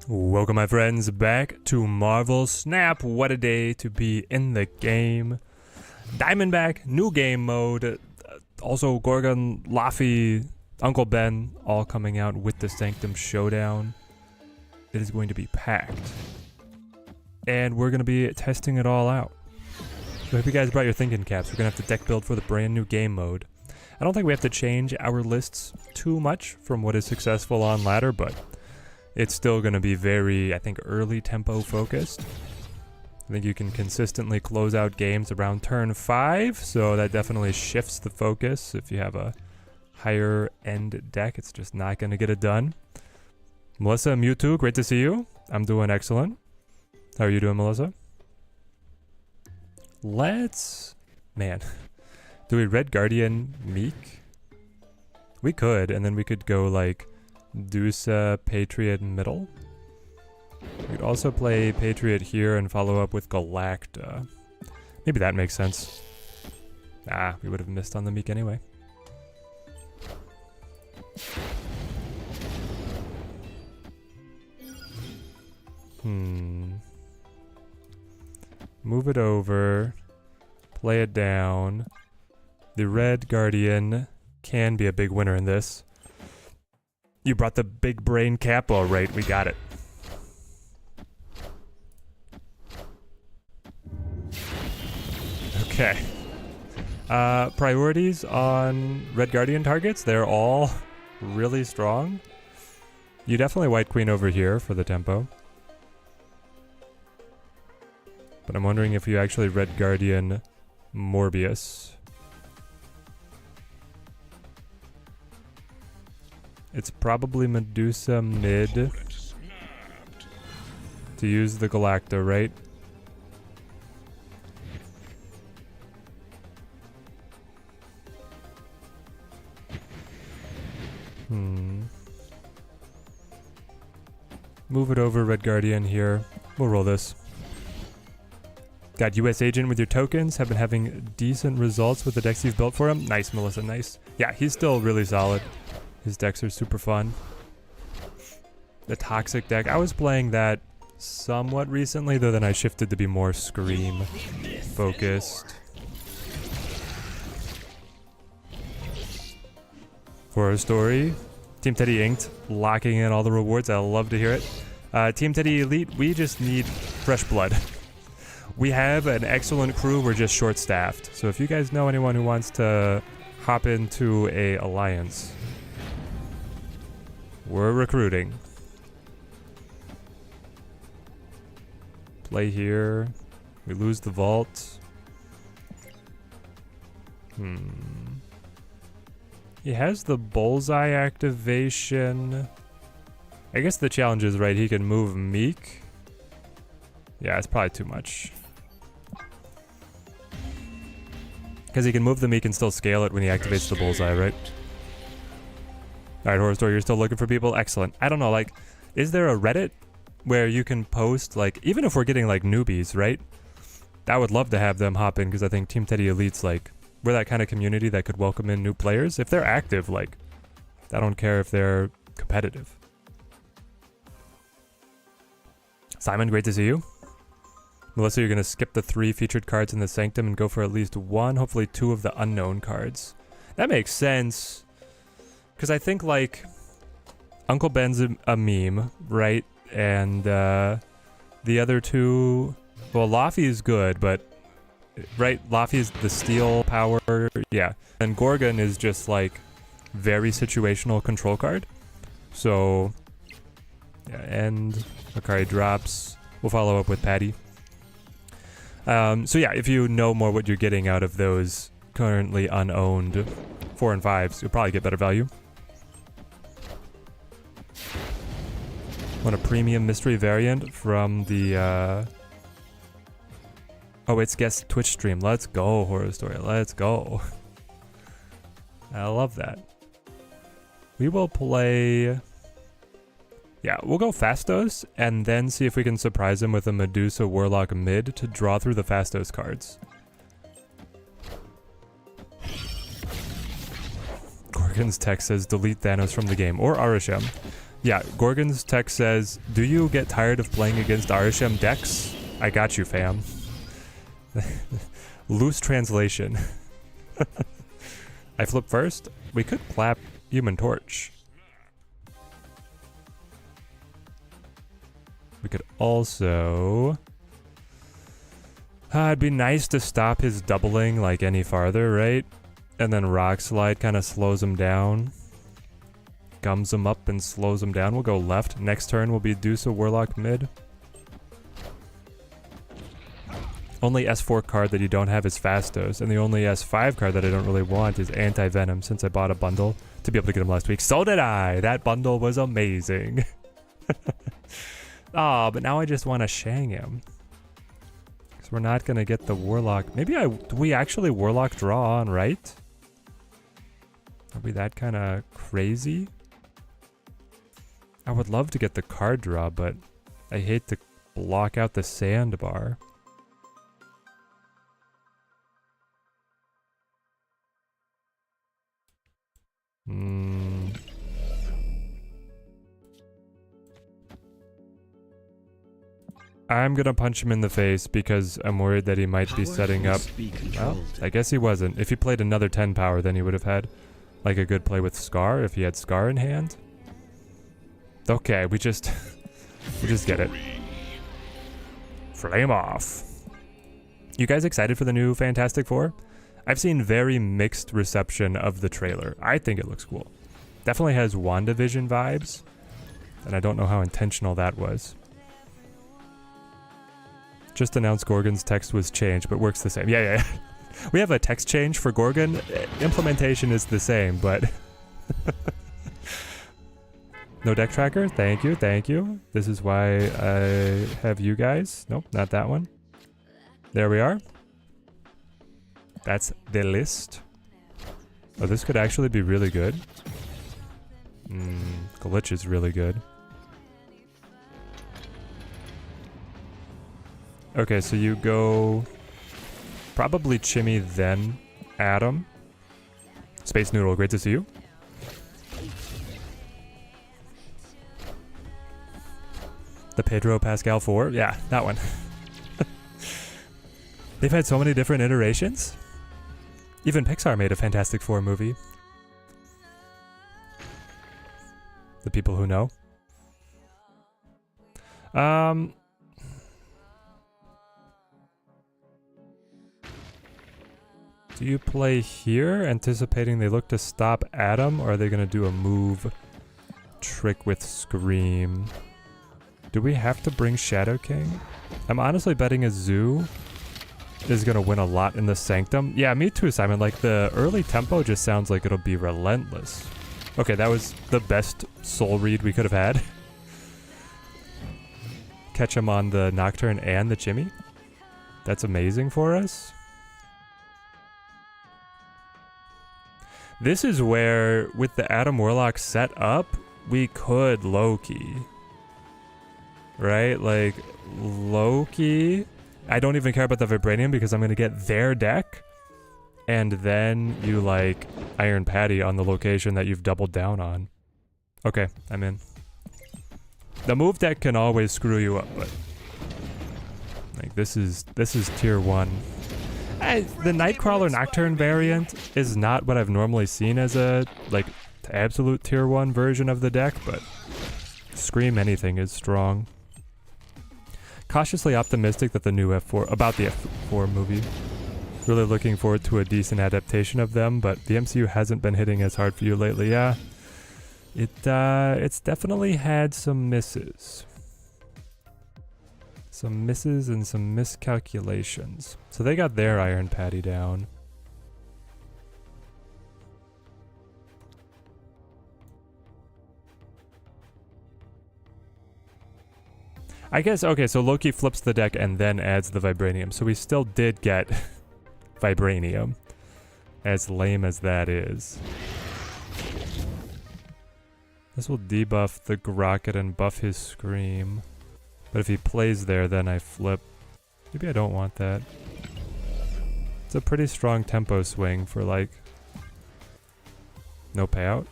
Welcome my friends back to Marvel Snap. What a day to be in the game. Diamondback, new game mode. Also Gorgon, Laffy, Uncle Ben, all coming out with the Sanctum Showdown. It is going to be packed. And we're going to be testing it all out. So I hope you guys brought your thinking caps. We're going to have to deck build for the brand new game mode. I don't think we have to change our lists too much from what is successful on ladder, but it's still going to be very, I think, early tempo focused. I think you can consistently close out games around turn 5, so that definitely shifts the focus. If you have a higher end deck, it's just not going to get it done. Melissa, Mewtwo, great to see you. I'm doing excellent. How are you doing, Melissa? Man, do we Red Guardian Meek? We could, and then we could go like Dusa, Patriot, middle. We could also play Patriot here and follow up with Galacta. Maybe that makes sense. Ah, we would have missed on the Meek anyway. Move it over. Play it down. The Red Guardian can be a big winner in this. You brought the big brain cap? All right, we got it. Okay. Priorities on Red Guardian targets, they're all really strong. You definitely White Queen over here for the tempo. But I'm wondering if you actually Red Guardian Morbius. It's probably Medusa mid to use the Galacta, right? Move it over, Red Guardian here. We'll roll this. Got US Agent with your tokens. Have been having decent results with the decks you've built for him. Nice, Melissa, nice. Yeah, he's still really solid. His decks are super fun. The Toxic deck, I was playing that somewhat recently, though then I shifted to be more Scream focused. For a story, Team Teddy Inked, locking in all the rewards. I love to hear it. Team Teddy Elite, we just need fresh blood. We have an excellent crew, we're just short-staffed. So if you guys know anyone who wants to hop into a alliance, we're recruiting. Play here. We lose the vault. He has the bullseye activation. I guess the challenge is, right, he can move Meek. Yeah, it's probably too much. Because he can move the Meek and still scale it when he activates the bullseye, right? Alright, Horror Story, you're still looking for people? Excellent. I don't know, like, is there a Reddit where you can post, like, even if we're getting, like, newbies, right? I would love to have them hop in, because I think Team Teddy Elite's, like, we're that kind of community that could welcome in new players. If they're active, like, I don't care if they're competitive. Simon, great to see you. Melissa, you're going to skip the 3 featured cards in the Sanctum and go for at least 1, hopefully 2 of the unknown cards. That makes sense. Because I think, like, Uncle Ben's a meme, right? And the other 2... Well, Laffy is good, but... Right? Laffy is the steel power. Yeah. And Gorgon is just, like, very situational control card. So... Yeah, and Akari drops. We'll follow up with Patty. So yeah, if you know more what you're getting out of those currently unowned 4 and 5s, you'll probably get better value. Want a premium mystery variant from the oh, it's guest Twitch stream. Let's go, Horror Story. Let's go. I love that. We will play... Yeah, we'll go Fastos, and then see if we can surprise him with a Medusa Warlock mid to draw through the Fastos cards. Gorgon's text says delete Thanos from the game, or Arishem. Yeah, Gorgon's text says, do you get tired of playing against Arishem decks? I got you, fam. Loose translation. I flip first. We could clap Human Torch. We could also... it'd be nice to stop his doubling like any farther, right? And then Rock Slide kind of slows him down. Gums him up and slows him down. We'll go left. Next turn will be Dusa Warlock mid. Only S4 card that you don't have is Fastos, and the only S5 card that I don't really want is Anti-Venom, since I bought a bundle to be able to get him last week. So did I! That bundle was amazing. Ah, but now I just want to Shang him. Because we're not going to get the Warlock. Maybe do we actually Warlock draw on, right? Are we that kind of crazy? I would love to get the card draw, but I hate to block out the sandbar. I'm gonna punch him in the face because I'm worried that he might be setting up. Well, I guess he wasn't. If he played another 10 power, then he would have had like a good play with Scar if he had Scar in hand. Okay, we just get it. Flame off. You guys excited for the new Fantastic Four? I've seen very mixed reception of the trailer. I think it looks cool. Definitely has WandaVision vibes, and I don't know how intentional that was. Just announced Gorgon's text was changed, but works the same. Yeah. We have a text change for Gorgon. Implementation is the same, but... No deck tracker? Thank you, thank you. This is why I have you guys. Nope, not that one. There we are. That's the list. Oh, this could actually be really good. Glitch is really good. Okay, so you go... Probably Chimmy, then Adam. Space Noodle, great to see you. The Pedro Pascal 4? Yeah, that one. They've had so many different iterations. Even Pixar made a Fantastic Four movie. The people who know. Do you play here, anticipating they look to stop Adam, or are they going to do a move trick with Scream? Do we have to bring Shadow King? I'm honestly betting a Zoo is going to win a lot in the Sanctum. Yeah, me too, Simon. Like, the early tempo just sounds like it'll be relentless. Okay, that was the best soul read we could have had. Catch him on the Nocturne and the Chimmy. That's amazing for us. This is where, with the Adam Warlock set up, we could Loki. Right? Like, Loki. I don't even care about the Vibranium because I'm going to get their deck. And then you, like, Iron Patty on the location that you've doubled down on. Okay, I'm in. The move deck can always screw you up, but... Like, this is tier 1. The Nightcrawler Nocturne variant is not what I've normally seen as a, like, absolute tier 1 version of the deck, but Scream anything is strong. Cautiously optimistic that the new about the F4 movie. Really looking forward to a decent adaptation of them, but the MCU hasn't been hitting as hard for you lately, yeah. It's definitely had some misses. Some misses and some miscalculations. So they got their Iron Patty down. I guess, okay, so Loki flips the deck and then adds the Vibranium. So we still did get Vibranium. As lame as that is. This will debuff the Grocket and buff his Scream. But if he plays there, then I flip. Maybe I don't want that. It's a pretty strong tempo swing for, like, no payout.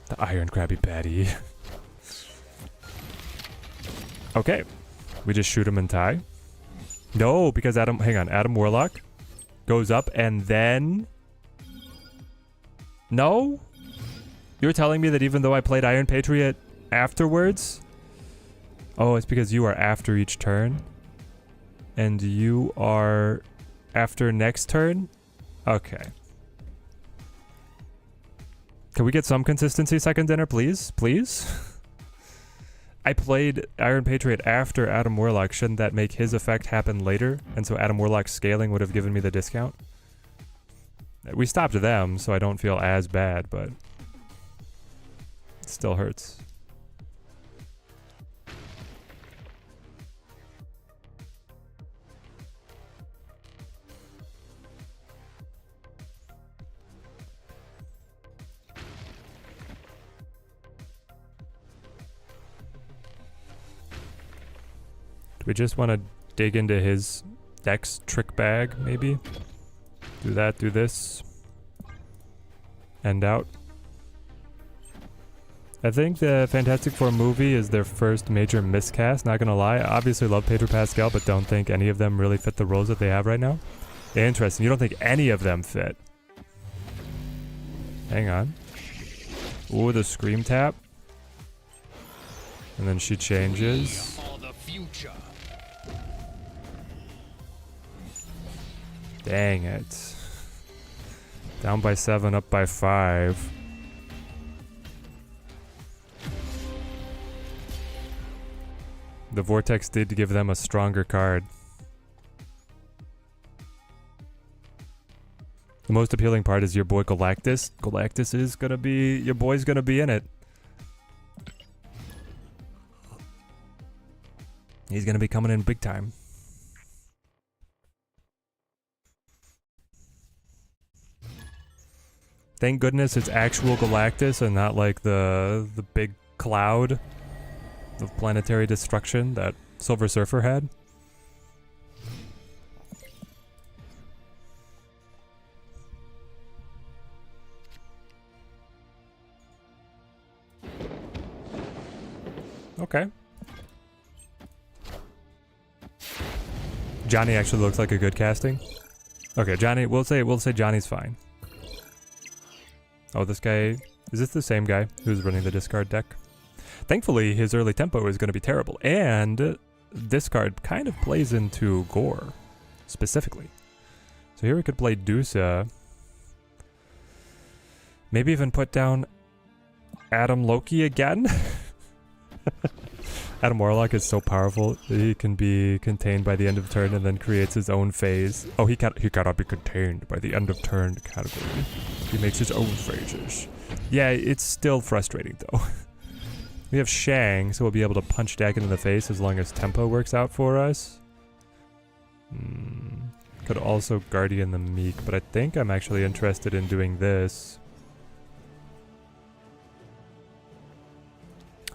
The Iron Krabby Patty. Okay. We just shoot him and tie. No, because Adam... Hang on. Adam Warlock goes up and then... No? You're telling me that even though I played Iron Patriot afterwards... Oh, it's because you are after each turn. And you are after next turn? Okay. Can we get some consistency second dinner, please? Please? I played Iron Patriot after Adam Warlock. Shouldn't that make his effect happen later? And so Adam Warlock's scaling would have given me the discount? We stopped them, so I don't feel as bad, but... It still hurts. Do we just want to dig into his deck's trick bag, maybe? Do that, do this. End out. I think the Fantastic Four movie is their first major miscast, not gonna lie. I obviously love Pedro Pascal, but don't think any of them really fit the roles that they have right now. Interesting, you don't think any of them fit. Hang on. Ooh, the scream tap. And then she changes. Dang it. Down by 7, up by 5. The Vortex did give them a stronger card. The most appealing part is your boy Galactus. Galactus is gonna be... Your boy's gonna be in it. He's gonna be coming in big time. Thank goodness it's actual Galactus and not like the big cloud of planetary destruction that Silver Surfer had. Okay. Johnny actually looks like a good casting. Okay, Johnny, we'll say Johnny's fine. Oh, this guy... Is this the same guy who's running the discard deck? Thankfully, his early tempo is going to be terrible. And discard kind of plays into Gore, specifically. So here we could play Dusa. Maybe even put down Adam Loki again. Adam Warlock is so powerful that he can be contained by the end of turn and then creates his own phase. Oh, he cannot be contained by the end of turn category. He makes his own phases. Yeah, it's still frustrating though. We have Shang, so we'll be able to punch Dakin in the face as long as tempo works out for us. Could also Guardian the Meek, but I think I'm actually interested in doing this.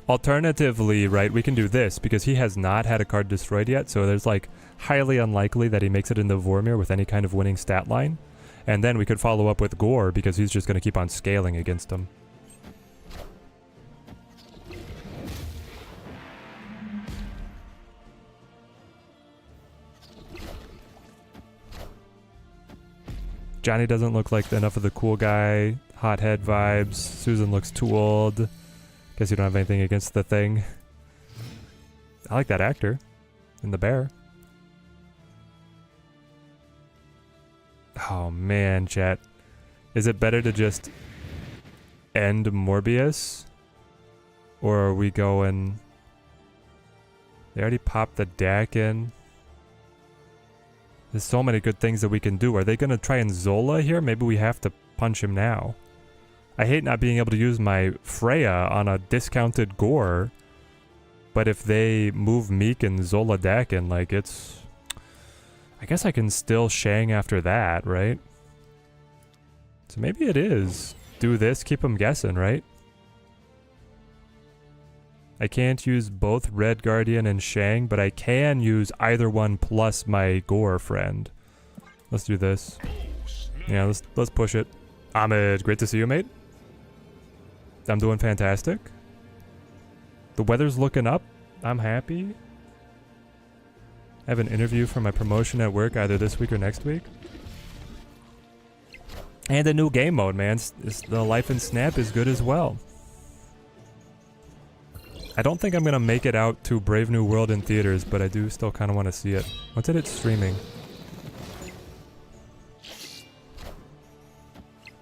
Alternatively, right, we can do this because he has not had a card destroyed yet, so there's like highly unlikely that he makes it into Vormir with any kind of winning stat line. And then we could follow up with Gore because he's just going to keep on scaling against him. Johnny doesn't look like enough of the cool guy. Hothead vibes. Susan looks too old. Guess you don't have anything against the Thing. I like that actor in The Bear. Oh man, chat. Is it better to just end Morbius? Or are we going... They already popped the Dakin. There's so many good things that we can do. Are they going to try and Zola here? Maybe we have to punch him now. I hate not being able to use my Freya on a discounted Gore. But if they move Meek and Zola Dakin, like it's... I guess I can still Shang after that, right? So maybe it is. Do this, keep them guessing, right? I can't use both Red Guardian and Shang, but I can use either one plus my Gore friend. Let's do this. Yeah, let's push it. Ahmed, great to see you, mate. I'm doing fantastic. The weather's looking up. I'm happy. I have an interview for my promotion at work either this week or next week. And a new game mode, man. The Life in Snap is good as well. I don't think I'm going to make it out to Brave New World in theaters, but I do still kind of want to see it. What's it streaming?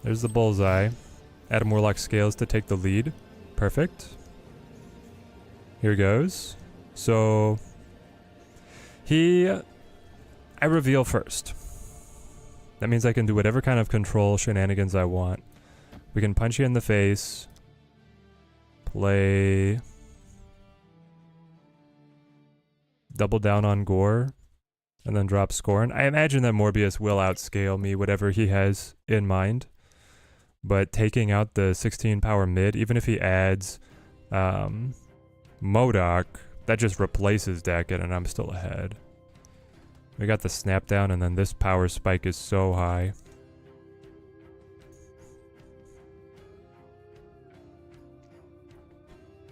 There's the bullseye. Adam Warlock scales to take the lead. Perfect. Here goes. So I reveal first. That means I can do whatever kind of control shenanigans I want. We can punch you in the face. Play. Double down on gore. And then drop Scorn. I imagine that Morbius will outscale me, whatever he has in mind. But taking out the 16 power mid, even if he adds MODOK, that just replaces Dakin and I'm still ahead. We got the snap down and then this power spike is so high.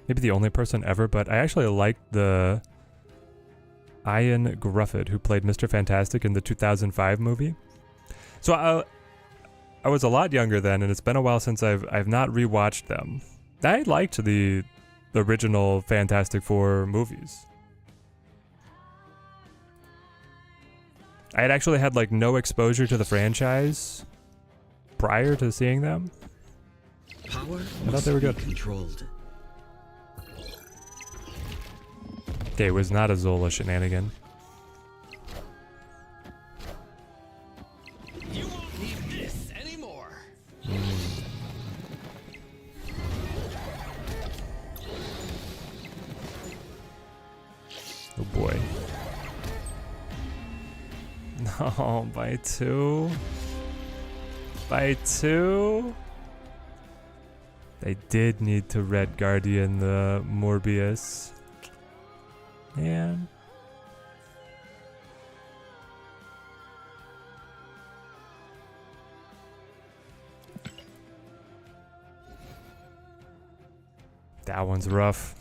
Maybe the only person ever, but I actually like the Ian Grufford who played Mr. Fantastic in the 2005 movie. So I was a lot younger then, and it's been a while since I've not rewatched them. I liked the original Fantastic Four movies. I had actually had like no exposure to the franchise prior to seeing them. Power I thought they were good. Controlled. Okay, it was not a Zola shenanigan. You won't need this anymore. Oh boy. No, by 2. By 2. They did need to Red Guardian the Morbius. Man. That one's rough.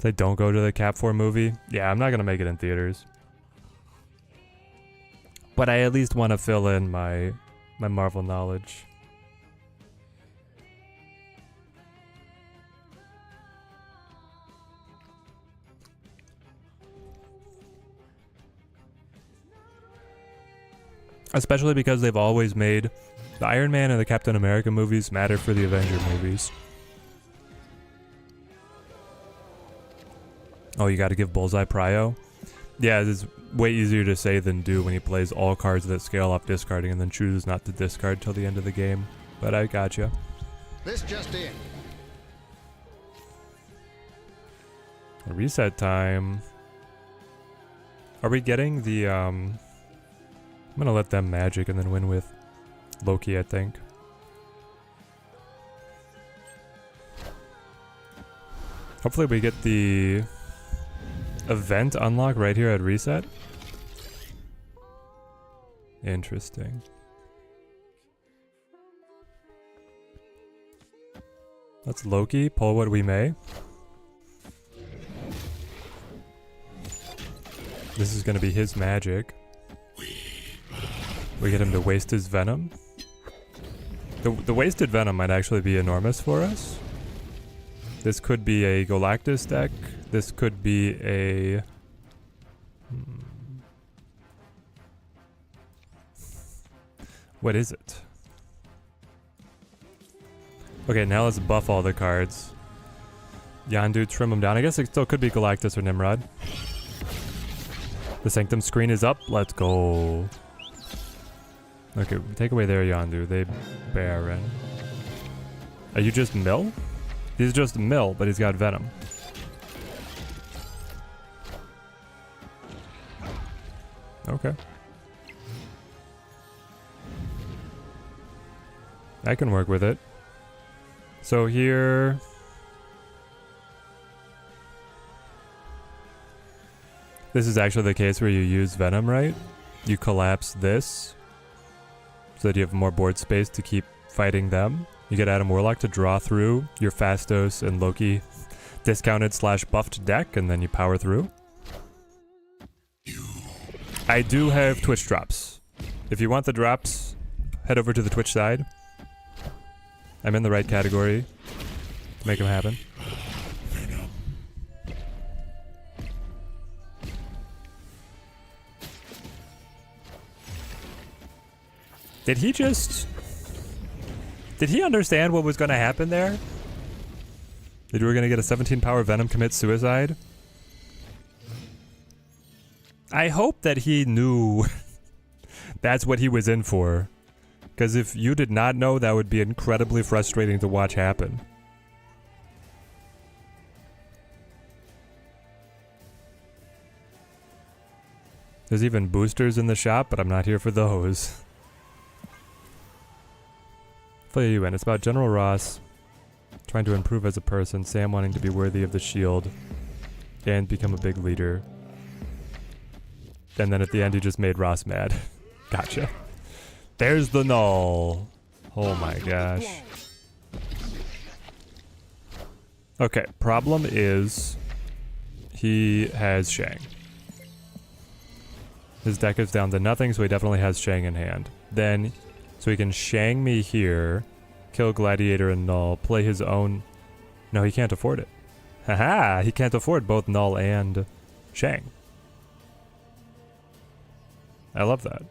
They don't go to the Cap 4 movie. Yeah, I'm not gonna make it in theaters. But I at least want to fill in my Marvel knowledge. Especially because they've always made the Iron Man and the Captain America movies matter for the Avenger movies. Oh, you gotta give Bullseye Prio? Yeah, it's way easier to say than do when he plays all cards that scale off discarding and then chooses not to discard till the end of the game. But I gotcha. This just in. Reset time. Are we getting the, I'm gonna let them magic and then win with Loki, I think. Hopefully we get the event unlock right here at reset. Interesting. Let's Loki, pull what we may. This is gonna be his magic. We get him to waste his venom. The wasted venom might actually be enormous for us. This could be a Galactus deck. This could be a... What is it? Okay, now let's buff all the cards. Yondu, trim them down. I guess it still could be Galactus or Nimrod. The Sanctum screen is up. Let's go. Okay, take away their Yondu. They Baron. Are you just Mill? He's just Mill, but he's got Venom. Okay. I can work with it. So here... This is actually the case where you use Venom, right? You collapse this so that you have more board space to keep fighting them. You get Adam Warlock to draw through your Fastos and Loki discounted / buffed deck, and then you power through. I do have Twitch drops. If you want the drops, head over to the Twitch side. I'm in the right category to make them happen. Did he understand what was going to happen there? That we were going to get a 17 power Venom commit suicide? I hope that he knew that's what he was in for. Because if you did not know, that would be incredibly frustrating to watch happen. There's even boosters in the shop, but I'm not here for those. Fill you in. It's about General Ross trying to improve as a person, Sam wanting to be worthy of the shield, and become a big leader. And then at the end, you just made Ross mad. Gotcha. There's the null. Oh my gosh. Okay, problem is he has Shang. His deck is down to nothing, so he definitely has Shang in hand. Then, so he can Shang me here, kill Gladiator and Null, play his own... No, he can't afford it. Haha! He can't afford both Null and Shang. I love that.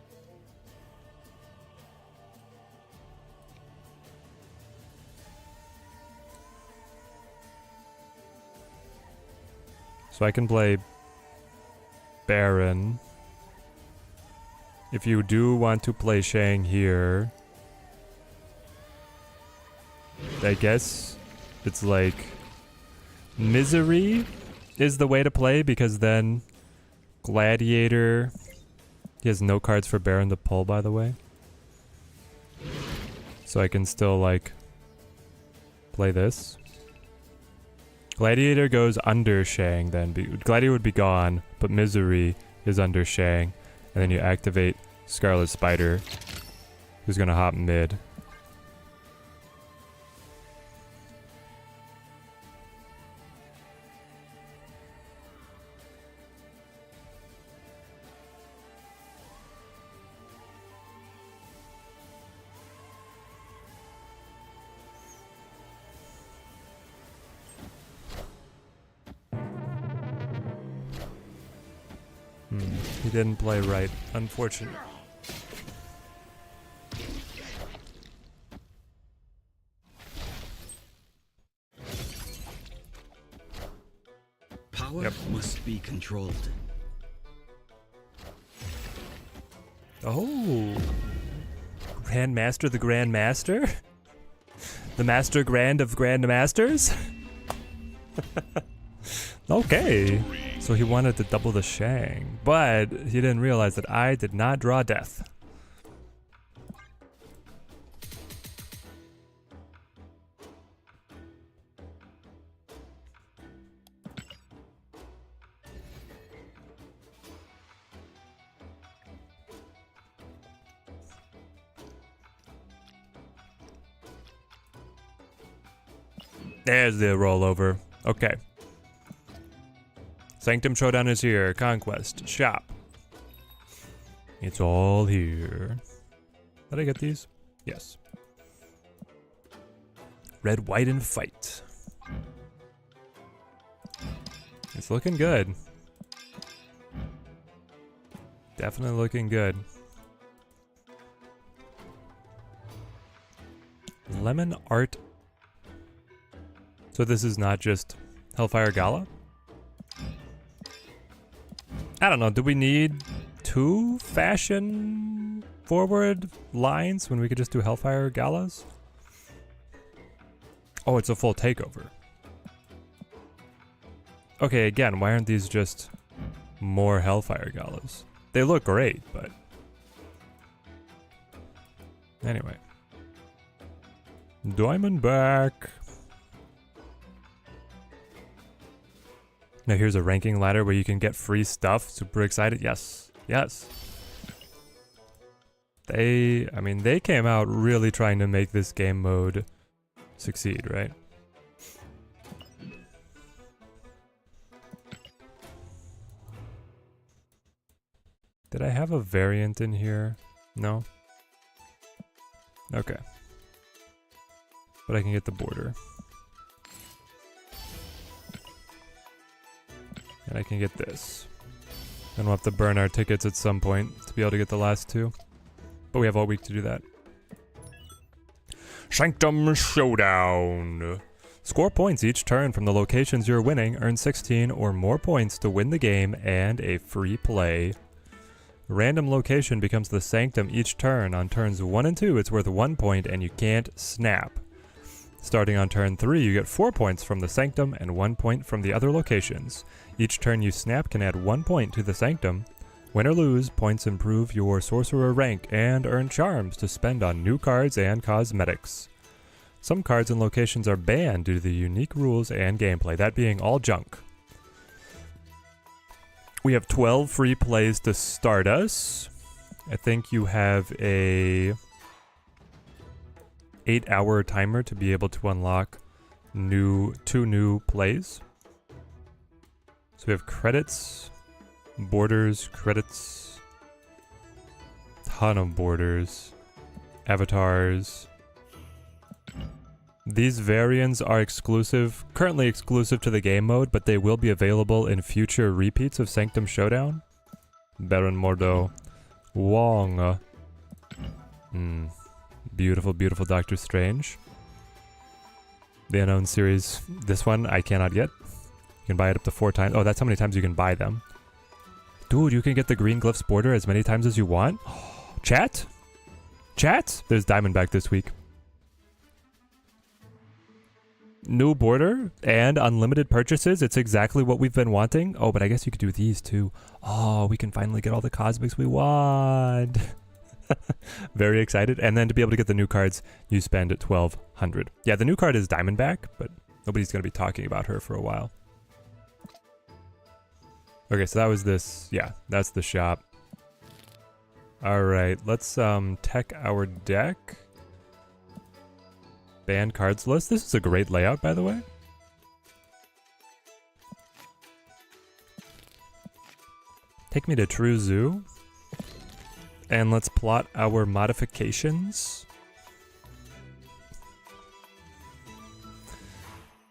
So I can play Baron. If you do want to play Shang here, I guess it's like Misery is the way to play, because then Gladiator, he has no cards for Baron to pull, by the way. So I can still like play this. Gladiator goes under Shang then. Gladiator would be gone, but Misery is under Shang. And then you activate Scarlet Spider, who's gonna hop mid. He didn't play right, unfortunate. Power must be controlled. Oh, Grandmaster the Grandmaster? The Master Grand of Grandmasters? Okay. So he wanted to double the Shang, but he didn't realize that I did not draw death. There's the rollover. Okay. Sanctum Showdown is here. Conquest. Shop. It's all here. Did I get these? Yes. Red, white, and fight. It's looking good. Definitely looking good. Lemon art. So this is not just Hellfire Gala? I don't know, do we need 2 fashion forward lines when we could just do Hellfire Galas? Oh, it's a full takeover. Okay, again, why aren't these just more Hellfire Galas? They look great, but... Anyway. Diamondback. Now here's a ranking ladder where you can get free stuff. Super excited. Yes. Yes. I mean, they came out really trying to make this game mode succeed, right? Did I have a variant in here? No? Okay. But I can get the border. And I can get this. And we'll have to burn our tickets at some point to be able to get the last two. But we have all week to do that. Sanctum Showdown. Score points each turn from the locations you're winning. Earn 16 or more points to win the game and a free play. Random location becomes the Sanctum each turn. On turns 1 and 2, it's worth 1 point and you can't snap. Starting on turn 3, you get 4 points from the Sanctum and 1 point from the other locations. Each turn you snap can add 1 point to the Sanctum. Win or lose, points improve your sorcerer rank and earn charms to spend on new cards and cosmetics. Some cards and locations are banned due to the unique rules and gameplay, that being all junk. We have 12 free plays to start us. I think you have a 8-hour timer to be able to unlock two new plays. So we have credits, borders, credits, ton of borders, avatars. These variants are currently exclusive to the game mode, but they will be available in future repeats of Sanctum Showdown. Baron Mordo, Wong. Beautiful, beautiful Doctor Strange. The Unknown series, this one I cannot get. You can buy it up to 4 times. Oh, that's how many times you can buy them. Dude, you can get the Green Glyphs border as many times as you want. Chat? Chat? There's Diamondback this week. New border and unlimited purchases. It's exactly what we've been wanting. Oh, but I guess you could do these too. Oh, we can finally get all the cosmics we want. Very excited. And then to be able to get the new cards, you spend 1,200. Yeah, the new card is Diamondback, but nobody's going to be talking about her for a while. Okay, so that was this. Yeah, that's the shop. All right, let's tech our deck. Banned cards list. This is a great layout, by the way. Take me to True Zoo. And let's plot our modifications.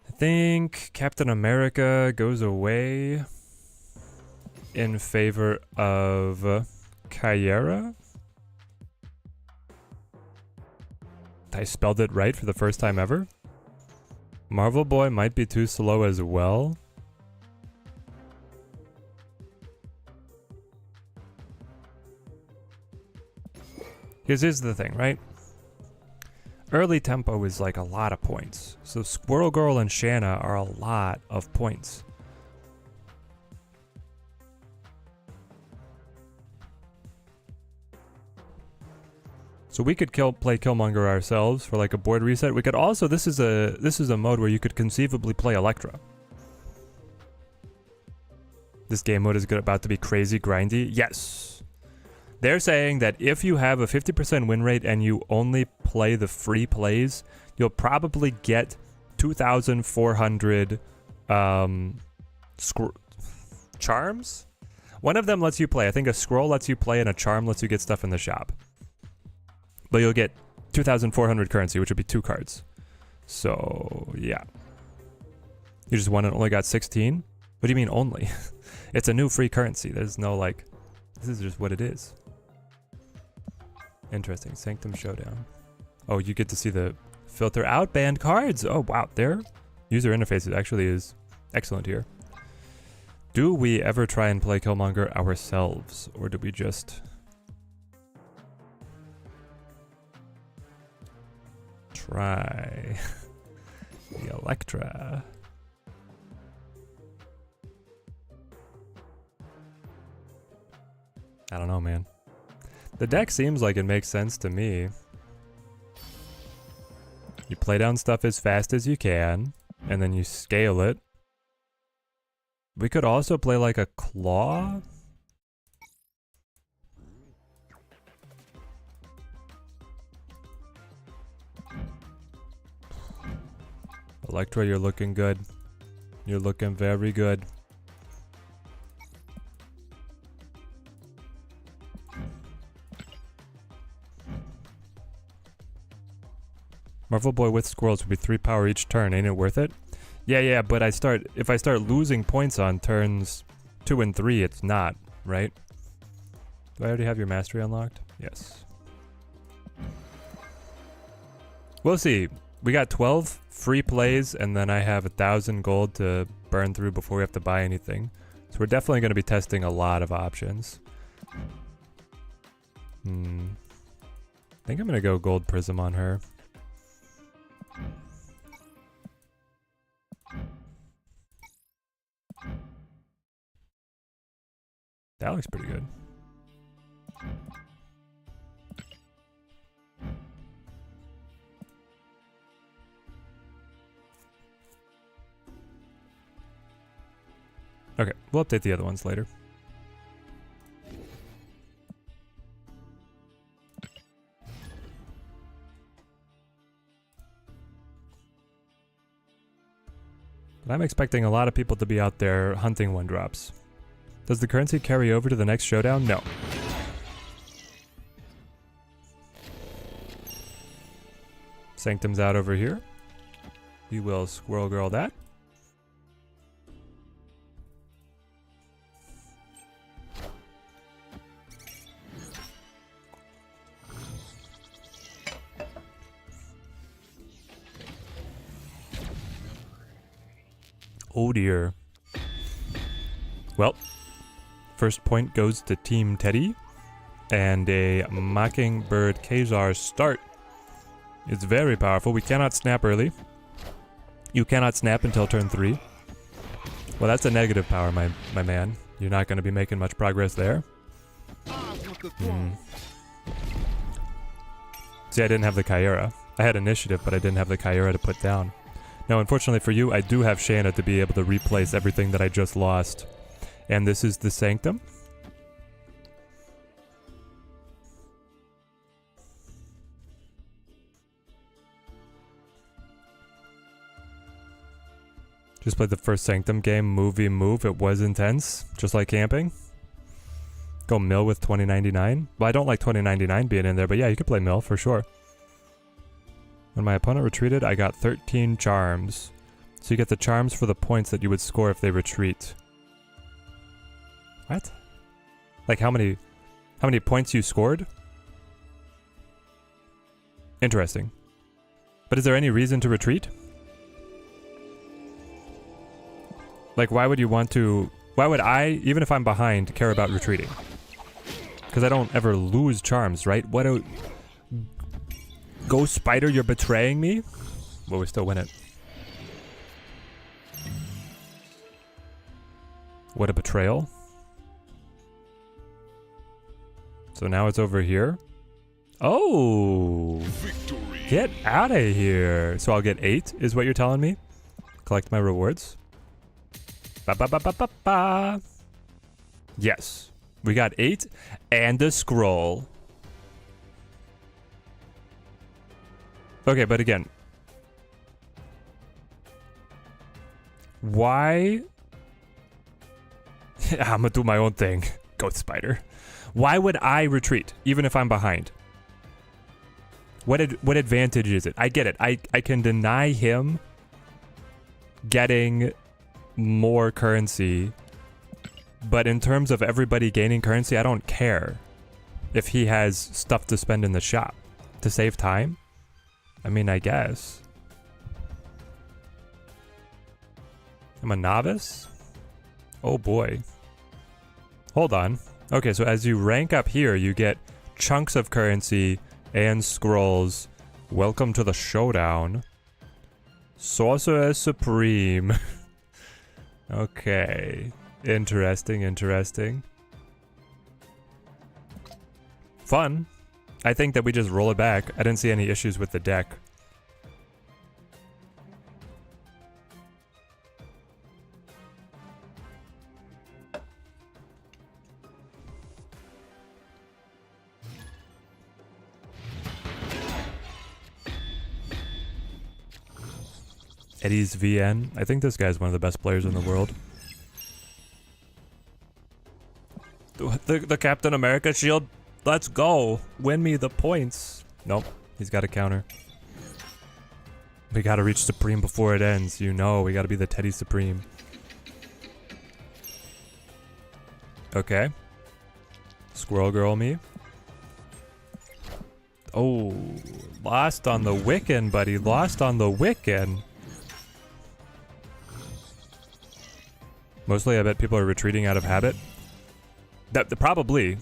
I think Captain America goes away in favor of Kyera. I spelled it right for the first time ever. Marvel Boy might be too slow as well. Because here's the thing, right? Early tempo is like a lot of points. So Squirrel Girl and Shanna are a lot of points. So we could play Killmonger ourselves for like a board reset. We could also, this is a mode where you could conceivably play Elektra. This game mode is about to be crazy grindy. Yes. They're saying that if you have a 50% win rate and you only play the free plays, you'll probably get 2,400 charms. One of them lets you play. I think a scroll lets you play and a charm lets you get stuff in the shop. But you'll get 2,400 currency, which would be 2 cards. So, yeah. You just won and only got 16? What do you mean only? It's a new free currency. There's no like, this is just what it is. Interesting. Sanctum Showdown. Oh, you get to see the filter out banned cards. Oh, wow. Their user interface actually is excellent here. Do we ever try and play Killmonger ourselves? Or do we just try the Elektra? I don't know, man. The deck seems like it makes sense to me. You play down stuff as fast as you can, and then you scale it. We could also play like a claw. Electra, you're looking good. You're looking very good. Marvel Boy with squirrels would be 3 power each turn. Ain't it worth it? Yeah, but if I start losing points on turns 2 and 3, it's not, right? Do I already have your mastery unlocked? Yes. We'll see. We got 12 free plays, and then I have 1,000 gold to burn through before we have to buy anything. So we're definitely going to be testing a lot of options. I think I'm going to go gold prism on her. That looks pretty good. Okay, we'll update the other ones later. But I'm expecting a lot of people to be out there hunting 1-drops. Does the currency carry over to the next showdown? No. Sanctum's out over here. We will squirrel girl that. Oh dear. Well, first point goes to Team Teddy, and a Mockingbird Kazar start. It's very powerful. We cannot snap early. You cannot snap until turn 3. Well, that's a negative power, my man. You're not going to be making much progress there. See, I didn't have the Kyra. I had initiative, but I didn't have the Kyra to put down. Now, unfortunately for you, I do have Shanna to be able to replace everything that I just lost. And this is the Sanctum. Just played the first Sanctum game, move. It was intense, just like camping. Go mill with 2099. Well, I don't like 2099 being in there, but yeah, you could play mill for sure. When my opponent retreated, I got 13 charms. So you get the charms for the points that you would score if they retreat. What? Like how many points you scored? Interesting. But is there any reason to retreat? Like why would I, even if I'm behind, care about retreating? Because I don't ever lose charms, right? Go Spider, you're betraying me? Well, we still win it. What a betrayal. So now it's over here. Oh! Victory. Get out of here. So I'll get 8, is what you're telling me? Collect my rewards. Ba-ba-ba-ba-ba-ba. Yes. We got 8 and a scroll. Okay, but again, why? I'm gonna do my own thing. Goat Spider. Why would I retreat, even if I'm behind? What advantage is it? I get it. I can deny him getting more currency, but in terms of everybody gaining currency, I don't care if he has stuff to spend in the shop to save time. I mean, I guess. I'm a novice? Oh boy. Hold on. Okay, so as you rank up here, you get chunks of currency and scrolls. Welcome to the showdown. Sorcerer Supreme. Okay. Interesting. Fun. I think that we just roll it back. I didn't see any issues with the deck. Eddie's VN. I think this guy's one of the best players in the world. The Captain America shield. Let's go. Win me the points. Nope. He's got a counter. We gotta reach Supreme before it ends. You know, we gotta be the Teddy Supreme. Okay. Squirrel Girl me. Oh, lost on the Wiccan, buddy. Lost on the Wiccan. Mostly, I bet people are retreating out of habit. Probably.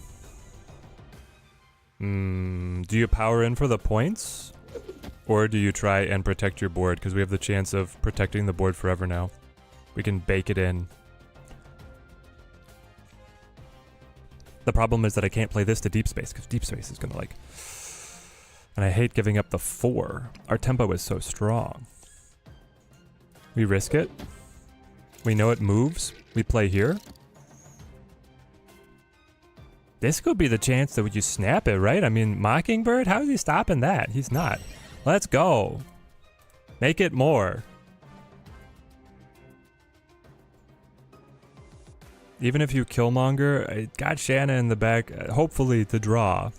Do you power in for the points? Or do you try and protect your board? Because we have the chance of protecting the board forever now. We can bake it in. The problem is that I can't play this to deep space, because deep space is gonna like... And I hate giving up the 4. Our tempo is so strong. We risk it. We know it moves. We play here. This could be the chance that you snap it, right? I mean, Mockingbird, how is he stopping that? He's not. Let's go. Make it more. Even if you Killmonger, I got Shanna in the back, hopefully to draw.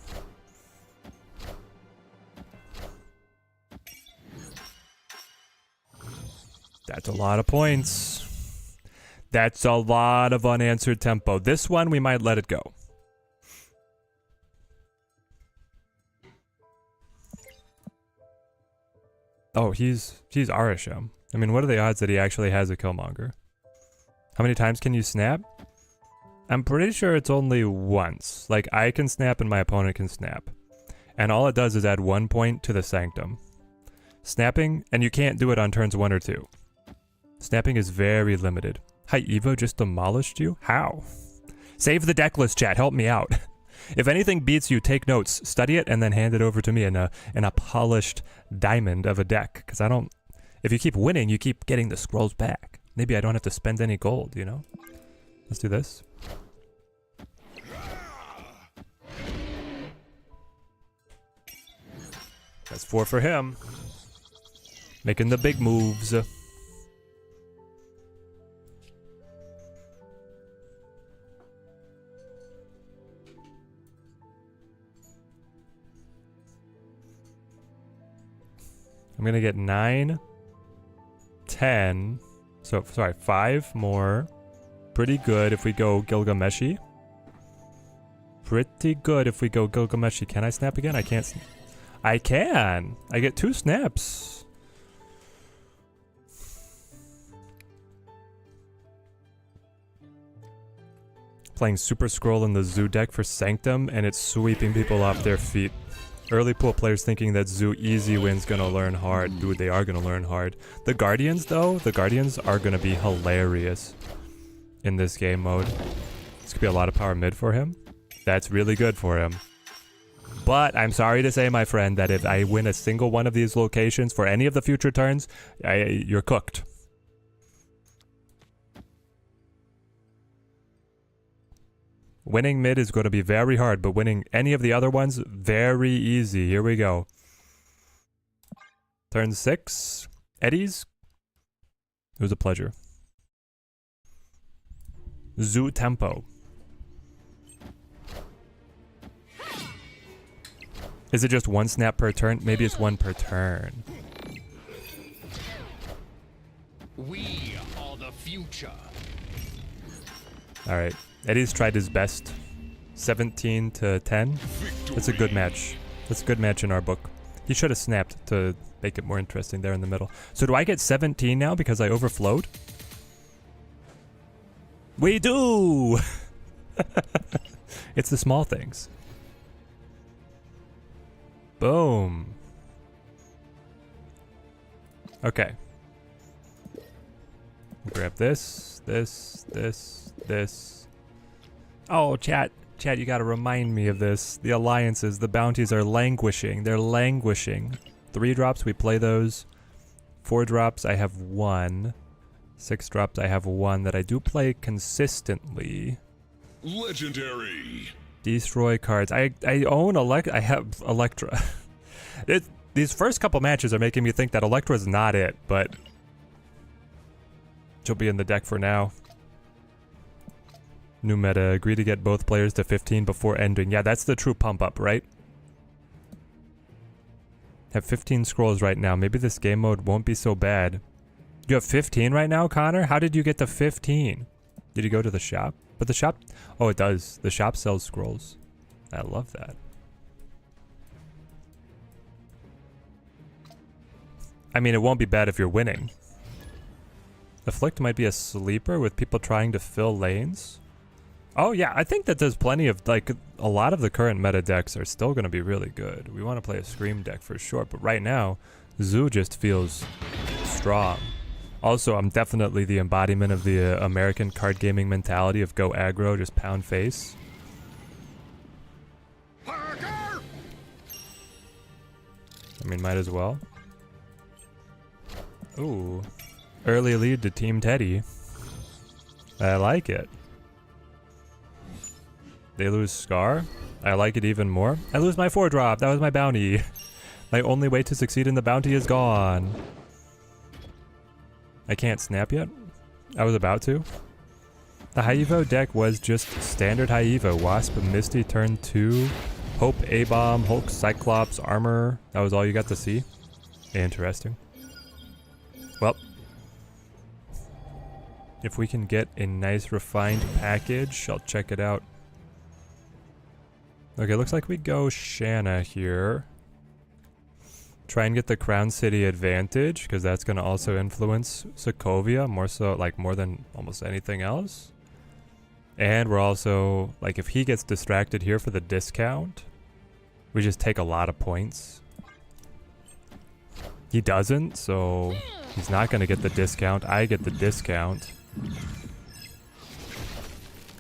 That's a lot of points. That's a lot of unanswered tempo. This one, we might let it go. Oh, he's Arisham. I mean, what are the odds that he actually has a Killmonger? How many times can you snap? I'm pretty sure it's only once. Like, I can snap and my opponent can snap. And all it does is add 1 point to the Sanctum. Snapping, and you can't do it on turns 1 or 2. Snapping is very limited. Hi, Evo just demolished you? How? Save the deck list, chat. Help me out. If anything beats you, take notes, study it, and then hand it over to me in a polished diamond of a deck. Because I don't... If you keep winning, you keep getting the scrolls back. Maybe I don't have to spend any gold, you know? Let's do this. That's 4 for him. Making the big moves. I'm gonna get 9, 10, so sorry, 5 more. Pretty good if we go Gilgameshi. Pretty good if we go Gilgameshi. Can I snap again? I can't. I can! I get 2 snaps. Playing Super Scroll in the Zoo deck for Sanctum, and it's sweeping people off their feet. Early pool players thinking that Zoo easy win's gonna learn hard. Dude, they are gonna learn hard. The Guardians, though, the Guardians are gonna be hilarious in this game mode. This could be a lot of power mid for him. That's really good for him. But I'm sorry to say, my friend, that if I win a single one of these locations for any of the future turns, you're cooked. Winning mid is going to be very hard, but winning any of the other ones, very easy. Here we go. Turn 6. Eddie's. It was a pleasure. Zoo tempo. Is it just 1 snap per turn? Maybe it's 1 per turn. We are the future. Alright. Eddie's tried his best. 17 to 10. That's a good match. That's a good match in our book. He should have snapped to make it more interesting there in the middle. So do I get 17 now because I overflowed? We do! It's the small things. Boom. Okay. Grab this, this, this, this. Oh, chat, you gotta remind me of this. The alliances, the bounties are languishing. They're languishing. 3 drops, we play those. 4 drops, I have 1. 6 drops, I have 1 that I do play consistently. Legendary. Destroy cards. I own I have Electra. These first couple matches are making me think that Electra's not it, but She'll be in the deck for now. New meta, agree to get both players to 15 before ending. Yeah, that's the true pump up, right? Have 15 scrolls right now. Maybe this game mode won't be so bad. You have 15 right now, Connor? How did you get to 15? Did you go to the shop? But the shop... Oh, it does. The shop sells scrolls. I love that. I mean, it won't be bad if you're winning. Afflict might be a sleeper with people trying to fill lanes. Oh yeah, I think that there's plenty of, like, a lot of the current meta decks are still going to be really good. We want to play a Scream deck for sure, but right now, Zoo just feels strong. Also, I'm definitely the embodiment of the American card gaming mentality of go aggro, just pound face. I mean, might as well. Ooh. Early lead to Team Teddy. I like it. They lose Scar. I like it even more. I lose my 4-drop. That was my bounty. My only way to succeed in the bounty is gone. I can't snap yet. I was about to. The High Evo deck was just standard High Evo. Wasp, Misty, turn 2. Hope, A-Bomb, Hulk, Cyclops, Armor. That was all you got to see? Interesting. Well. If we can get a nice refined package, I'll check it out. Okay, looks like we go Shanna here. Try and get the Crown City advantage, because that's going to also influence Sokovia, more so, like, more than almost anything else. And we're also, like, if he gets distracted here for the discount, we just take a lot of points. He doesn't, so he's not going to get the discount. I get the discount.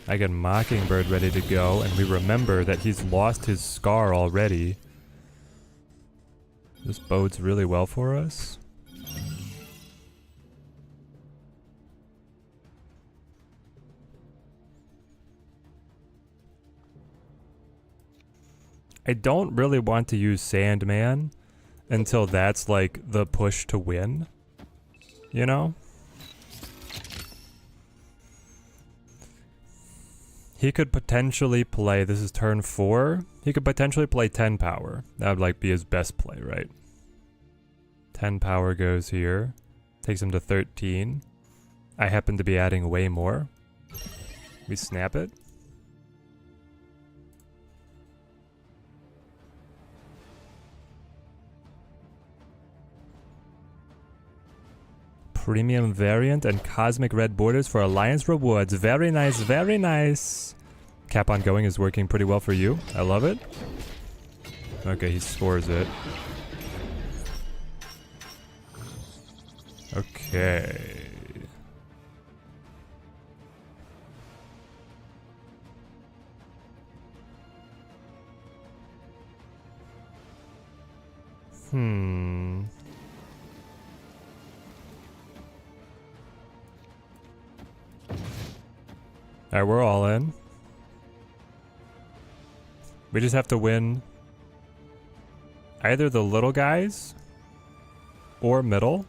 I get Mockingbird ready to go, and we remember that he's lost his Scar already. This bodes really well for us. I don't really want to use Sandman until that's like the push to win, you know? He could potentially play, this is turn 4, he could potentially play 10 power. That would like be his best play, right? 10 power goes here, takes him to 13. I happen to be adding way more. We snap it. Premium variant and cosmic red borders for Alliance rewards. Very nice, very nice. Cap on going is working pretty well for you. I love it. Okay, he scores it. Okay. Alright, we're all in. We just have to win either the little guys or middle.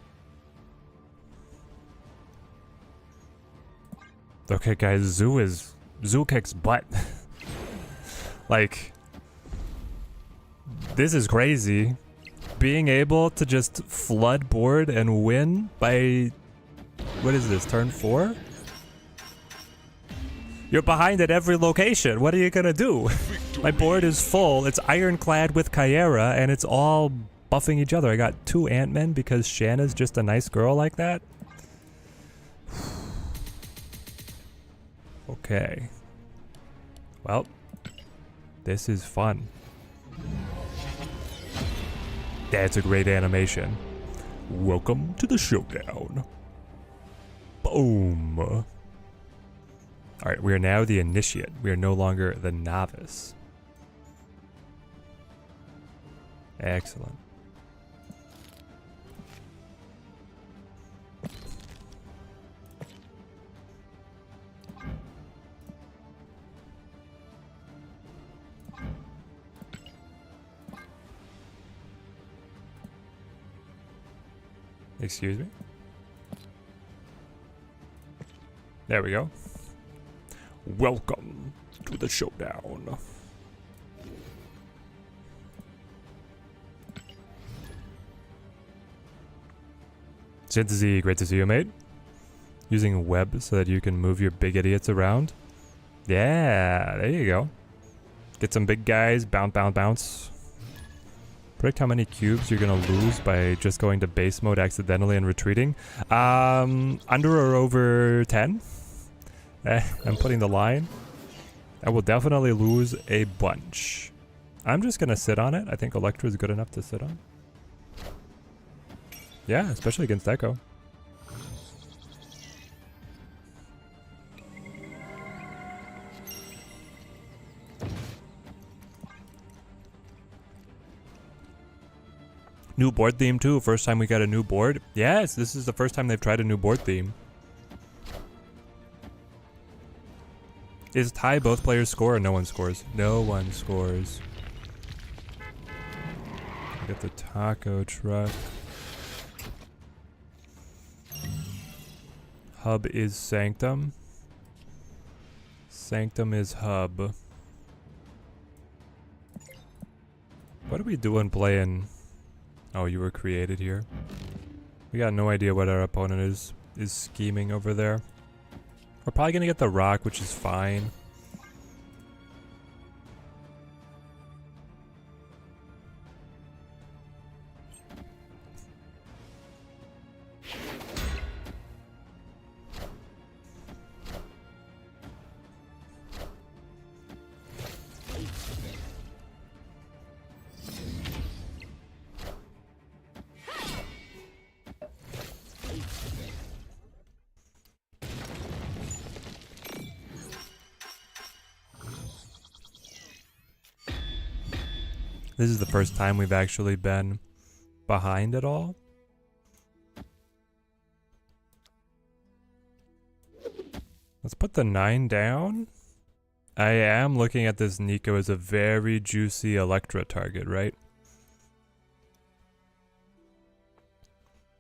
Okay, guys, Zoo kicks butt. Like, this is crazy. Being able to just flood board and win by, what is this, turn 4? You're behind at every location. What are you gonna do? My board is full. It's ironclad with Kyera, and it's all buffing each other. I got 2 Ant-Men because Shanna's just a nice girl like that. Okay. Well, this is fun. That's a great animation. Welcome to the showdown. Boom. Alright, we are now the initiate. We are no longer the novice. Excellent. Excuse me? There we go. Welcome to the showdown. Synthesy, great to see you, mate. Using web so that you can move your big idiots around. Yeah, there you go. Get some big guys, bounce, bounce, bounce. Predict how many cubes you're gonna lose by just going to base mode accidentally and retreating. Under or over 10? I'm putting the line. I will definitely lose a bunch. I'm just gonna sit on it. I think Electra is good enough to sit on. Yeah, especially against Echo. New board theme too. First time we got a new board. Yes, this is the first time they've tried a new board theme. Is tie both players score or no one scores? No one scores. Get the taco truck. Hub is Sanctum. Sanctum is hub. What are we doing playing? Oh, you were created here. We got no idea what our opponent is scheming over there. We're probably gonna get the rock, which is fine. This is the first time we've actually been behind at all. Let's put the 9 down. I am looking at this Nico as a very juicy Electra target, right?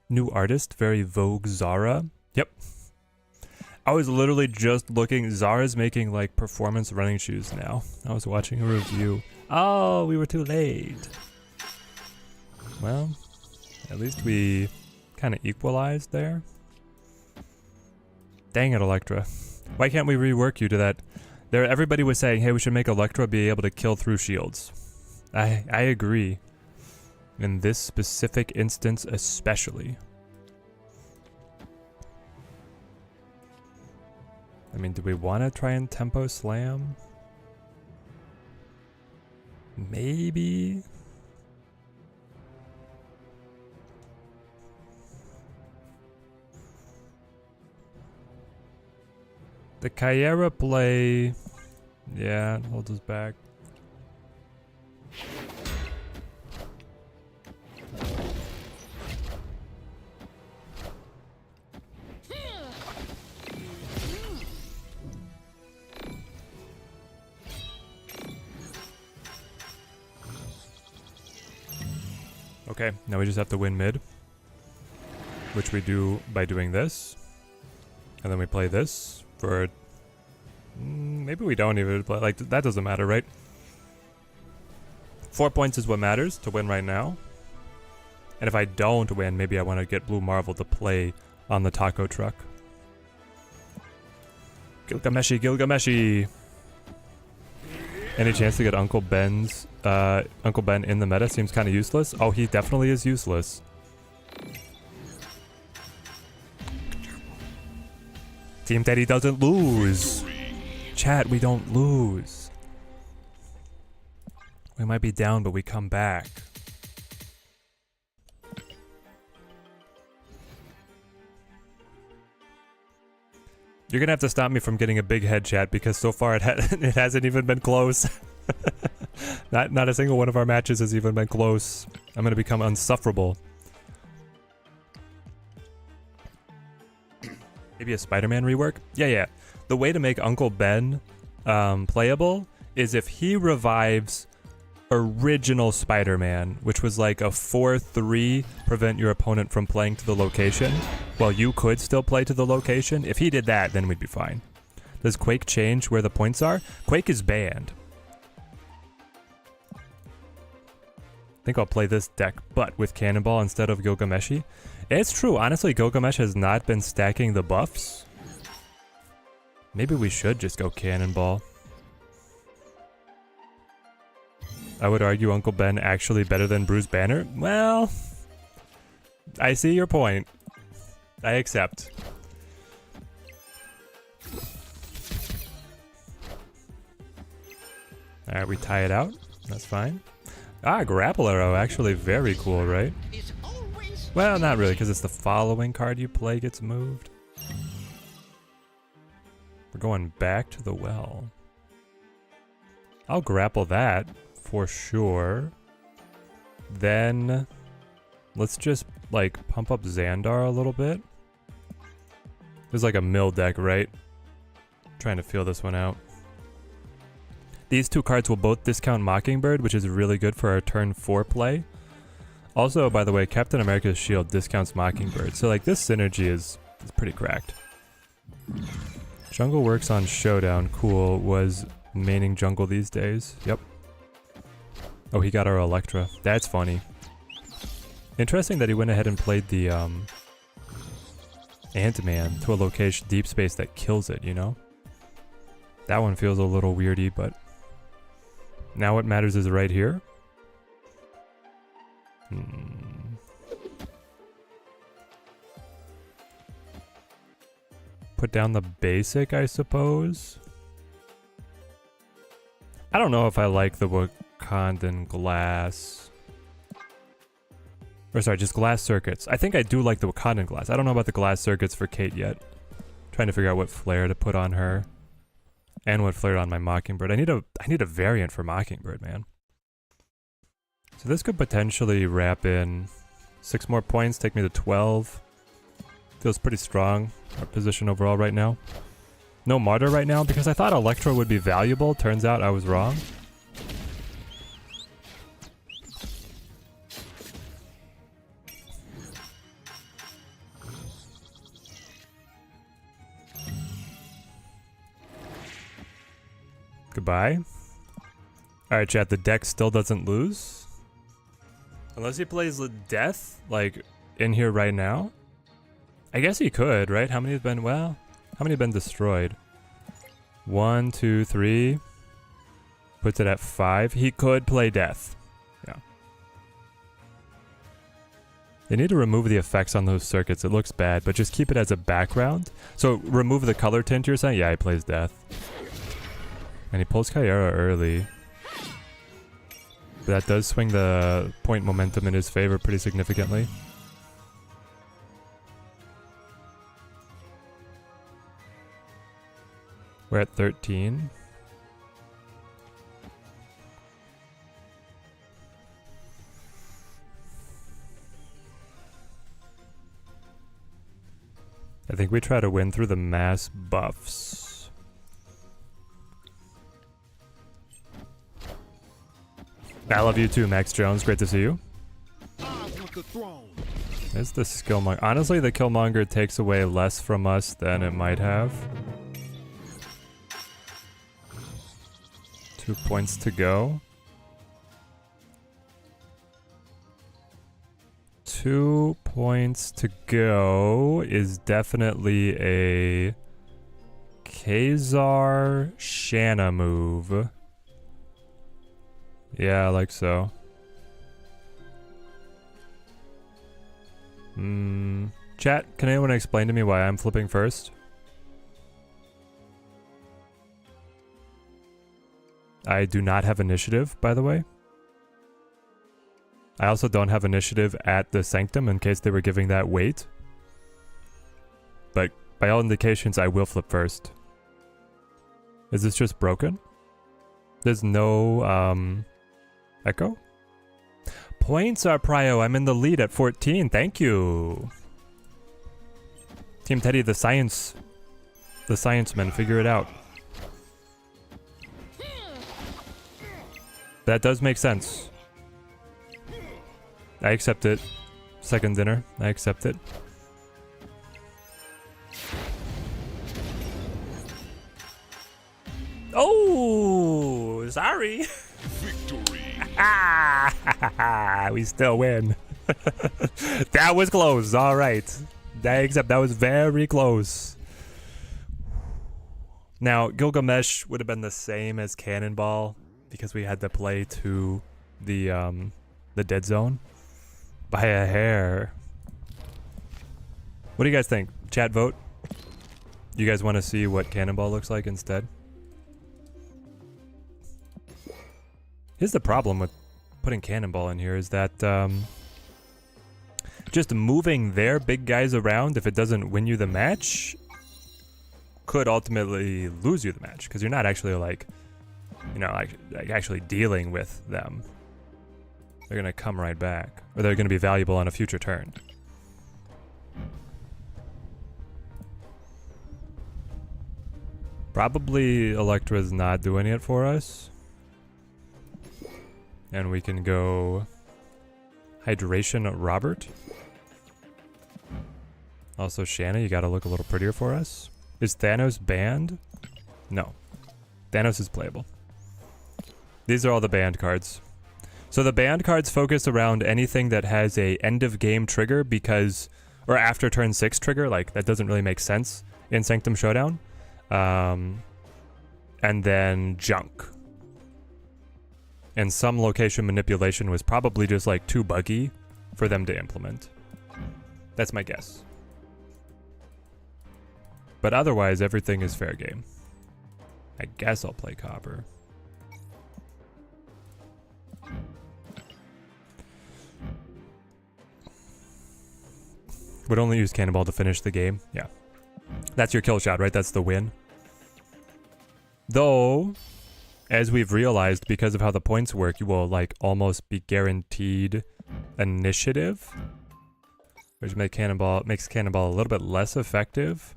New artist, very vogue Zara. Yep. I was literally just looking. Zara's making like performance running shoes now. I was watching a review. Oh, we were too late. Well, at least we kind of equalized there. Dang it, Electra. Why can't we rework you to that? Everybody was saying, hey, we should make Electra be able to kill through shields. I agree. In this specific instance especially. I mean, do we want to try and tempo slam? Maybe. The Kyera play, yeah, holds us back. Okay, now we just have to win mid, which we do by doing this, and then we play this for, maybe we don't even play, like, that doesn't matter, right? 4 points is what matters to win right now, and if I don't win, maybe I want to get Blue Marvel to play on the taco truck. Gilgameshi, Gilgameshi! Any chance to get Uncle Ben in the meta? Seems kind of useless. Oh, he definitely is useless. Team Teddy doesn't lose. Chat, we don't lose. We might be down, but we come back. You're gonna have to stop me from getting a big head, chat, because so far it hasn't even been close. Not a single one of our matches has even been close. I'm gonna become unsufferable. Maybe a Spider-Man rework? Yeah. The way to make Uncle Ben playable is if he revives original Spider-Man, which was like a 4-3 prevent your opponent from playing to the location. Well, you could still play to the location. If he did that, then we'd be fine. Does Quake change where the points are? Quake is banned. I think I'll play this deck, but with Cannonball instead of Gilgameshi. It's true, honestly, Gilgamesh has not been stacking the buffs. Maybe we should just go Cannonball. I would argue Uncle Ben actually better than Bruce Banner. Well, I see your point. I accept. Alright, we tie it out. That's fine. Ah, Grapple Arrow, actually very cool, right? Well, not really, because it's the following card you play gets moved. We're going back to the well. I'll grapple that, for sure. Then, let's just, like, pump up Xandar a little bit. There's like a mill deck, right? Trying to feel this one out. These two cards will both discount Mockingbird, which is really good for our turn 4 play. Also, by the way, Captain America's shield discounts Mockingbird, so like this synergy is pretty cracked. Jungle works on Showdown, cool. Was maining jungle these days, yep. Oh, he got our Electra, that's funny. Interesting that he went ahead and played the Ant-Man to a location deep space that kills it, you know? That one feels a little weirdy, but now what matters is right here. Put down the basic, I suppose. I don't know if I like the Wakandan glass. Or sorry, just glass circuits. I think I do like the Wakandan glass. I don't know about the glass circuits for Kate yet. Trying to figure out what flare to put on her. And what flared on my Mockingbird. I need a variant for Mockingbird, man. So this could potentially wrap in 6 more points, take me to 12. Feels pretty strong, our position overall right now. No Martyr right now, because I thought Electro would be valuable. Turns out I was wrong. Goodbye. Alright, chat, the deck still doesn't lose. Unless he plays Death, like, in here right now. I guess he could, right? How many have been, well, how many have been destroyed? 1, 2, 3. Puts it at 5. He could play Death. Yeah. They need to remove the effects on those circuits. It looks bad, but just keep it as a background. So remove the color tint, you're saying? Yeah, he plays Death. And he pulls Kyara early. But that does swing the point momentum in his favor pretty significantly. We're at 13. I think we try to win through the mass buffs. I love you too, Max Jones. Great to see you. There's the Skillmonger. Honestly, the Killmonger takes away less from us than it might have. 2 points to go. 2 points to go is definitely a Khazar Shanna move. Yeah, I like so. Chat, can anyone explain to me why I'm flipping first? I do not have initiative, by the way. I also don't have initiative at the Sanctum in case they were giving that weight. But by all indications, I will flip first. Is this just broken? There's no, echo? Points are prio. I'm in the lead at 14. Thank you. Team Teddy, the scienceman, figure it out. That does make sense. I accept it. Second dinner. I accept it. Oh, sorry. Victory. We still win. That was close. All right. Except that was very close. Now, Gilgamesh would have been the same as Cannonball because we had to play to the dead zone by a hair. What do you guys think? Chat vote. You guys want to see what Cannonball looks like instead? Here's the problem with putting Cannonball in here is that just moving their big guys around, if it doesn't win you the match, could ultimately lose you the match because you're not actually like actually dealing with them. They're gonna come right back, or they're gonna be valuable on a future turn. Probably Electra's not doing it for us. And we can go Hydration Robert. Also Shanna, you gotta look a little prettier for us. Is Thanos banned? No. Thanos is playable. These are all the banned cards. So the banned cards focus around anything that has a end of game trigger because, or after turn 6 trigger, like that doesn't really make sense in Sanctum Showdown. And then junk. And some location manipulation was probably just like too buggy for them to implement. That's my guess. But otherwise, everything is fair game. I guess I'll play Copper. Would only use Cannonball to finish the game. Yeah. That's your kill shot, right? That's the win. Though, as we've realized, because of how the points work, you will like almost be guaranteed initiative. Which makes Cannonball a little bit less effective.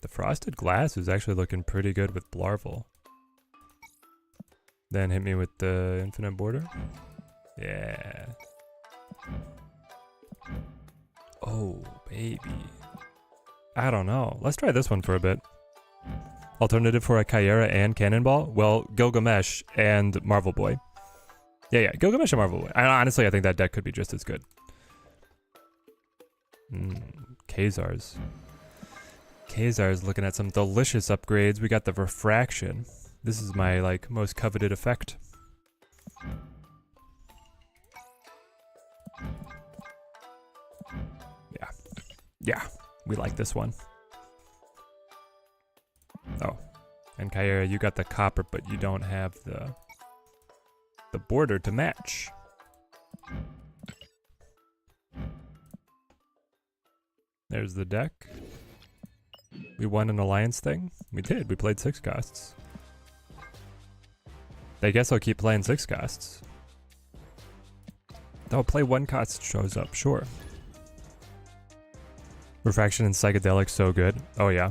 The Frosted Glass is actually looking pretty good with Blarvel. Then hit me with the Infinite Border. Yeah. Oh, baby. I don't know. Let's try this one for a bit. Alternative for a Kyera and Cannonball? Well, Gilgamesh and Marvel Boy. Yeah, Gilgamesh and Marvel Boy. Honestly, I think that deck could be just as good. Khazar's. Khazar's looking at some delicious upgrades. We got the Refraction. This is my, like, most coveted effect. Yeah, we like this one. Oh, and Kyera, you got the copper, but you don't have the border to match. There's the deck. We won an alliance thing. We did. We played 6 costs. I guess I'll keep playing 6 costs. I'll play 1 cost shows up, sure. Refraction and Psychedelic, so good. Oh yeah.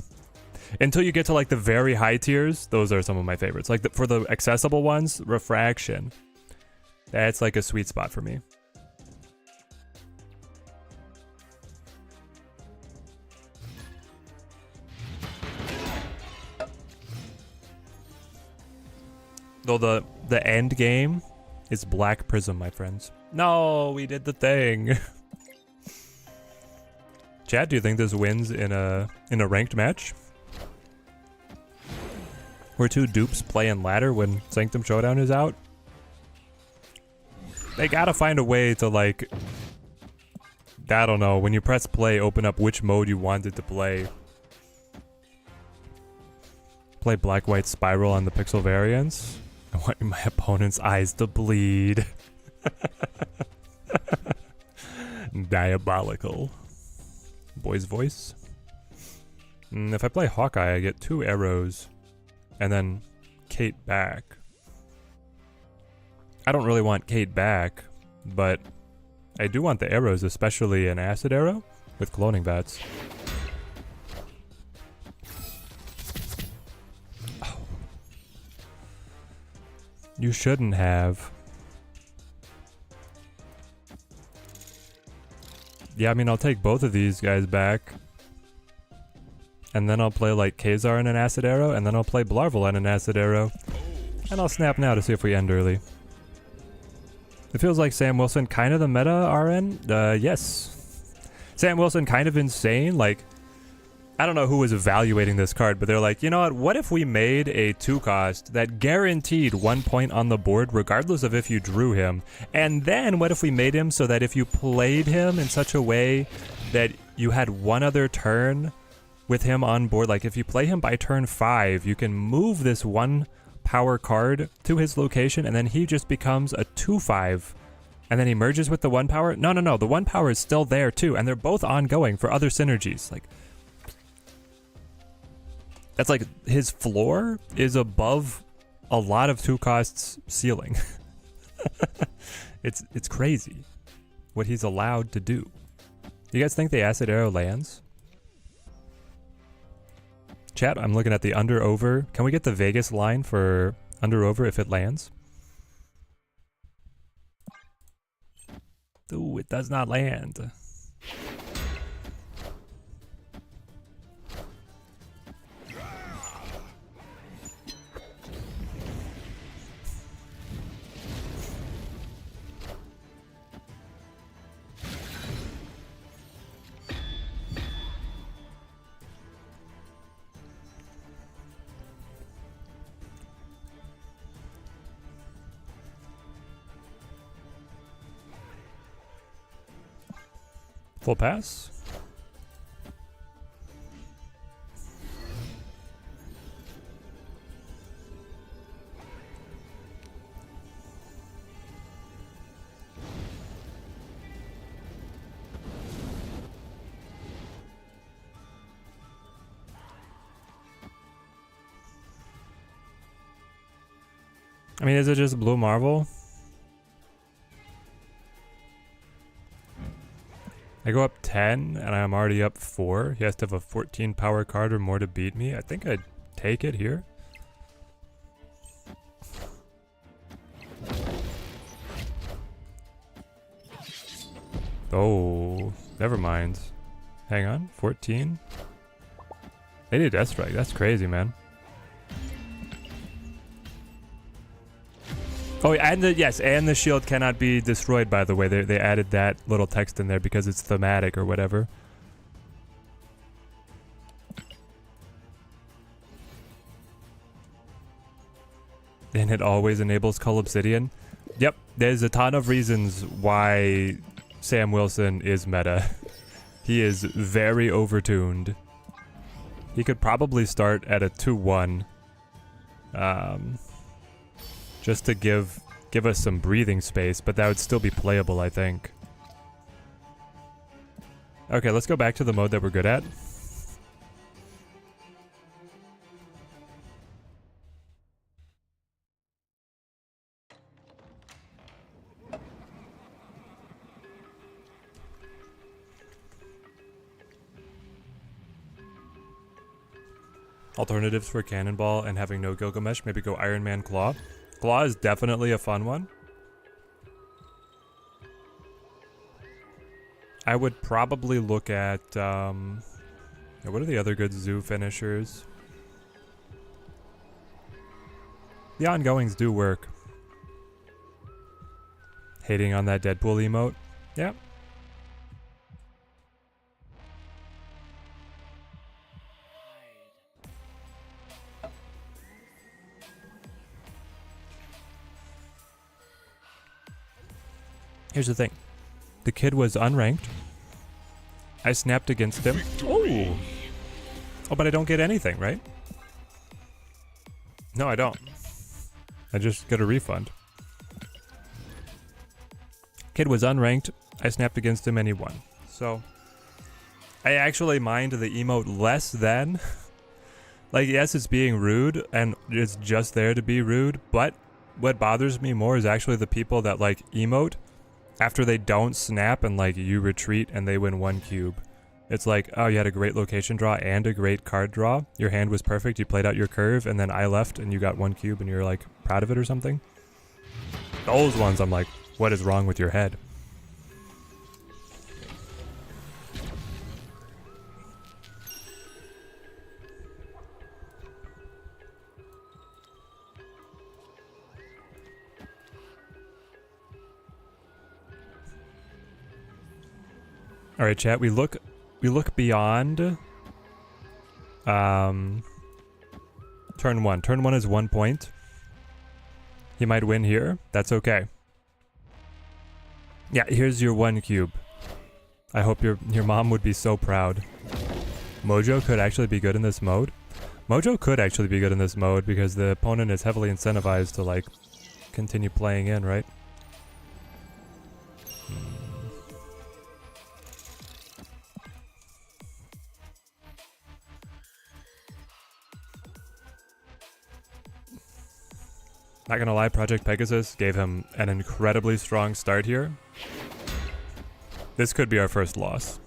Until you get to like the very high tiers, those are some of my favorites. Like for the accessible ones, Refraction. That's like a sweet spot for me. Though the end game is Black Prism, my friends. No, we did the thing. Chat, do you think this wins in a ranked match? Where 2 dupes playing ladder when Sanctum Showdown is out? They gotta find a way to like, I don't know, when you press play, open up which mode you wanted to play. Play Black-White Spiral on the pixel variants. I want my opponent's eyes to bleed. Diabolical. Boy's voice. If I play Hawkeye, I get 2 arrows. And then Kate back. I don't really want Kate back, but I do want the arrows, especially an acid arrow with cloning bats. Oh. You shouldn't have. Yeah, I mean, I'll take both of these guys back. And then I'll play like Khazar and an Acid Arrow, and then I'll play Blarvel and an Acid Arrow. And I'll snap now to see if we end early. It feels like Sam Wilson kind of the meta RN? Yes. Sam Wilson kind of insane, like, I don't know who was evaluating this card, but they're like, you know what if we made a 2-cost that guaranteed 1 point on the board regardless of if you drew him? And then what if we made him so that if you played him in such a way that you had one other turn with him on board, like if you play him by turn 5, you can move this 1 power card to his location and then he just becomes a 2/5 and then he merges with the 1 power? No, the 1 power is still there too, and they're both ongoing for other synergies. Like, that's like his floor is above a lot of 2-costs ceiling. It's crazy what he's allowed to do. You guys think the Acid Arrow lands? Chat, I'm looking at the under-over. Can we get the Vegas line for under-over if it lands? Ooh, it does not land. Full pass. I mean, is it just Blue Marvel? I go up 10 and I'm already up 4. He has to have a 14 power card or more to beat me. I think I'd take it here. Oh, never mind. Hang on, 14? They need Death Strike. That's crazy, man. Oh, and the shield cannot be destroyed, by the way. They added that little text in there because it's thematic or whatever. And it always enables Cull Obsidian. Yep, there's a ton of reasons why Sam Wilson is meta. He is very overtuned. He could probably start at a 2-1. Just to give us some breathing space, but that would still be playable, I think. Okay, let's go back to the mode that we're good at. Alternatives for Cannonball and having no Gilgamesh, maybe go Iron Man Claw. Claw is definitely a fun one. I would probably look at, what are the other good zoo finishers? The ongoings do work. Hating on that Deadpool emote. Yep. Here's the thing. The kid was unranked. I snapped against him. Oh! Oh, but I don't get anything, right? No, I don't. I just get a refund. Kid was unranked. I snapped against him and he won. So, I actually mind the emote less than... Like, yes, it's being rude, and it's just there to be rude, but what bothers me more is actually the people that, like, emote after they don't snap and like you retreat and they win 1 cube. It's like, oh, you had a great location draw and a great card draw. Your hand was perfect. You played out your curve and then I left and you got 1 cube and you're like proud of it or something. Those ones, I'm like, what is wrong with your head? All right, chat. We look beyond. Turn one. Turn one is 1 point. He might win here. That's okay. Yeah, here's your 1 cube. I hope your mom would be so proud. Mojo could actually be good in this mode. Mojo could actually be good in this mode because the opponent is heavily incentivized to like continue playing in, right? Not gonna lie, Project Pegasus gave him an incredibly strong start here. This could be our first loss.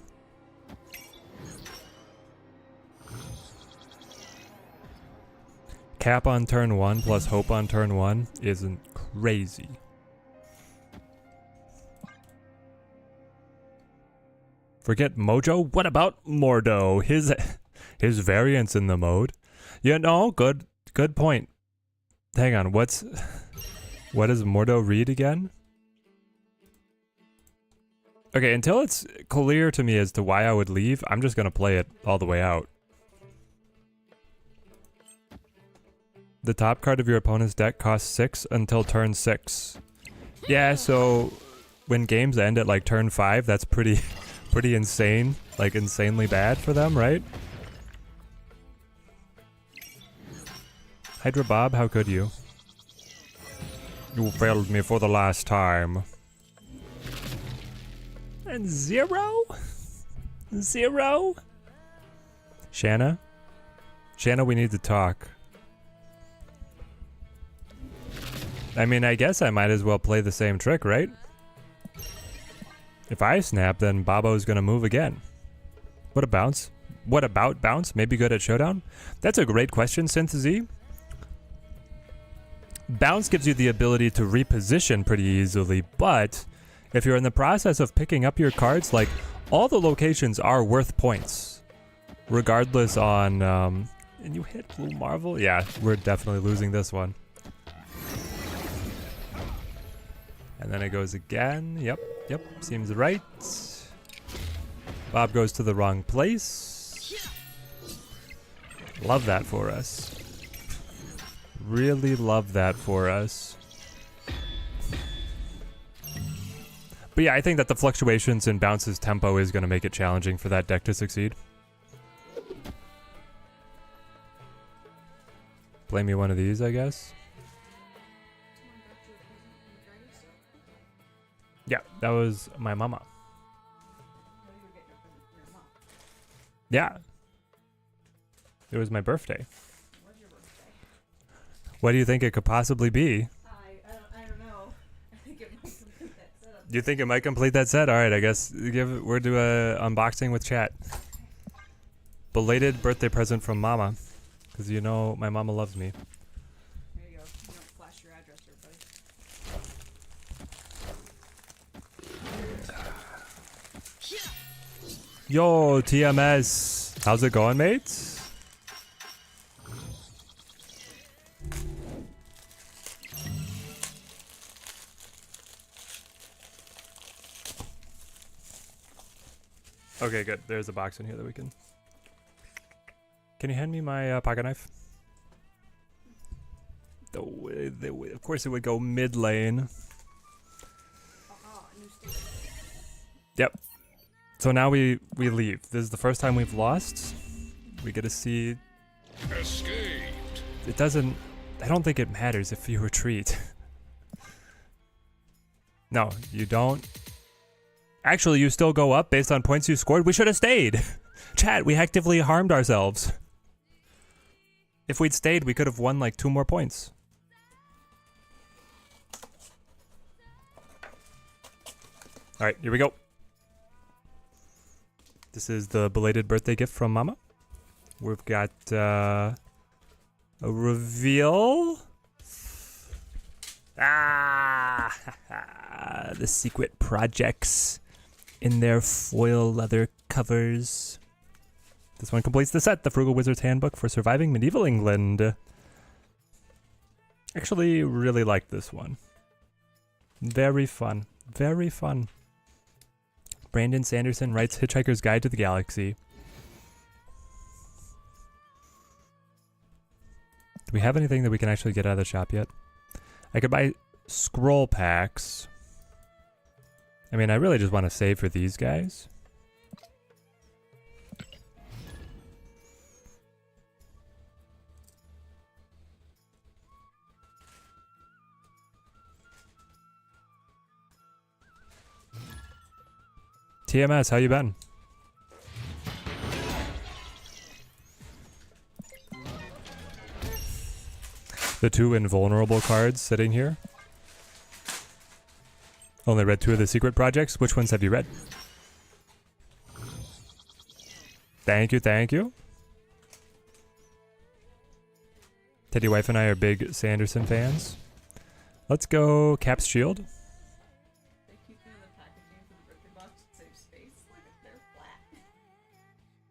Cap on turn 1 plus hope on turn 1 isn't crazy. Forget Mojo. What about Mordo? His variance in the mode. You know, good point. Hang on, what does Mordo read again? Okay, until it's clear to me as to why I would leave, I'm just gonna play it all the way out. The top card of your opponent's deck costs 6 until turn 6. Yeah, so when games end at like turn 5, that's pretty insane, like insanely bad for them, right? Hydra Bob, how could you? You failed me for the last time. And 0? 0? Shanna? Shanna, we need to talk. I mean, I guess I might as well play the same trick, right? If I snap, then Bobo's gonna move again. What a bounce? What about bounce? Maybe good at Showdown? That's a great question, Synth Z. Bounce gives you the ability to reposition pretty easily, but if you're in the process of picking up your cards, like, all the locations are worth points. Regardless on, and you hit Blue Marvel? Yeah, we're definitely losing this one. And then it goes again. Yep, seems right. Bob goes to the wrong place. Love that for us. Really love that for us. But yeah, I think that the fluctuations in Bounce's tempo is going to make it challenging for that deck to succeed. Play me one of these, I guess. Yeah, that was my mama. Yeah. It was my birthday. What do you think it could possibly be? I don't know. I think it might complete that setup. You think it might complete that set? Alright, I guess we're doing a unboxing with chat. Belated birthday present from mama. Because you know my mama loves me. There you go. You don't flash your address, everybody. Yo, TMS. How's it going, mates? Okay, good. There's a box in here that we can... Can you hand me my pocket knife? Of course it would go mid lane. Yep. So now we leave. This is the first time we've lost. We get to see... Escaped. It doesn't... I don't think it matters if you retreat. No, you don't. Actually, you still go up based on points you scored. We should have stayed. Chat, we actively harmed ourselves. If we'd stayed, we could have won like 2 more points. Alright, here we go. This is the belated birthday gift from Mama. We've got a reveal. Ah! The secret projects in their foil leather covers. This one completes the set, the Frugal Wizard's Handbook for Surviving Medieval England. Actually, really like this one. Very fun. Very fun. Brandon Sanderson writes Hitchhiker's Guide to the Galaxy. Do we have anything that we can actually get out of the shop yet? I could buy scroll packs. I mean, I really just want to save for these guys. TMS, how you been? The 2 invulnerable cards sitting here. Only read 2 of the secret projects. Which ones have you read? Thank you, thank you. Teddy Wife and I are big Sanderson fans. Let's go Cap's Shield. They keep them in the packaging for the birthday box to save space. Look at they're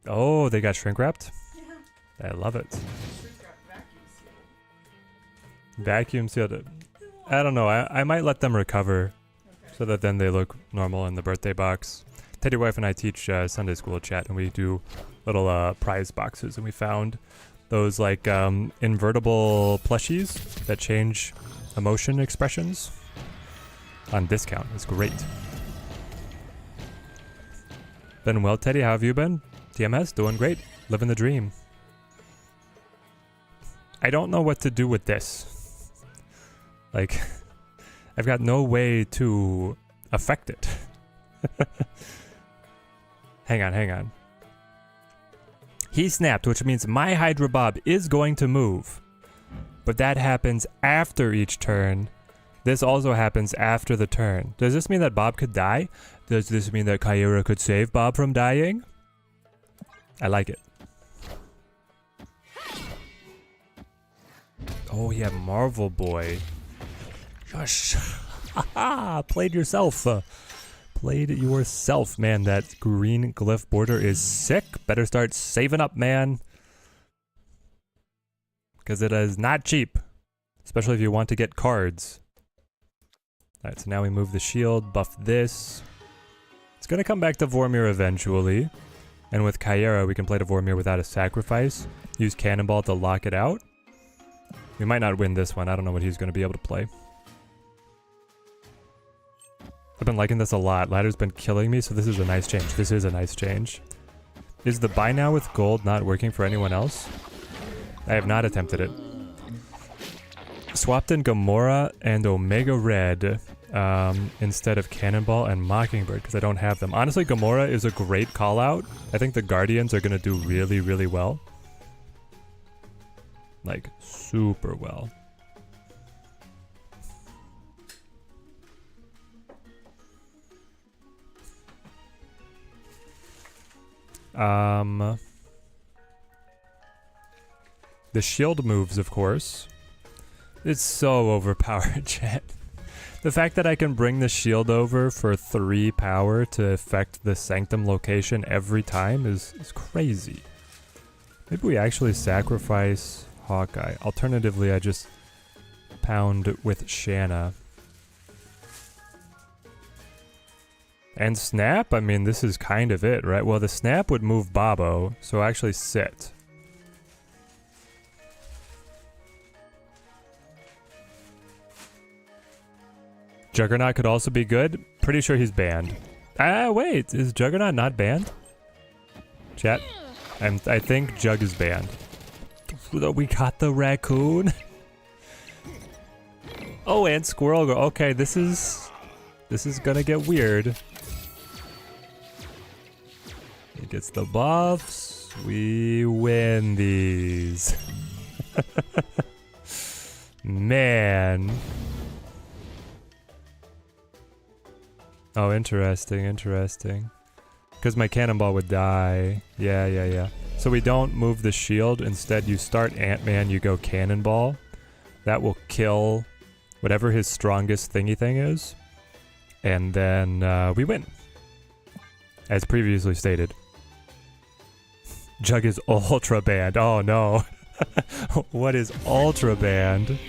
flat. Oh, they got shrink wrapped? Yeah. I love it. Shrink wrap Vacuum vacuum sealed. sealed it. I don't know. I might let them recover so that then they look normal in the birthday box. Teddy Wife and I teach Sunday school chat, and we do little prize boxes, and we found those like invertible plushies that change emotion expressions on discount. It's great. Been well, Teddy. How have you been? TMS, doing great. Living the dream. I don't know what to do with this. Like, I've got no way to affect it. Hang on, hang on. He snapped, which means my Hydra Bob is going to move. But that happens after each turn. This also happens after the turn. Does this mean that Bob could die? Does this mean that Kyra could save Bob from dying? I like it. Oh yeah, Marvel Boy. Gosh. Played yourself. Played yourself, man. That green glyph border is sick. Better start saving up, man. Because it is not cheap. Especially if you want to get cards. Alright, so now we move the shield, buff this. It's going to come back to Vormir eventually. And with Kyra, we can play to Vormir without a sacrifice. Use Cannonball to lock it out. We might not win this one. I don't know what he's going to be able to play. I've been liking this a lot. Ladder's been killing me, so this is a nice change. This is a nice change. Is the buy now with gold not working for anyone else? I have not attempted it. Swapped in Gamora and Omega Red instead of Cannonball and Mockingbird because I don't have them. Honestly, Gamora is a great call out. I think the Guardians are going to do really, really well. Like, super well. The shield moves, of course. It's so overpowered, chat. The fact that I can bring the shield over for 3 power to affect the Sanctum location every time is crazy. Maybe we actually sacrifice Hawkeye. Alternatively, I just pound with Shanna. And snap? I mean, this is kind of it, right? Well, the snap would move Bobo, so actually sit. Juggernaut could also be good. Pretty sure he's banned. Ah, wait, is Juggernaut not banned? Chat, I think Jug is banned. We got the raccoon. Oh, and Squirrel. Okay, this is gonna get weird. He gets the buffs. We win these. Man. Oh, interesting, interesting. Because my cannonball would die. Yeah. So we don't move the shield. Instead, you start Ant-Man, you go cannonball. That will kill whatever his strongest thingy thing is. And then we win. As previously stated. Jug is ultra banned. Oh no. What is ultra banned?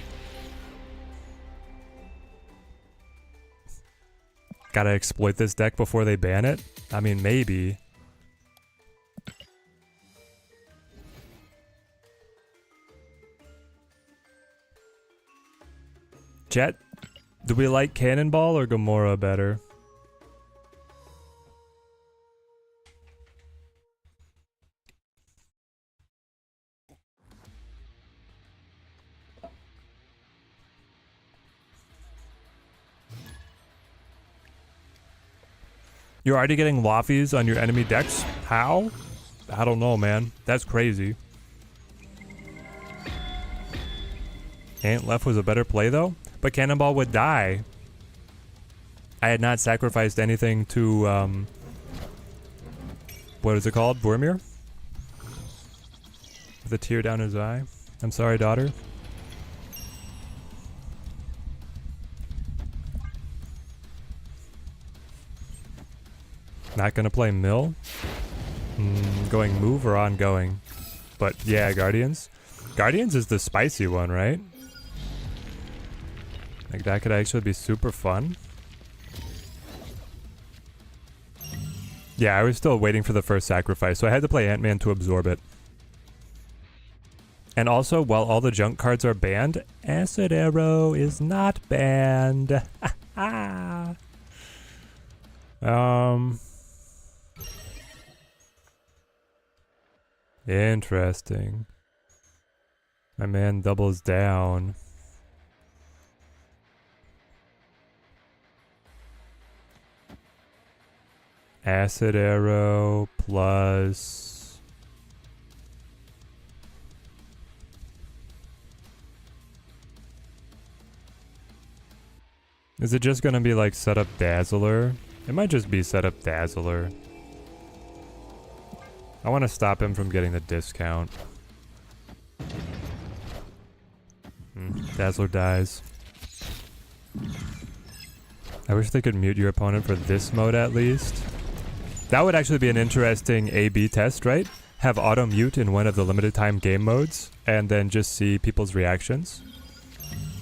Gotta exploit this deck before they ban it? I mean, maybe. Chat, do we like Cannonball or Gamora better? You're already getting Loffies on your enemy decks? How? I don't know, man. That's crazy. Ant left was a better play, though. But Cannonball would die. I had not sacrificed anything to, what is it called? Boromir? With a tear down his eye. I'm sorry, daughter. Not gonna play Mill. Going move or ongoing. But yeah, Guardians. Guardians is the spicy one, right? Like that could actually be super fun. Yeah, I was still waiting for the first sacrifice, so I had to play Ant-Man to absorb it. And also, while all the junk cards are banned, Acid Arrow is not banned. Interesting. My man doubles down. Acid Arrow plus... Is it just gonna be like setup Dazzler? It might just be setup Dazzler. I want to stop him from getting the discount. Dazzler dies. I wish they could mute your opponent for this mode at least. That would actually be an interesting A/B test, right? Have auto mute in one of the limited time game modes and then just see people's reactions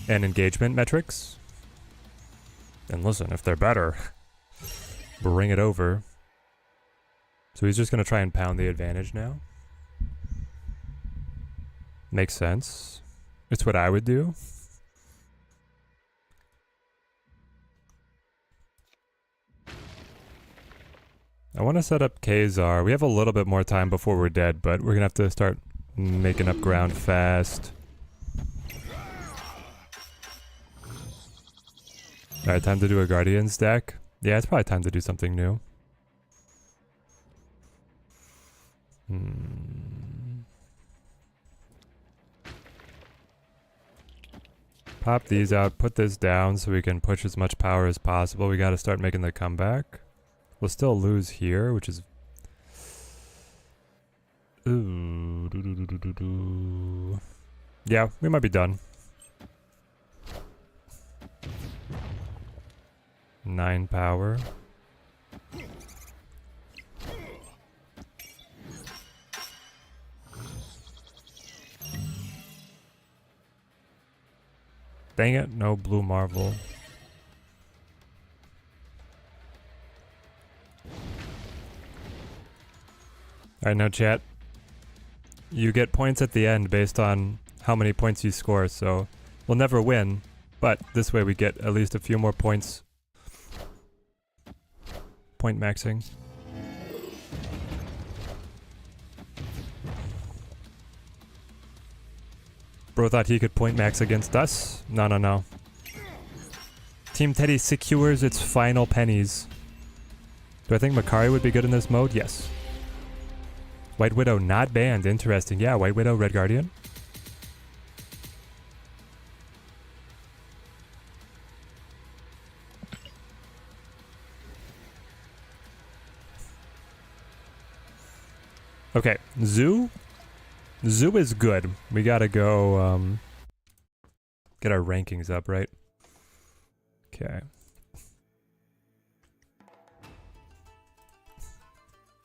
and engagement metrics. And listen, if they're better, bring it over. So he's just going to try and pound the advantage now. Makes sense. It's what I would do. I want to set up Kazar. We have a little bit more time before we're dead, but we're going to have to start making up ground fast. Alright, time to do a Guardians deck. Yeah, it's probably time to do something new. Pop these out, put this down so we can push as much power as possible. We gotta start making the comeback. We'll still lose here, which is... Ooh. Yeah, we might be done. 9 power. Dang it, no blue marble. Alright, now chat. You get points at the end based on how many points you score, so we'll never win, but this way we get at least a few more points. Point maxing. Bro thought he could point max against us? No, no, no. Team Teddy secures its final pennies. Do I think Makari would be good in this mode? Yes. White Widow not banned. Interesting. Yeah, White Widow, Red Guardian. Okay, Zoo? Zoo is good. We gotta go, get our rankings up, right? Okay.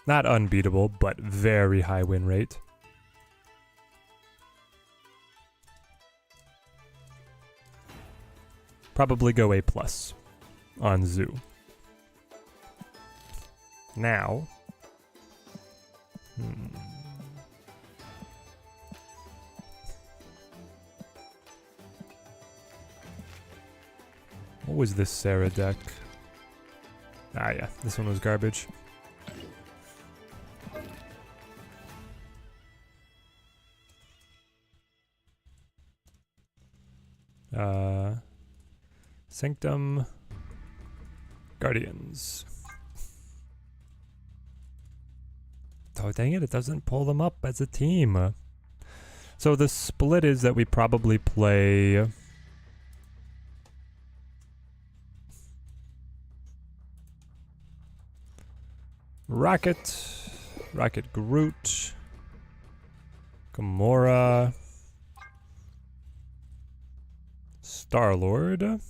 Not unbeatable, but very high win rate. Probably go A+ on Zoo. Now. What was this Sarah deck? Ah, yeah, this one was garbage. Sanctum Guardians. Oh, dang it, it doesn't pull them up as a team. So the split is that we probably play... Rocket Groot, Gamora, Star-Lord,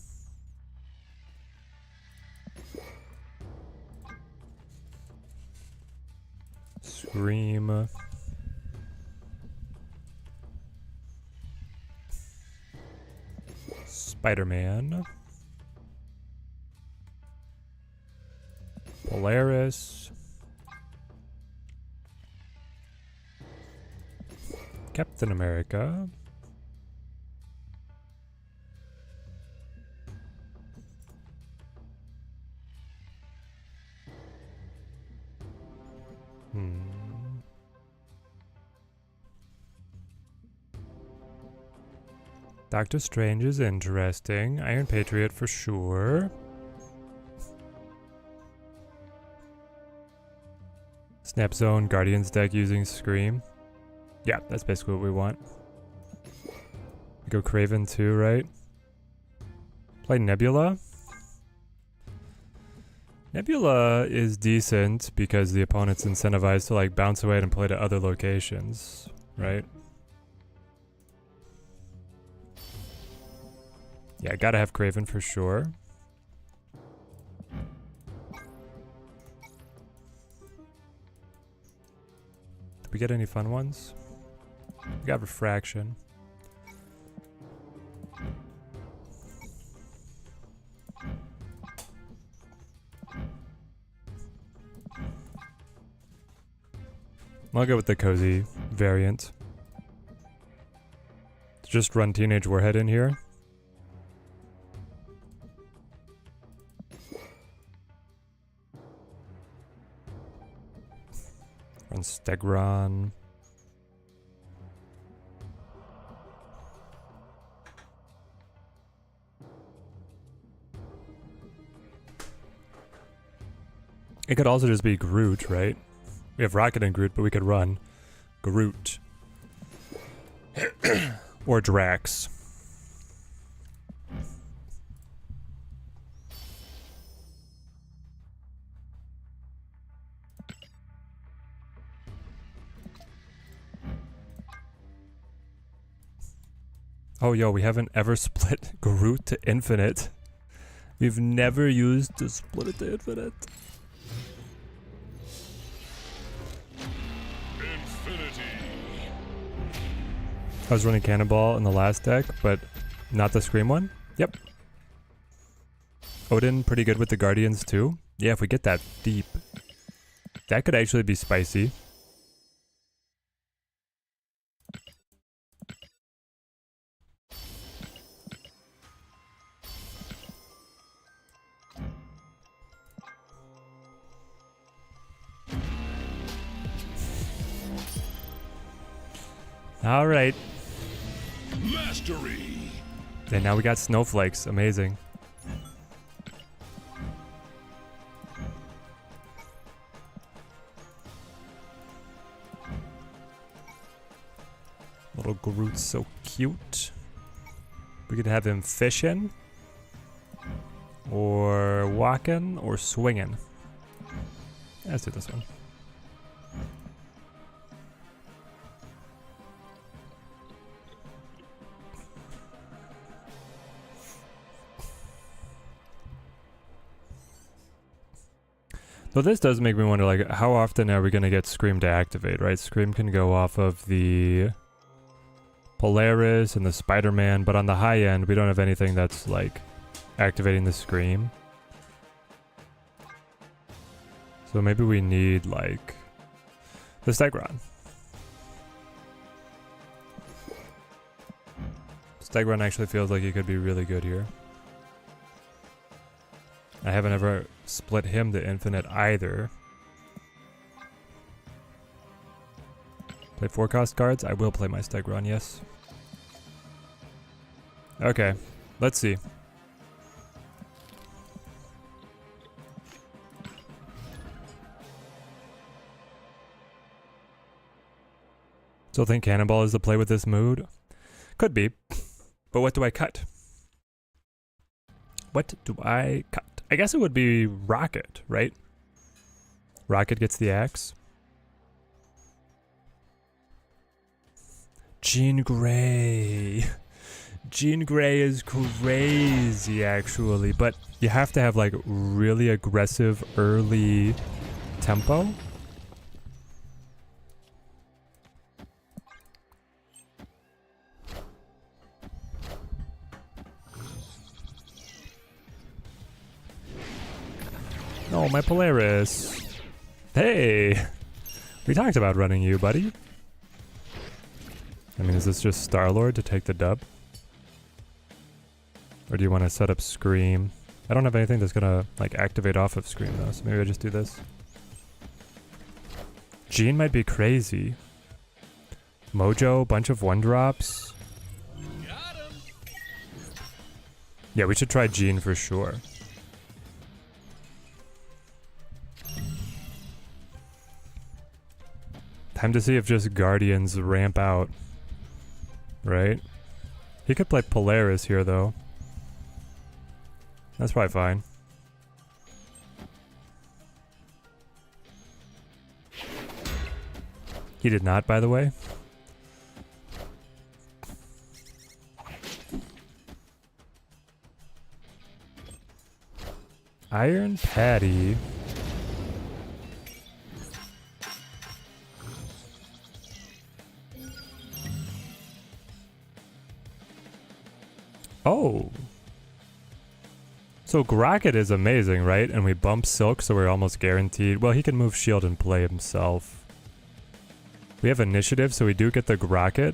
Scream, Spider-Man, Polaris, Captain America, Doctor Strange is interesting. Iron Patriot for sure. Snap Zone, Guardians deck using Scream. Yeah, that's basically what we want. We go Kraven too, right? Play Nebula. Nebula is decent because the opponent's incentivized to like bounce away and play to other locations, right? Yeah, gotta have Kraven for sure. Did we get any fun ones? We got Refraction. I'll go with the cozy variant. Just run Teenage Warhead in here. Run Stegron. It could also just be Groot, right? We have Rocket and Groot, but we could run Groot. Or Drax. Oh, yo, we haven't ever split Groot to Infinite. We've never used to split it to Infinite. I was running Cannonball in the last deck, but not the Scream one. Yep. Odin, pretty good with the Guardians too. Yeah, if we get that deep, that could actually be spicy. All right. Mastery. And now we got Snowflakes. Amazing. Little Groot's so cute. We could have him fishing, or walking, or swinging. Let's do this one. Though this does make me wonder, like, how often are we going to get Scream to activate, right? Scream can go off of the Polaris and the Spider-Man, but on the high end, we don't have anything that's, like, activating the Scream. So maybe we need, like, the Stegron. Stegron actually feels like he could be really good here. I haven't ever split him to infinite either. Play 4-cost cards? I will play my Stegron, yes. Okay, let's see. Still think Cannonball is the play with this mood? Could be. But what do I cut? What do I cut? I guess it would be Rocket, right? Rocket gets the axe. Jean Grey. Jean Grey is crazy, actually. But you have to have, like, really aggressive early tempo. Oh, my Polaris. Hey! We talked about running you, buddy. I mean, is this just Star-Lord to take the dub? Or do you want to set up Scream? I don't have anything that's gonna, like, activate off of Scream, though, so maybe I just do this. Jean might be crazy. Mojo, bunch of 1-drops. Yeah, we should try Jean for sure. Time to see if just Guardians ramp out. Right? He could play Polaris here, though. That's probably fine. He did not, by the way. Iron Patty. Oh. So Grocket is amazing, right? And we bump Silk, so we're almost guaranteed. Well, he can move Shield and play himself. We have initiative, so we do get the Grocket.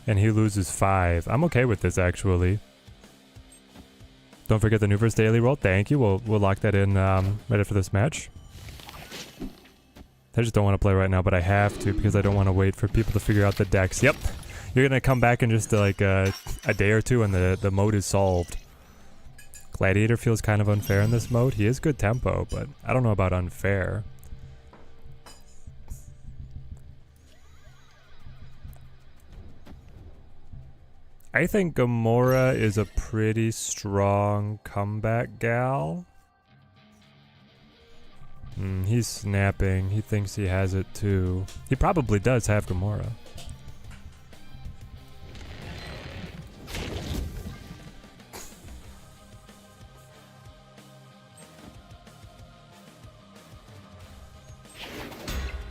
And he loses 5. I'm okay with this, actually. Don't forget the new versus daily roll. Thank you. We'll lock that in right after this match. I just don't want to play right now, but I have to because I don't want to wait for people to figure out the decks. Yep. You're going to come back in just like a day or two and the mode is solved. Gladiator feels kind of unfair in this mode. He is good tempo, but I don't know about unfair. I think Gamora is a pretty strong comeback gal. He's snapping. He thinks he has it too. He probably does have Gamora.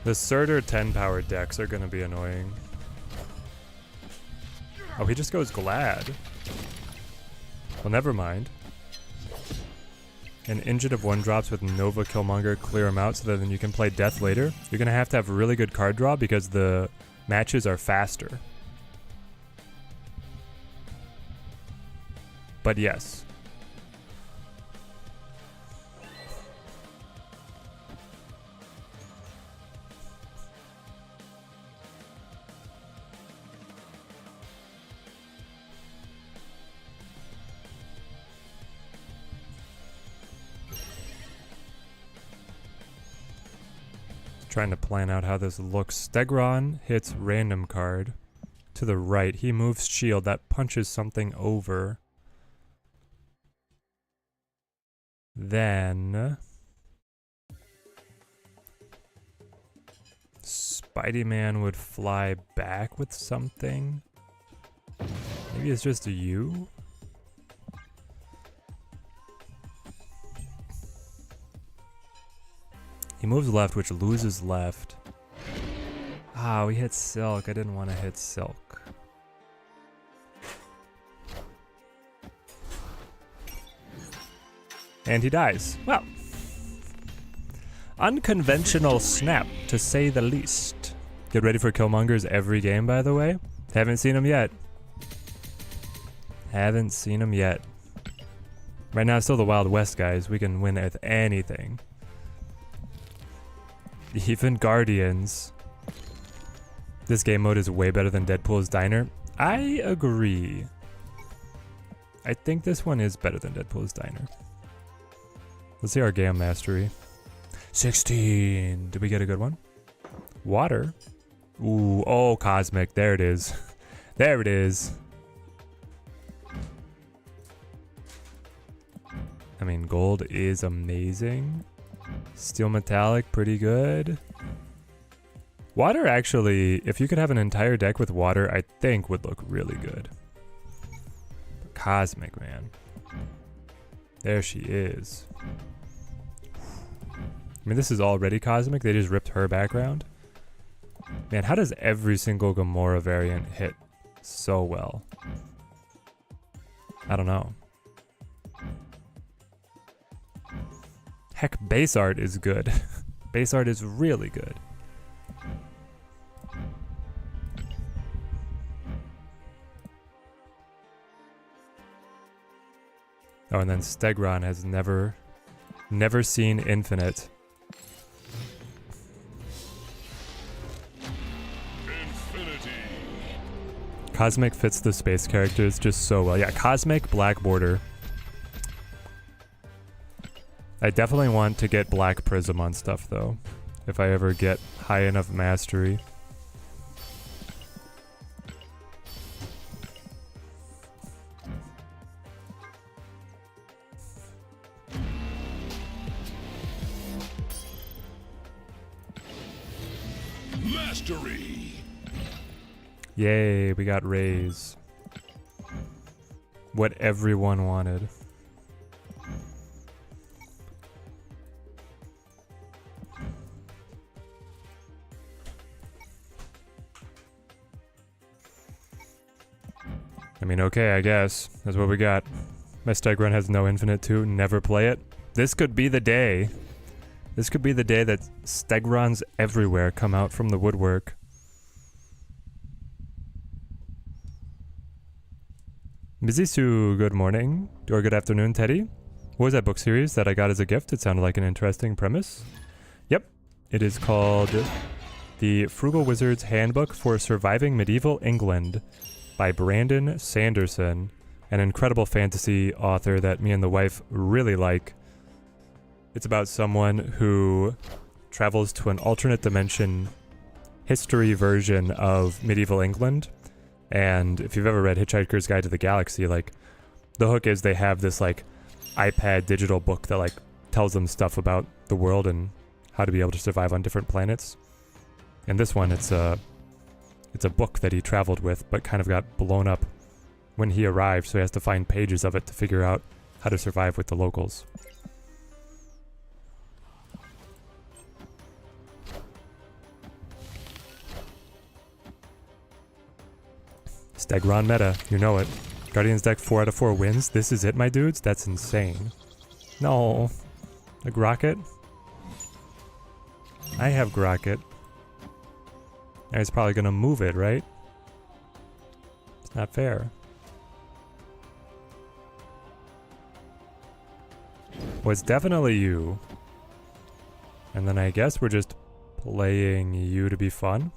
The Surtur 10 power decks are going to be annoying. Oh, he just goes Glad. Well, never mind. An Engine of 1-drops with Nova Killmonger, clear him out so that then you can play Death later. You're going to have really good card draw because the matches are faster. But yes. Trying to plan out how this looks. Stegron hits random card to the right. He moves shield. That punches something over. Then Spidey-Man would fly back with something. Maybe it's just you? He moves left, which loses left. Ah, we hit Silk. I didn't want to hit Silk. And he dies. Well. Unconventional snap, to say the least. Get ready for Killmongers every game, by the way. Haven't seen him yet. Haven't seen him yet. Right now, it's still the Wild West, guys. We can win with anything. Even Guardians. This game mode is way better than Deadpool's Diner. I agree. I think this one is better than Deadpool's Diner. Let's see our game mastery. 16. Did we get a good one? Water. Ooh, oh, Cosmic. There it is. There it is. I mean, gold is amazing. Steel metallic, pretty good. Water, actually, if you could have an entire deck with water, I think would look really good. But Cosmic, man. There she is. I mean, this is already Cosmic. They just ripped her background. Man, how does every single Gamora variant hit so well? I don't know. Heck, base art is good. Base art is really good. Oh, and then Stegron has never seen Infinite. Infinity. Cosmic fits the space characters just so well. Yeah, Cosmic, Black Border. I definitely want to get Black Prism on stuff, though, if I ever get high enough mastery. Mastery. Yay, we got Rays. What everyone wanted. I mean, okay, I guess. That's what we got. My Stegron has no infinite too. Never play it. This could be the day. This could be the day that Stegrons everywhere come out from the woodwork. Mizisu, good morning. Or good afternoon, Teddy. What was that book series that I got as a gift? It sounded like an interesting premise. Yep. It is called The Frugal Wizard's Handbook for Surviving Medieval England by Brandon Sanderson, an incredible fantasy author that me and the wife really like. It's about someone who travels to an alternate dimension history version of medieval England. And if you've ever read Hitchhiker's Guide to the Galaxy, like, the hook is they have this, like, iPad digital book that, like, tells them stuff about the world and how to be able to survive on different planets. And this one, it's a book that he traveled with, but kind of got blown up when he arrived, so he has to find pages of it to figure out how to survive with the locals. Stegron meta, you know it. Guardians deck 4 out of 4 wins. This is it, my dudes? That's insane. No. Like Rocket? I have Grocket. Now he's probably gonna move it, right? It's not fair. Well, it's definitely you. And then I guess we're just playing you to be fun.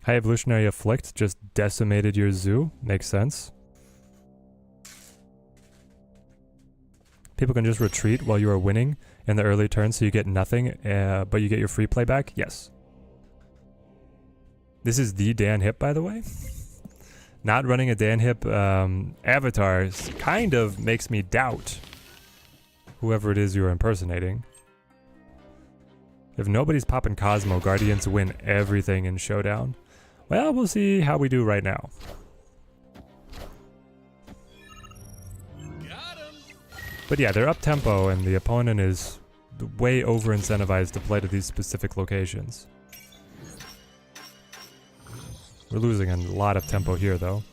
High Evolutionary Afflict just decimated your zoo. Makes sense. People can just retreat while you are winning in the early turn, so you get nothing, but you get your free play back? Yes. This is the Dan Hip, by the way. Not running a Dan Hip avatar kind of makes me doubt whoever it is you are impersonating. If nobody's popping Cosmo, Guardians win everything in Showdown. Well, we'll see how we do right now. But yeah, they're up tempo and the opponent is way over incentivized to play to these specific locations. We're losing a lot of tempo here, though.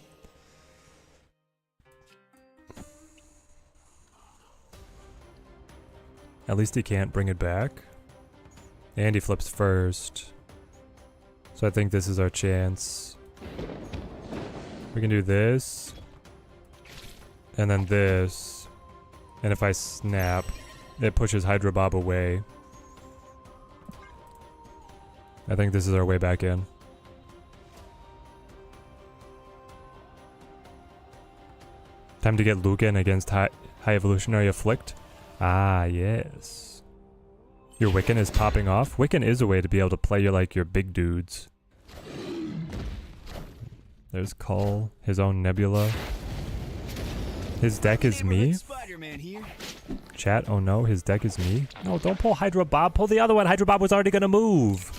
At least he can't bring it back. And he flips first. So I think this is our chance. We can do this. And then this. And if I snap, it pushes Hydro Bob away. I think this is our way back in. Time to get Lucan against High Evolutionary Afflict. Ah, yes. Your Wiccan is popping off. Wiccan is a way to be able to play your big dudes. There's Cull, his own Nebula. His deck is me. Chat, oh no, his deck is me. No, don't pull Hydro Bob. Pull the other one. Hydro Bob was already gonna move.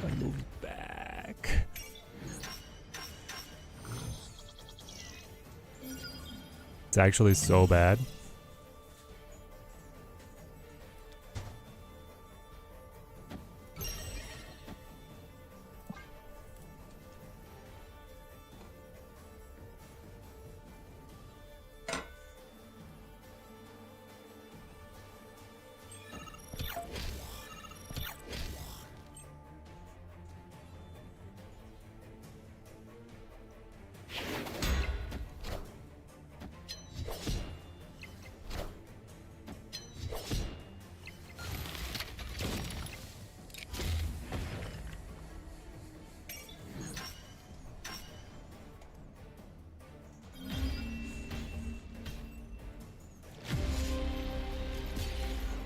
I moved back. It's actually so bad.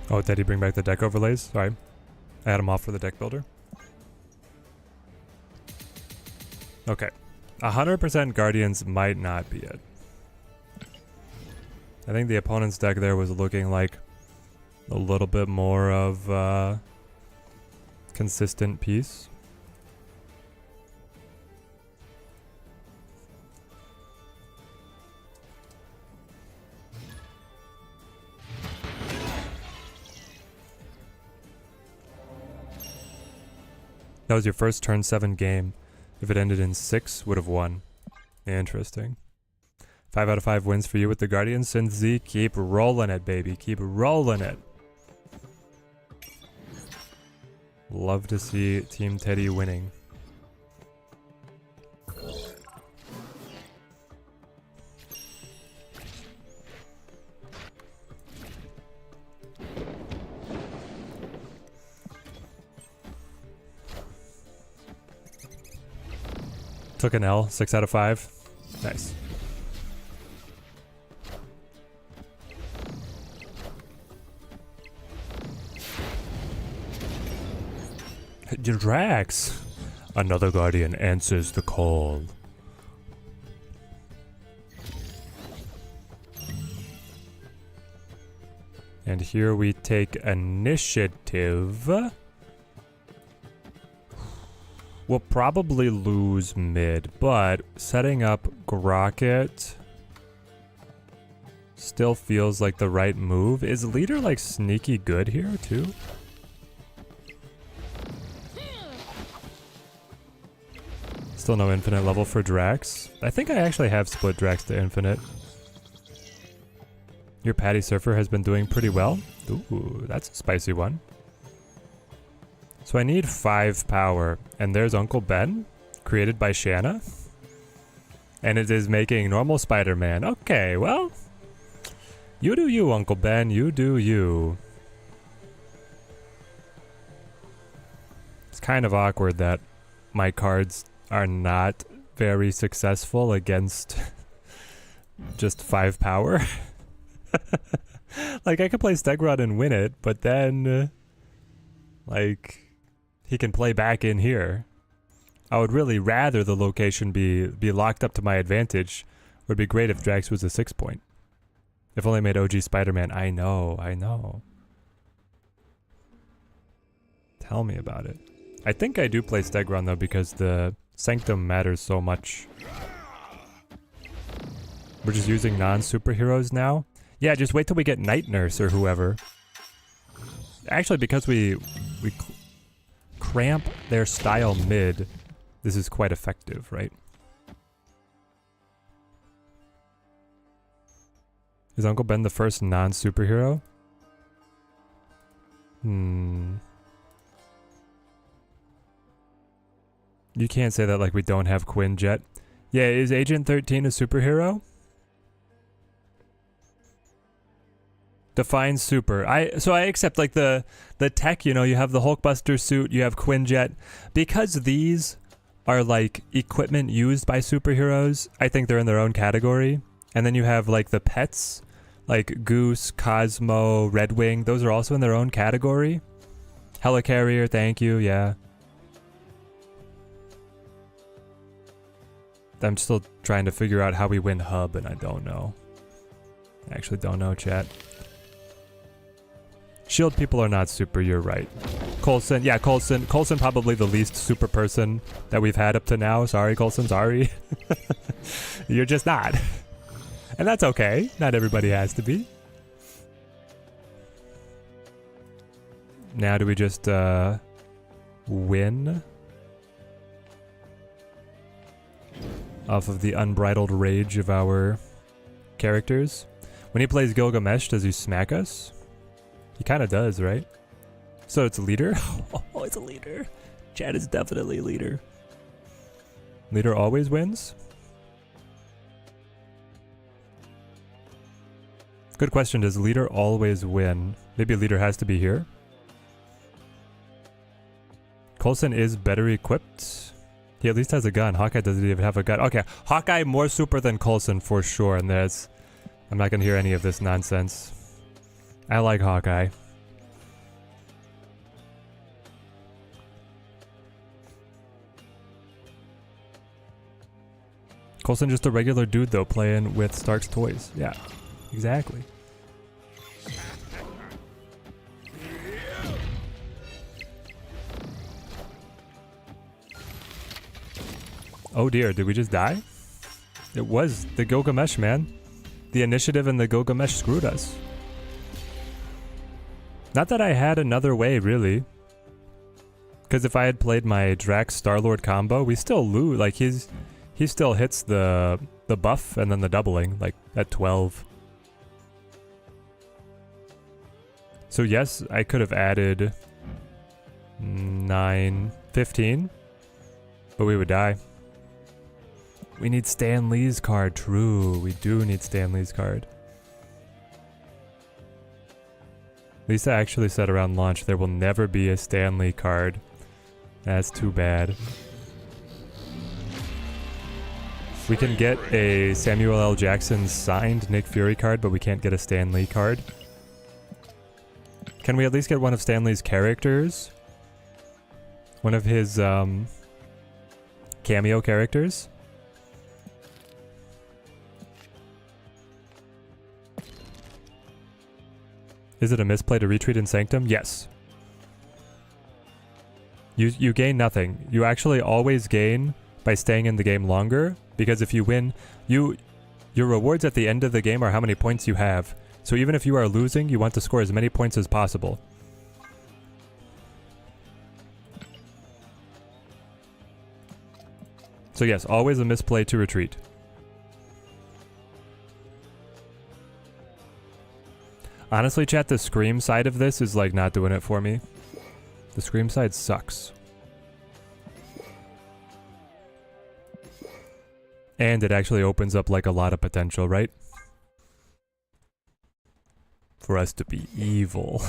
Oh, did he bring back the deck overlays? Sorry. I had him off for the deck builder. Okay. 100% Guardians might not be it. I think the opponent's deck there was looking like a little bit more of a consistent piece. That was your first turn 7 game. If it ended in 6, would have won. Interesting. 5 out of 5 wins for you with the Guardians. Synth Z, keep rolling it, baby. Keep rolling it. Love to see Team Teddy winning. Took an L, 6 out of 5. Nice. Drax! Another Guardian answers the call. And here we take initiative. We'll probably lose mid, but setting up Grocket still feels like the right move. Is leader like sneaky good here too? Still no infinite level for Drax. I think I actually have split Drax to infinite. Your Patty Surfer has been doing pretty well. Ooh, that's a spicy one. So I need 5 power, and there's Uncle Ben, created by Shanna. And it is making normal Spider-Man. Okay, well, you do you, Uncle Ben, you do you. It's kind of awkward that my cards are not very successful against just 5 power. Like, I could play Stegrod and win it, but then, like, he can play back in here. I would really rather the location be locked up to my advantage. Would be great if Drax was a 6-point. If only made OG Spider-Man. I know. Tell me about it. I think I do play Stegron though because the Sanctum matters so much. We're just using non-superheroes now? Yeah, just wait till we get Night Nurse or whoever. Actually, because we cramp their style mid, this is quite effective, right? Is Uncle Ben the first non-superhero? You can't say that like we don't have Quinjet. Yeah, is Agent 13 a superhero? Define super. So I accept like the tech, you know, you have the Hulkbuster suit, you have Quinjet. Because these are like equipment used by superheroes, I think they're in their own category. And then you have like the pets, like Goose, Cosmo, Redwing, those are also in their own category. Helicarrier, thank you, yeah. I'm still trying to figure out how we win hub, and I don't know. I actually don't know, chat. Shield people are not super, you're right. Coulson, yeah, Coulson probably the least super person that we've had up to now. Sorry, Coulson, sorry. You're just not. And that's okay. Not everybody has to be. Now do we just win? Off of the unbridled rage of our characters. When he plays Gilgamesh, does he smack us? He kind of does, right? So it's a leader? Oh, it's a leader. Chad is definitely a leader. Leader always wins? Good question. Does leader always win? Maybe leader has to be here. Coulson is better equipped. He at least has a gun. Hawkeye doesn't even have a gun. Okay, Hawkeye more super than Coulson for sure. And there's... I'm not going to hear any of this nonsense. I like Hawkeye. Coulson just a regular dude though, playing with Stark's toys. Yeah, exactly. Oh dear, did we just die? It was the Gilgamesh, man. The initiative and the Gilgamesh screwed us. Not that I had another way, really. Because if I had played my Drax Star-Lord combo, we still lose. Like, he still hits the buff and then the doubling, like, at 12. So yes, I could have added 9, 15, but we would die. We need Stan Lee's card. True, we do need Stan Lee's card. Lisa actually said around launch there will never be a Stan Lee card. That's too bad. We can get a Samuel L. Jackson signed Nick Fury card, but we can't get a Stan Lee card. Can we at least get one of Stan Lee's characters? One of his cameo characters? Is it a misplay to retreat in Sanctum? Yes. You gain nothing. You actually always gain by staying in the game longer, because if you win, your rewards at the end of the game are how many points you have. So even if you are losing, you want to score as many points as possible. So yes, always a misplay to retreat. Honestly, chat, the Scream side of this is like not doing it for me. The Scream side sucks. And it actually opens up like a lot of potential, right? For us to be evil.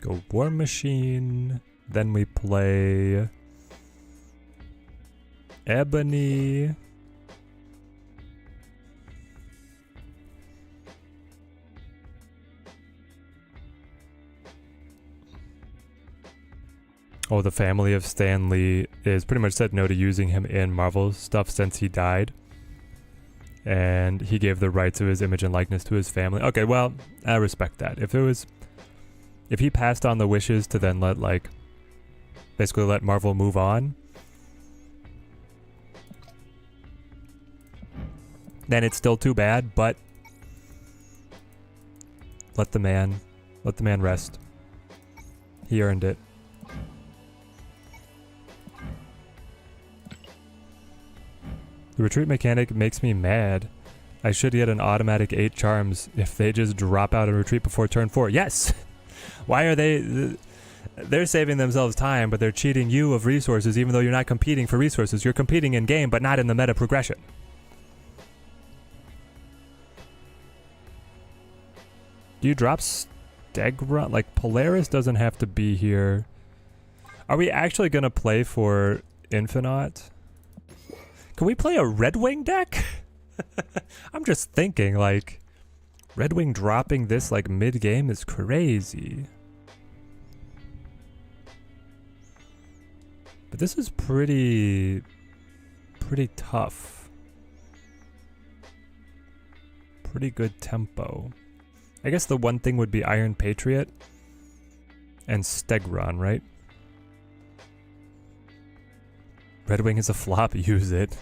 Go War Machine. Then we play Ebony. Oh, the family of Stan Lee is pretty much said no to using him in Marvel stuff since he died. And he gave the rights of his image and likeness to his family. Okay, well, I respect that. If he passed on the wishes to then basically let Marvel move on, then it's still too bad, but let the man rest. He earned it. The retreat mechanic makes me mad. I should get an automatic 8 charms if they just drop out and retreat before turn 4. Yes! Why are they... They're saving themselves time, but they're cheating you of resources even though you're not competing for resources. You're competing in game, but not in the meta progression. Do you drop Stegra? Like, Polaris doesn't have to be here. Are we actually going to play for Infinite? Can we play a Red Wing deck? I'm just thinking, like, Red Wing dropping this, like, mid-game is crazy. But this is pretty tough. Pretty good tempo. I guess the one thing would be Iron Patriot and Stegron, right? Red Wing is a flop, use it.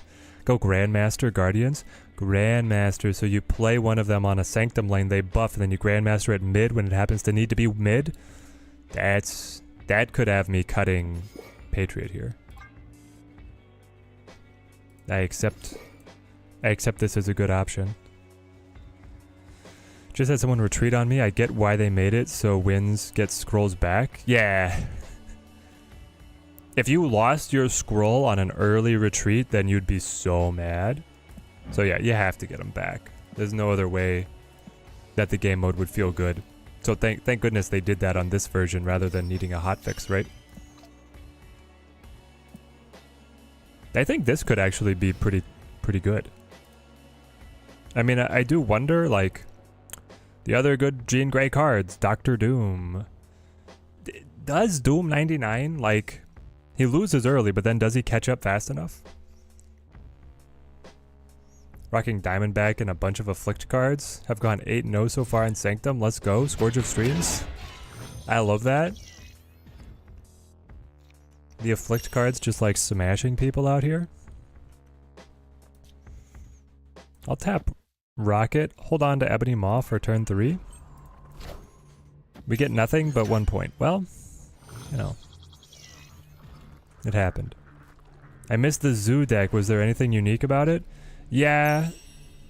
Go Grandmaster, Guardians. Grandmaster, so you play one of them on a Sanctum lane, they buff, and then you Grandmaster at mid when it happens to need to be mid. That could have me cutting Patriot here. I accept this as a good option. Just had someone retreat on me. I get why they made it, so wins get scrolls back. Yeah. If you lost your scroll on an early retreat, then you'd be so mad. So yeah, you have to get them back. There's no other way that the game mode would feel good. So thank goodness they did that on this version rather than needing a hotfix, right? I think this could actually be pretty good. I mean, I do wonder, like, the other good Jean Grey cards, Dr. Doom. Does Doom 99, like, he loses early, but then does he catch up fast enough? Rocking Diamondback and a bunch of Afflict cards. Have gone 8-0 so far in Sanctum. Let's go. Scourge of Streams. I love that. The Afflict cards just like smashing people out here. I'll tap Rocket. Hold on to Ebony Maw for turn 3. We get nothing but 1 point. Well, you know. It happened. I missed the Zoo deck. Was there anything unique about it? Yeah,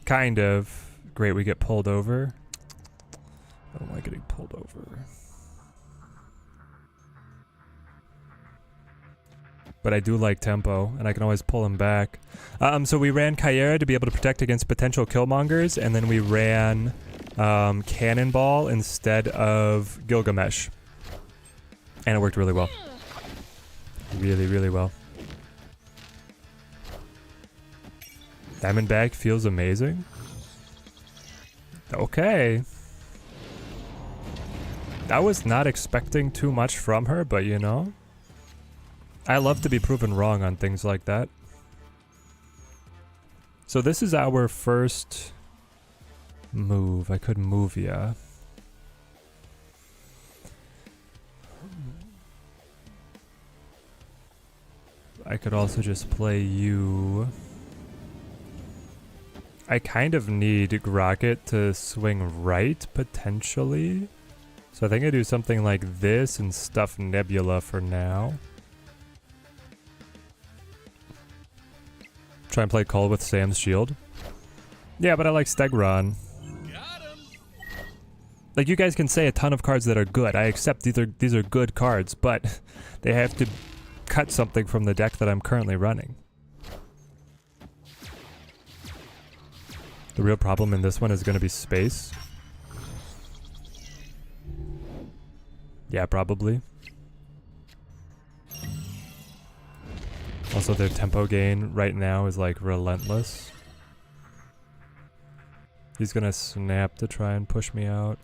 kind of. Great, we get pulled over. I don't like getting pulled over. But I do like tempo, and I can always pull him back. So we ran Kyera to be able to protect against potential killmongers, and then we ran Cannonball instead of Gilgamesh. And it worked really well. Really, really well. Diamondback feels amazing. Okay. I was not expecting too much from her, but you know. I love to be proven wrong on things like that. So this is our first move. I could move ya. I could also just play you. I kind of need Rocket to swing right, potentially. So I think I do something like this and stuff Nebula for now. Try and play Cull with Sam's shield. Yeah, but I like Stegron. Like, you guys can say a ton of cards that are good. I accept these are good cards, but they have to cut something from the deck that I'm currently running. The real problem in this one is going to be space. Yeah, probably. Also, their tempo gain right now is like relentless. He's gonna snap to try and push me out.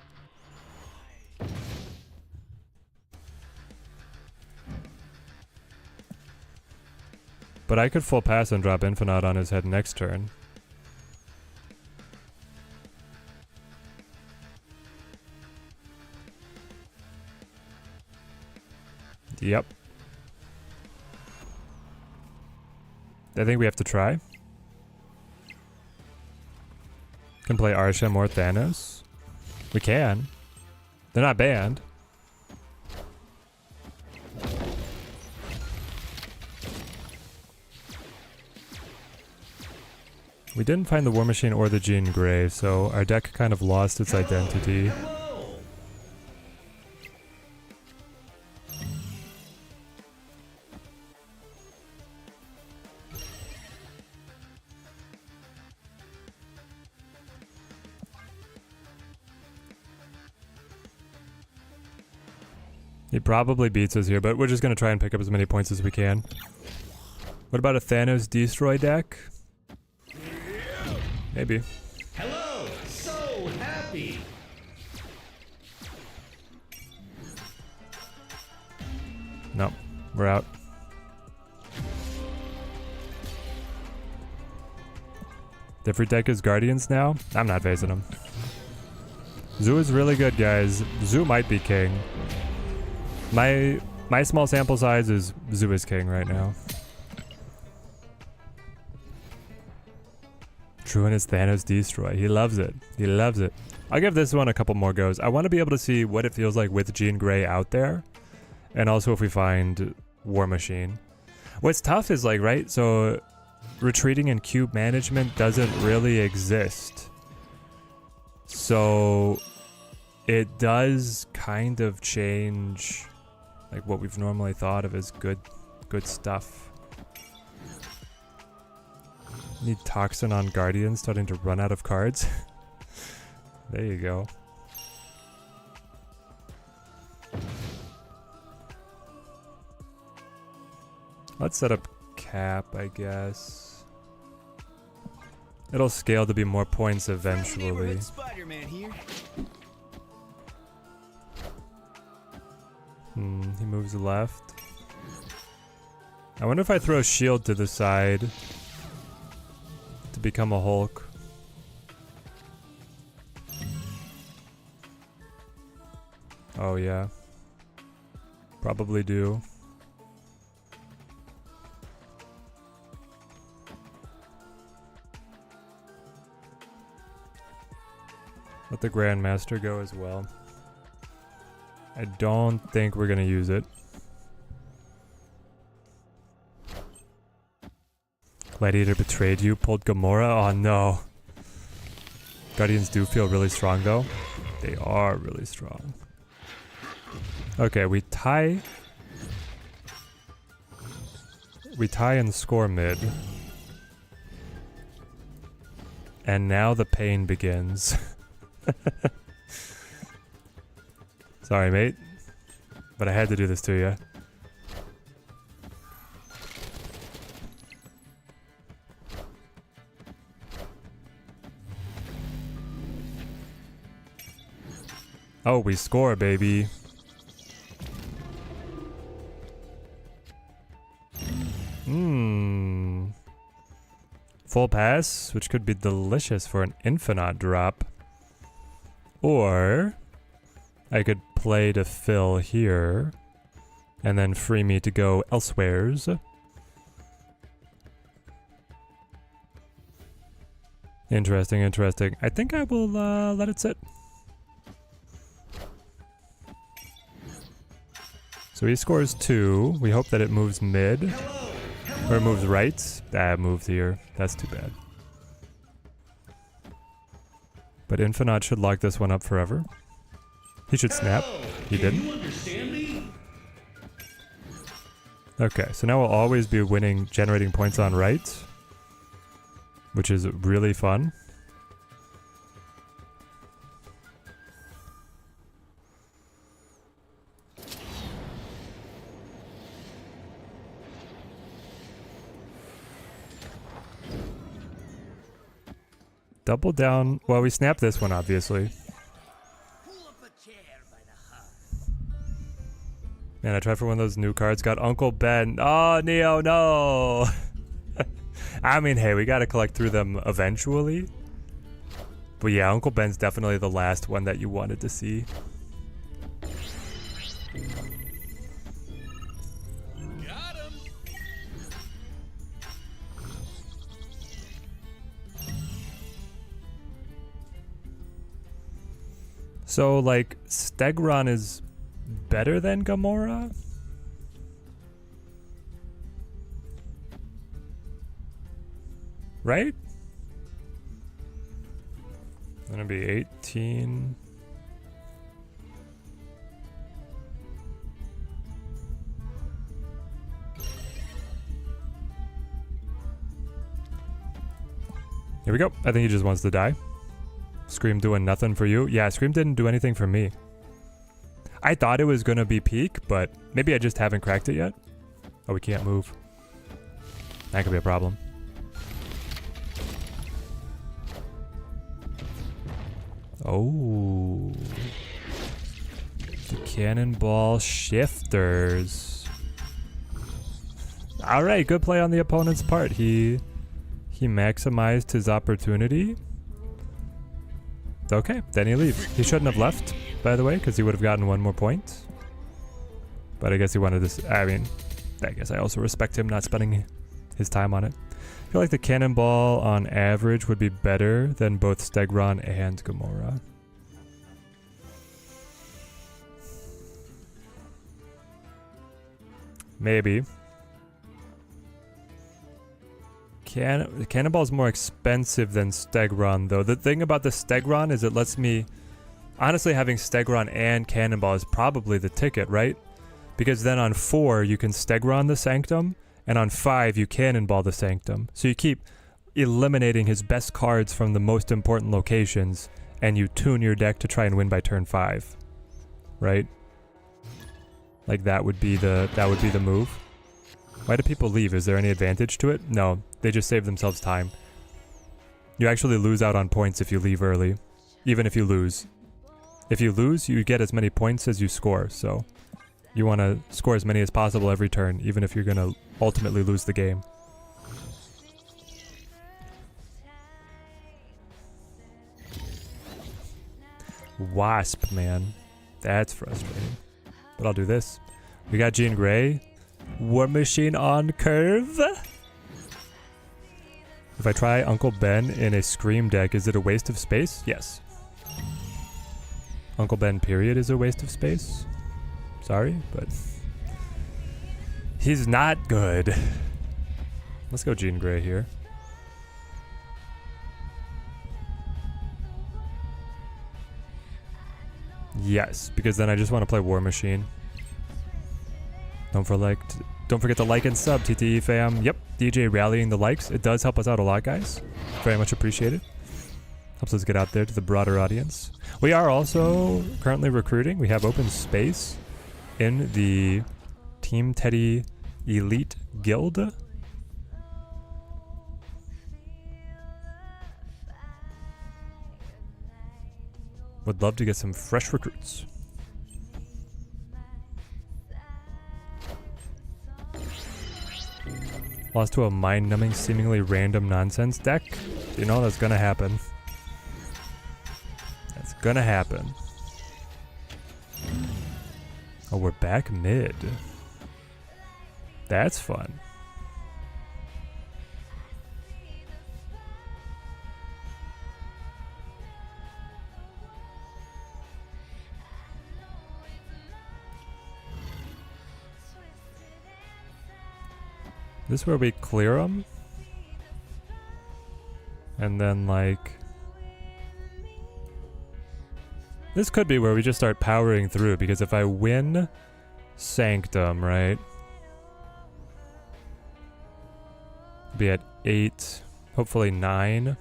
But I could full pass and drop Infinite on his head next turn. Yep. I think we have to try. Can play Arshem or Thanos. We can. They're not banned. We didn't find the War Machine or the Jean Grey, so our deck kind of lost its identity. He probably beats us here, but we're just going to try and pick up as many points as we can. What about a Thanos Destroy deck? Maybe. Hello, so happy. No, we're out. Different deck is Guardians now? I'm not facing him. Zoo is really good, guys. Zoo might be king. My small sample size is Zoo is king right now. Truant is Thanos Destroy. He loves it. He loves it. I'll give this one a couple more goes. I want to be able to see what it feels like with Jean Grey out there. And also if we find War Machine. What's tough is like, right? So retreating and cube management doesn't really exist. So it does kind of change like what we've normally thought of as good stuff. Need Toxin on Guardian, starting to run out of cards. There you go. Let's set up Cap, I guess. It'll scale to be more points eventually. Spider-Man here. He moves left. I wonder if I throw shield to the side to become a Hulk. Oh yeah. Probably do. Let the Grandmaster go as well. I don't think we're gonna use it. Gladiator betrayed you, pulled Gamora? Oh no. Guardians do feel really strong though. They are really strong. Okay, we tie. We tie and score mid. And now the pain begins. Sorry, mate. But I had to do this to you. Oh, we score, baby. Full pass, which could be delicious for an Infinite drop. Or I could play to fill here and then free me to go elsewheres. Interesting, interesting. I think I will let it sit. So he scores 2. We hope that it moves mid. Or it moves right. Ah, it moved here. That's too bad. But Infinite should lock this one up forever. He should snap. He didn't. Okay, so now we'll always be winning, generating points on right. Which is really fun. Double down. Well, we snapped this one, obviously. Man, I tried for one of those new cards. Got Uncle Ben. Oh, Neo, no. I mean, hey, we got to collect through them eventually. But yeah, Uncle Ben's definitely the last one that you wanted to see. Got him. So, like, Stegron is better than Gamora? Right? Gonna be 18. Here we go. I think he just wants to die. Scream doing nothing for you. Yeah, Scream didn't do anything for me. I thought it was gonna be peak, but maybe I just haven't cracked it yet. Oh, we can't move. That could be a problem. Oh. The cannonball shifters. Alright, good play on the opponent's part. He maximized his opportunity. Okay, then he leaves. He shouldn't have left, by the way, because he would have gotten one more point. But I guess he wanted this. I mean, I guess I also respect him not spending his time on it. I feel like the cannonball on average would be better than both Stegron and Gamora. Maybe. Cannonball is more expensive than Stegron, though. The thing about the Stegron is it lets me... Honestly, having Stegron and Cannonball is probably the ticket, right? Because then on 4, you can Stegron the Sanctum, and on 5, you Cannonball the Sanctum. So you keep eliminating his best cards from the most important locations, and you tune your deck to try and win by turn 5. Right? Like that would be the move. Why do people leave? Is there any advantage to it? No, they just save themselves time. You actually lose out on points if you leave early, even if you lose. If you lose, you get as many points as you score, so you want to score as many as possible every turn, even if you're going to ultimately lose the game. Wasp, man. That's frustrating. But I'll do this. We got Jean Grey. War Machine on curve. If I try Uncle Ben in a Scream deck, is it a waste of space? Yes. Uncle Ben period is a waste of space. Sorry, but he's not good. Let's go Jean Grey here. Yes, because then I just want to play War Machine. Don't forget to like and sub, TTE fam. Yep, DJ rallying the likes. It does help us out a lot, guys. Very much appreciated. Helps us get out there to the broader audience. We are also currently recruiting. We have open space in the Team Teddy Elite Guild. Would love to get some fresh recruits. Lost to a mind-numbing, seemingly random nonsense deck. You know that's gonna happen. That's gonna happen. Oh, we're back mid. That's fun. This is where we clear them. And then, like... This could be where we just start powering through, because if I win Sanctum, right? Be at 8, hopefully 9.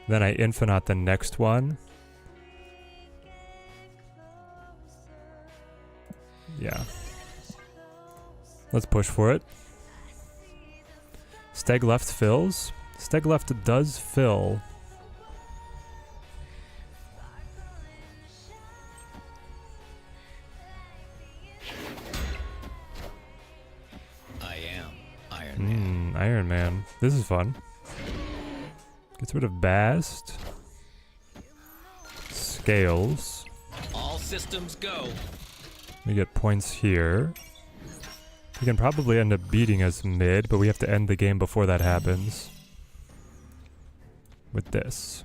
Then I infinite the next one. Yeah. Let's push for it. Steg left fills. Steg left does fill. I am Iron Man. Iron Man. This is fun. Gets rid of Bast. Scales. All systems go. We get points here. He can probably end up beating us mid, but we have to end the game before that happens. With this.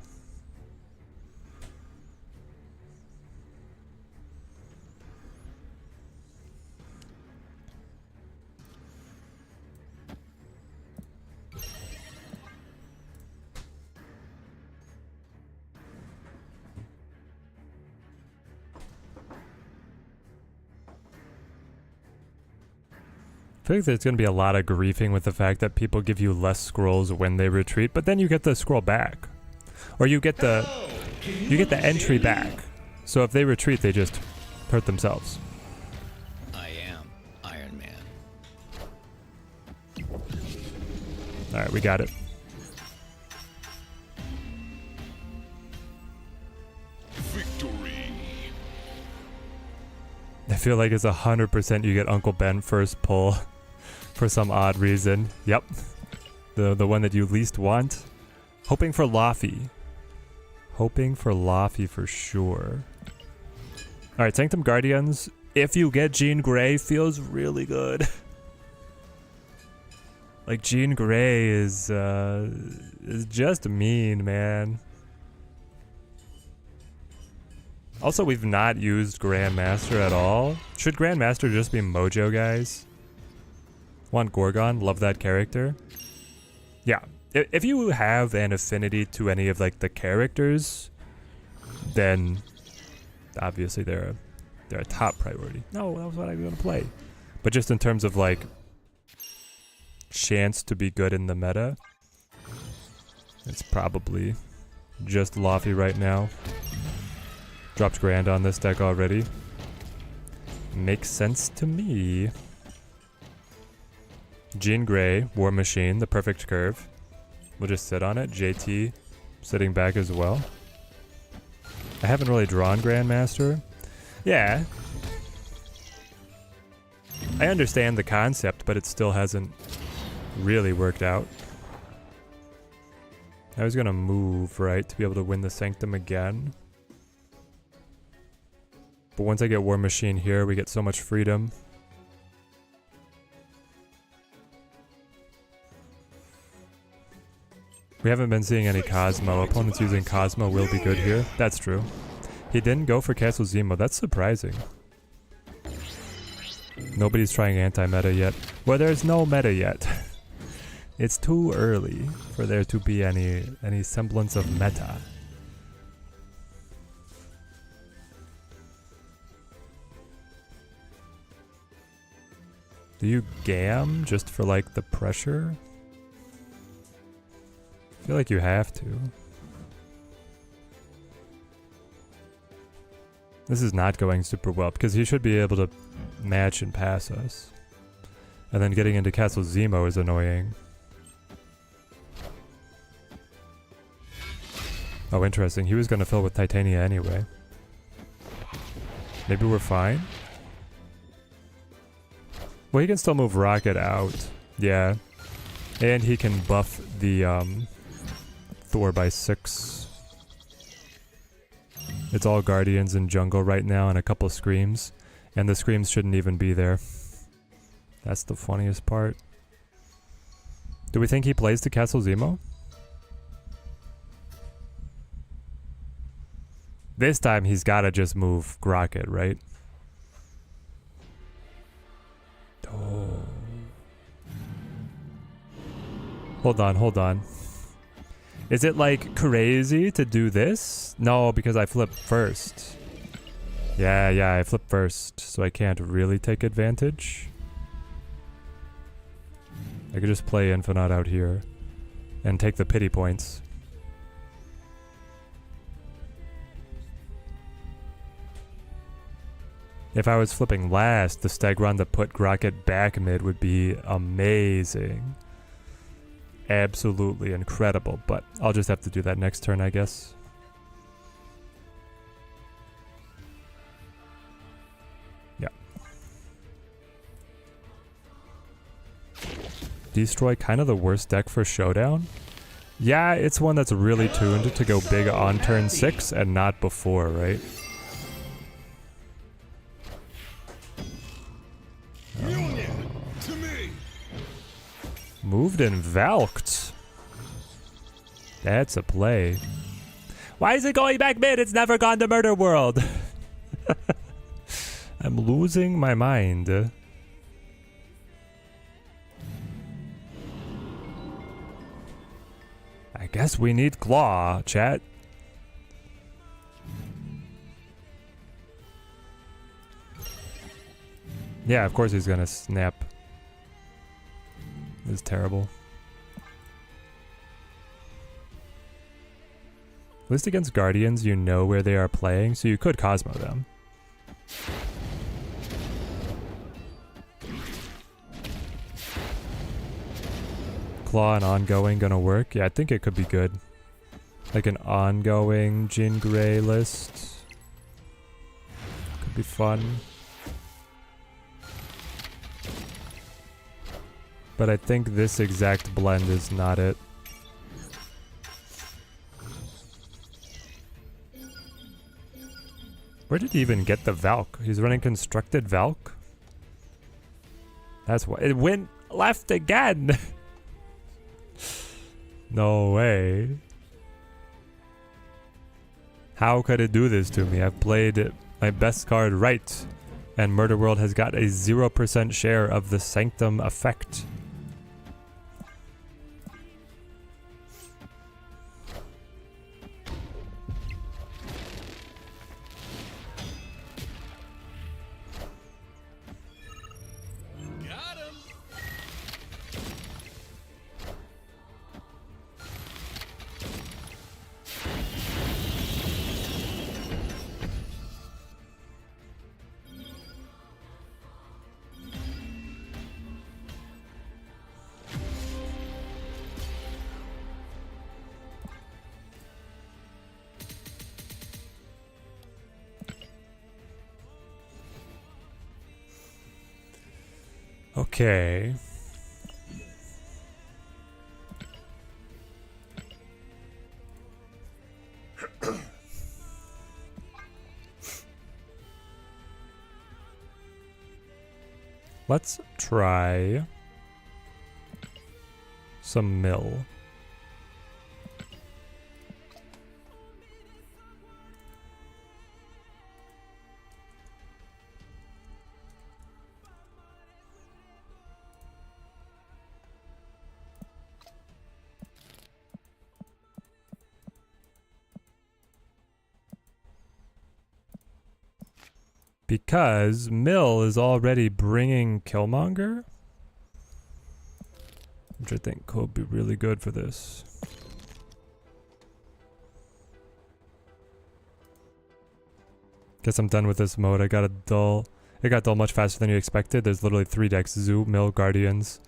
feel like there's going to be a lot of griefing with the fact that people give you less scrolls when they retreat, but then you get the scroll back. Or you get the entry back. So if they retreat, they just hurt themselves. I am Iron Man. Alright, we got it. Victory. I feel like it's 100% you get Uncle Ben first pull for some odd reason. Yep. The one that you least want. Hoping for Laffy. Hoping for Laffy for sure. Alright, Sanctum Guardians. If you get Jean Grey, feels really good. Like, Jean Grey is just mean, man. Also, we've not used Grandmaster at all. Should Grandmaster just be Mojo, guys? Want Gorgon, love that character. Yeah, if you have an affinity to any of like the characters, then obviously they're a top priority. No, that was what I was gonna play. But just in terms of like chance to be good in the meta, it's probably just Laffy right now. Dropped Grand on this deck already. Makes sense to me. Jean Grey, War Machine, the perfect curve. We'll just sit on it. JT sitting back as well. I haven't really drawn Grandmaster. Yeah. I understand the concept, but it still hasn't really worked out. I was gonna move, right, to be able to win the Sanctum again. But once I get War Machine here, we get so much freedom. We haven't been seeing any Cosmo. Opponents using Cosmo will be good here. That's true. He didn't go for Castle Zemo. That's surprising. Nobody's trying anti-meta yet. Well, there's no meta yet. It's too early for there to be any semblance of meta. Do you gam just for like the pressure? I feel like you have to. This is not going super well because he should be able to match and pass us. And then getting into Castle Zemo is annoying. Oh, interesting. He was going to fill with Titania anyway. Maybe we're fine? Well, he can still move Rocket out. Yeah. And he can buff the Thor by 6. It's all Guardians in jungle right now and a couple Screams. And the Screams shouldn't even be there. That's the funniest part. Do we think he plays to Castle Zemo? This time he's gotta just move Rocket, right? Oh. Hold on. Is it like crazy to do this? No, because I flipped first. Yeah, I flipped first, so I can't really take advantage. I could just play Infinite out here and take the pity points. If I was flipping last, the Stegron to put Rocket back mid would be amazing. Absolutely incredible, but I'll just have to do that next turn, I guess. Yeah. Destroy, kind of the worst deck for Showdown. Yeah, it's one that's really tuned to go big on turn 6 and not before, right? To me. Moved and Valked. That's a play. Why is it going back mid? It's never gone to Murder World. I'm losing my mind. I guess we need Claw, chat. Yeah, of course he's gonna snap is terrible. At least against Guardians, you know where they are playing, so you could Cosmo them. Claw and ongoing gonna work? Yeah, I think it could be good. Like an ongoing Jean Grey list. Could be fun. But I think this exact blend is not it. Where did he even get the Valk? He's running constructed Valk? That's why it went left again. No way. How could it do this to me? I've played my best card right, and Murder World has got a 0% share of the Sanctum effect. Got him. Okay. Let's try some mill. Because Mill is already bringing Killmonger, which I think could be really good for this. Guess I'm done with this mode. It got dull much faster than you expected. There's literally 3 decks: Zoo, Mill, Guardians.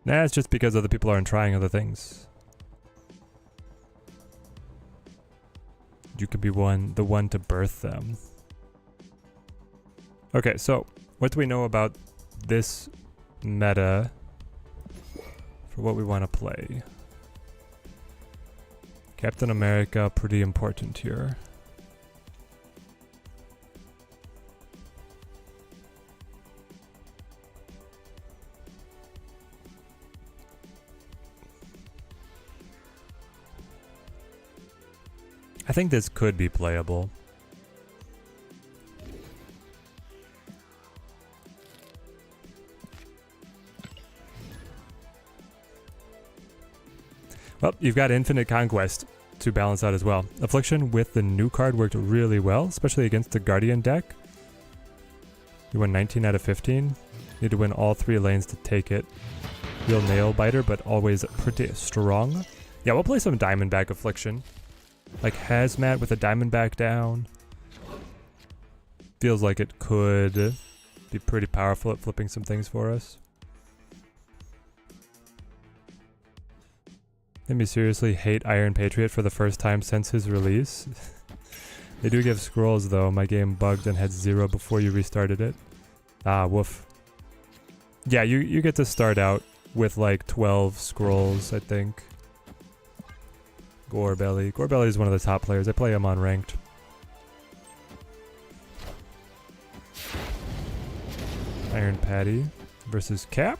Nah, it's just because other people aren't trying other things. You could be the one to birth them. Okay, so what do we know about this meta for what we want to play? Captain America, pretty important here. I think this could be playable. Well, you've got Infinite Conquest to balance out as well. Affliction with the new card worked really well, especially against the Guardian deck. You won 19 out of 15. Need to win all 3 lanes to take it. Real nail biter, but always pretty strong. Yeah, we'll play some Diamondback Affliction. Like Hazmat with a Diamondback down. Feels like it could be pretty powerful at flipping some things for us. Made me seriously hate Iron Patriot for the first time since his release. They do give scrolls though. My game bugged and had 0 before you restarted it. Ah, woof. Yeah, you get to start out with like 12 scrolls, I think. Gorebelly. Gorebelly is one of the top players. I play him on ranked. Iron Patty versus Cap.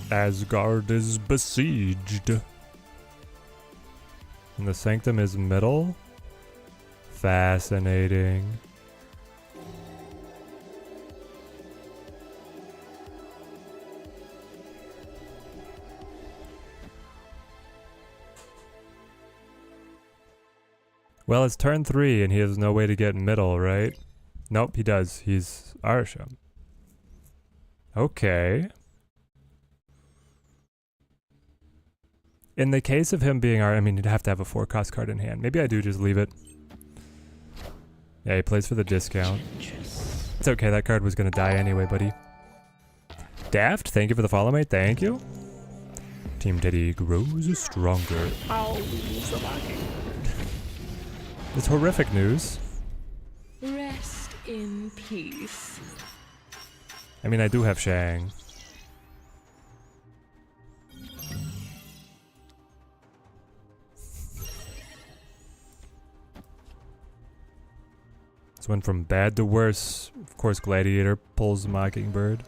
Asgard is besieged. And the Sanctum is middle. Fascinating. Well, it's turn 3 and he has no way to get middle, right? Nope, he does. He's Arsham. Okay. In the case of him being I mean, you'd have to have a 4-cost card in hand. Maybe I do just leave it. Yeah, he plays for the discount. It's okay, that card was gonna die anyway, buddy. Daft, thank you for the follow, mate. Thank you. Team Teddy grows stronger. Ow, it's horrific news. Rest in peace. I mean, I do have Shang. This went from bad to worse. Of course, Gladiator pulls Mockingbird.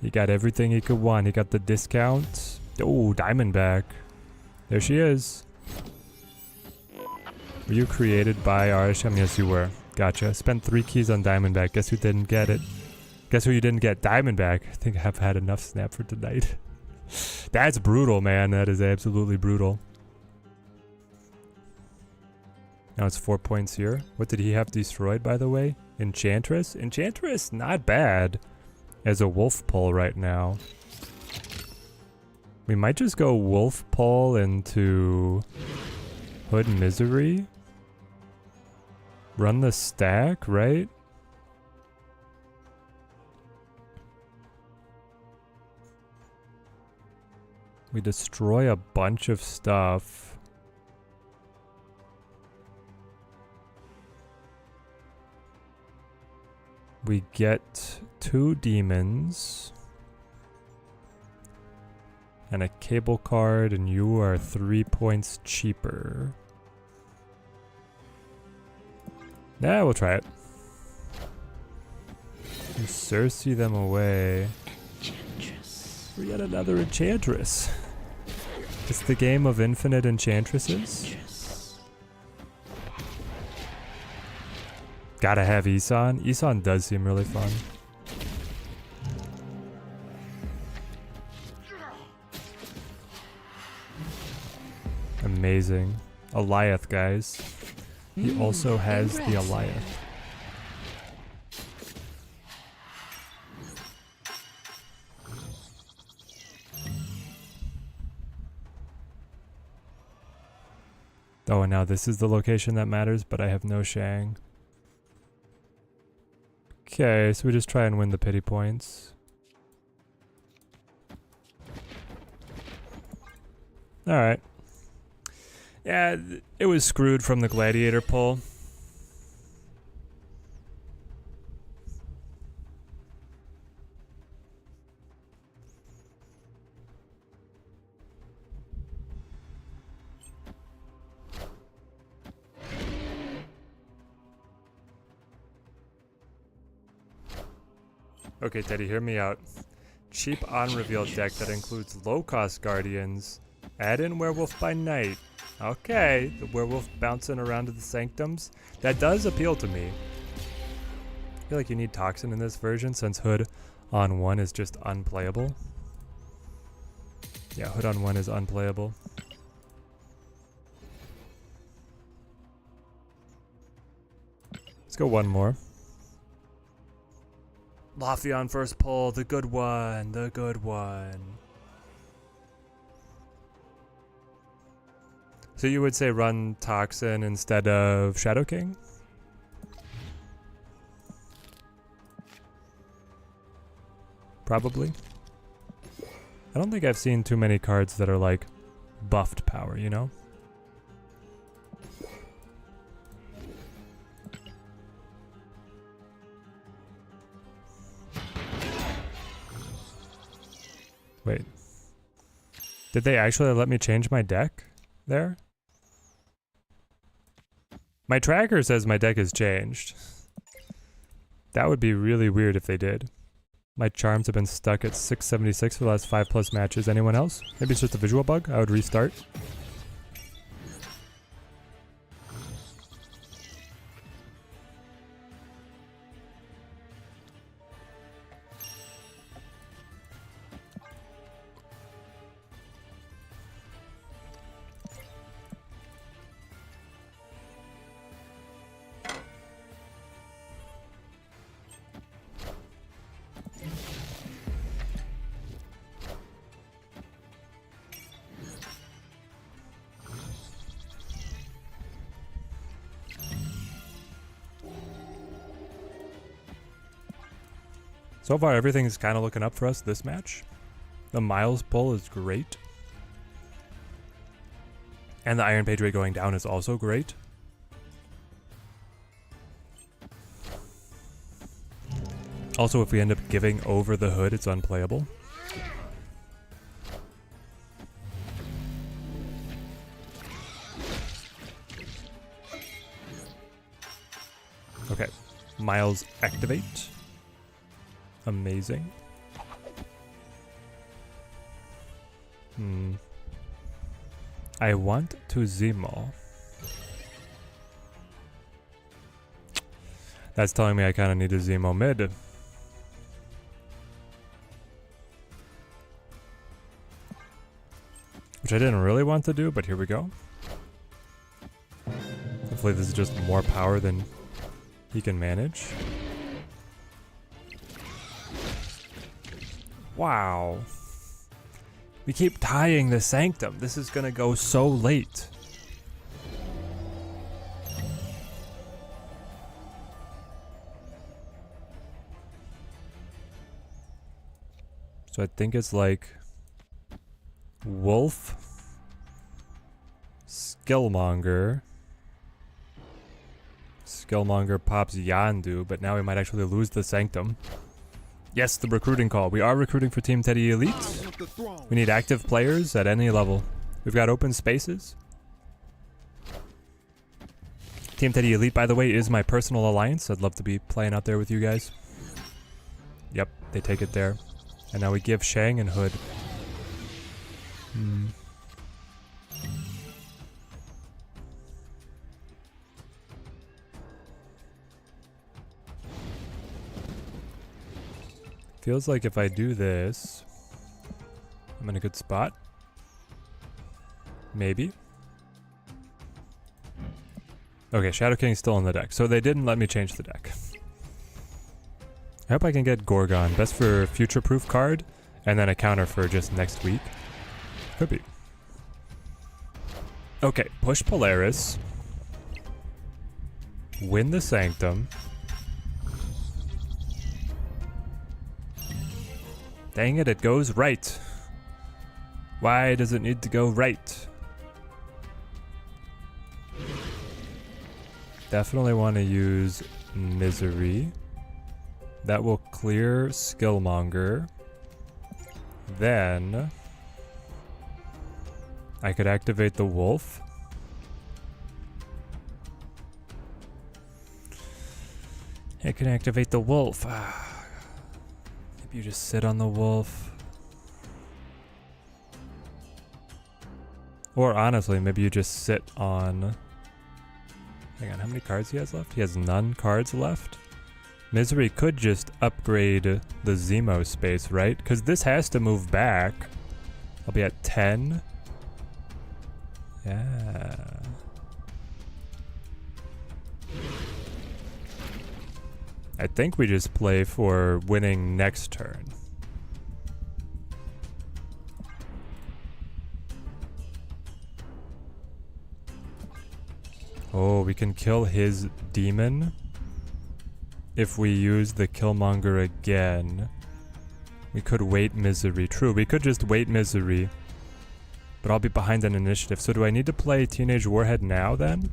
He got everything he could want. He got the discount. Oh, Diamondback. There she is. Were you created by Arsham? Yes, you were. Gotcha. Spent 3 keys on Diamondback. Guess who didn't get it? Guess who you didn't get? Diamondback. I think I've had enough snap for tonight. That's brutal, man. That is absolutely brutal. Now it's 4 points here. What did he have destroyed, by the way? Enchantress? Enchantress, not bad as a wolf pull right now. We might just go wolf pull into Hood Misery. Run the stack, right? We destroy a bunch of stuff. We get 2 demons. And a cable card, and you are 3 points cheaper. Yeah, we'll try it. You Cersei them away. Enchantress. We got another Enchantress. It's the game of infinite Enchantresses. Gotta have Isan. Isan does seem really fun. Amazing. Eliath, guys. He also has the Eliath. Oh, and now this is the location that matters, but I have no Shang. Okay, so we just try and win the pity points. Alright. Yeah, it was screwed from the Gladiator pull. Okay, Teddy, hear me out. Cheap on-reveal deck that includes low-cost Guardians. Add in Werewolf by Night. Okay, the Werewolf bouncing around to the Sanctums. That does appeal to me. I feel like you need Toxin in this version since Hood on 1 is just unplayable. Yeah, Hood on 1 is unplayable. Let's go one more. Laffy on first pull, the good one, the good one. So you would say run Toxin instead of Shadow King? Probably. I don't think I've seen too many cards that are like buffed power, you know? Wait. Did they actually let me change my deck there? My tracker says my deck has changed. That would be really weird if they did. My charms have been stuck at 676 for the last 5+ matches. Anyone else? Maybe it's just a visual bug? I would restart. So far, everything's kind of looking up for us this match. The Miles pull is great. And the Iron Page rate going down is also great. Also, if we end up giving over the hood, it's unplayable. Okay, Miles activate. Amazing. I want to Zemo. That's telling me I kind of need a Zemo mid. Which I didn't really want to do, but here we go. Hopefully this is just more power than he can manage. Wow. We keep tying the Sanctum. This is gonna go so late. So I think it's like Wolf, Skillmonger. Skillmonger pops Yandu, but now we might actually lose the Sanctum. Yes, the recruiting call. We are recruiting for Team Teddy Elite. We need active players at any level. We've got open spaces. Team Teddy Elite, by the way, is my personal alliance. I'd love to be playing out there with you guys. Yep, they take it there. And now we give Shang and Hood. Feels like if I do this, I'm in a good spot. Maybe. Okay, Shadow King's still on the deck. So they didn't let me change the deck. I hope I can get Gorgon. Best for future-proof card, and then a counter for just next week. Could be. Okay, push Polaris. Win the Sanctum. Dang it, it goes right. Why does it need to go right? Definitely want to use Misery. That will clear Skillmonger. Then I could activate the Wolf. I can activate the Wolf. Maybe you just sit on the Wolf. Or honestly, maybe you just sit on... Hang on, how many cards he has left? He has none cards left. Misery could just upgrade the Zemo space, right? Because this has to move back. I'll be at 10. Yeah. I think we just play for winning next turn. Oh, we can kill his demon if we use the Killmonger again. We could wait Misery. True, we could just wait Misery. But I'll be behind an initiative. So do I need to play Teenage Warhead now then?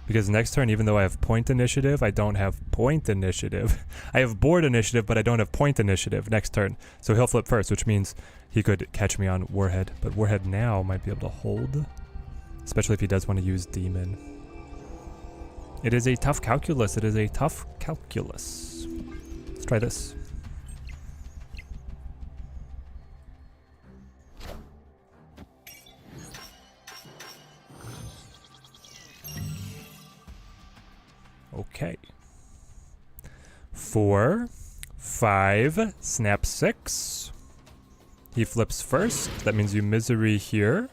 Because next turn, even though I have point initiative, I don't have point initiative. I have board initiative, but I don't have point initiative next turn. So he'll flip first, which means he could catch me on Warhead. But Warhead now might be able to hold. Especially if he does want to use Demon. It is a tough calculus. It is a tough calculus. Let's try this. Okay. 4, 5, snap 6. He flips first. That means you Misery here.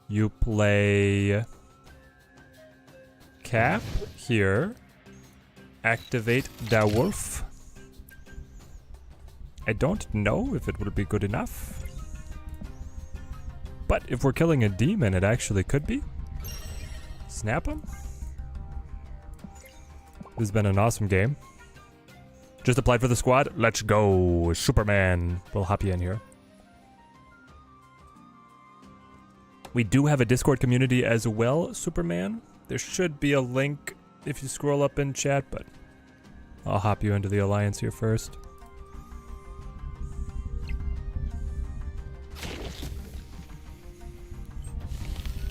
You play Cap here. Activate Da Wolf. I don't know if it would be good enough. But if we're killing a demon, it actually could be. Snap him. This has been an awesome game. Just applied for the squad. Let's go. Superman. We'll hop you in here. We do have a Discord community as well, Superman. There should be a link if you scroll up in chat, but I'll hop you into the alliance here first.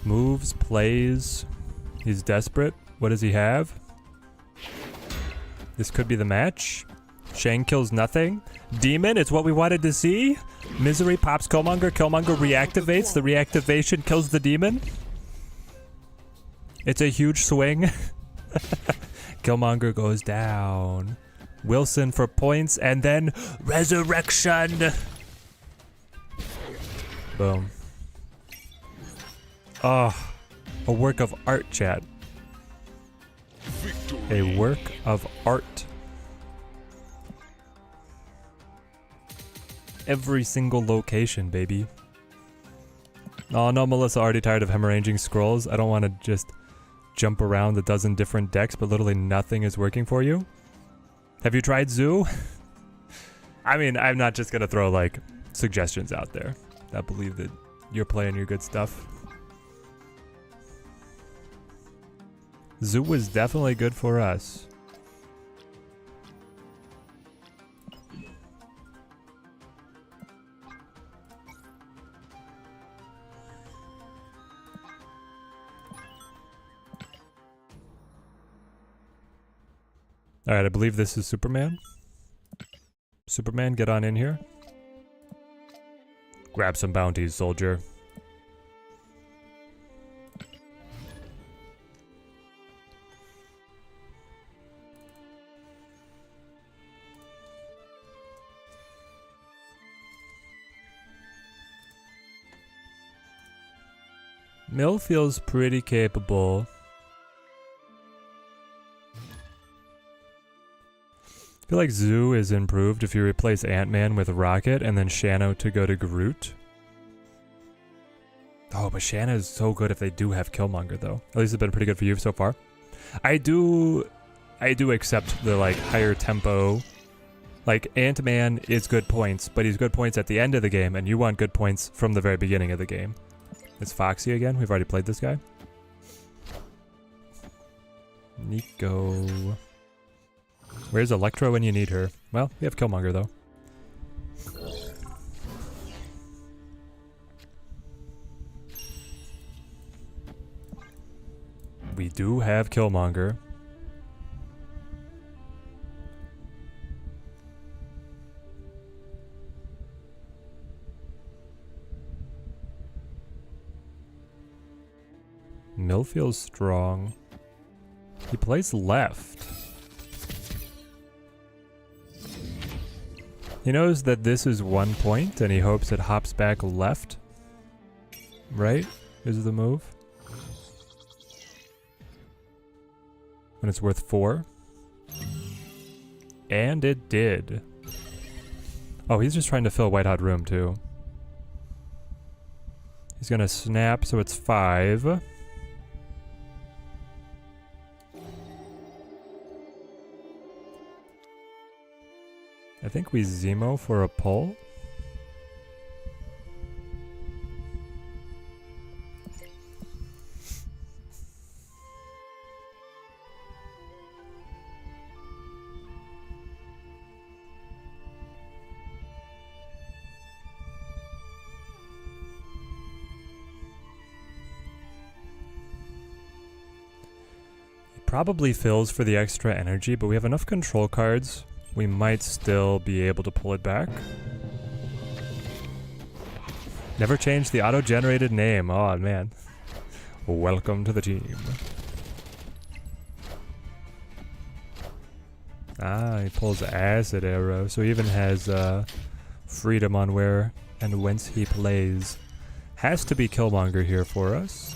Moves, plays. He's desperate. What does he have? This could be the match. Shang kills nothing. Demon, it's what we wanted to see. Misery pops Killmonger. Killmonger reactivates. The reactivation kills the demon. It's a huge swing. Killmonger goes down. Wilson for points and then resurrection. Boom. Oh, a work of art, chat. Victory. A work of art. Every single location, baby. Oh no, Melissa, already tired of hemorrhaging scrolls. I don't want to just jump around a dozen different decks, but literally nothing is working for you. Have you tried Zoo? I mean, I'm not just gonna throw like suggestions out there. I believe that you're playing your good stuff. Zoo was definitely good for us. Alright, I believe this is Superman. Superman, get on in here. Grab some bounties, soldier. Mill feels pretty capable. I feel like Zoo is improved if you replace Ant-Man with Rocket and then Shano to go to Groot. Oh, but Shanna is so good if they do have Killmonger though. At least it's been pretty good for you so far. I do accept the like higher tempo. Like Ant-Man is good points, but he's good points at the end of the game and you want good points from the very beginning of the game. It's Foxy again. We've already played this guy. Nico. Where's Electro when you need her? Well, we have Killmonger though. We do have Killmonger. Mill feels strong. He plays left. He knows that this is 1 point and he hopes it hops back left. Right? Is the move. When it's worth 4. And it did. Oh, he's just trying to fill White Hot Room too. He's gonna snap so it's 5. I think we Zemo for a pull. He probably fills for the extra energy, but we have enough control cards. We might still be able to pull it back. Never change the auto-generated name. Oh, man. Welcome to the team. Ah, he pulls Acid Arrow, so he even has freedom on where and whence he plays. Has to be Killmonger here for us.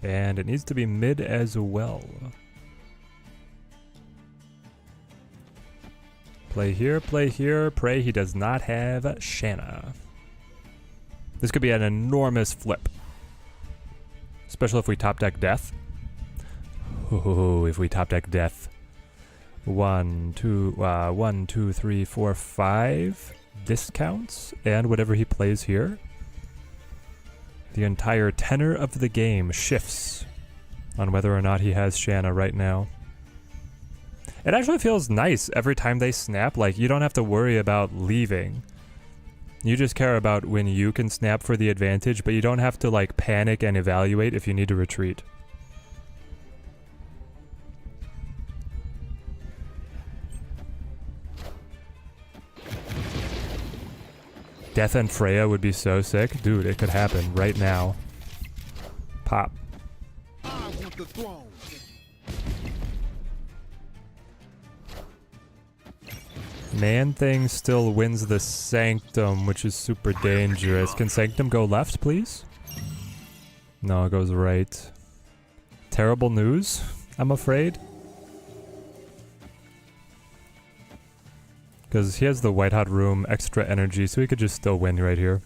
And it needs to be mid as well. Play here, pray he does not have Shanna. This could be an enormous flip. Especially if we top deck Death. Oh, if we top deck Death. 1, 2, 3, 4, 5 discounts, and whatever he plays here. The entire tenor of the game shifts on whether or not he has Shanna right now. It actually feels nice every time they snap. Like, you don't have to worry about leaving. You just care about when you can snap for the advantage, but you don't have to like panic and evaluate if you need to retreat. Death and Freya would be so sick. Dude, it could happen right now. Pop. I want the throne. Man Thing still wins the Sanctum, which is super dangerous. Can Sanctum go left, please? No, it goes right. Terrible news, I'm afraid. Because he has the White Hot Room, extra energy, so he could just still win right here.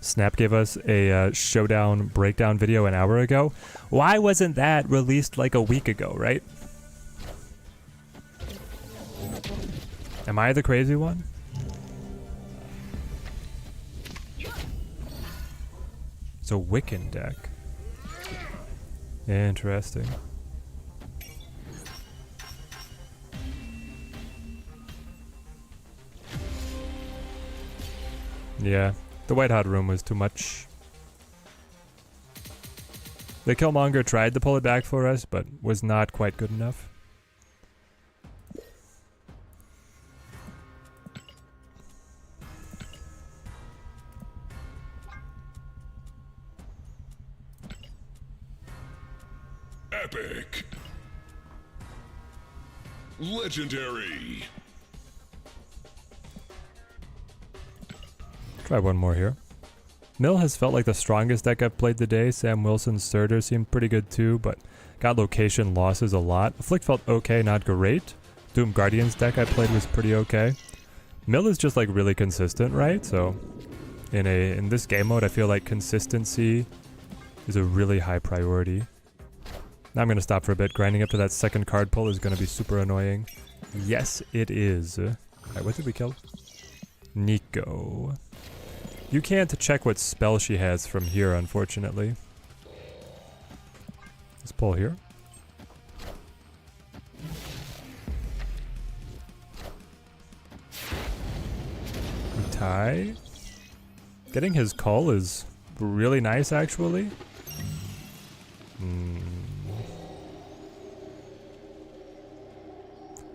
Snap gave us a showdown breakdown video an hour ago. Why wasn't that released like a week ago, right? Am I the crazy one? It's a Wiccan deck. Interesting. Yeah. The White Hot Room was too much. The Killmonger tried to pull it back for us, but was not quite good enough. Epic. Legendary. Try one more here. Mill has felt like the strongest deck I've played today. Sam Wilson's Surtur seemed pretty good too, but got location losses a lot. Afflict felt okay, not great. Doom Guardians deck I played was pretty okay. Mill is just like really consistent, right? So in this game mode, I feel like consistency is a really high priority. Now I'm gonna stop for a bit. Grinding up to that second card pull is gonna be super annoying. Yes, it is. Alright, what did we kill? Nico. You can't check what spell she has from here, unfortunately. Let's pull here. Tie. Getting his call is really nice, actually.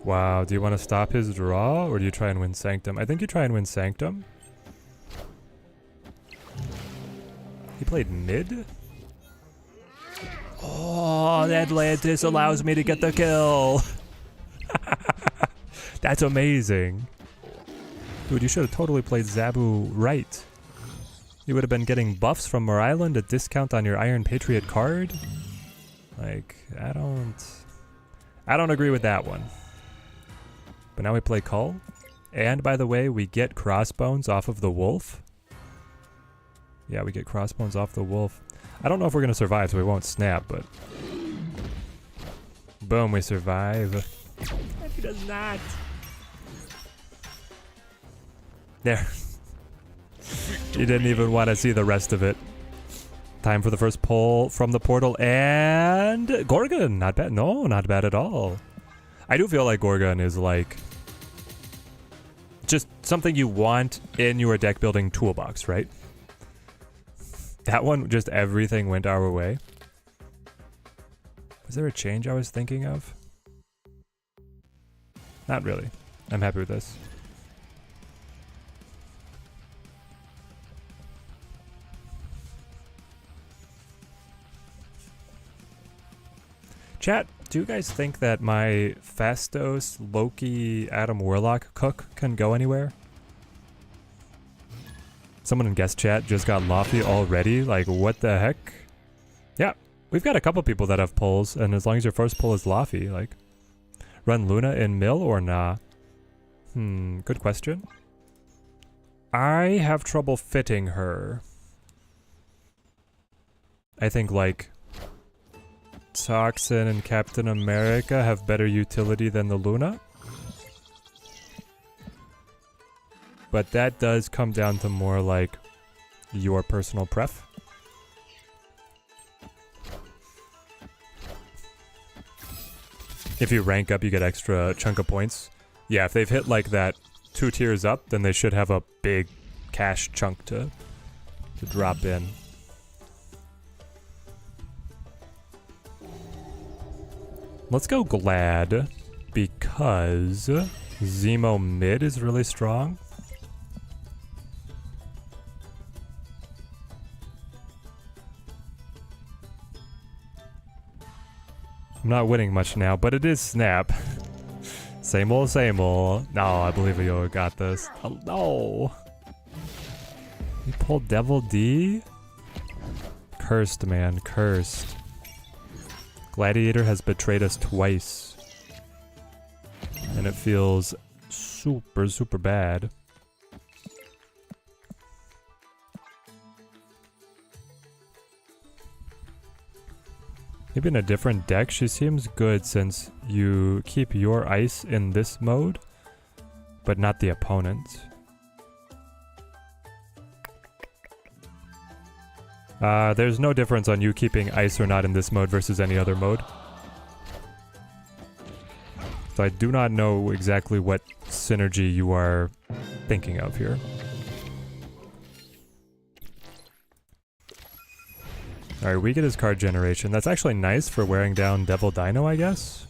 Wow, do you want to stop his draw, or do you try and win Sanctum? I think you try and win Sanctum. He played mid? Oh, that Atlantis allows me to get the kill. That's amazing. Dude, you should have totally played Zabu right. You would have been getting buffs from Mer Island, a discount on your Iron Patriot card. Like, I don't agree with that one. But now we play Cull. And by the way, we get Crossbones off of the Wolf. Yeah, we get Crossbones off the Wolf. I don't know if we're going to survive, so we won't snap, but... Boom, we survive. And he does not. There. You didn't even want to see the rest of it. Time for the first pull from the portal, and... Gorgon! Not bad. No, not bad at all. I do feel like Gorgon is like... just something you want in your deck building toolbox, right? That one, just everything went our way. Was there a change I was thinking of? Not really. I'm happy with this. Chat, do you guys think that my Fastos, Loki, Adam Warlock cook can go anywhere? Someone in guest chat just got Lofty already. Like, what the heck? Yeah, we've got a couple people that have pulls, and as long as your first pull is Lofty, like... Run Luna in mill or nah? Good question. I have trouble fitting her. I think, like... Toxin and Captain America have better utility than the Luna. But that does come down to more like your personal pref. If you rank up, you get extra chunk of points. Yeah, if they've hit like that 2 tiers up, then they should have a big cash chunk to drop in. Let's go Glad, because Zemo mid is really strong. I'm not winning much now, but it is Snap. Same old, same old. No, I believe you got this. Oh, no. You pulled Devil D? Cursed, man. Cursed. Gladiator has betrayed us twice. And it feels super, super bad. Maybe in a different deck. She seems good since you keep your ice in this mode, but not the opponent. There's no difference on you keeping ice or not in this mode versus any other mode. So I do not know exactly what synergy you are thinking of here. Alright, we get his card generation. That's actually nice for wearing down Devil Dino, I guess?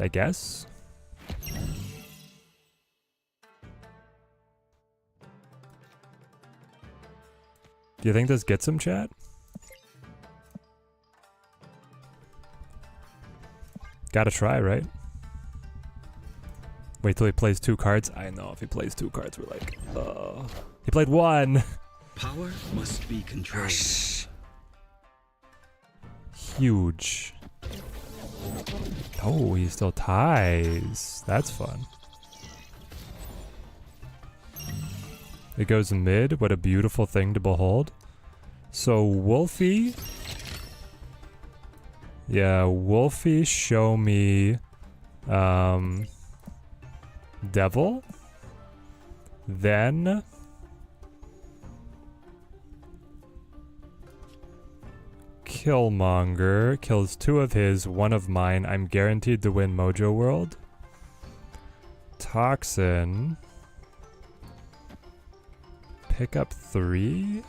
I guess? Do you think this gets him, chat? Gotta try, right? Wait till he plays 2 cards? I know, if he plays 2 cards, we're like, he played 1! Power must be controlled. Huge. Oh, he still ties. That's fun. It goes mid. What a beautiful thing to behold. So Wolfie. Yeah, Wolfie, show me Devil. Then Killmonger kills 2 of his, 1 of mine. I'm guaranteed to win Mojo World. Toxin. Pick up 3.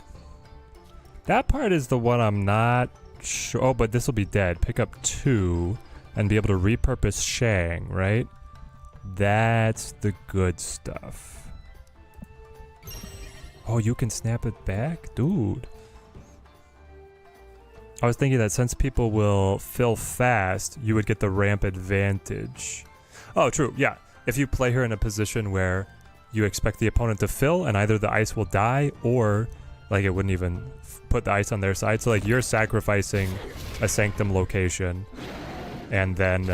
That part is the one I'm not sure. Oh, but this will be dead. Pick up 2 and be able to repurpose Shang, right? That's the good stuff. Oh, you can snap it back? Dude. I was thinking that since people will fill fast, you would get the ramp advantage. Oh, true. Yeah. If you play her in a position where you expect the opponent to fill and either the ice will die or like it wouldn't even put the ice on their side. So like you're sacrificing a Sanctum location and then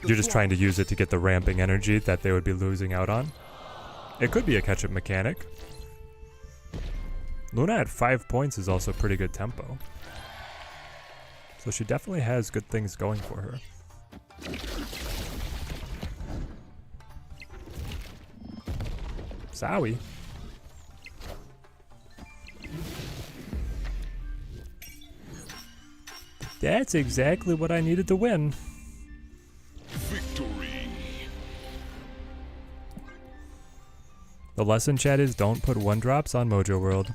you're just trying to use it to get the ramping energy that they would be losing out on. It could be a catch-up mechanic. Luna at 5 points is also pretty good tempo. So she definitely has good things going for her. Zowie. That's exactly what I needed to win. Victory. The lesson, chat, is don't put 1-drops on Mojo World.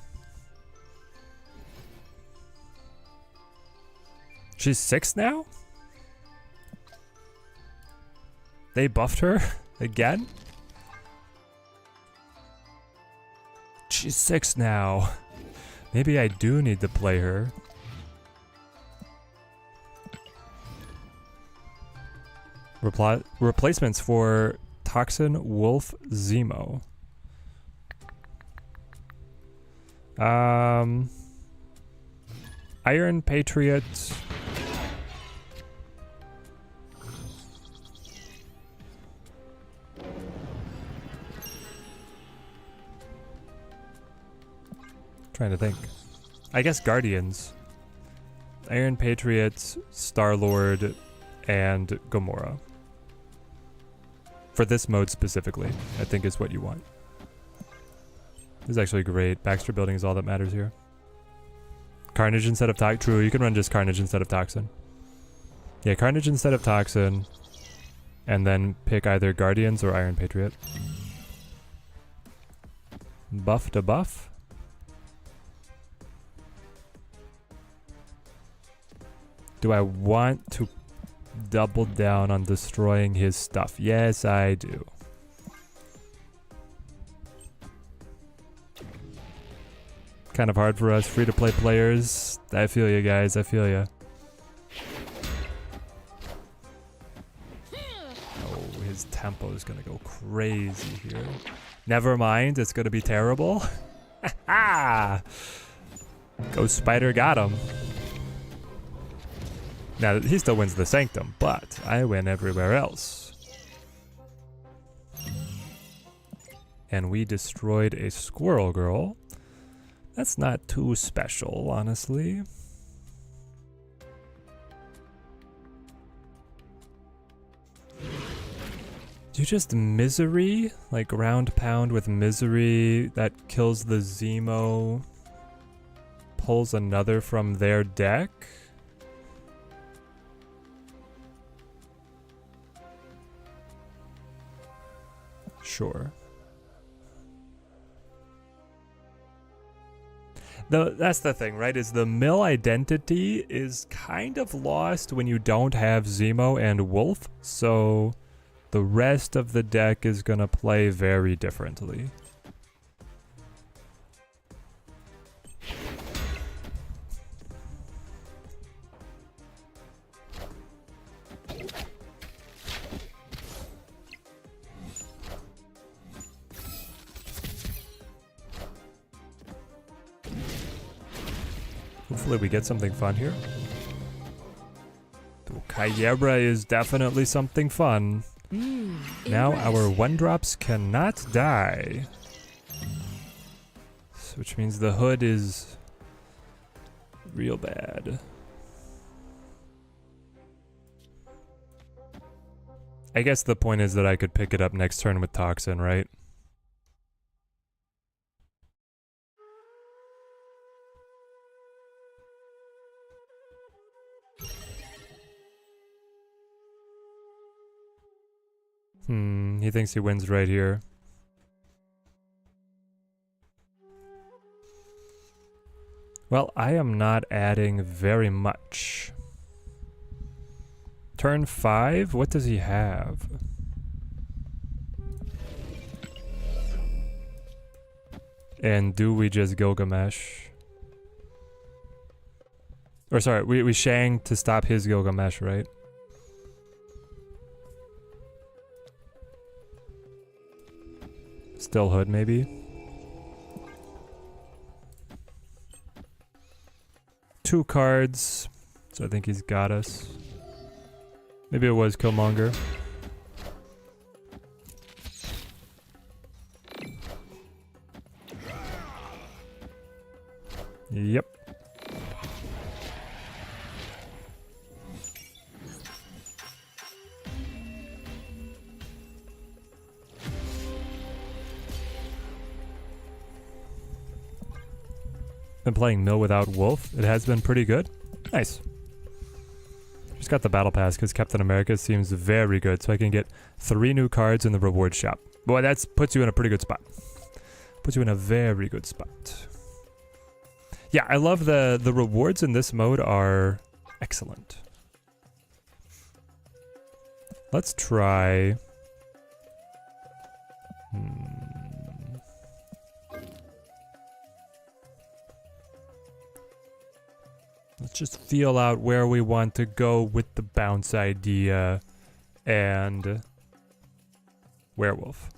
She's 6 now? They buffed her again? She's 6 now. Maybe I do need to play her. Replacements for Toxin, Wolf, Zemo. Iron Patriot. Trying to think. I guess Guardians. Iron Patriot, Star-Lord, and Gamora. For this mode specifically, I think is what you want. This is actually great. Baxter building is all that matters here. Carnage instead of Toxin. True, you can run just Carnage instead of Toxin. Yeah, Carnage instead of Toxin. And then pick either Guardians or Iron Patriot. Buff to buff. Do I want to double down on destroying his stuff? Yes, I do. Kind of hard for us free-to-play players. I feel you guys, I feel you. Oh, his tempo is gonna go crazy here. Never mind, it's gonna be terrible. Ha! Ghost Spider got him. Now, he still wins the Sanctum, but I win everywhere else. And we destroyed a Squirrel Girl. That's not too special, honestly. Do you just Misery? Like ground pound with Misery that kills the Zemo, pulls another from their deck? Sure. That's the thing, right? Is the mill identity is kind of lost when you don't have Zemo and Wolf, so the rest of the deck is gonna play very differently. Hopefully we get something fun here. Kyebra is definitely something fun. Now our 1-drops cannot die. Which means the hood is real bad. I guess the point is that I could pick it up next turn with Toxin, right? He thinks he wins right here. Well, I am not adding very much. Turn 5, what does he have? And do we just Gilgamesh? Or sorry, we Shang to stop his Gilgamesh, right? Still hood, maybe? Two cards, so I think he's got us. Maybe it was Killmonger. Yep. Been playing Mill without Wolf. It has been pretty good. Nice. Just got the battle pass because Captain America seems very good, so I can get 3 new cards in the reward shop. Boy, that puts you in a pretty good spot. Puts you in a very good spot. Yeah, I love the rewards in this mode are excellent. Let's try... Let's just feel out where we want to go with the bounce idea and werewolf.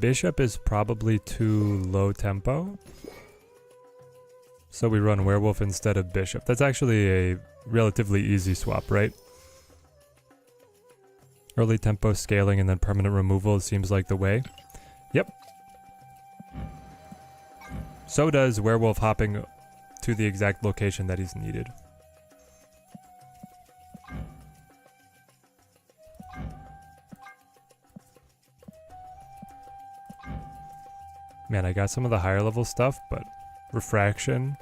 Bishop is probably too low tempo, so we run werewolf instead of bishop. That's actually a relatively easy swap, right? Early tempo scaling and then permanent removal seems like the way. Yep. So does werewolf hopping to the exact location that he's needed. Man, I got some of the higher level stuff, but refraction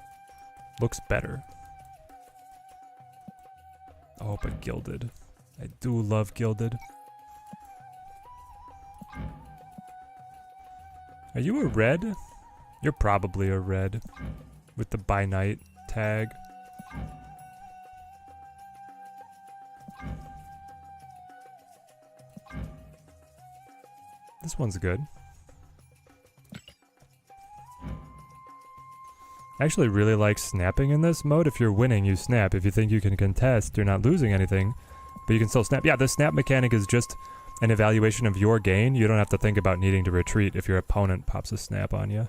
looks better. Oh, but gilded. I do love gilded. Are you a red? You're probably a red with the by night tag. This one's good. I actually really like snapping in this mode. If you're winning, you snap. If you think you can contest, you're not losing anything, but you can still snap. Yeah, the snap mechanic is just an evaluation of your gain. You don't have to think about needing to retreat if your opponent pops a snap on you.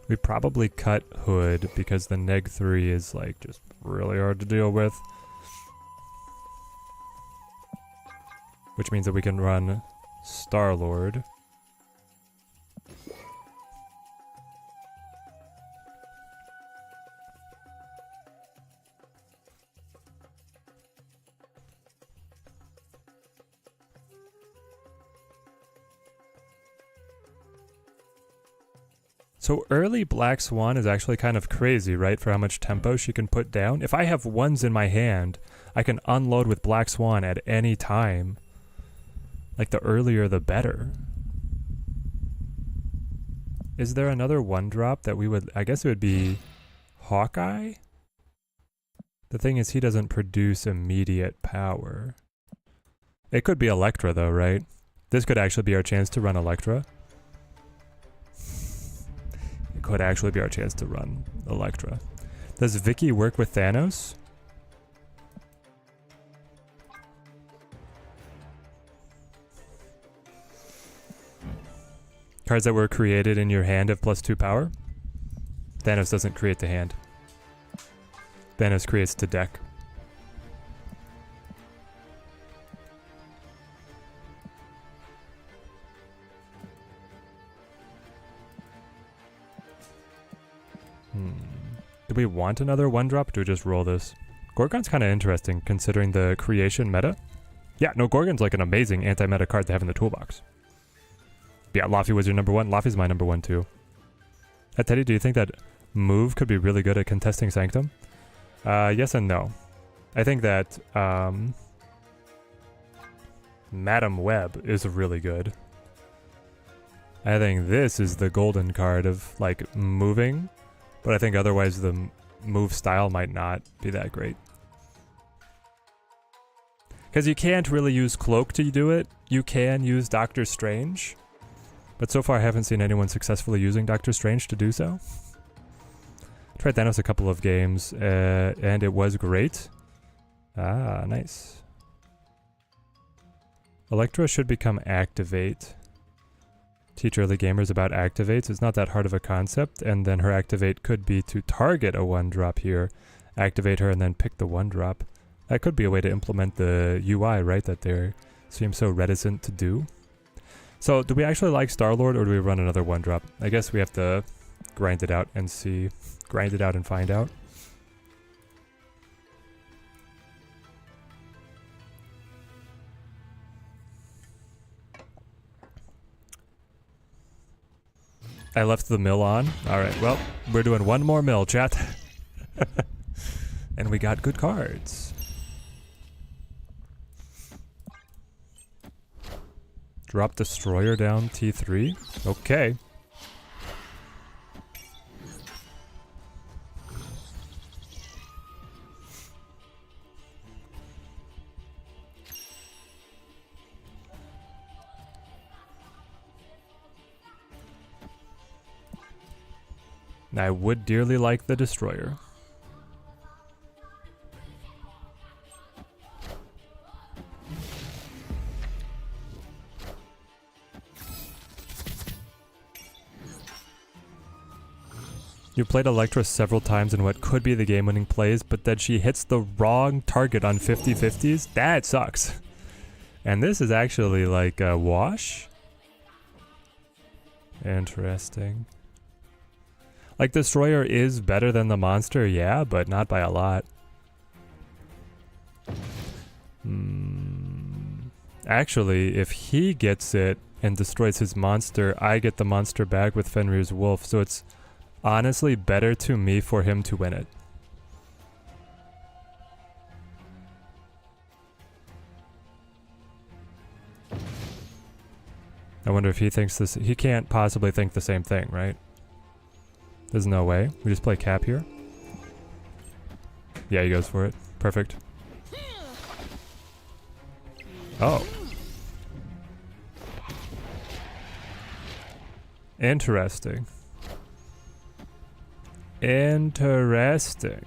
We probably cut Hood because the neg 3 is like just really hard to deal with. Which means that we can run Star-Lord. So early Black Swan is actually kind of crazy, right? For how much tempo she can put down. If I have ones in my hand, I can unload with Black Swan at any time. Like the earlier the better. Is there another one drop that we would... I guess it would be Hawkeye? The thing is he doesn't produce immediate power. It could be Electra though, right? This could actually be our chance to run Electra. Could actually be our chance to run Electra. Does Vicky work with Thanos? Cards that were created in your hand have +2 power? Thanos doesn't create the hand. Thanos creates the deck. Do we want another one drop or do we just roll this? Gorgon's kind of interesting considering the creation meta. Yeah, no, Gorgon's like an amazing anti-meta card to have in the toolbox. Yeah, Laffy was your number one. Laffy's my number one too. Teddy, do you think that move could be really good at contesting Sanctum? Yes and no. I think that Madam Web is really good. I think this is the golden card of like moving. But I think otherwise the move style might not be that great. Because you can't really use Cloak to do it. You can use Doctor Strange. But so far I haven't seen anyone successfully using Doctor Strange to do so. Tried Thanos a couple of games and it was great. Ah, nice. Electra should become Activate. Teach early gamers about activates. It's not that hard of a concept, and then her activate could be to target a one drop here, activate her, and then pick the one drop. That could be a way to implement the UI, right? That they seem so reticent to do. So, do we actually like Star-Lord, or do we run another one drop? I guess we have to grind it out and see, grind it out and find out. I left the mill on. Alright, well, we're doing one more mill, chat. And we got good cards. Drop Destroyer down T3. Okay. I would dearly like the Destroyer. You played Electra several times in what could be the game-winning plays, but then she hits the wrong target on 50-50s? That sucks. And this is actually like a wash. Interesting. Like, Destroyer is better than the monster, yeah, but not by a lot. Actually, if he gets it and destroys his monster, I get the monster back with Fenrir's Wolf, so it's honestly better to me for him to win it. I wonder if he thinks this. He can't possibly think the same thing, right? There's no way. We just play Cap here. Yeah, he goes for it. Perfect. Oh. Interesting. Interesting.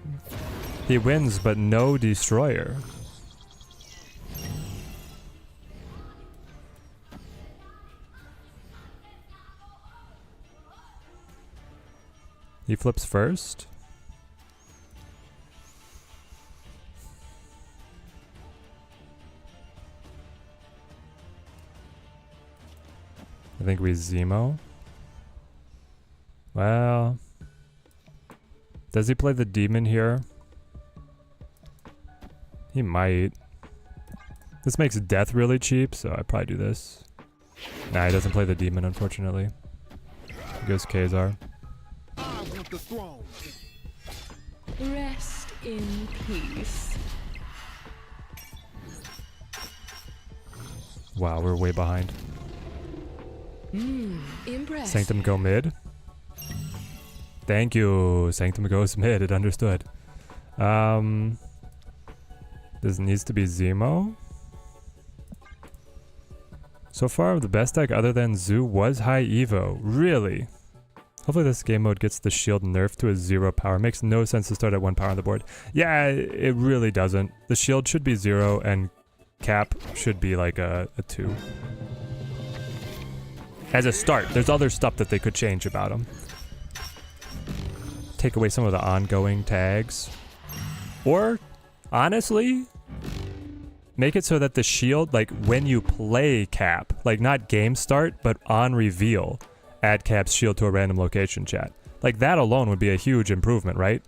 He wins, but no Destroyer. He flips first. I think we Zemo. Well, does he play the demon here? He might. This makes death really cheap, so I'd probably do this. Nah, he doesn't play the demon, unfortunately. He goes Khazar. I want the throne. Rest in peace. Wow, we're way behind. Impressive. Sanctum go mid. Thank you. Sanctum goes mid. It understood. This needs to be Zemo. So far, the best deck other than Zoo was High Evo. Really? Hopefully this game mode gets the shield nerfed to a 0 power. Makes no sense to start at 1 power on the board. Yeah, it really doesn't. The shield should be 0 and cap should be like a 2. As a start, there's other stuff that they could change about them. Take away some of the ongoing tags. Or, honestly, make it so that the shield, like when you play cap, like not game start, but on reveal, add cap's shield to a random location, chat. Like that alone would be a huge improvement, right?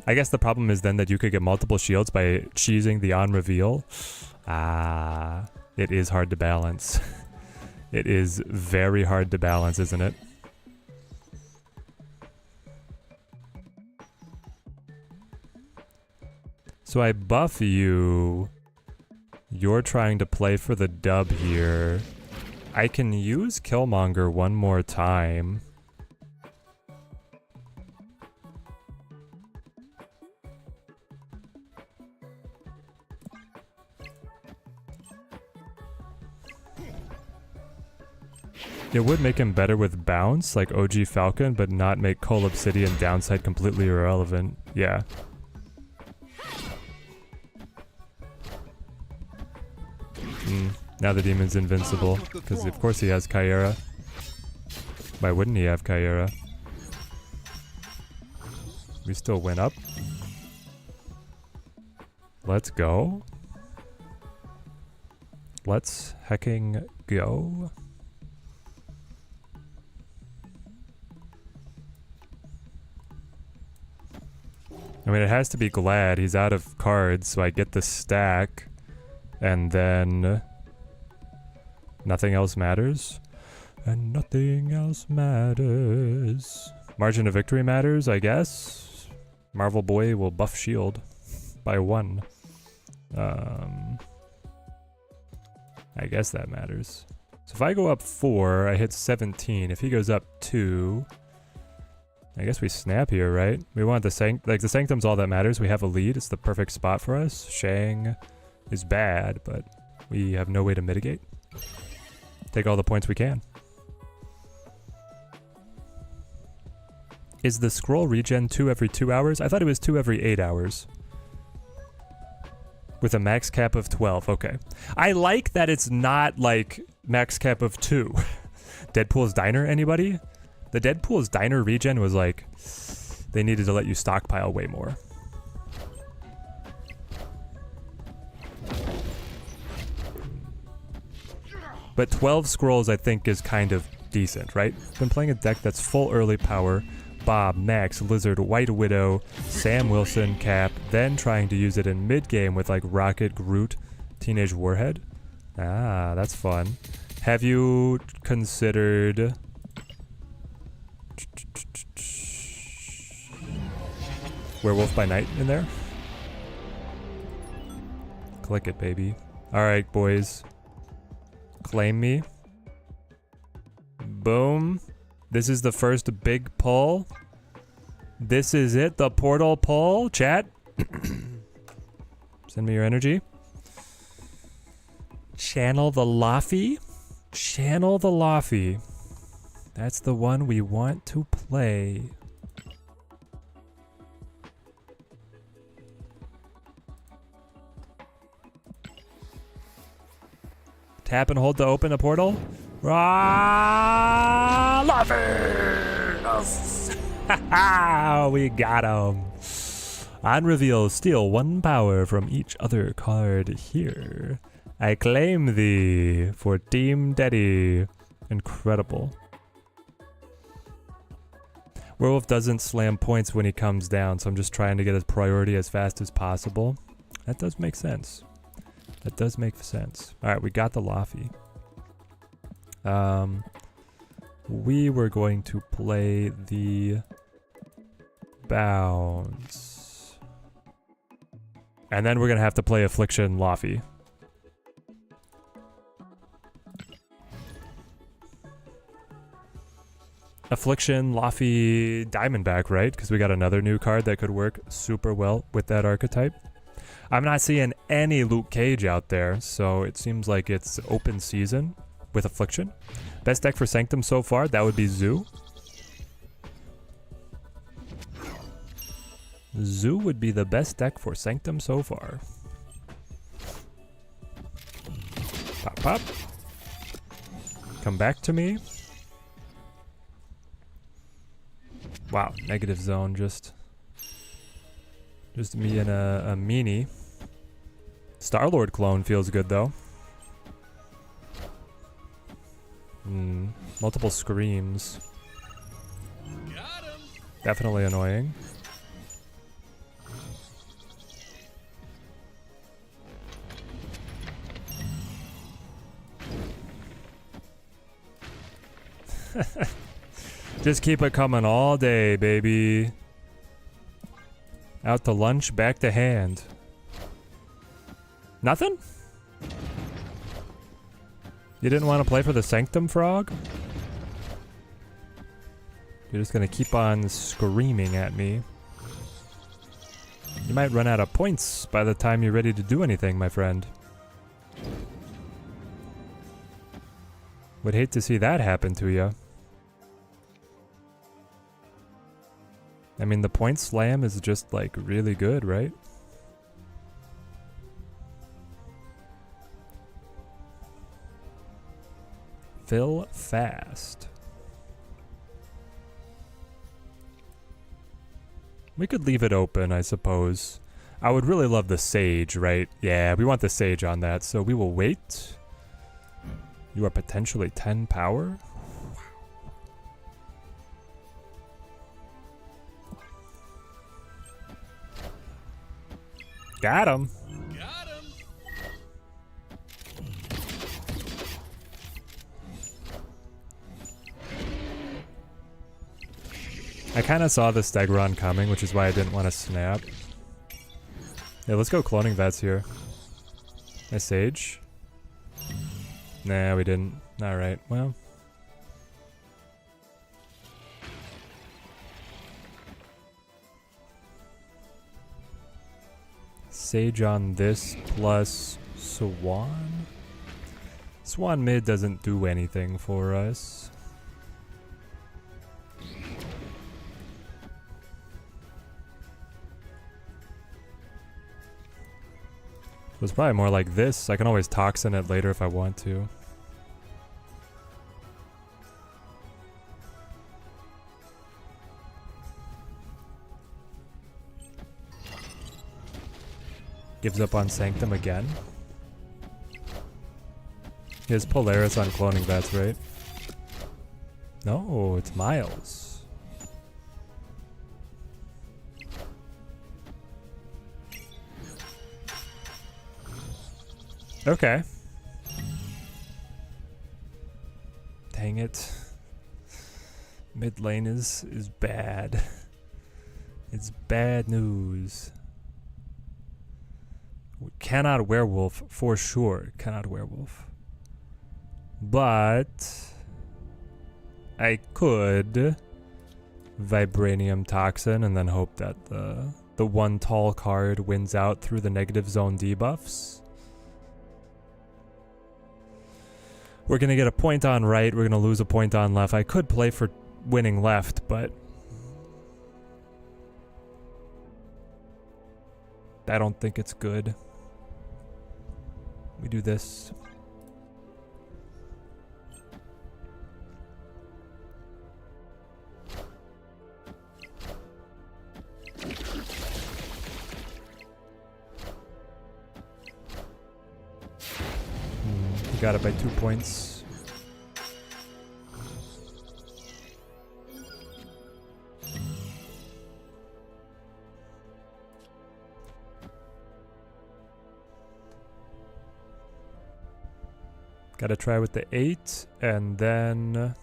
I guess the problem is then that you could get multiple shields by cheesing the on reveal. It is hard to balance. It is very hard to balance, isn't it? So I buff you. You're trying to play for the dub here. I can use Killmonger one more time. It would make him better with bounce, like OG Falcon, but not make Cole Obsidian downside completely irrelevant. Yeah. Now the demon's invincible, because of course he has Kyera. Why wouldn't he have Kyera? We still went up. Let's go. Let's hecking go. I mean, it has to be Glad. He's out of cards, so I get the stack. And then nothing else matters. And nothing else matters. Margin of victory matters, I guess. Marvel Boy will buff shield by 1. I guess that matters. So if I go up 4, I hit 17. If he goes up 2, I guess we snap here, right? We want the Sanctum's all that matters. We have a lead. It's the perfect spot for us. Shang is bad, but we have no way to mitigate. Take all the points we can. Is the scroll regen 2 every 2 hours? I thought it was 2 every 8 hours. With a max cap of 12, okay. I like that it's not like max cap of 2. Deadpool's Diner, anybody? The Deadpool's Diner regen was like, they needed to let you stockpile way more. But 12 scrolls I think is kind of decent, right? Been playing a deck that's full early power. Bob, Max, Lizard, White Widow, Sam Wilson, Cap, then trying to use it in mid-game with like Rocket, Groot, Teenage Warhead. Ah, that's fun. Have you considered... Werewolf by Night in there? Click it, baby. Alright, boys. Claim me. Boom. This is the first big pull. This is it, the portal pull. Chat. Send me your energy. Channel the Laffy. Channel the Laffy. That's the one we want to play. Tap and hold to open the portal. Ah, Laffy! We got him. On reveal, steal 1 power from each other card here. I claim thee for Team Daddy. Incredible. Werewolf doesn't slam points when he comes down, so I'm just trying to get his priority as fast as possible. That does make sense. That does make sense. Alright, we got the Laffy. We were going to play the Bounce. And then we're going to have to play Affliction Laffy. Affliction, Laffy, Diamondback, right? Because we got another new card that could work super well with that archetype. I'm not seeing any Luke Cage out there, so it seems like it's open season with Affliction. Best deck for Sanctum so far, that would be Zoo. Zoo would be the best deck for Sanctum so far. Pop, pop. Come back to me. Wow, negative zone, just me and a meanie. Star-Lord clone feels good though. Multiple screams. Got him. Definitely annoying. Just keep it coming all day, baby. Out to lunch, back to hand. Nothing? You didn't want to play for the Sanctum Frog? You're just gonna keep on screaming at me. You might run out of points by the time you're ready to do anything, my friend. Would hate to see that happen to you. I mean, the point slam is just, like, really good, right? Fill fast. We could leave it open, I suppose. I would really love the Sage, right? Yeah, we want the Sage on that, so we will wait. You are potentially 10 power? Got him. Got him. I kind of saw the Stegron coming, which is why I didn't want to snap. Yeah, let's go cloning vets here. Nice Sage. Nah, we didn't. Alright, well. Sage on this plus Swan. Swan mid doesn't do anything for us. So it's probably more like this. I can always Toxin it later if I want to. Gives up on Sanctum again. He has Polaris on cloning bats, right? No, it's Miles. Okay. Dang it. Mid lane is bad. It's bad news. Cannot werewolf for sure. Cannot werewolf. But I could Vibranium Toxin and then hope that the one tall card wins out through the negative zone debuffs. We're gonna get a point on right, we're gonna lose a point on left. I could play for winning left, but I don't think it's good. We do this. Got it by 2 points. Gotta try with the 8 and then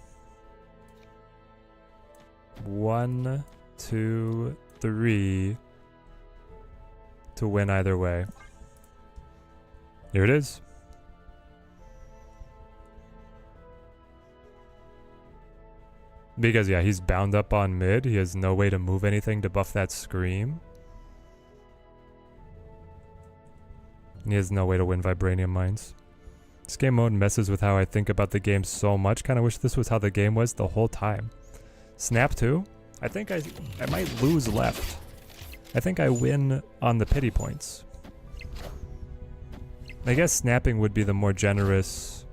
1, 2, 3 to win either way. Here it is. Because, yeah, he's bound up on mid. He has no way to move anything to buff that scream. And he has no way to win Vibranium Mines. This game mode messes with how I think about the game so much. Kind of wish this was how the game was the whole time. Snap 2? I think I might lose left. I think I win on the pity points. I guess snapping would be the more generous,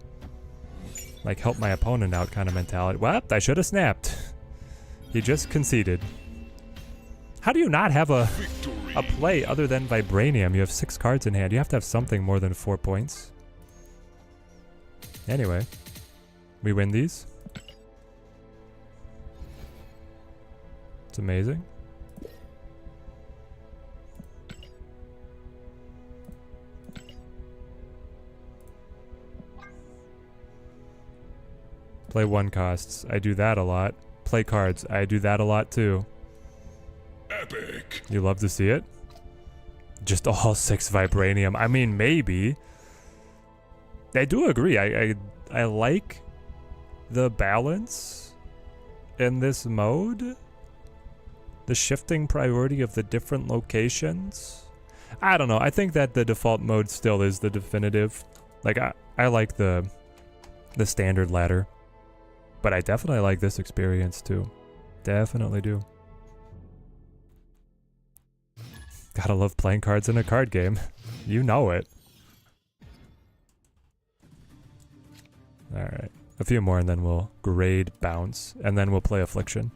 like, help my opponent out kind of mentality. What? I should have snapped. He just conceded. How do you not have a play other than Vibranium? You have 6 cards in hand. You have to have something more than 4 points. Anyway, we win these. It's amazing. Play 1 costs. I do that a lot. Play cards. I do that a lot too. Epic. You love to see it? Just all 6 Vibranium. I mean, maybe. I do agree. I like the balance in this mode. The shifting priority of the different locations. I don't know. I think that the default mode still is the definitive. Like, I like the standard ladder. But I definitely like this experience too. Definitely do. Gotta love playing cards in a card game. You know it. Alright. A few more and then we'll grade bounce. And then we'll play Affliction.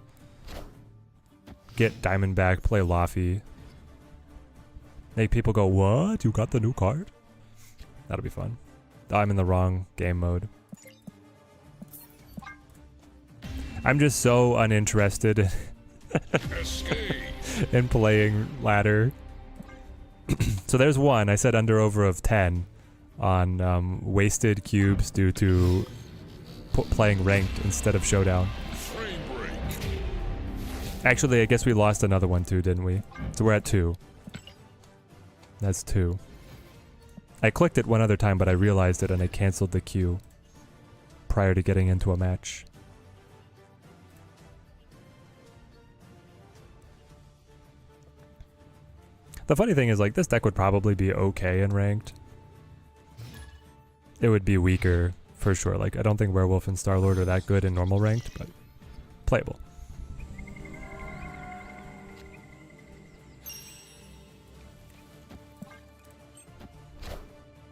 Get Diamondback, play Laffy. Make people go, what? You got the new card? That'll be fun. I'm in the wrong game mode. I'm just so uninterested in playing ladder. So there's 1. I said under over of 10 on wasted cubes due to playing ranked instead of showdown. Actually, I guess we lost another one too, didn't we? So we're at 2. That's 2. I clicked it one other time, but I realized it and I canceled the queue prior to getting into a match. The funny thing is, like, this deck would probably be okay in ranked. It would be weaker, for sure. Like, I don't think Werewolf and Starlord are that good in normal ranked, but playable.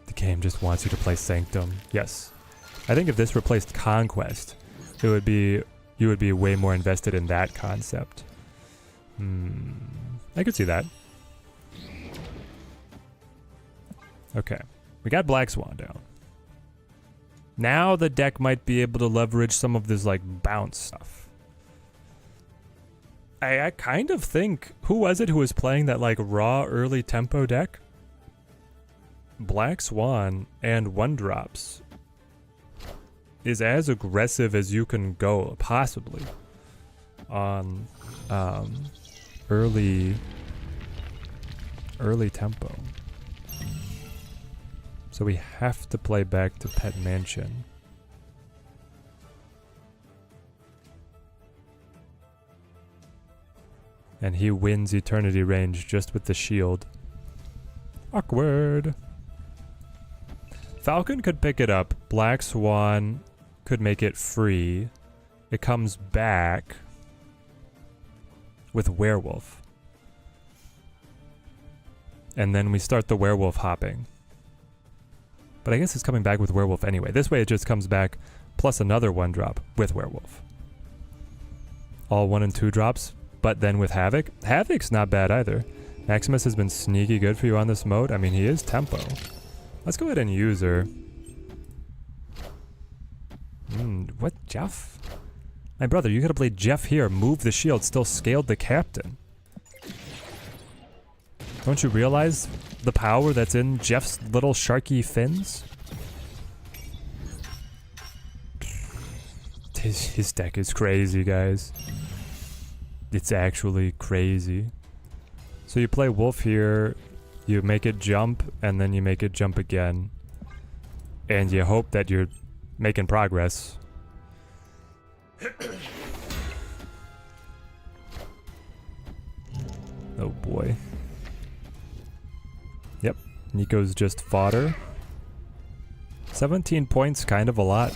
The game just wants you to play Sanctum. Yes. I think if this replaced Conquest, it would be, you would be way more invested in that concept. I could see that. Okay, we got Black Swan down. Now the deck might be able to leverage some of this like bounce stuff. I kind of think, who was it who was playing that like raw early tempo deck? Black Swan and 1-drops is as aggressive as you can go, possibly, on early tempo. So we have to play back to Pet Mansion. And he wins Eternity Range just with the shield. Awkward. Falcon could pick it up. Black Swan could make it free. It comes back with Werewolf. And then we start the Werewolf hopping. But I guess it's coming back with Werewolf anyway. This way it just comes back plus another 1-drop with Werewolf. All 1 and 2 drops, but then with Havoc. Havoc's not bad either. Maximus has been sneaky good for you on this mode. I mean, he is tempo. Let's go ahead and use her. What, Jeff? My brother, you could have played Jeff here, move the shield, still scaled the captain. Don't you realize the power that's in Jeff's little sharky fins? His deck is crazy, guys. It's actually crazy. So you play Wolf here, you make it jump, and then you make it jump again. And you hope that you're making progress. Oh boy. Yep, Nico's just fodder. 17 points, kind of a lot.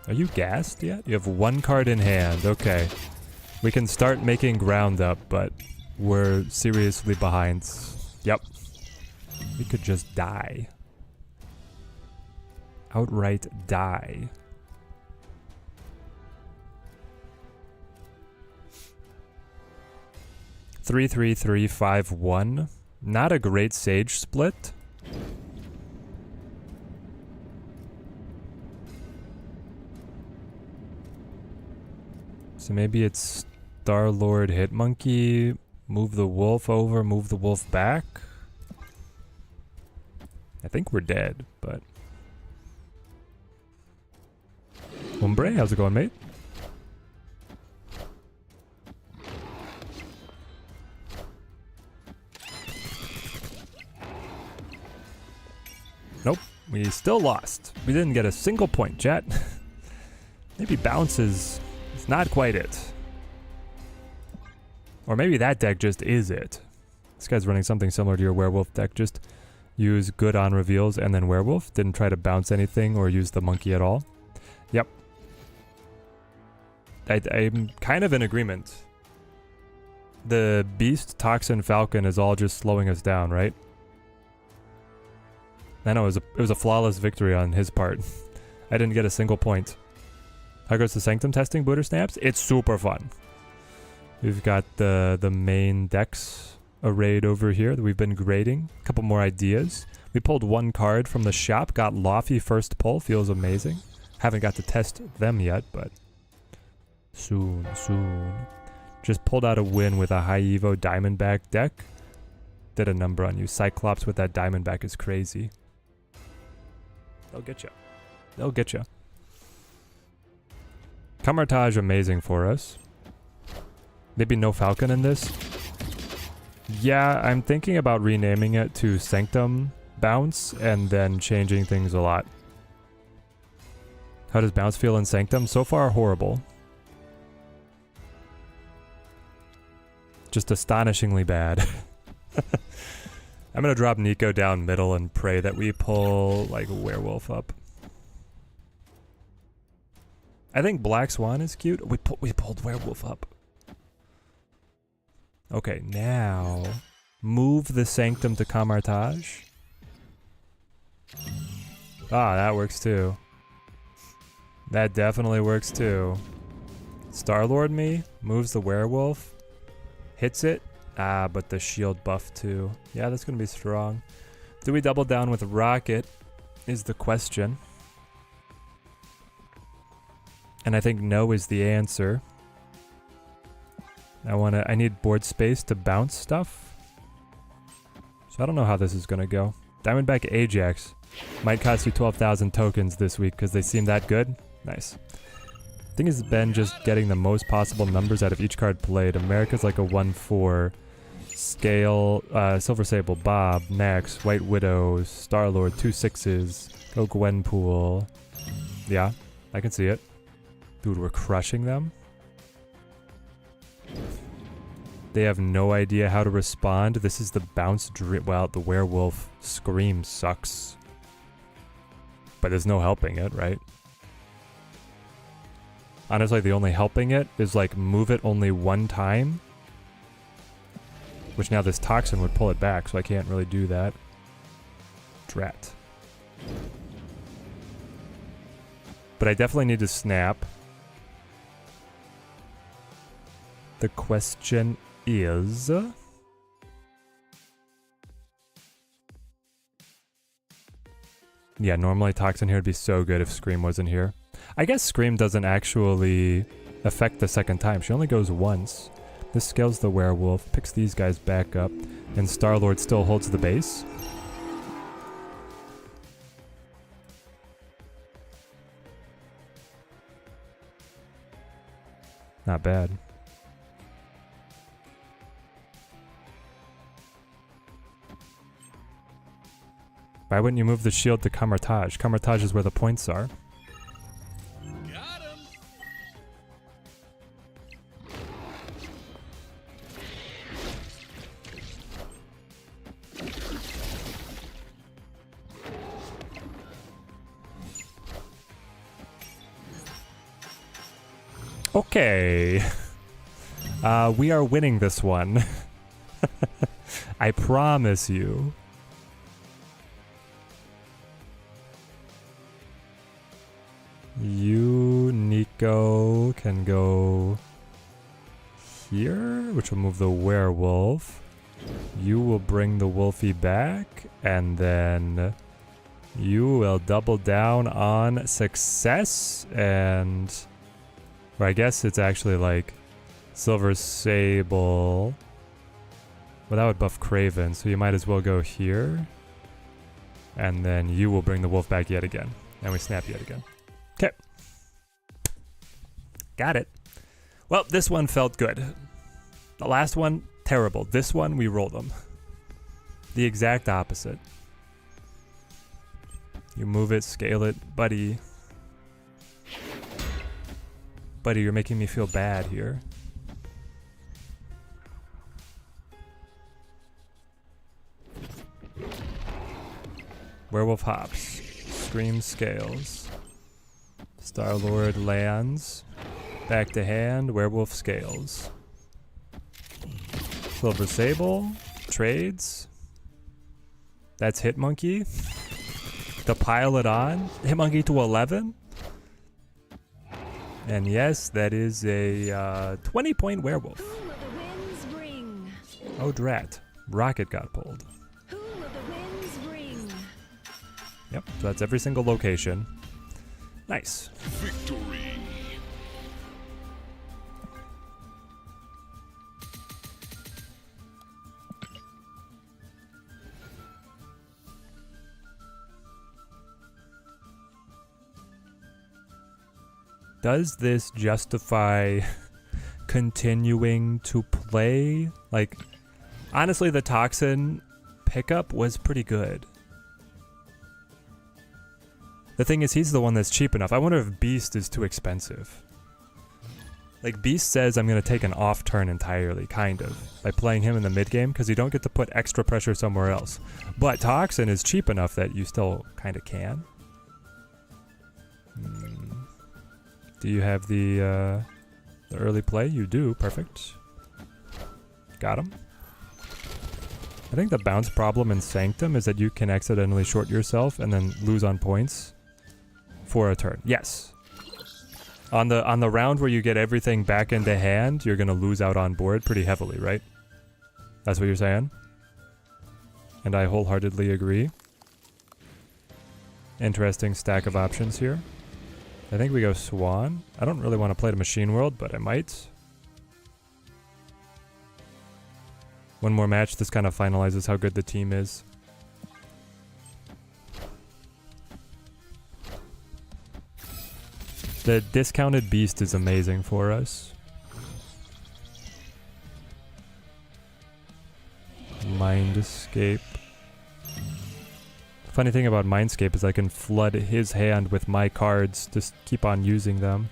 Are you gassed yet? You have 1 card in hand, okay. We can start making ground up, but we're seriously behind. Yep. We could just die. Outright die. Three, 3, 5, 1. Not a great Sage split. So maybe it's Star-Lord Hitmonkey, move the wolf over, move the wolf back. I think we're dead, but... Umbre, how's it going, mate? Nope, we still lost. We didn't get a single point, chat. Maybe bounces. It's not quite it. Or maybe that deck just is it. This guy's running something similar to your werewolf deck. Just use good on reveals and then werewolf. Didn't try to bounce anything or use the monkey at all. Yep. I'm kind of in agreement. The Beast, Toxin, Falcon is all just slowing us down, right? I know, it was a flawless victory on his part. I didn't get a single point. How goes the Sanctum testing, Booter Snaps? It's super fun. We've got the main decks arrayed over here that we've been grading. A couple more ideas. We pulled 1 card from the shop, got Lofty first pull, feels amazing. Haven't got to test them yet, but soon. Just pulled out a win with a high Evo Diamondback deck. Did a number on you. Cyclops with that Diamondback is crazy. They'll get you. They'll get you. Camartage amazing for us. Maybe no Falcon in this. Yeah, I'm thinking about renaming it to Sanctum Bounce and then changing things a lot. How does Bounce feel in Sanctum? So far, horrible. Just astonishingly bad. I'm gonna drop Nico down middle and pray that we pull like a werewolf up. I think Black Swan is cute. We pulled werewolf up. Okay, now move the Sanctum to Camartage. Ah, that works too. That definitely works too. Star-Lord me, moves the werewolf, hits it. Ah, but the shield buff too. Yeah, that's gonna be strong. Do we double down with Rocket? is the question. And I think no is the answer. I need board space to bounce stuff. So I don't know how this is gonna go. Diamondback Ajax might cost you 12,000 tokens this week because they seem that good. Nice. I think it's been just getting the most possible numbers out of each card played. America's like a 1-4. Scale, Silver Sable, Bob, Max, White Widow, Star-Lord, 2 6s. Go Gwenpool. Yeah, I can see it. Dude, we're crushing them. They have no idea how to respond. This is the bounce dream. Well, the werewolf scream sucks. But there's no helping it, right? Honestly, the only helping it is like move it only one time. Which now this toxin would pull it back, so I can't really do that. Drat. But I definitely need to snap. The question is... Yeah, normally Toxin here would be so good if Scream wasn't here. I guess Scream doesn't actually affect the second time. She only goes once. This scales the werewolf, picks these guys back up, and Star-Lord still holds the base. Not bad. Why wouldn't you move the shield to Camartage? Camartage is where the points are. Got him. Okay. We are winning this one. I promise you. You, Nico, can go here, which will move the werewolf. You will bring the wolfie back, and then you will double down on success, and... Or I guess it's actually like Silver Sable. Well, that would buff Craven, so you might as well go here. And then you will bring the wolf back yet again. And we snap yet again. Okay. Got it. Well, this one felt good. The last one, terrible. This one, we rolled them. The exact opposite. You move it, scale it, buddy. Buddy, you're making me feel bad here. Werewolf hops. Scream scales. Star-Lord lands. Back to hand. Werewolf scales. Silver Sable. Trades. That's Hitmonkey. To pile it on. Hitmonkey to 11. And yes, that is a 20-point werewolf. Who will the winds bring? Oh, drat. Rocket got pulled. Who will the winds bring? Yep, so that's every single location. Nice. Victory. Does this justify continuing to play? Like, honestly, the Toxin pickup was pretty good. The thing is, he's the one that's cheap enough. I wonder if Beast is too expensive. Like, Beast says I'm going to take an off turn entirely, kind of, by playing him in the mid game, because you don't get to put extra pressure somewhere else. But Toxin is cheap enough that you still kind of can. Do you have the early play? You do. Perfect. Got him. I think the bounce problem in Sanctum is that you can accidentally short yourself and then lose on points for a turn. Yes. On the round where you get everything back into hand, you're going to lose out on board pretty heavily, right? That's what you're saying? And I wholeheartedly agree. Interesting stack of options here. I think we go Swan. I don't really want to play the Machine World, but I might. One more match, this kind of finalizes how good the team is. The discounted beast is amazing for us. Mindscape. Funny thing about Mindscape is I can flood his hand with my cards, just keep on using them.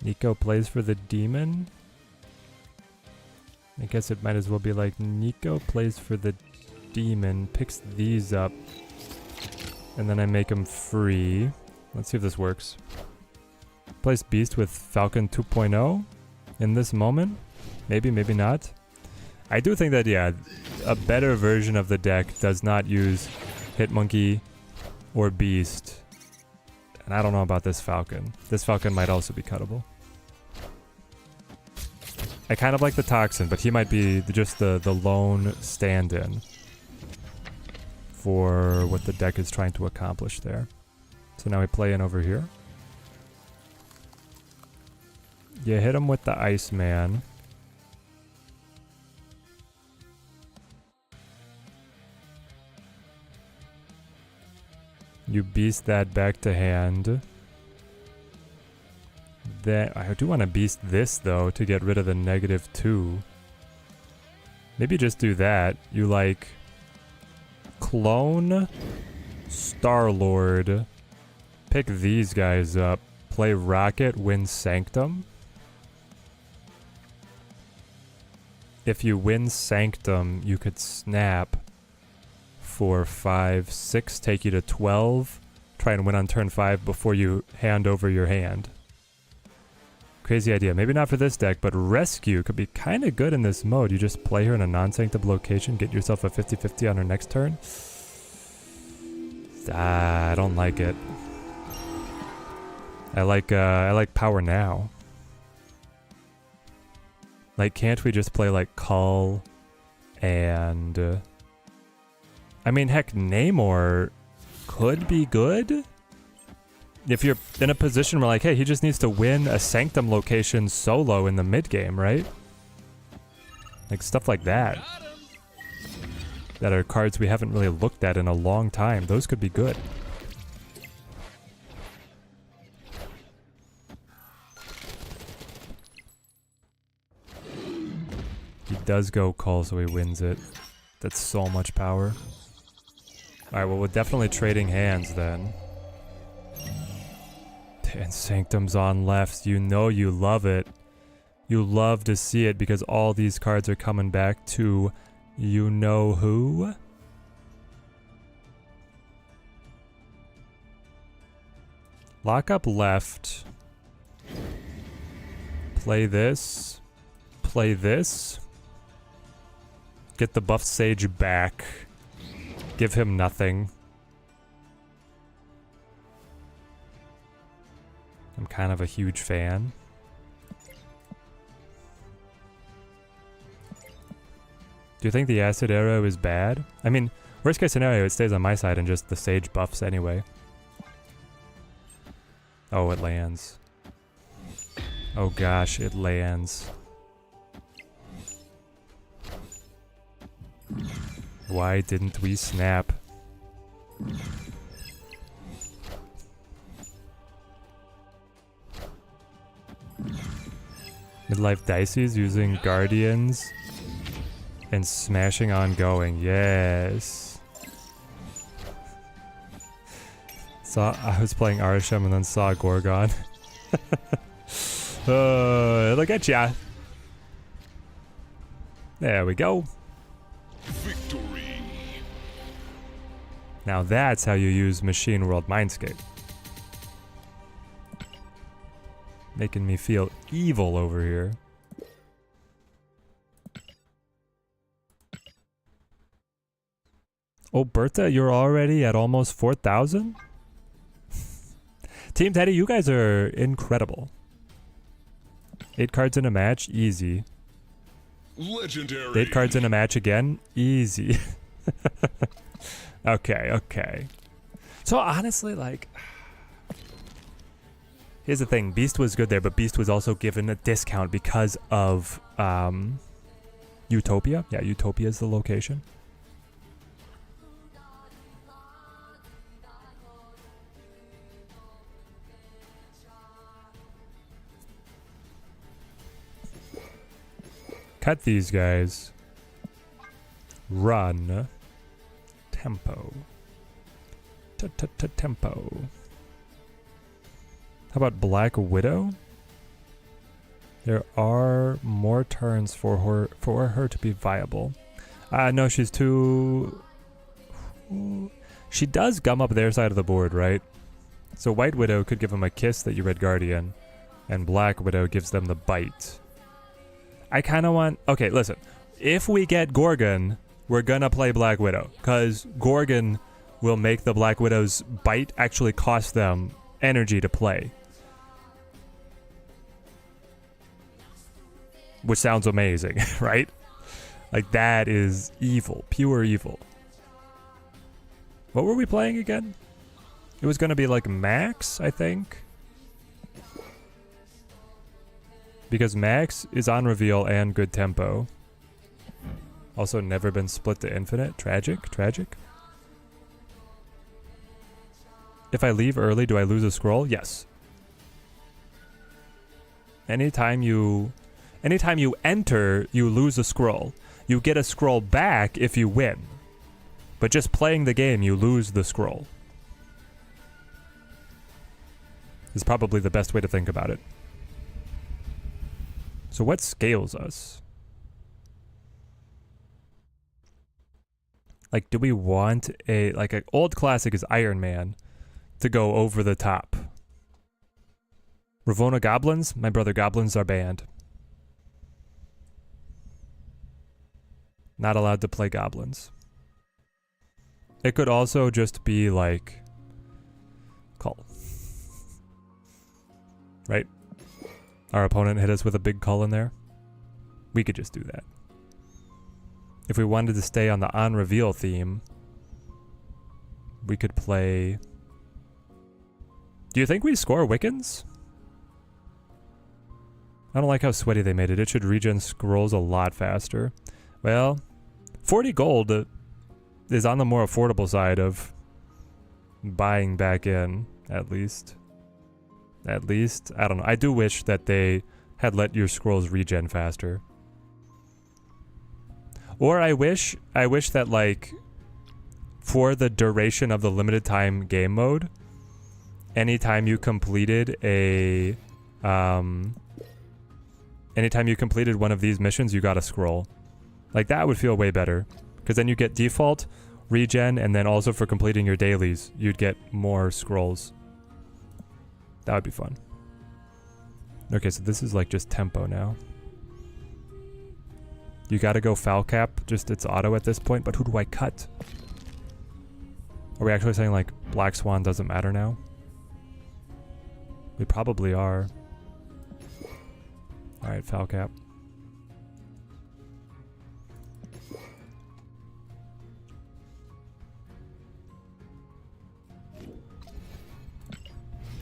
Nico plays for the demon. I guess it might as well be like Nico plays for the demon, picks these up, and then I make him free. Let's see if this works. Plays Beast with Falcon 2.0 in this moment. Maybe, maybe not. I do think that, yeah, a better version of the deck does not use Hitmonkey or Beast. And I don't know about this Falcon. This Falcon might also be cuttable. I kind of like the Toxin, but he might be just the lone stand-in for what the deck is trying to accomplish there. So now we play in over here. You hit him with the Iceman. You beast that back to hand. Then I do want to beast this though to get rid of the -2. Maybe just do that. You like clone Star-Lord, pick these guys up, play Rocket, win Sanctum. If you win Sanctum, you could snap for 5, 6, take you to 12, try and win on turn 5 before you hand over your hand. Crazy idea. Maybe not for this deck, but Rescue could be kind of good in this mode. You just play her in a non-sanctum location, get yourself a 50-50 on her next turn. I don't like it. I like Power Now. Like, can't we just play like Cull and I mean, heck, Namor could be good if you're in a position where like, hey, he just needs to win a Sanctum location solo in the mid game, right? Like stuff like that. That are cards we haven't really looked at in a long time. Those could be good. He does go Cull, so he wins it. That's so much power. Alright, well, we're definitely trading hands then. And Sanctum's on left. You know you love it. You love to see it because all these cards are coming back to you know who. Lock up left. Play this. Play this. Get the buff Sage back. Give him nothing. I'm kind of a huge fan. Do you think the Acid Arrow is bad? I mean, worst case scenario, it stays on my side and just the Sage buffs anyway. Oh, it lands. Oh gosh, it lands. Why didn't we snap? Midlife Dicey's using Guardians and smashing ongoing. Yes. I was playing Arasham and then saw Gorgon. Look at ya. There we go. Victory. Now that's how you use Machine World Mindscape. Making me feel evil over here. Oh, Bertha, you're already at almost 4,000? Team Teddy, you guys are incredible. 8 cards in a match, easy. Legendary. 8 cards in a match again, easy. Okay, okay. So honestly, like, here's the thing. Beast was good there, but Beast was also given a discount because of Utopia. Yeah, Utopia is the location. Cut these guys. Run. Tempo. Tempo. How about Black Widow? There are more turns for her to be viable. No, she's too... She does gum up their side of the board, right? So White Widow could give them a kiss that you Red Guardian, and Black Widow gives them the bite. I kind of want... Okay, listen. If we get Gorgon, we're gonna play Black Widow, because Gorgon will make the Black Widow's bite actually cost them energy to play. Which sounds amazing, right? Like, that is evil. Pure evil. What were we playing again? It was gonna be like Max, I think. Because Max is on reveal and good tempo. Also never been split to infinite. Tragic, tragic. If I leave early, do I lose a scroll? Yes. Anytime you enter, you lose a scroll. You get a scroll back if you win. But just playing the game, you lose the scroll. Is probably the best way to think about it. So what scales us? Like, do we want a... Like, an old classic is Iron Man to go over the top. Ravona Goblins? My brother, Goblins are banned. Not allowed to play Goblins. It could also just be, like... Cull. Right? Our opponent hit us with a big Cull in there. We could just do that. If we wanted to stay on the on-reveal theme, we could play... Do you think we score Wiccans? I don't like how sweaty they made it. It should regen scrolls a lot faster. Well, 40 gold is on the more affordable side of buying back in, at least. At least, I don't know. I do wish that they had let your scrolls regen faster. Or I wish that, like, for the duration of the limited time game mode, anytime you completed a anytime you completed one of these missions, you got a scroll. Like, that would feel way better, because then you get default regen, and then also for completing your dailies, you'd get more scrolls. That would be fun. Okay, so this is like just tempo now. You gotta go foul cap, just it's auto at this point, but who do I cut? Are we actually saying like Black Swan doesn't matter now? We probably are. Alright, foul cap.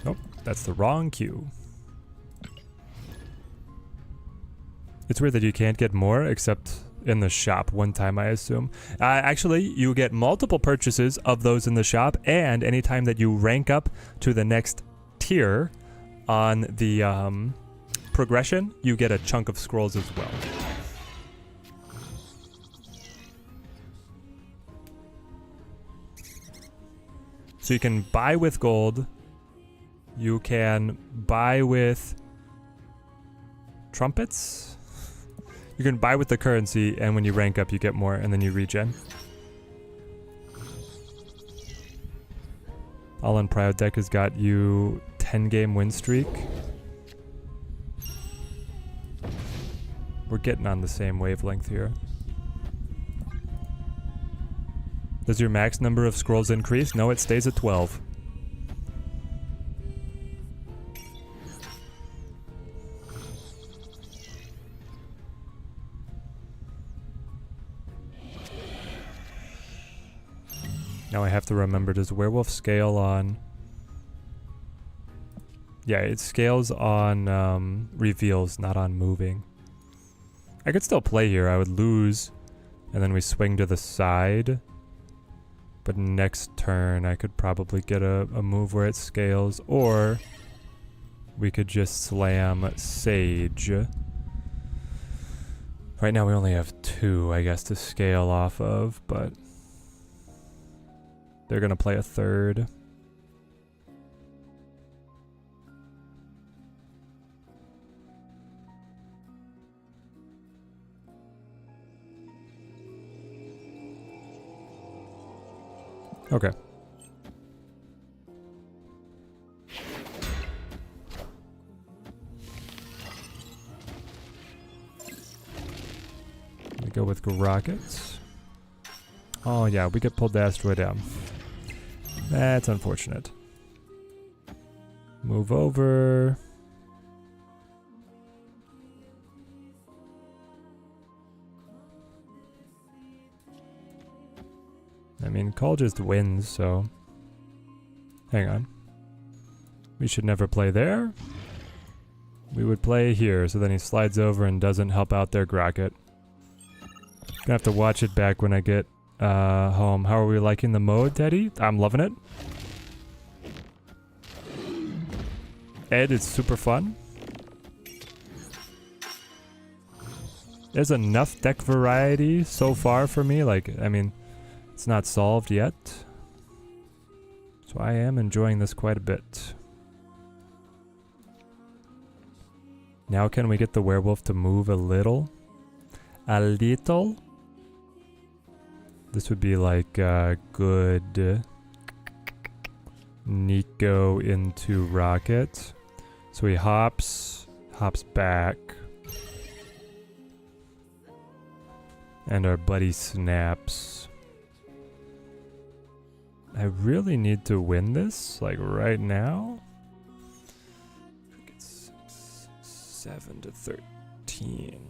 Nope, that's the wrong cue. It's weird that you can't get more except in the shop one time, I assume. Actually, you get multiple purchases of those in the shop, and anytime that you rank up to the next tier on the progression, you get a chunk of scrolls as well. So you can buy with gold. You can buy with trumpets. You can buy with the currency, and when you rank up, you get more, and then you regen. All in Prio deck has got you 10-game win streak. We're getting on the same wavelength here. Does your max number of scrolls increase? No, it stays at 12. Now I have to remember, does werewolf scale on... Yeah, it scales on reveals, not on moving. I could still play here. I would lose, and then we swing to the side. But next turn, I could probably get a move where it scales, or we could just slam Sage. Right now we only have 2, I guess, to scale off of, but they're gonna play a 3rd. Okay. We go with rockets. Oh yeah, we get pulled the asteroid down. That's unfortunate. Move over. I mean, Call just wins, so... Hang on. We should never play there. We would play here, so then he slides over and doesn't help out their Grocket. Gonna have to watch it back when I get home. How are we liking the mode, Teddy? I'm loving it. Ed, it's super fun. There's enough deck variety so far for me, like, I mean... It's not solved yet, so I am enjoying this quite a bit. Now can we get the werewolf to move a little? A little? This would be like good Nico into Rocket. So he hops back. And our buddy snaps. I really need to win this, like right now. It's 7 to 13.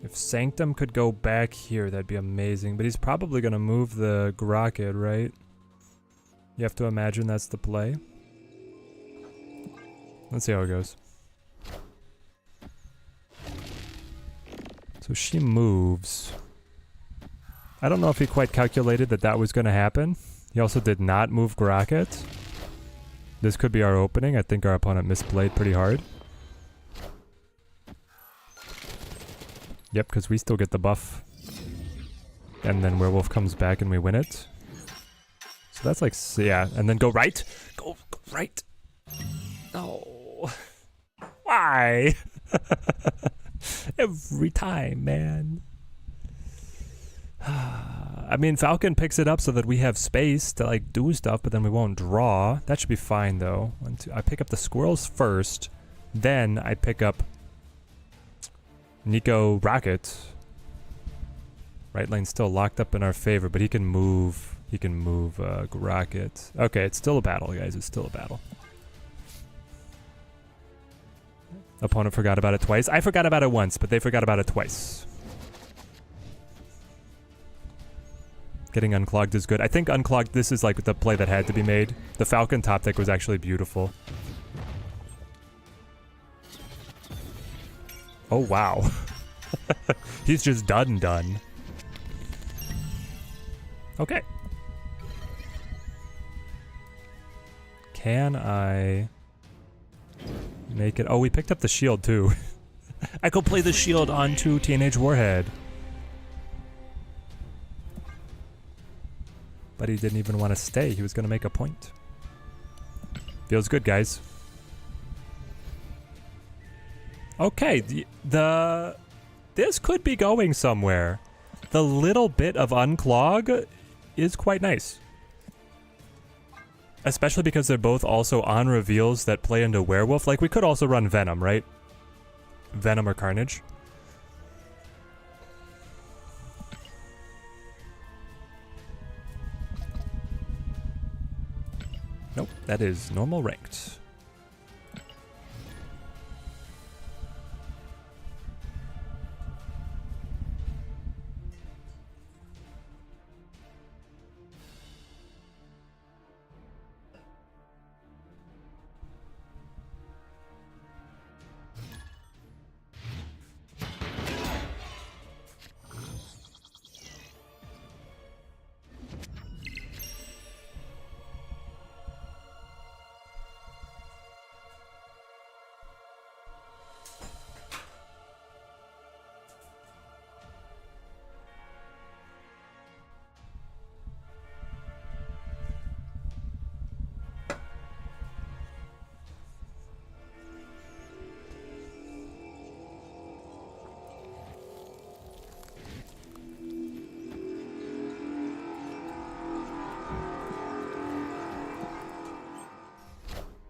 If Sanctum could go back here, that'd be amazing. But he's probably gonna move the Grocket, right? You have to imagine that's the play. Let's see how it goes. So she moves. I don't know if he quite calculated that that was going to happen. He also did not move Grocket. This could be our opening. I think our opponent misplayed pretty hard. Yep, because we still get the buff. And then Werewolf comes back and we win it. So that's like, yeah. And then go right. Go right. No. Why? Every time, man. I mean, Falcon picks it up so that we have space to like do stuff, but then we won't draw. That should be fine though. I pick up the squirrels first, then I pick up Nico Rocket. Right lane's still locked up in our favor, but he can move. He can move Rocket. Okay, it's still a battle, guys. It's still a battle. Opponent forgot about it twice. I forgot about it once, but they forgot about it twice. Getting unclogged is good. I think unclogged, this is like the play that had to be made. The Falcon top deck was actually beautiful. Oh, wow. He's just done. Okay. Can I make it? Oh, we picked up the shield too. I could play the shield onto Teenage Warhead. But he didn't even want to stay. He was going to make a point. Feels good, guys. Okay, this could be going somewhere. The little bit of unclog is quite nice. Especially because they're both also on reveals that play into werewolf. Like, we could also run Venom, right? Venom or Carnage. Nope, that is normal ranked.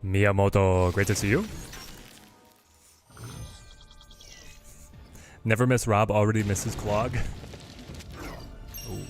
Miyamoto, great to see you. Never miss Rob, already misses Clog. Ooh.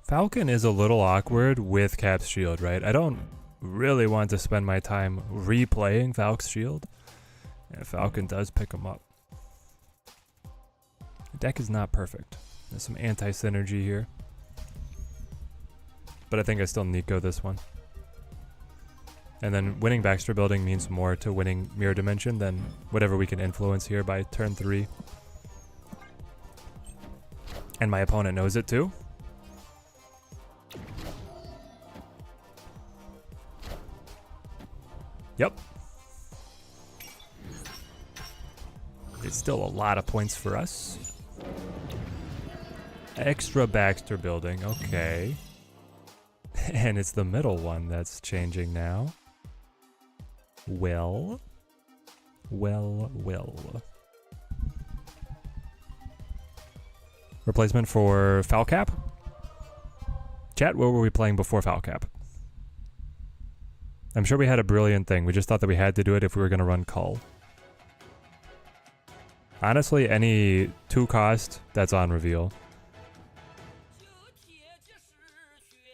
Falcon is a little awkward with Cap's Shield, right? I don't really want to spend my time replaying Falc's Shield. And Falcon does pick him up. The deck is not perfect. There's some anti-synergy here. But I think I still Nico this one. And then winning Baxter Building means more to winning Mirror Dimension than whatever we can influence here by turn 3. And my opponent knows it too. Yep. It's still a lot of points for us. Extra Baxter Building, okay. And it's the middle one that's changing now. Well. Replacement for Falcap? Chat, what were we playing before Falcap? I'm sure we had a brilliant thing. We just thought that we had to do it if we were going to run Cull. Honestly, any 2-cost, that's on reveal.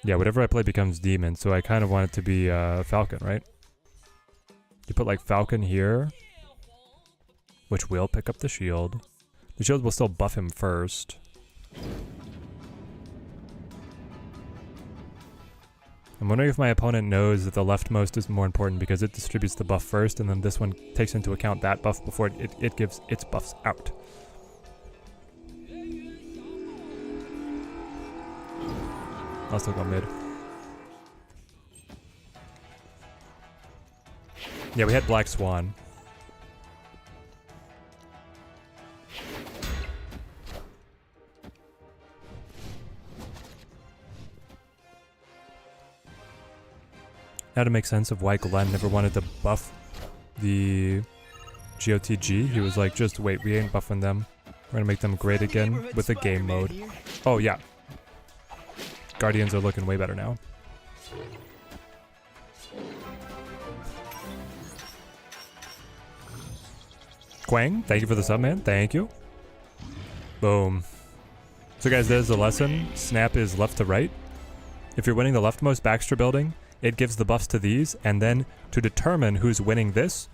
Yeah, whatever I play becomes Demon, so I kind of want it to be Falcon, right? You put like Falcon here, which will pick up the shield. The shield will still buff him first. I'm wondering if my opponent knows that the leftmost is more important because it distributes the buff first, and then this one takes into account that buff before it gives its buffs out. I'll still go mid. Yeah, we had Black Swan. Now to make sense of why Glenn never wanted to buff the GOTG. He was like, just wait, we ain't buffing them. We're gonna make them great again with the game mode. Oh yeah. Guardians are looking way better now. Quang, thank you for the sub, man. Thank you. Boom. So guys, there's the lesson. Snap is left to right. If you're winning the leftmost Baxter Building, it gives the buffs to these, and then to determine who's winning this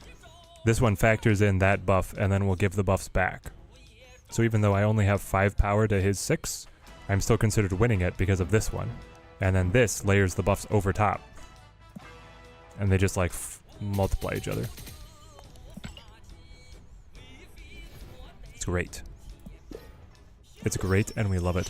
one factors in that buff, and then we'll give the buffs back. So even though I only have 5 power to his 6, I'm still considered winning it because of this one. And then this layers the buffs over top. And they just like multiply each other. It's great. It's great and we love it.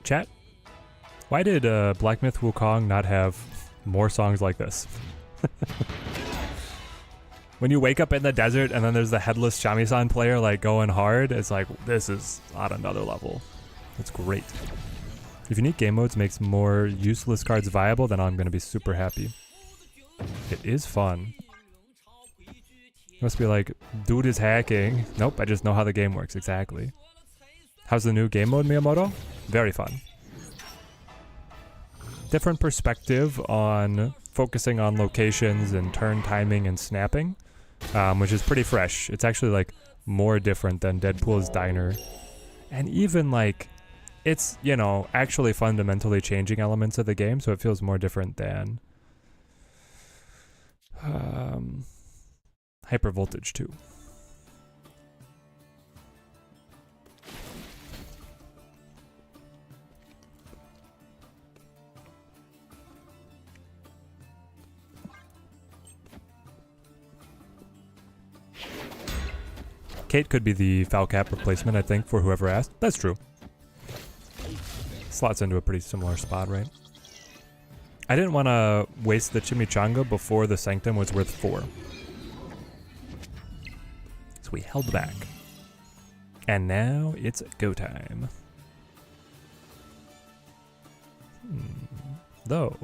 Chat, why did Black Myth Wukong not have more songs like this? When you wake up in the desert and then there's the headless shamisen player like going hard, it's like, this is on another level. It's great. If unique game modes makes more useless cards viable, then I'm going to be super happy. It is fun. Must be like, dude is hacking. Nope, I just know how the game works, exactly. How's the new game mode, Miyamoto? Very fun. Different perspective on focusing on locations and turn timing and snapping, which is pretty fresh. It's actually like more different than Deadpool's Diner. And even like, it's, you know, actually fundamentally changing elements of the game, so it feels more different than Hyper Voltage 2. Kate could be the foul cap replacement, I think, for whoever asked. That's true. Slots into a pretty similar spot, right? I didn't want to waste the Chimichanga before the Sanctum was worth 4. So we held back. And now it's go time. Though...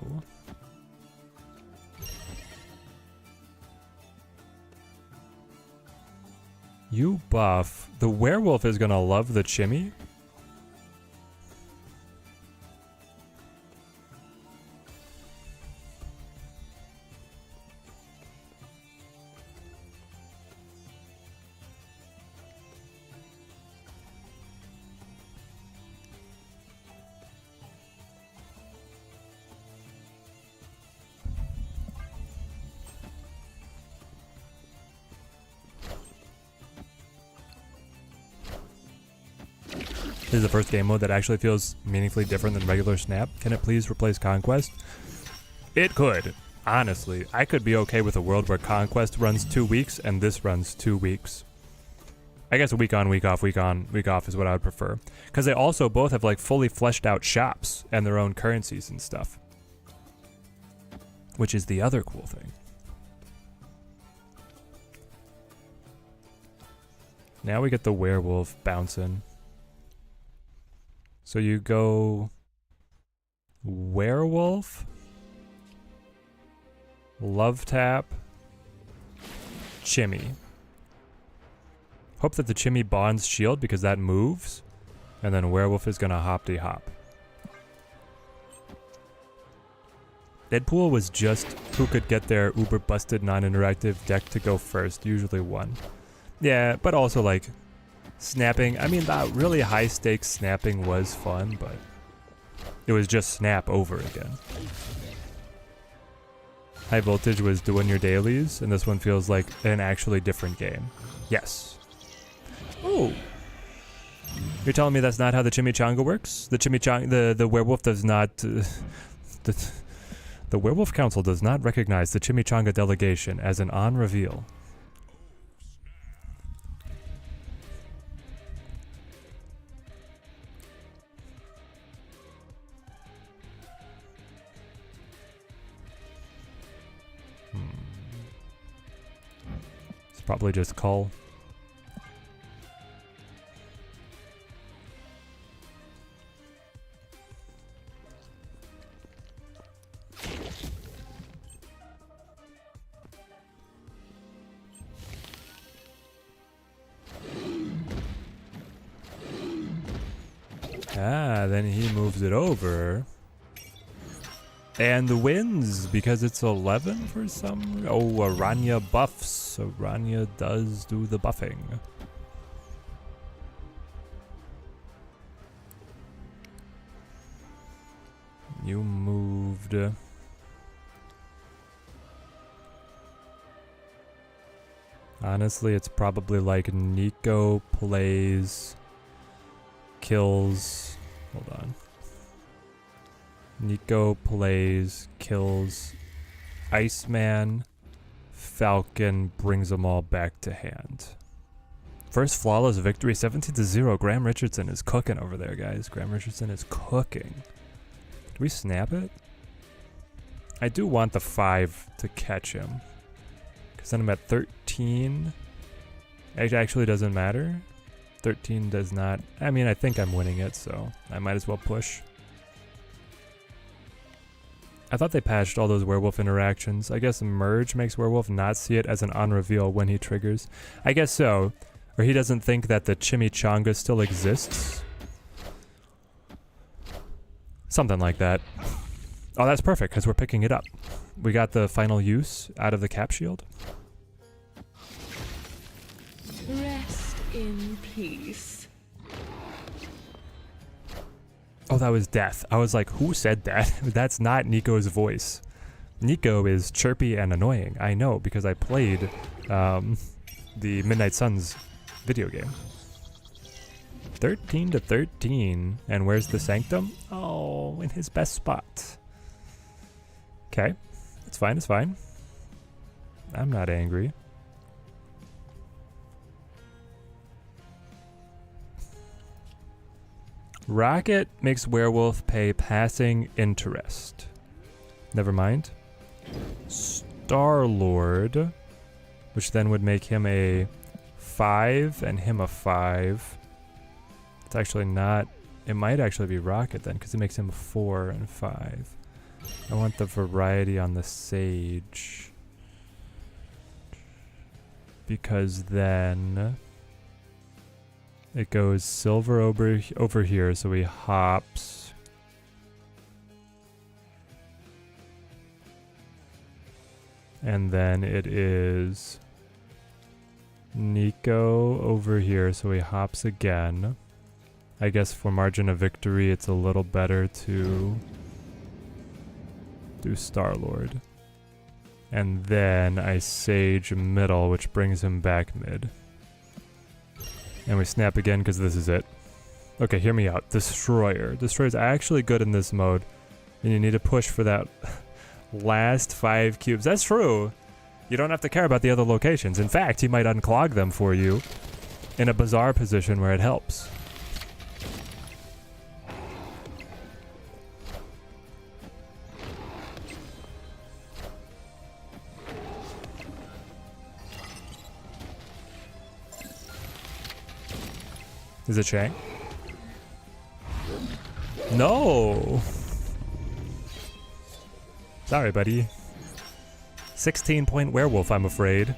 You buff. The werewolf is gonna love the Chimmy. This is the first game mode that actually feels meaningfully different than regular Snap. Can it please replace Conquest? It could. Honestly, I could be okay with a world where Conquest runs 2 weeks and this runs 2 weeks. I guess a week on, week off, week on, week off is what I would prefer. Because they also both have like fully fleshed out shops and their own currencies and stuff. Which is the other cool thing. Now we get the werewolf bouncing. So you go werewolf, love tap, Chimmy. Hope that the Chimmy bonds shield because that moves, and then werewolf is gonna hop-de-hop. Deadpool was just who could get their uber busted non-interactive deck to go first, usually one. Yeah, but also like snapping. I mean, that really high stakes snapping was fun, but it was just snap over again. High Voltage was doing your dailies, and this one feels like an actually different game. Yes. Oh. You're telling me that's not how the Chimichanga works? The Chimichanga, the werewolf does not. The Werewolf Council does not recognize the Chimichanga delegation as an on-reveal. It's probably just call. Ah, then he moves it over. And wins because it's 11 for some... Oh, Aranya buffs. Aranya does do the buffing. You moved... Honestly, it's probably like Nico plays... Kills... Hold on. Nico plays, kills Iceman, Falcon brings them all back to hand. First flawless victory, 17-0. Graham Richardson is cooking over there, guys. Graham Richardson is cooking. Do we snap it? I do want the 5 to catch him. Because then I'm at 13. It actually doesn't matter. 13 does not. I mean, I think I'm winning it, so I might as well push. I thought they patched all those werewolf interactions. I guess merge makes werewolf not see it as an on reveal when he triggers. I guess so. Or he doesn't think that the chimichanga still exists. Something like that. Oh, that's perfect, because we're picking it up. We got the final use out of the cap shield. Rest in peace. Oh, that was death. I was like, who said that? That's not Nico's voice. Nico is chirpy and annoying. I know, because I played the Midnight Suns video game. 13-13. And where's the Sanctum? Oh, in his best spot. Okay. It's fine, it's fine. I'm not angry. Rocket makes werewolf pay passing interest. Never mind. Star-Lord, which then would make him a 5 and him a 5. It's actually not. It might actually be Rocket then, because it makes him a 4 and 5. I want the variety on the Sage. Because then it goes silver over here, so he hops. And then it is Nico over here, so he hops again. I guess for margin of victory, it's a little better to do Star-Lord. And then I Sage middle, which brings him back mid. And we snap again because this is it. Okay, hear me out. Destroyer. Destroyer's actually good in this mode. And you need to push for that last 5 cubes. That's true. You don't have to care about the other locations. In fact, he might unclog them for you in a bizarre position where it helps. Is it Shang? No! Sorry, buddy. 16-point werewolf, I'm afraid.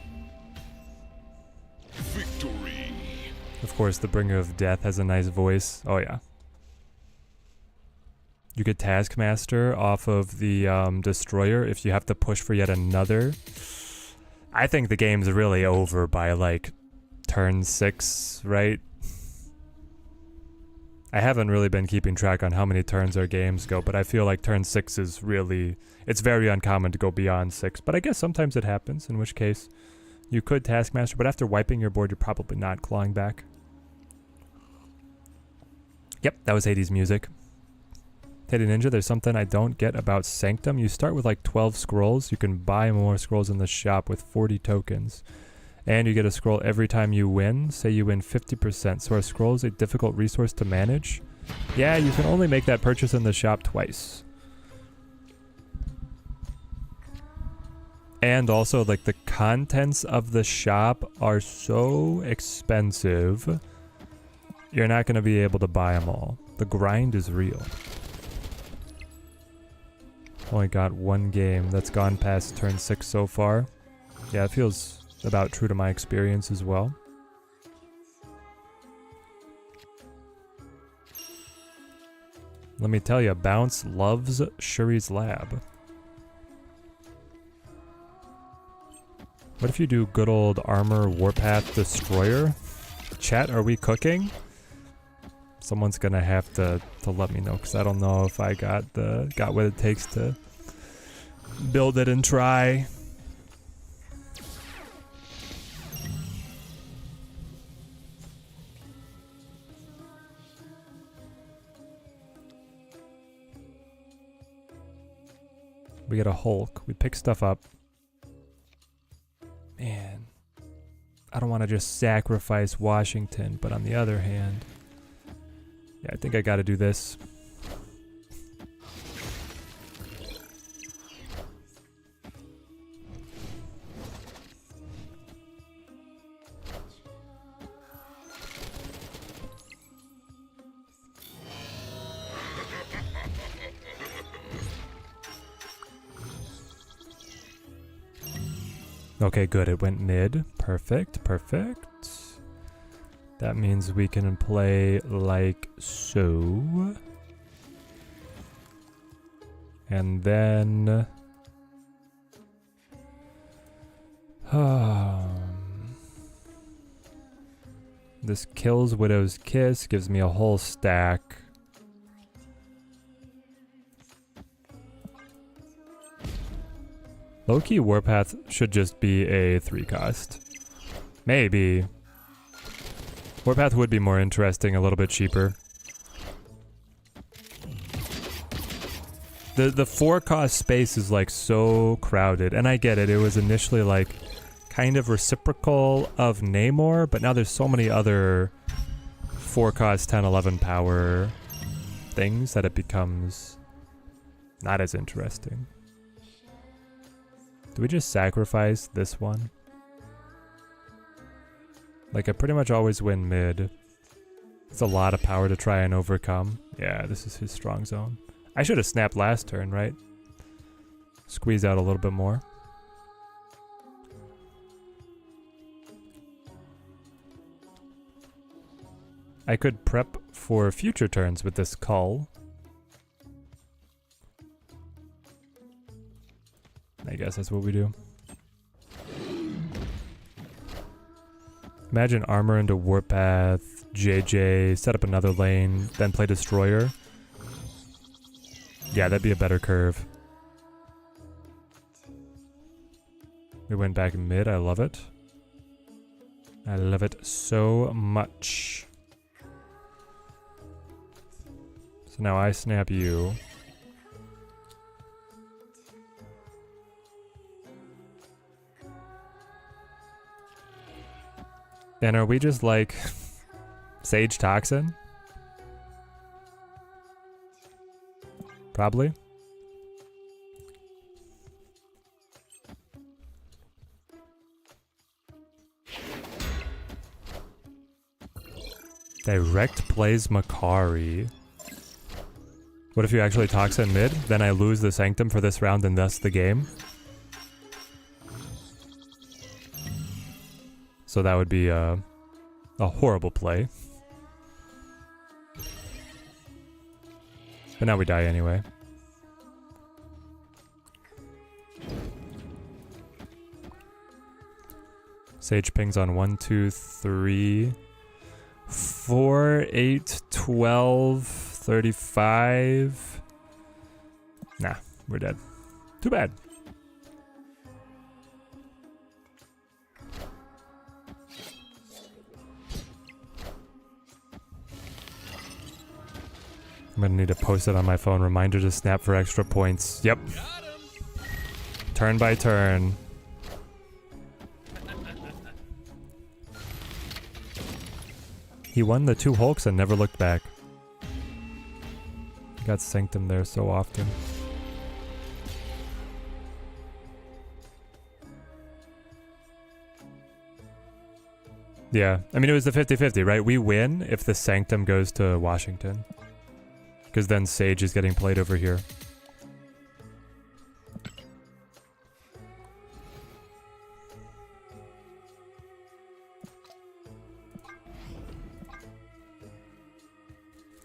Victory. Of course, the Bringer of Death has a nice voice. Oh, yeah. You get Taskmaster off of the Destroyer if you have to push for yet another. I think the game's really over by, like, turn 6, right? I haven't really been keeping track on how many turns our games go, but I feel like turn 6 is really... It's very uncommon to go beyond 6, but I guess sometimes it happens, in which case you could Taskmaster, but after wiping your board, you're probably not clawing back. Yep, that was Hades' music. Teddy Ninja, there's something I don't get about Sanctum. You start with like 12 scrolls. You can buy more scrolls in the shop with 40 tokens. And you get a scroll every time you win. Say you win 50%. So are scrolls a difficult resource to manage? Yeah, you can only make that purchase in the shop twice. And also, like, the contents of the shop are so expensive, you're not going to be able to buy them all. The grind is real. Only got one game that's gone past turn 6 so far. Yeah, it feels about true to my experience as well. Let me tell you, Bounce loves Shuri's Lab. What if you do good old Armor Warpath Destroyer? Chat, are we cooking? Someone's gonna have to let me know, because I don't know if I got what it takes to build it and try. We get a Hulk. We pick stuff up. Man. I don't want to just sacrifice Washington, but on the other hand, yeah, I think I got to do this. Okay, good. It went mid. Perfect, perfect. That means we can play like so. And then... this kills Widow's Kiss, gives me a whole stack. Low-key Warpath should just be a 3-cost. Maybe. Warpath would be more interesting, a little bit cheaper. The 4-cost space is like so crowded, and I get it. It was initially like kind of reciprocal of Namor, but now there's so many other 4-cost 10-11 power things that it becomes not as interesting. Do we just sacrifice this one? Like, I pretty much always win mid. It's a lot of power to try and overcome. Yeah, this is his strong zone. I should have snapped last turn, right? Squeeze out a little bit more. I could prep for future turns with this cull. I guess that's what we do. Imagine armor into Warpath, JJ, set up another lane, then play Destroyer. Yeah, that'd be a better curve. We went back in mid, I love it. I love it so much. So now I snap you. And are we just like Sage Toxin? Probably. Direct plays Makari. What if you actually Toxin mid? Then I lose the Sanctum for this round and thus the game. So that would be a horrible play. But now we die anyway. Sage pings on 1, 2, 3, 4, 8, 12, 35. Nah, we're dead. Too bad. I'm gonna need to post it on my phone. Reminder to snap for extra points. Yep. Turn by turn. He won the 2 Hulks and never looked back. Got Sanctum there so often. Yeah, I mean, it was the 50-50, right? We win if the Sanctum goes to Washington. Because then Sage is getting played over here.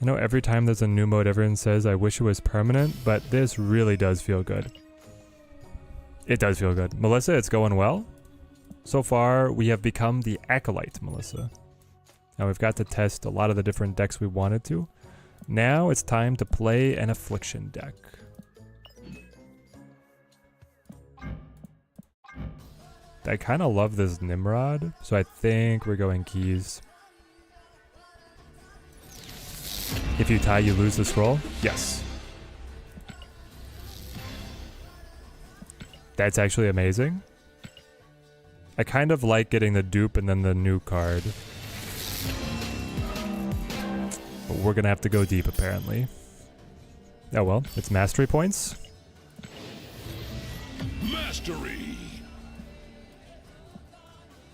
I know every time there's a new mode, everyone says, I wish it was permanent, but this really does feel good. It does feel good. Melissa, it's going well. So far, we have become the Acolyte, Melissa. Now we've got to test a lot of the different decks we wanted to. Now it's time to play an Affliction deck. I kind of love this Nimrod, so I think we're going keys. If you tie, you lose the scroll? Yes. That's actually amazing. I kind of like getting the dupe and then the new card. But we're gonna have to go deep apparently. Oh well, it's mastery points. Mastery.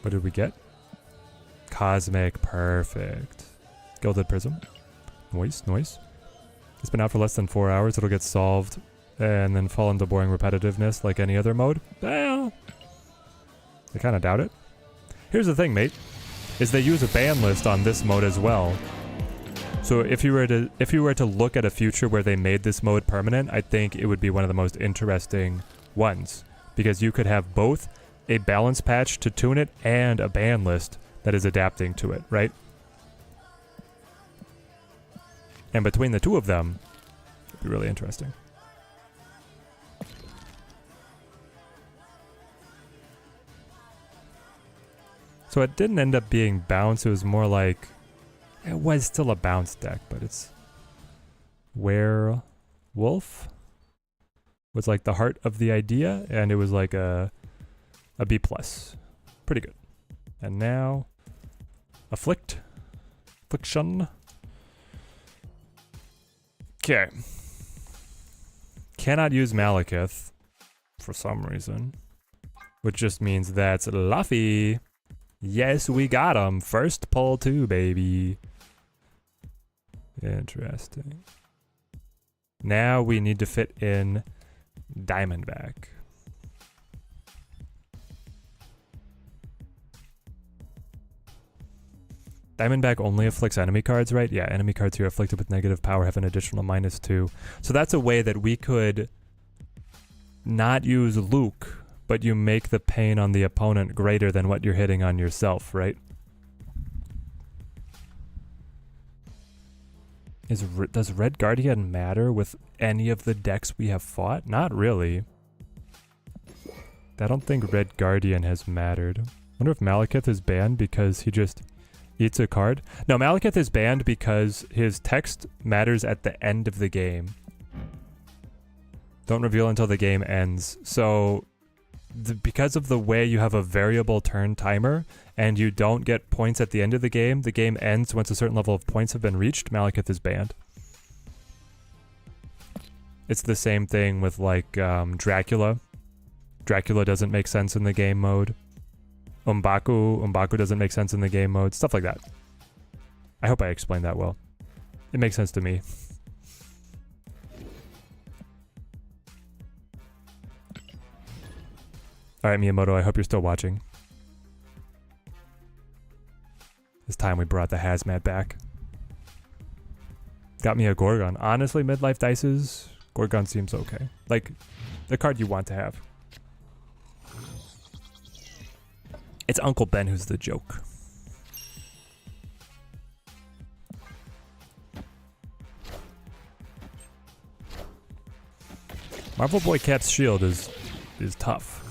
What did we get? Cosmic, perfect. Gilded Prism. Noise, noise. It's been out for less than 4 hours. It'll get solved and then fall into boring repetitiveness like any other mode. Well, I kind of doubt it. Here's the thing, mate, is they use a ban list on this mode as well. So if you were to look at a future where they made this mode permanent, I think it would be one of the most interesting ones, because you could have both a balance patch to tune it and a ban list that is adapting to it, right? And between the two of them, it'd be really interesting. So it didn't end up being bounce, it was more like, it was still a bounce deck, but it's Werewolf was like the heart of the idea, and it was like a B+. Pretty good. And now, Affliction. Okay. Cannot use Malekith for some reason, which just means that's Luffy. Yes, we got him. First pull too, baby. Interesting. Now we need to fit in Diamondback. Diamondback only afflicts enemy cards, right? Yeah, enemy cards here afflicted with negative power have an additional -2. So that's a way that we could not use Luke, but you make the pain on the opponent greater than what you're hitting on yourself, right? Does Red Guardian matter with any of the decks we have fought? Not really. I don't think Red Guardian has mattered. Wonder if Malekith is banned because he just eats a card? No, Malekith is banned because his text matters at the end of the game. Don't reveal until the game ends. So, because of the way you have a variable turn timer, and you don't get points at the end of the game ends once a certain level of points have been reached, Malekith is banned. It's the same thing with like Dracula. Dracula doesn't make sense in the game mode. Umbaku doesn't make sense in the game mode. Stuff like that. I hope I explained that well. It makes sense to me. Alright, Miyamoto, I hope you're still watching. It's time we brought the hazmat back. Got me a Gorgon. Honestly, midlife dices, Gorgon seems okay. Like, the card you want to have. It's Uncle Ben who's the joke. Marvel Boy Cap's shield is tough.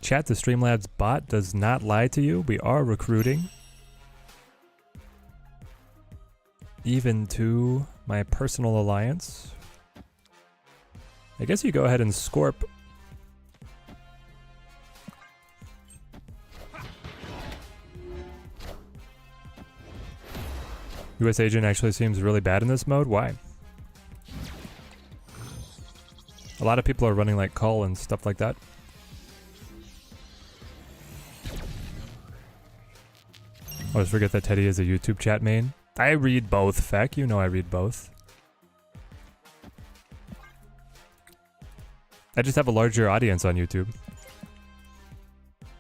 Chat, the Streamlabs bot does not lie to you. We are recruiting. Even to my personal alliance. I guess you go ahead and Scorp. US Agent actually seems really bad in this mode. Why? A lot of people are running like Cull and stuff like that. I always forget that Teddy is a YouTube chat main. I read both, Feck. You know I read both. I just have a larger audience on YouTube.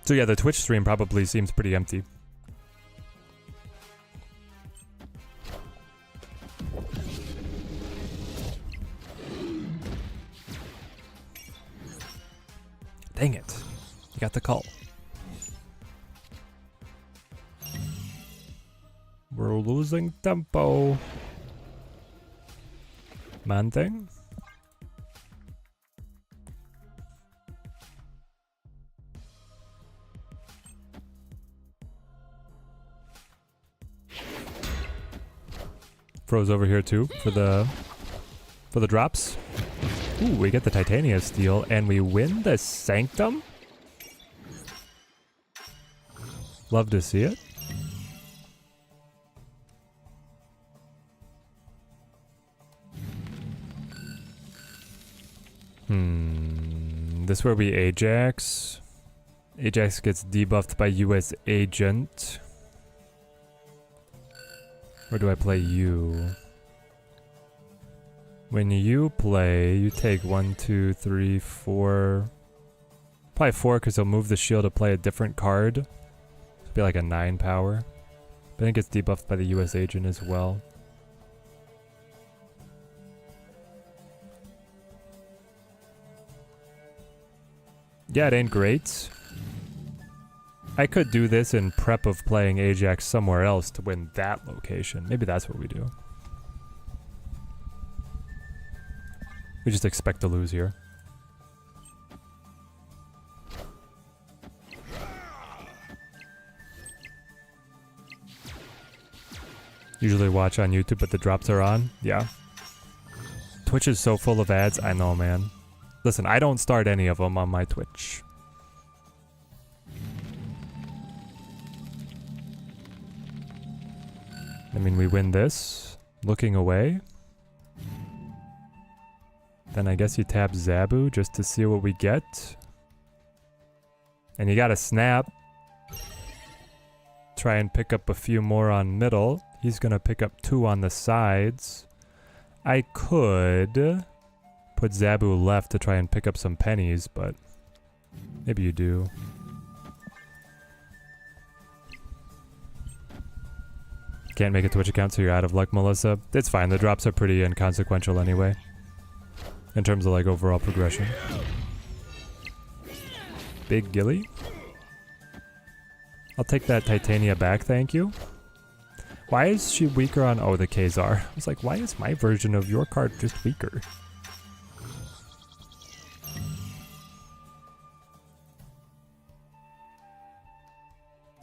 So yeah, the Twitch stream probably seems pretty empty. Dang it. You got the call. We're losing tempo. Man thing. Froze over here too for the drops. Ooh, we get the Titania Steel and we win the Sanctum? Love to see it. This where we Ajax. Ajax gets debuffed by US Agent. Where do I play you? When you play, you take 1, 2, 3, 4. Probably 4 because he'll move the shield to play a different card. It'll be like a 9 power. But then it gets debuffed by the US Agent as well. Yeah, it ain't great. I could do this in prep of playing Ajax somewhere else to win that location. Maybe that's what we do. We just expect to lose here. Usually watch on YouTube, but the drops are on. Yeah. Twitch is so full of ads. I know, man. Listen, I don't start any of them on my Twitch. I mean, we win this. Looking away. Then I guess you tap Zabu just to see what we get. And you gotta snap. Try and pick up a few more on middle. He's gonna pick up 2 on the sides. I could put Zabu left to try and pick up some pennies, but maybe you do. Can't make a Twitch account, so you're out of luck, Melissa. It's fine, the drops are pretty inconsequential anyway. In terms of like overall progression. Big Gilly. I'll take that Titania back, thank you. Why is she weaker on... Oh, the Kazar. I was like, why is my version of your card just weaker?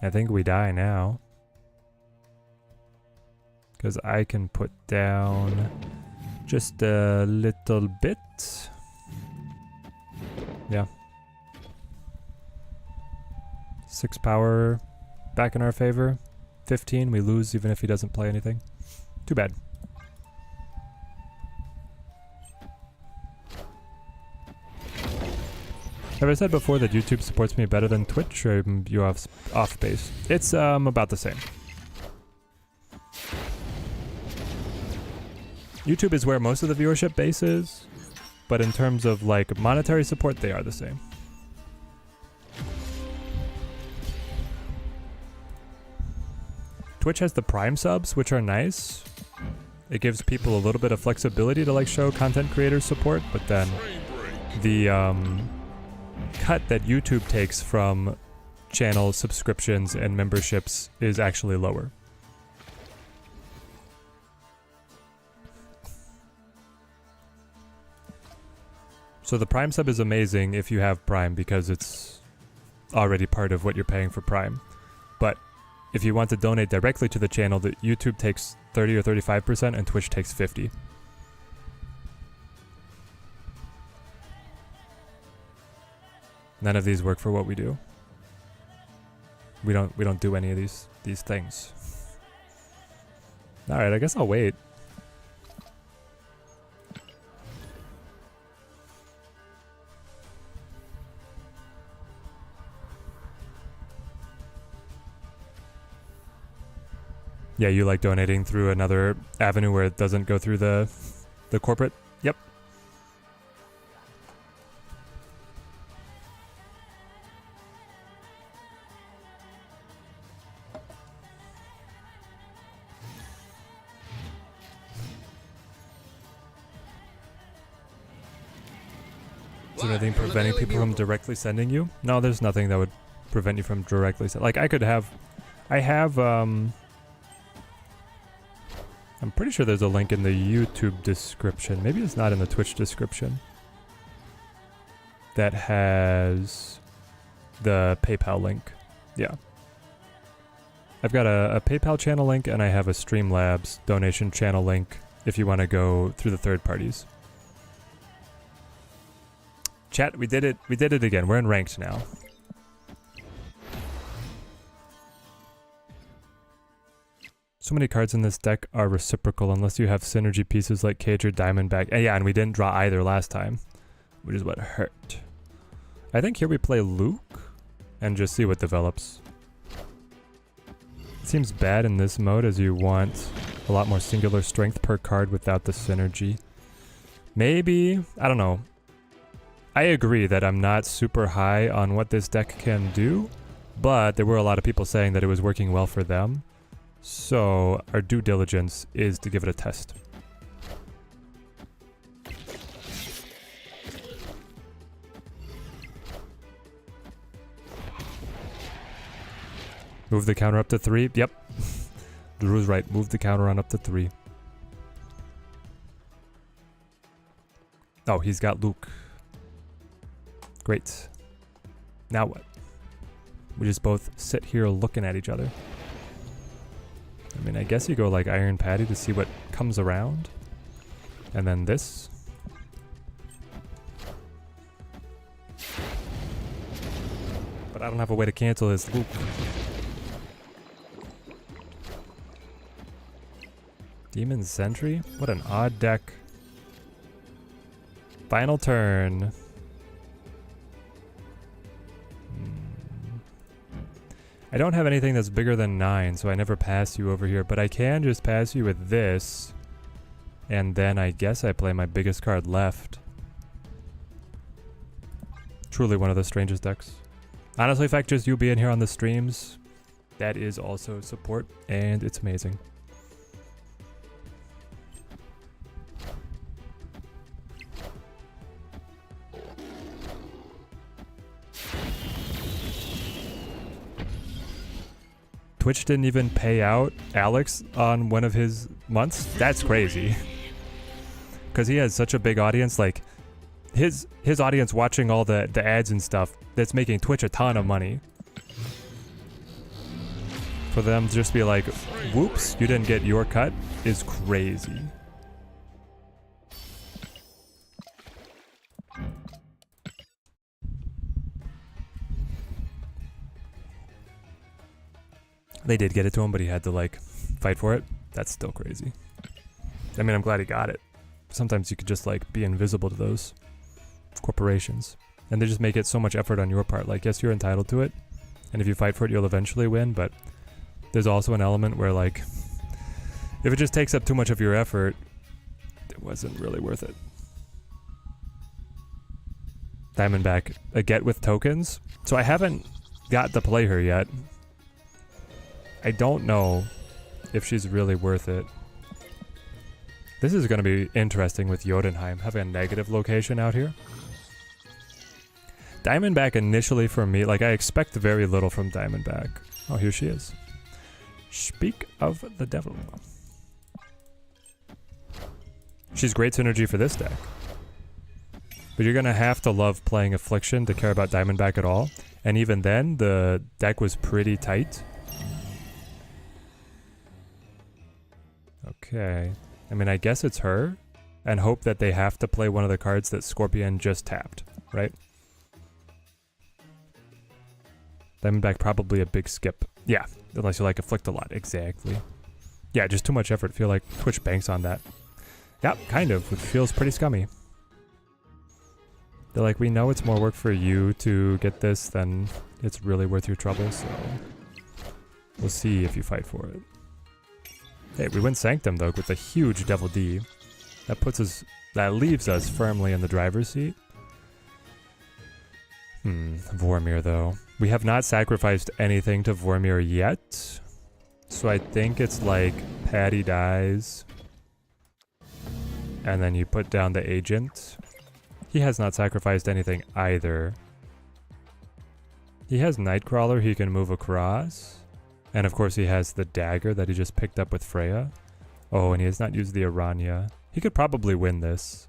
I think we die now. Because I can put down just a little bit. Yeah. 6 power back in our favor. 15, we lose even if he doesn't play anything. Too bad. Have I said before that YouTube supports me better than Twitch, or you off base? It's about the same. YouTube is where most of the viewership base is, but in terms of like monetary support, they are the same. Twitch has the Prime subs, which are nice. It gives people a little bit of flexibility to like show content creator support, but then the cut that YouTube takes from channel subscriptions and memberships is actually lower. So the Prime sub is amazing if you have Prime because it's already part of what you're paying for Prime. But if you want to donate directly to the channel, that YouTube takes 30 or 35% and Twitch takes 50. None of these work for what we do. We don't do any of these things. All right, I guess I'll wait. Yeah, you like donating through another avenue where it doesn't go through the corporate? Yep. Is there anything preventing people from directly sending you? No, there's nothing that would prevent you from directly sending. Like, I have, I'm pretty sure there's a link in the YouTube description. Maybe it's not in the Twitch description. That has the PayPal link. Yeah. I've got a PayPal channel link and I have a Streamlabs donation channel link if you want to go through the third parties. Chat, we did it again. We're in ranked now. So many cards in this deck are reciprocal unless you have synergy pieces like Cage or Diamondback. And yeah, and we didn't draw either last time, which is what hurt. I think here we play Luke and just see what develops. It seems bad in this mode as you want a lot more singular strength per card without the synergy. Maybe, I don't know. I agree that I'm not super high on what this deck can do, but there were a lot of people saying that it was working well for them. So our due diligence is to give it a test. Move the counter up to 3. Yep. Drew's right. Move the counter on up to 3. Oh, he's got Luke. Great. Now what? We just both sit here looking at each other. I mean, I guess you go like Iron Patty to see what comes around. And then this. But I don't have a way to cancel his Luke. Demon Sentry? What an odd deck. Final turn. I don't have anything that's bigger than 9, so I never pass you over here, but I can just pass you with this. And then I guess I play my biggest card left. Truly one of the strangest decks. Honestly, fact, just you being here on the streams, that is also support, and it's amazing. Twitch didn't even pay out Alex on one of his months? That's crazy. Because he has such a big audience, like his audience watching all the ads and stuff, that's making Twitch a ton of money. For them to just be like, whoops, you didn't get your cut is crazy. They did get it to him, but he had to like fight for it. That's still crazy. I mean, I'm glad he got it. Sometimes you could just like be invisible to those corporations. And they just make it so much effort on your part. Like, yes, you're entitled to it. And if you fight for it, you'll eventually win. But there's also an element where like, if it just takes up too much of your effort, it wasn't really worth it. Diamondback, a get with tokens. So I haven't got to play her yet. I don't know if she's really worth it. This is going to be interesting with Jotunheim having a negative location out here. Diamondback initially for me, like I expect very little from Diamondback. Oh, here she is. Speak of the devil. She's great synergy for this deck. But you're going to have to love playing Affliction to care about Diamondback at all. And even then, the deck was pretty tight. Okay. I mean, I guess it's her. And hope that they have to play one of the cards that Scorpion just tapped, right? Diamondback probably a big skip. Yeah, unless you like Afflict a lot. Exactly. Yeah, just too much effort. Feel like Twitch banks on that. Yeah, kind of, which feels pretty scummy. They're like, we know it's more work for you to get this than it's really worth your trouble, so we'll see if you fight for it. Hey, we win Sanctum though with a huge Devil D. That leaves us firmly in the driver's seat. Vormir though. We have not sacrificed anything to Vormir yet. So I think it's like Patty dies. And then you put down the agent. He has not sacrificed anything either. He has Nightcrawler he can move across. And of course he has the dagger that he just picked up with Freya. Oh, and he has not used the Aranya. He could probably win this.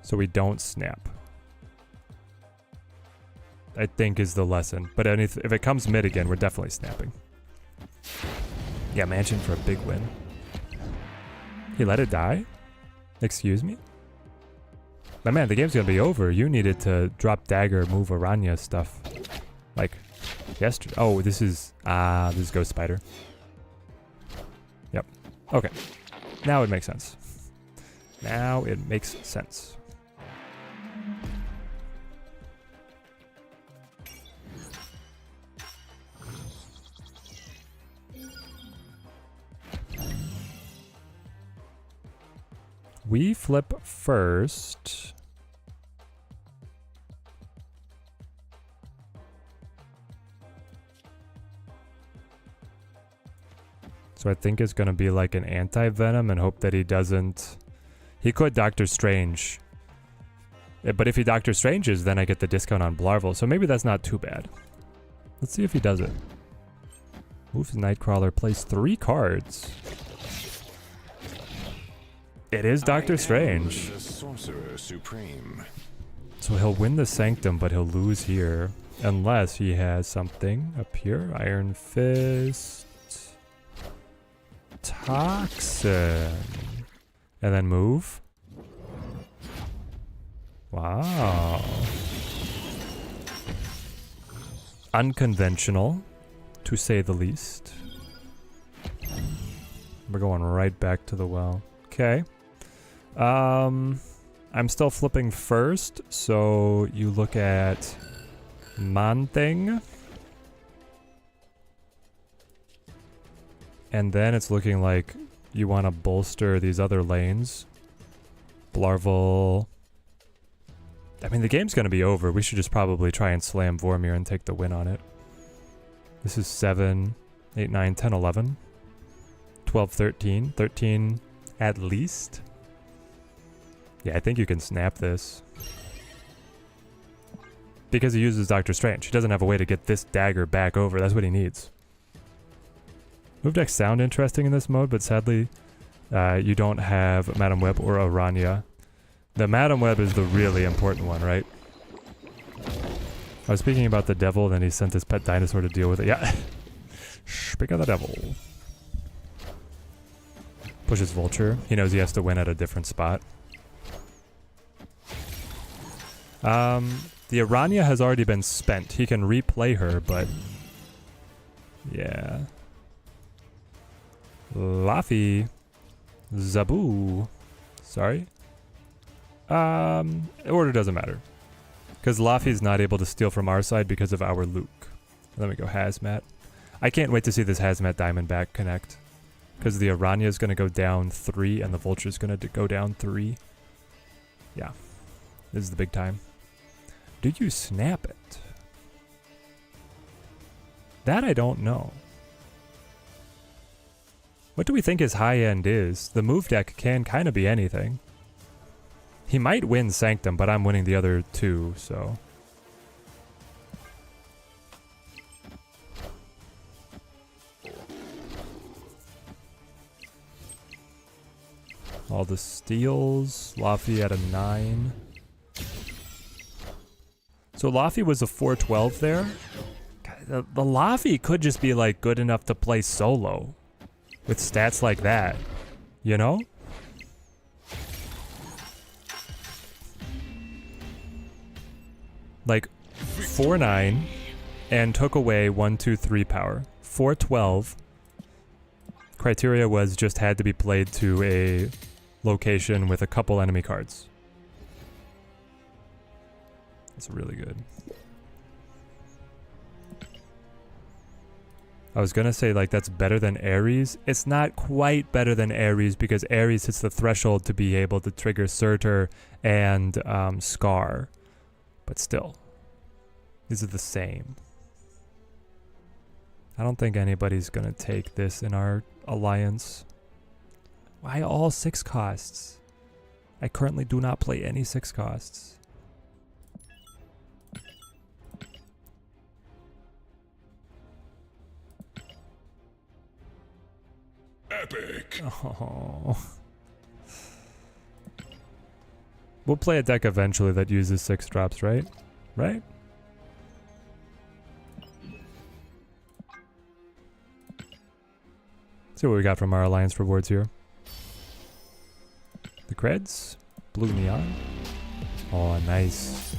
So we don't snap. I think is the lesson. But if it comes mid again, we're definitely snapping. Yeah, Mansion for a big win. He let it die? Excuse me? My man, the game's gonna be over. You needed to drop dagger, move Aranya stuff. Like, Yesterday. Oh, this is Ghost Spider. Yep. Okay. Now it makes sense. Now it makes sense. We flip first. So I think it's going to be like an anti-venom and hope that he doesn't... He could Doctor Strange. But if he Doctor Stranges, then I get the discount on Blarvel. So maybe that's not too bad. Let's see if he does it. Moves Nightcrawler, plays 3 cards. It is Doctor Strange. The Sorcerer Supreme. So he'll win the Sanctum, but he'll lose here. Unless he has something up here. Iron Fist. Toxin. And then move. Wow. Unconventional, to say the least. We're going right back to the well. Okay. I'm still flipping first, so you look at Man-Thing. And then it's looking like you want to bolster these other lanes. Blarvel. I mean, the game's going to be over. We should just probably try and slam Vormir and take the win on it. This is 7, 8, 9, 10, 11. 12, 13. 13 at least. Yeah, I think you can snap this. Because he uses Doctor Strange. He doesn't have a way to get this dagger back over. That's what he needs. Move decks sound interesting in this mode, but sadly, you don't have Madam Web or Aranya. The Madam Web is the really important one, right? I was speaking about the devil, then he sent his pet dinosaur to deal with it. Yeah. Speak of the devil. Pushes Vulture. He knows he has to win at a different spot. The Aranya has already been spent. He can replay her, but... yeah. Laffy. Zabu. Sorry. Order doesn't matter. Because Laffy's not able to steal from our side because of our Luke. Let me go Hazmat. I can't wait to see this Hazmat Diamondback connect. Because the Aranya is going to go down 3 and the Vulture is going to go down 3. Yeah. This is the big time. Do you snap it? That I don't know. What do we think his high end is? The move deck can kind of be anything. He might win Sanctum, but I'm winning the other 2, so... all the steals. Laffy at a 9. So Laffy was a 412 there. God, the Laffy could just be like good enough to play solo with stats like that, you know? Like 4-9 and took away 1, 2, 3 power. 412. Criteria was just had to be played to a location with a couple enemy cards. That's really good. I was gonna say like that's better than Ares. It's not quite better than Ares because Ares hits the threshold to be able to trigger Surtur and Scar. But still, these are the same. I don't think anybody's gonna take this in our alliance. Why all 6 costs? I currently do not play any 6 costs. Epic. Oh. We'll play a deck eventually that uses 6 drops, right? Right? See what we got from our alliance rewards here. The creds, blue neon. Oh, nice.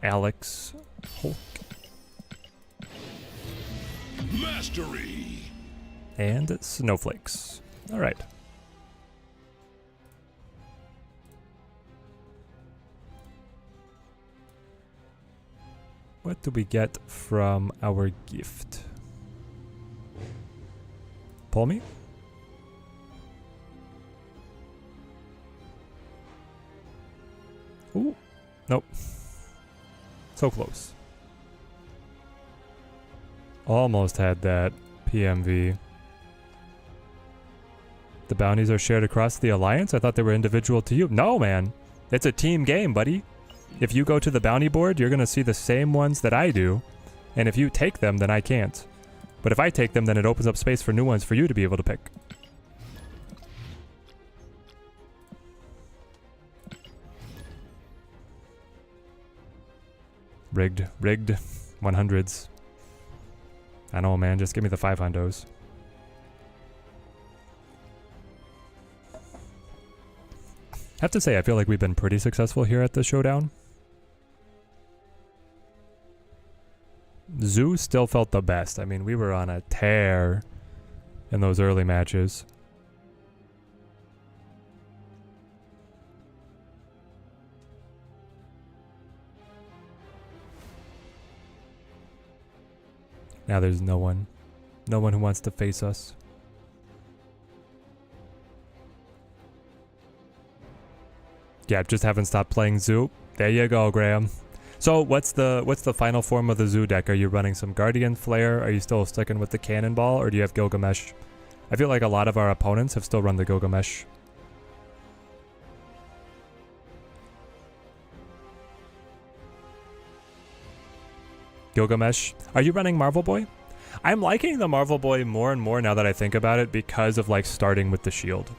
Alex, Hulk, Mastery. And snowflakes. All right. What do we get from our gift? Pull me? Ooh. Nope. So close. Almost had that PMV. The bounties are shared across the alliance? I thought they were individual to you. No, man. It's a team game, buddy. If you go to the bounty board, you're going to see the same ones that I do. And if you take them, then I can't. But if I take them, then it opens up space for new ones for you to be able to pick. Rigged. 100s. I know, man. Just give me the 500s. I have to say, I feel like we've been pretty successful here at the showdown. Zoo still felt the best. I mean, we were on a tear in those early matches. Now there's no one. No one who wants to face us. Yeah, just haven't stopped playing Zoo. There you go, Graham. So what's the final form of the Zoo deck? Are you running some Guardian Flare? Are you still sticking with the Cannonball, or do you have Gilgamesh? I feel like a lot of our opponents have still run the Gilgamesh. Gilgamesh. Are you running Marvel Boy? I'm liking the Marvel Boy more and more now that I think about it because of like starting with the shield.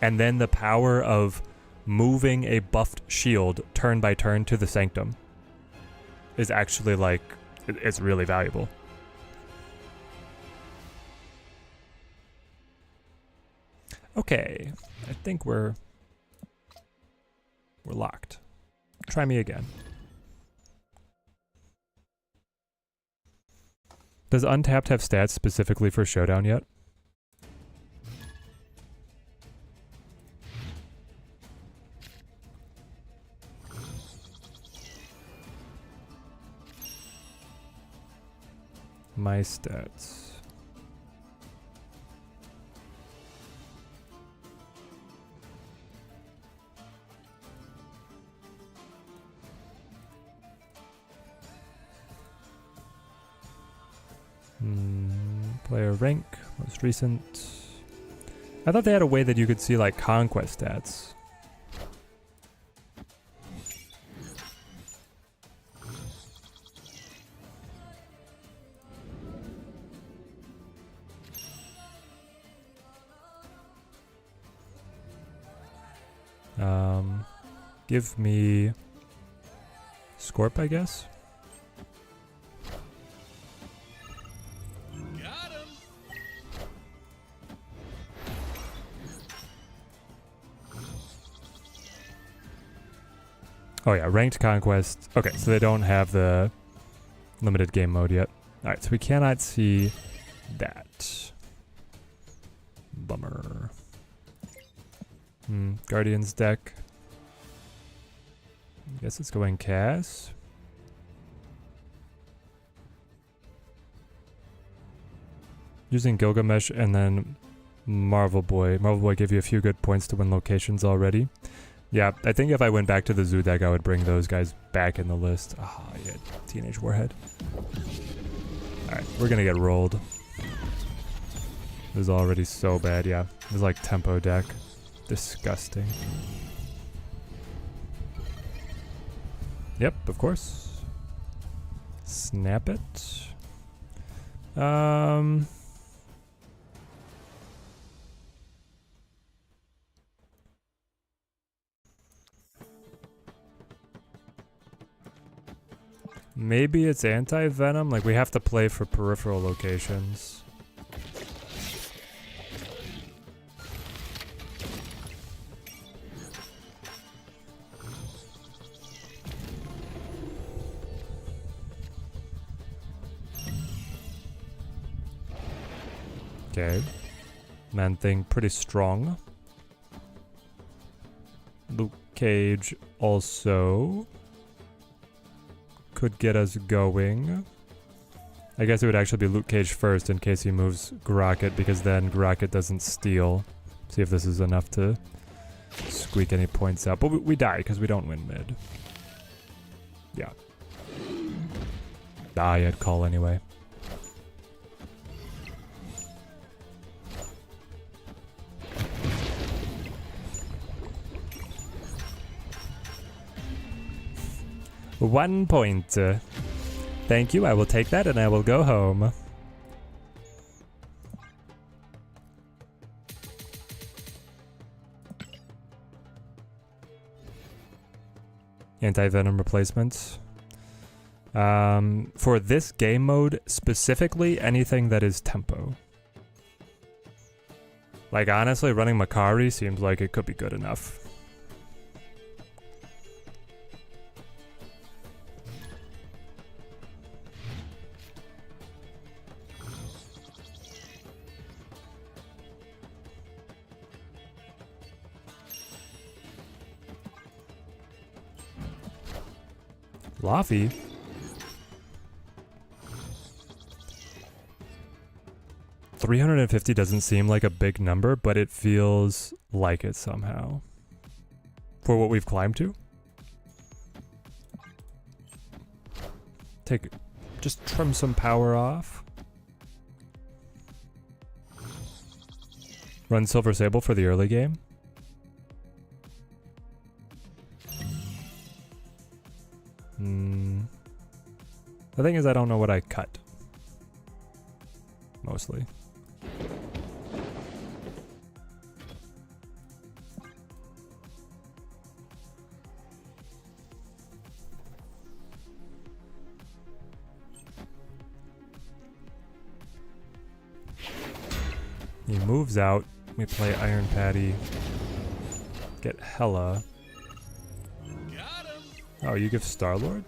And then the power of moving a buffed shield turn by turn to the Sanctum is actually like, it's really valuable. Okay, I think we're locked. Try me again. Does Untapped have stats specifically for Showdown yet? My stats. Player rank, most recent. I thought they had a way that you could see like conquest stats. Give me Scorp, I guess. Got him. Oh yeah, ranked conquest. Okay, so they don't have the limited game mode yet. Alright, so we cannot see that. Bummer. Guardians deck. I guess it's going Cass. Using Gilgamesh and then Marvel Boy. Marvel Boy gave you a few good points to win locations already. Yeah, I think if I went back to the Zoo deck, I would bring those guys back in the list. Oh, yeah, Teenage Warhead. Alright, we're gonna get rolled. This is already so bad, yeah. This is like tempo deck. Disgusting. Yep, of course. Snap it. Maybe it's anti-venom? Like, we have to play for peripheral locations. Okay. Man-Thing pretty strong. Luke Cage also could get us going. I guess it would actually be Luke Cage first in case he moves Grocket, because then Grocket doesn't steal. See if this is enough to squeak any points out. But we die because we don't win mid. Yeah. Die at call anyway. One point. Thank you, I will take that and I will go home. Anti-venom replacements. For this game mode, specifically anything that is tempo. Like honestly, running Makari seems like it could be good enough. Laffy? $350 doesn't seem like a big number, but it feels like it somehow. For what we've climbed to? Just trim some power off. Run Silver Sable for the early game. The thing is, I don't know what I cut. Mostly. He moves out. We play Iron Patty. Get Hella. Oh, you give Star-Lord?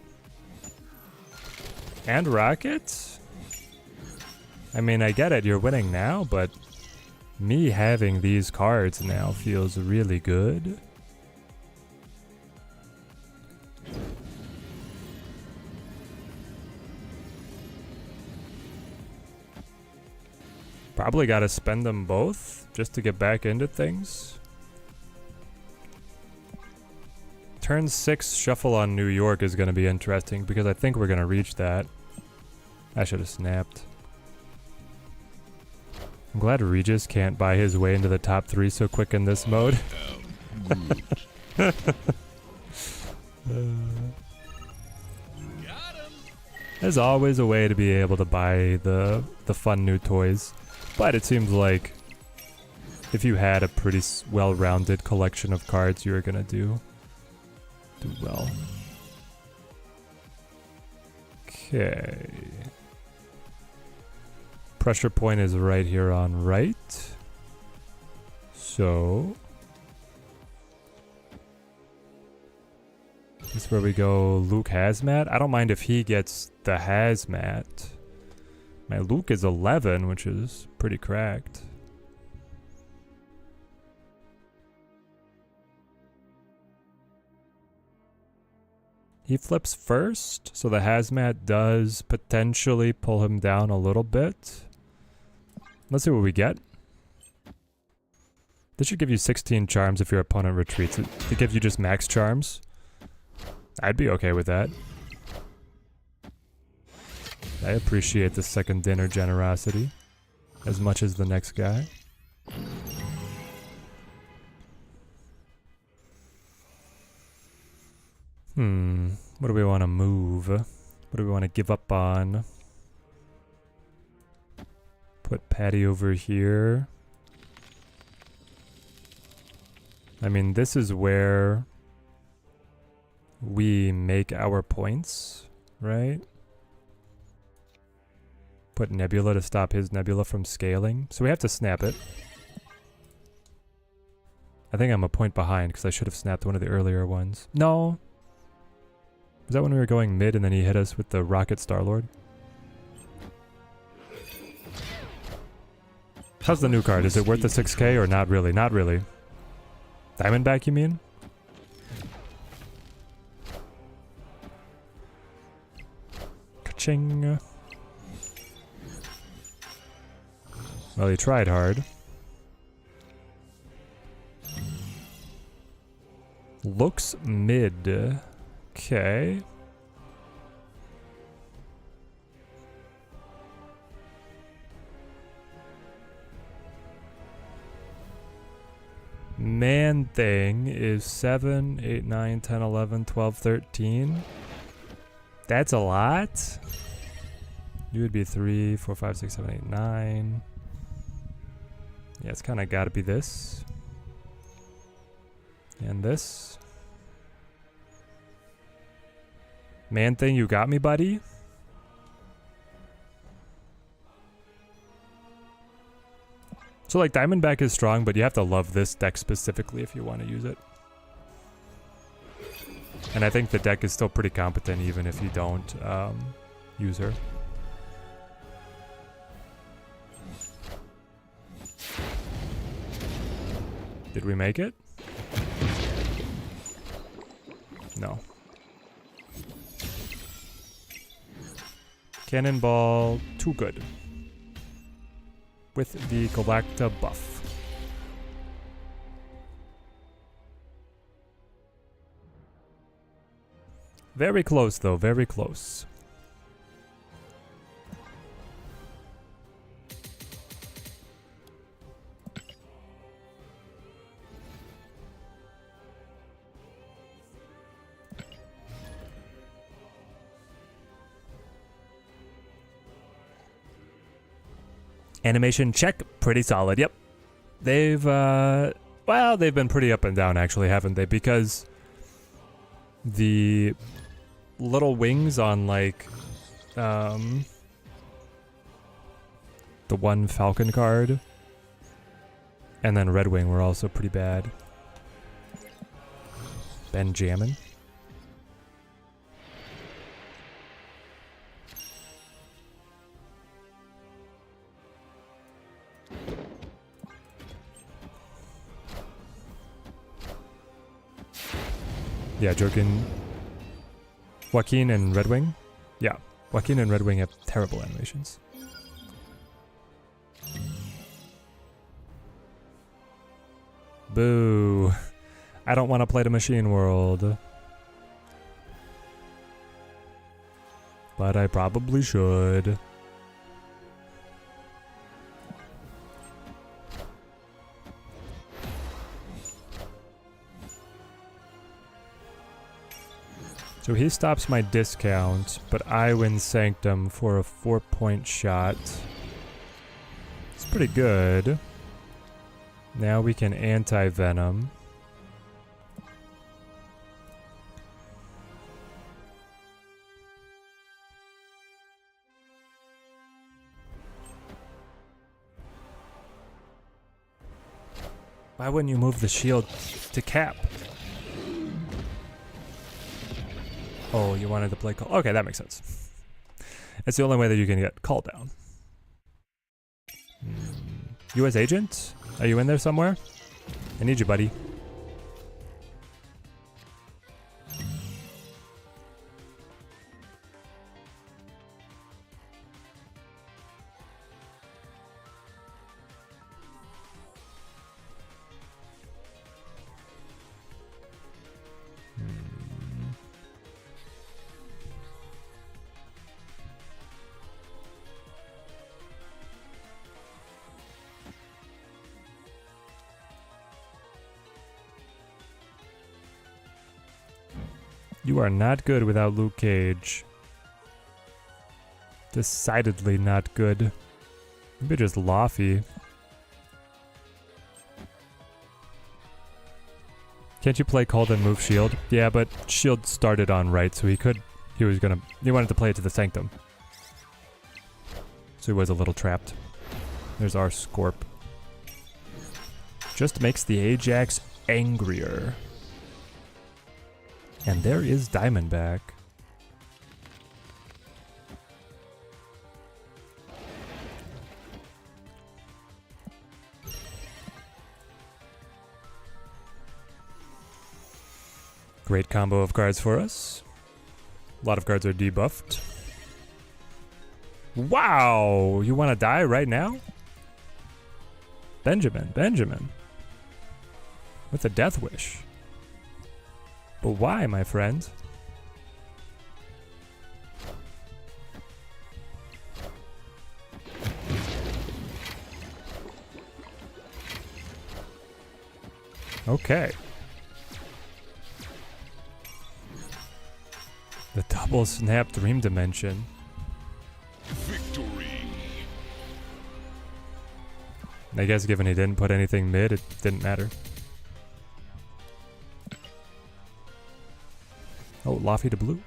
And Rocket? I mean, I get it, you're winning now, but me having these cards now feels really good. Probably gotta spend them both just to get back into things. Turn 6 shuffle on New York is going to be interesting because I think we're going to reach that. I should have snapped. I'm glad Regis can't buy his way into the top 3 so quick in this mode. There's always a way to be able to buy the fun new toys. But it seems like if you had a pretty well-rounded collection of cards, you were going to do well. Okay. Pressure point is right here on right. So this is where we go Luke Hazmat. I don't mind if he gets the Hazmat. My Luke is 11, which is pretty cracked. He flips first, so the Hazmat does potentially pull him down a little bit. Let's see what we get. This should give you 16 charms if your opponent retreats. It gives you just max charms. I'd be okay with that. I appreciate the second dinner generosity as much as the next guy. What do we want to move? What do we want to give up on? Put Patty over here. I mean, this is where we make our points, right? Put Nebula to stop his Nebula from scaling. So we have to snap it. I think I'm a point behind because I should have snapped one of the earlier ones. No. Was that when we were going mid and then he hit us with the Rocket Star-Lord? How's the new card? Is it worth the 6k or not really? Not really. Diamondback, you mean? Ka-ching. Well, he tried hard. Looks mid. Okay. Man thing is 7, 8, 9, 10, 11, 12, 13. That's a lot. You would be 3, 4, 5, 6, 7, 8, 9. Yeah, it's kind of got to be this. And this. Man thing, you got me, buddy? So, like, Diamondback is strong, but you have to love this deck specifically if you want to use it. And I think the deck is still pretty competent even if you don't use her. Did we make it? No. Cannonball, too good. With the Galacta buff. Very close though, very close. Animation check, pretty solid. Yep. They've well, they've been pretty up and down actually, haven't they? Because the little wings on like the one Falcon card and then Red Wing were also pretty bad. Benjamin. Yeah, joking. Joaquin and Red Wing? Yeah, Joaquin and Red Wing have terrible animations. Boo. I don't want to play the Machine World. But I probably should. So he stops my discount, but I win Sanctum for a 4-point shot. It's pretty good. Now we can anti-venom. Why wouldn't you move the shield to cap? Oh, you wanted to play call. Okay, that makes sense. It's the only way that you can get call down. U.S. agent? Are you in there somewhere? I need you, buddy. You are not good without Luke Cage. Decidedly not good. Maybe just Laffy. Can't you play Cold and move Shield? Yeah, but Shield started on right, so he wanted to play it to the Sanctum. So he was a little trapped. There's our Scorp. Just makes the Ajax angrier. And there is Diamondback. Great combo of cards for us. A lot of cards are debuffed. Wow! You want to die right now? Benjamin. With a death wish. But why, my friend? Okay. The double snap dream dimension. Victory. I guess given he didn't put anything mid, it didn't matter. Oh, Laffy to blue.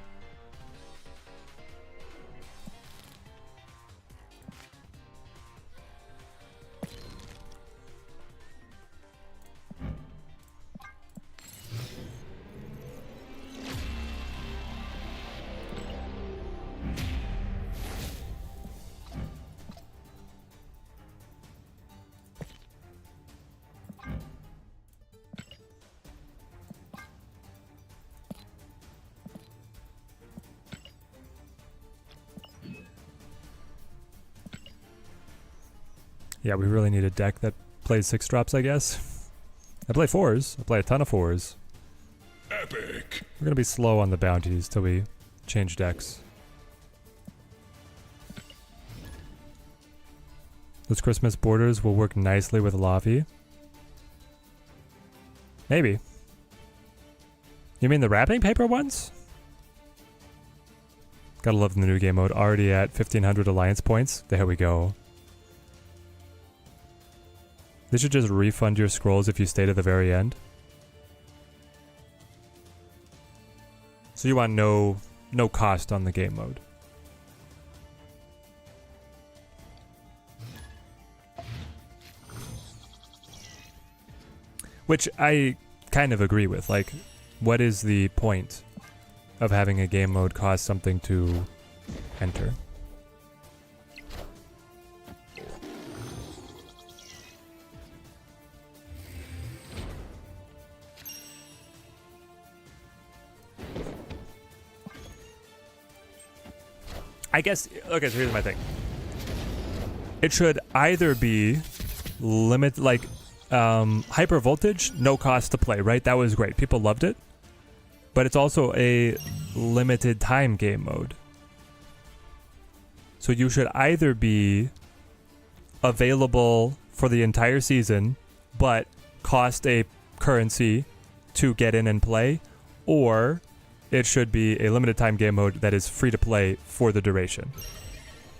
Yeah, we really need a deck that plays 6 drops, I guess. I play 4s. I play a ton of 4s. Epic. We're gonna be slow on the bounties till we change decks. Those Christmas borders will work nicely with Laffy. Maybe. You mean the wrapping paper ones? Gotta love the new game mode. Already at 1500 alliance points. There we go. They should just refund your scrolls if you stay to the very end. So you want no cost on the game mode. Which I kind of agree with. Like, what is the point of having a game mode cost something to enter? I guess, okay, so here's my thing. It should either be hyper voltage, no cost to play, right? That was great. People loved it. But it's also a limited time game mode. So you should either be available for the entire season, but cost a currency to get in and play, or it should be a limited time game mode that is free to play for the duration.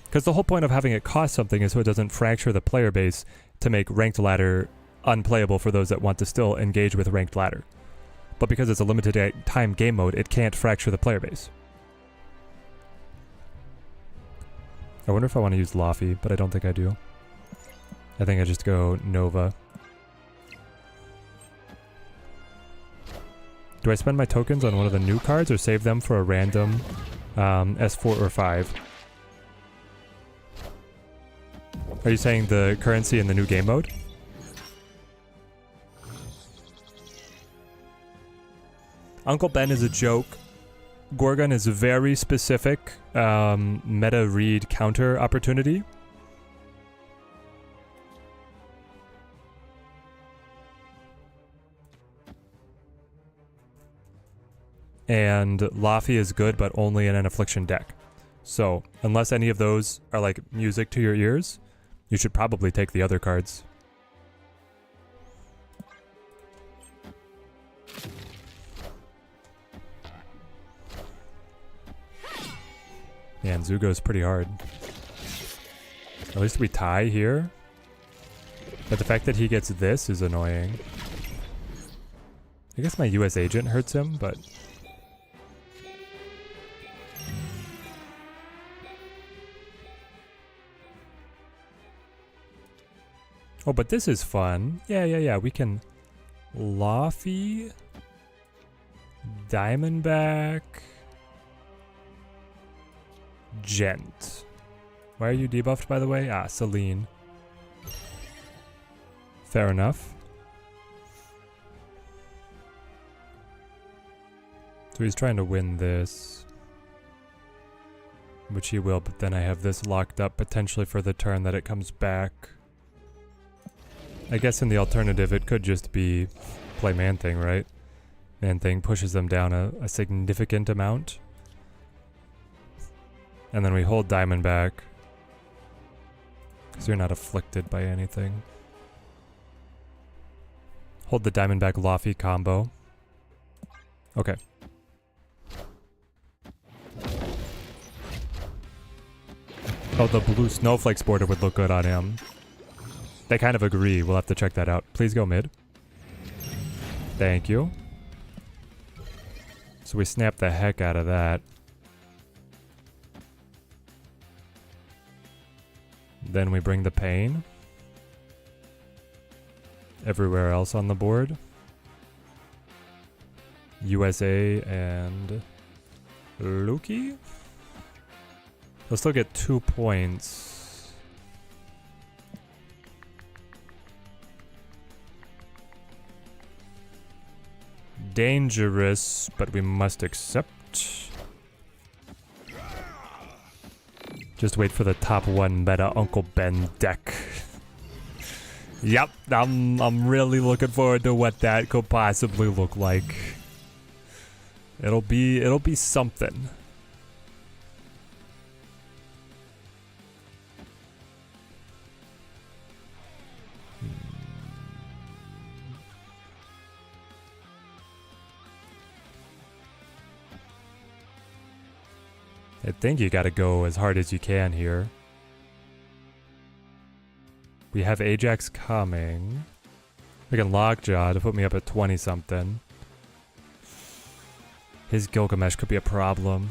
Because the whole point of having it cost something is so it doesn't fracture the player base to make ranked ladder unplayable for those that want to still engage with ranked ladder. But because it's a limited time game mode, it can't fracture the player base. I wonder if I want to use Laffy, but I don't think I do. I think I just go Nova. Do I spend my tokens on one of the new cards or save them for a random S4 or 5? Are you saying the currency in the new game mode? Uncle Ben is a joke. Gorgon is a very specific meta read counter opportunity. And Laffy is good, but only in an Affliction deck. So, unless any of those are like music to your ears, you should probably take the other cards. Man, Zugo's pretty hard. At least we tie here. But the fact that he gets this is annoying. I guess my US agent hurts him, but... Oh, but this is fun. Yeah. We can... Laffy... Diamondback... Gent. Why are you debuffed, by the way? Ah, Celine. Fair enough. So he's trying to win this. Which he will, but then I have this locked up potentially for the turn that it comes back. I guess in the alternative it could just be play Man-Thing, right? Man-Thing pushes them down a significant amount. And then we hold Diamondback. Because you're not afflicted by anything. Hold the Diamondback Laffy combo. Okay. Oh, the blue snowflakes border would look good on him. They kind of agree. We'll have to check that out. Please go mid. Thank you. So we snap the heck out of that. Then we bring the pain. Everywhere else on the board. USA and Lukey. They'll still get 2 points. Dangerous, but we must accept. Just wait for the top 1 meta Uncle Ben deck. Yep, I'm really looking forward to what that could possibly look like. It'll be something. I think you gotta go as hard as you can here. We have Ajax coming. We can Lockjaw to put me up at 20-something. His Gilgamesh could be a problem.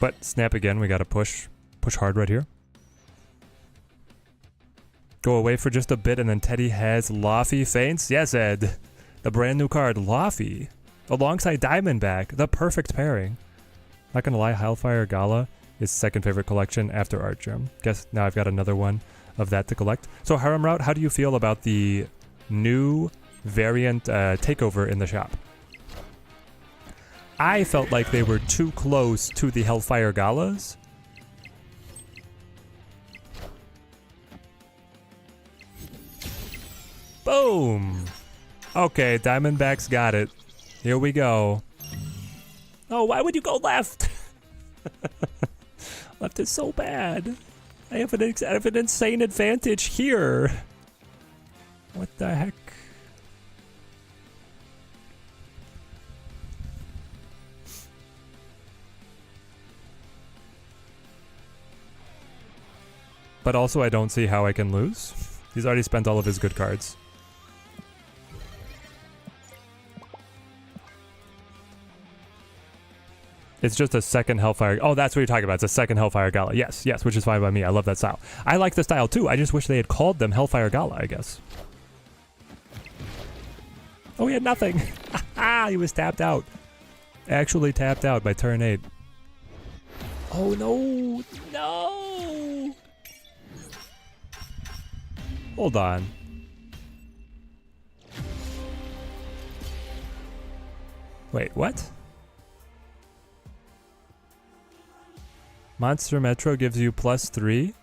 But snap again, we gotta push hard right here. Go away for just a bit and then Teddy has Laffy feints. Yes, Ed. The brand new card, Laffy, alongside Diamondback, the perfect pairing. Not gonna lie, Hellfire Gala is second favorite collection after Archgem. Guess now I've got another one of that to collect. So Harem Route, how do you feel about the new variant takeover in the shop? I felt like they were too close to the Hellfire Galas. Boom! Okay, Diamondback's got it. Here we go. Oh, why would you go left? Left is so bad. I have an insane advantage here. What the heck? But also I don't see how I can lose. He's already spent all of his good cards. It's just a second Hellfire. Oh, that's what you're talking about. It's a second Hellfire Gala. Yes, yes, which is fine by me. I love that style. I like the style too. I just wish they had called them Hellfire Gala, I guess. Oh, he had nothing. He was tapped out. Actually tapped out by turn 8. Oh, no. No. Hold on. Wait, what? Monster Metro gives you +3.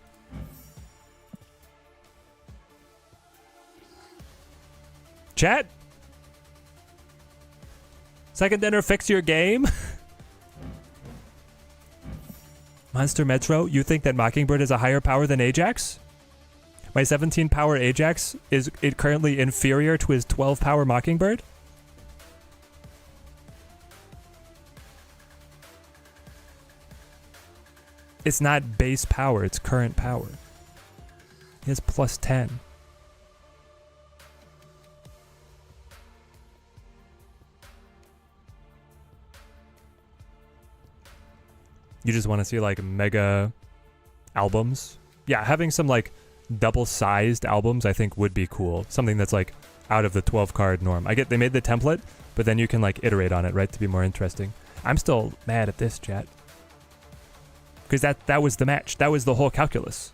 Chat? Second dinner, fix your game? Monster Metro, you think that Mockingbird is a higher power than Ajax? My 17 power Ajax is currently inferior to his 12 power Mockingbird? It's not base power, it's current power. He has +10. You just want to see like mega albums? Yeah, having some like double-sized albums I think would be cool. Something that's like out of the 12 card norm. I get they made the template, but then you can like iterate on it, right, to be more interesting. I'm still mad at this, chat. Because that was the match. That was the whole calculus.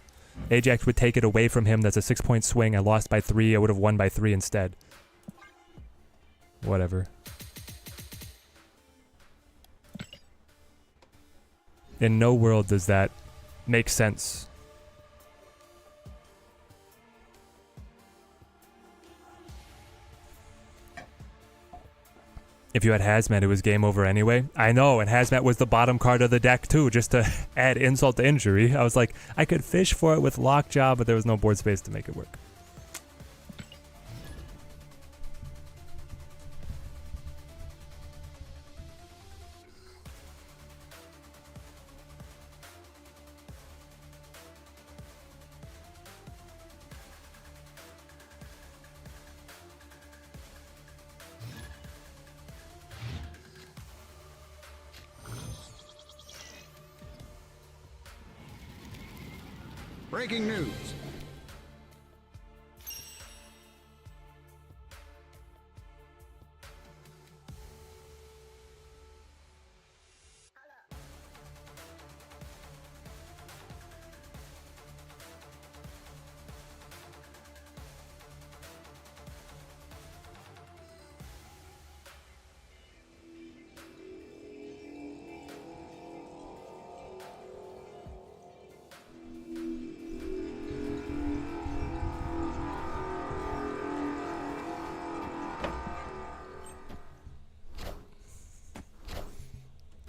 Ajax would take it away from him. That's a 6-point swing. I lost by 3. I would have won by 3 instead. Whatever. In no world does that make sense. If you had Hazmat, it was game over anyway. I know, and Hazmat was the bottom card of the deck too, just to add insult to injury. I was like, I could fish for it with Lockjaw, but there was no board space to make it work. Breaking news.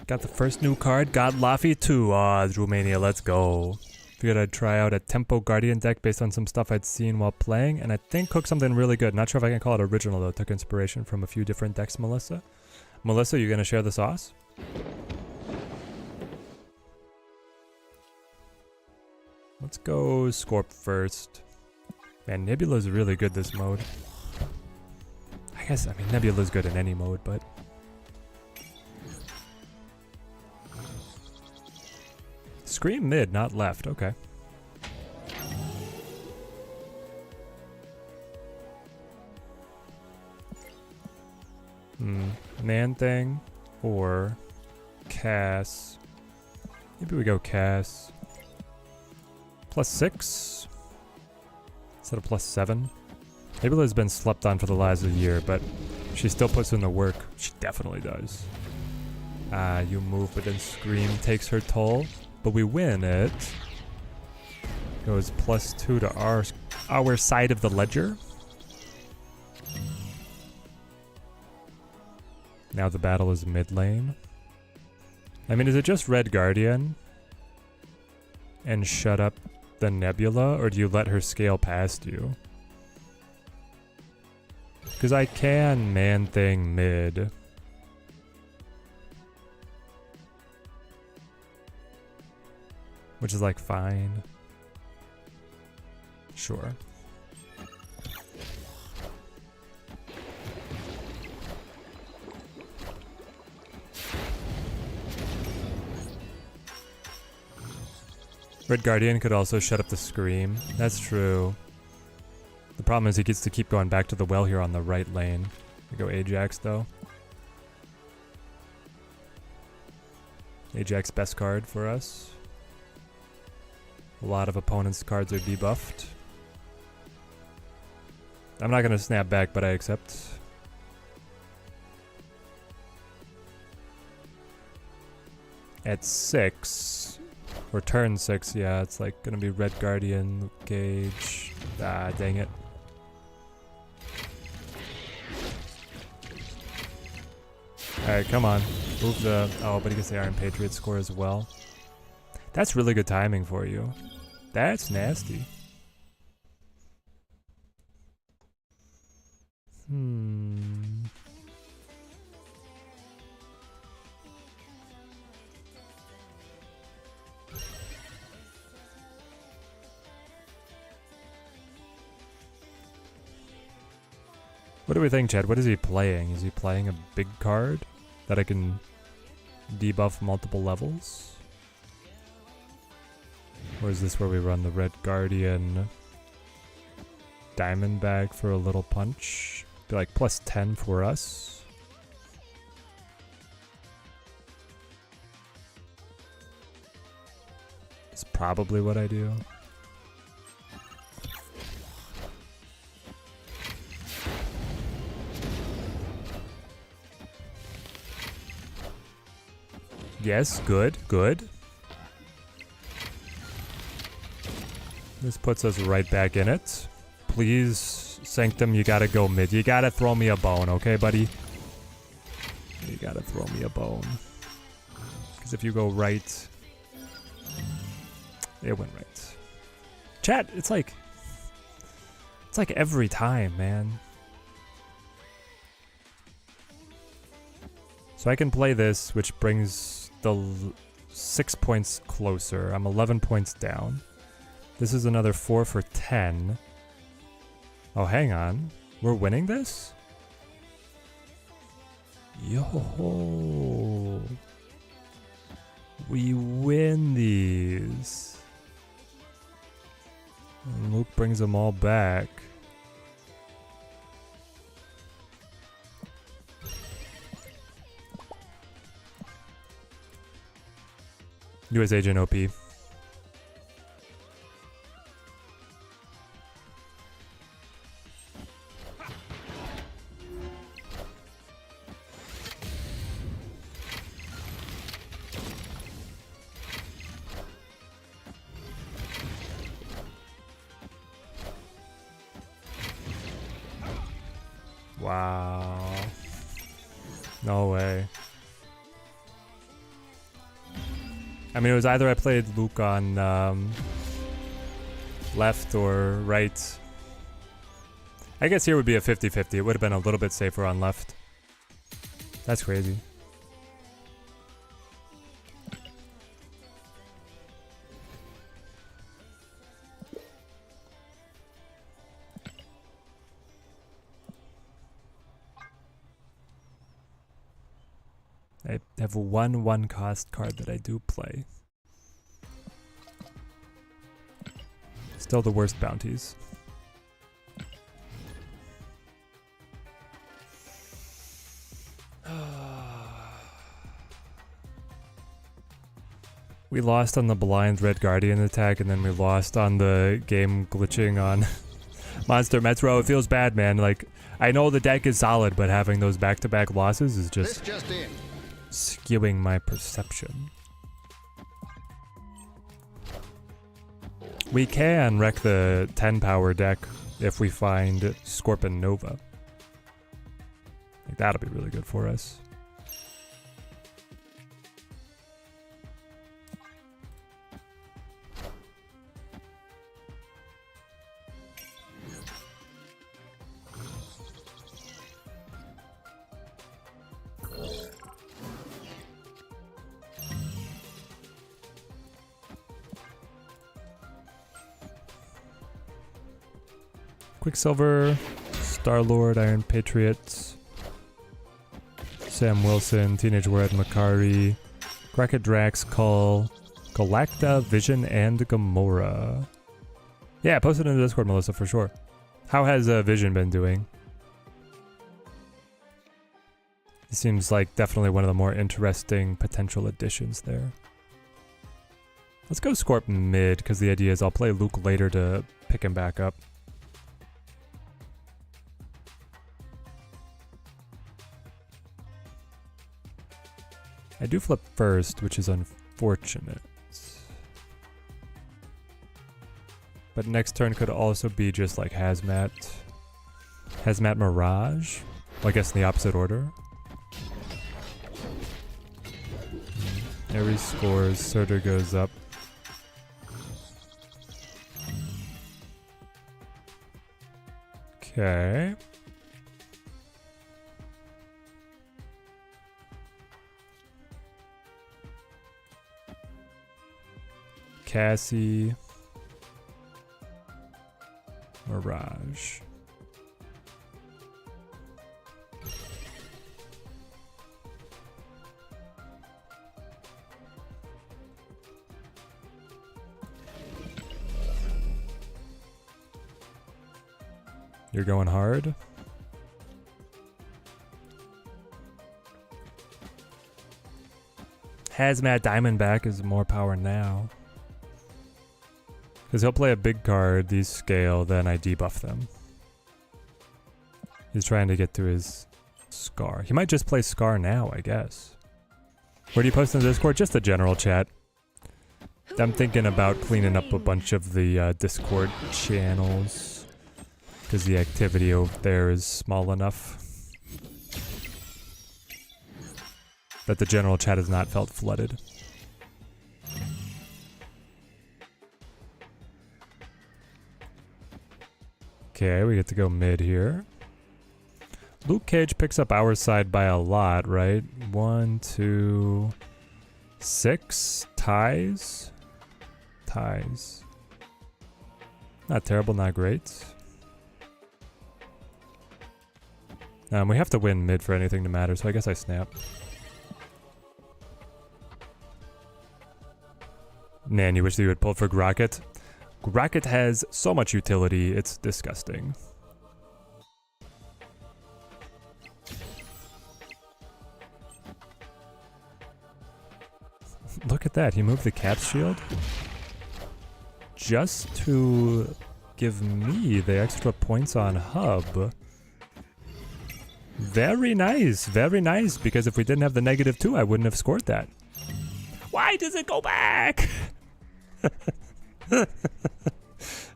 Got the first new card, God Laffy 2. Aw, Romania, let's go. Figured I'd try out a Tempo Guardian deck based on some stuff I'd seen while playing, and I think cook something really good. Not sure if I can call it original though. Took inspiration from a few different decks, Melissa. Melissa, you gonna share the sauce? Let's go Scorp first. Man, Nebula's really good this mode. I mean, Nebula's good in any mode, but... Scream mid, not left. Okay. Man thing or Cass. Maybe we go Cass. +6 instead of +7. Nebula's been slept on for the last year, but she still puts in the work. She definitely does. You move, but then Scream takes her toll. But we win it. Goes +2 to our side of the ledger. Now the battle is mid lane. I mean, is it just Red Guardian and shut up the Nebula, or do you let her scale past you? Because I can man thing mid. Which is like fine. Sure. Red Guardian could also shut up the Scream. That's true. The problem is he gets to keep going back to the well here on the right lane. We go Ajax though. Ajax best card for us. A lot of opponents' cards are debuffed. I'm not gonna snap back, but I accept. At 6, or turn 6, yeah, it's like gonna be Red Guardian, Luke Cage. Ah, dang it. Alright, come on. Move the... Oh, but he gets the Iron Patriot score as well. That's really good timing for you. That's nasty. What do we think, Chad? What is he playing? Is he playing a big card that I can debuff multiple levels? Or is this where we run the Red Guardian Diamondback for a little punch? Be like +10 for us. It's probably what I do. Yes, good, good. This puts us right back in it. Please, Sanctum, you gotta go mid. You gotta throw me a bone, okay, buddy? You gotta throw me a bone. Because if you go right, it went right. Chat, it's like every time, man. So I can play this, which brings the 6 points closer. I'm 11 points down. This is another 4 for 10. Oh, hang on. We're winning this? Yo. We win these. And Luke brings them all back. US Agent OP. Wow. No way. I mean, it was either I played Luke on left or right. I guess here would be a 50-50. It would have been a little bit safer on left. That's crazy. I have one cost card that I do play. Still the worst bounties. We lost on the blind Red Guardian attack, and then we lost on the game glitching on Monster Metro. It feels bad, man. Like, I know the deck is solid, but having those back-to-back losses is just skewing my perception. We can wreck the 10 power deck if we find Scorpion Nova. Like, that'll be really good for us. Quicksilver, Star-Lord, Iron Patriot, Sam Wilson, Teenage Warhead Makari, Crockett Drax, Cull, Galacta, Vision, and Gamora. Yeah, post it in the Discord, Melissa, for sure. How has Vision been doing? It seems like definitely one of the more interesting potential additions there. Let's go Scorp mid, because the idea is I'll play Luke later to pick him back up. I do flip first, which is unfortunate. But next turn could also be just like Hazmat. Hazmat Mirage? Well, I guess in the opposite order. Ares scores, Surtur goes up. Okay. Cassie, Mirage. You're going hard? Hazmat Diamondback is more power now. Because he'll play a big card, these scale, then I debuff them. He's trying to get to his Scar. He might just play Scar now, I guess. Where do you post in the Discord? Just the general chat. I'm thinking about cleaning up a bunch of the Discord channels because the activity over there is small enough that the general chat has not felt flooded. Okay, we get to go mid here. Luke Cage picks up our side by a lot, right? 1, 2, 6 ties. Ties. Not terrible, not great. We have to win mid for anything to matter, so I guess I snap. Man, you wish that you had pulled for Grocket. Grocket has so much utility, it's disgusting. Look at that, he moved the Cap's shield just to give me the extra points on hub. Very nice, because if we didn't have the -2, I wouldn't have scored that. Why does it go back?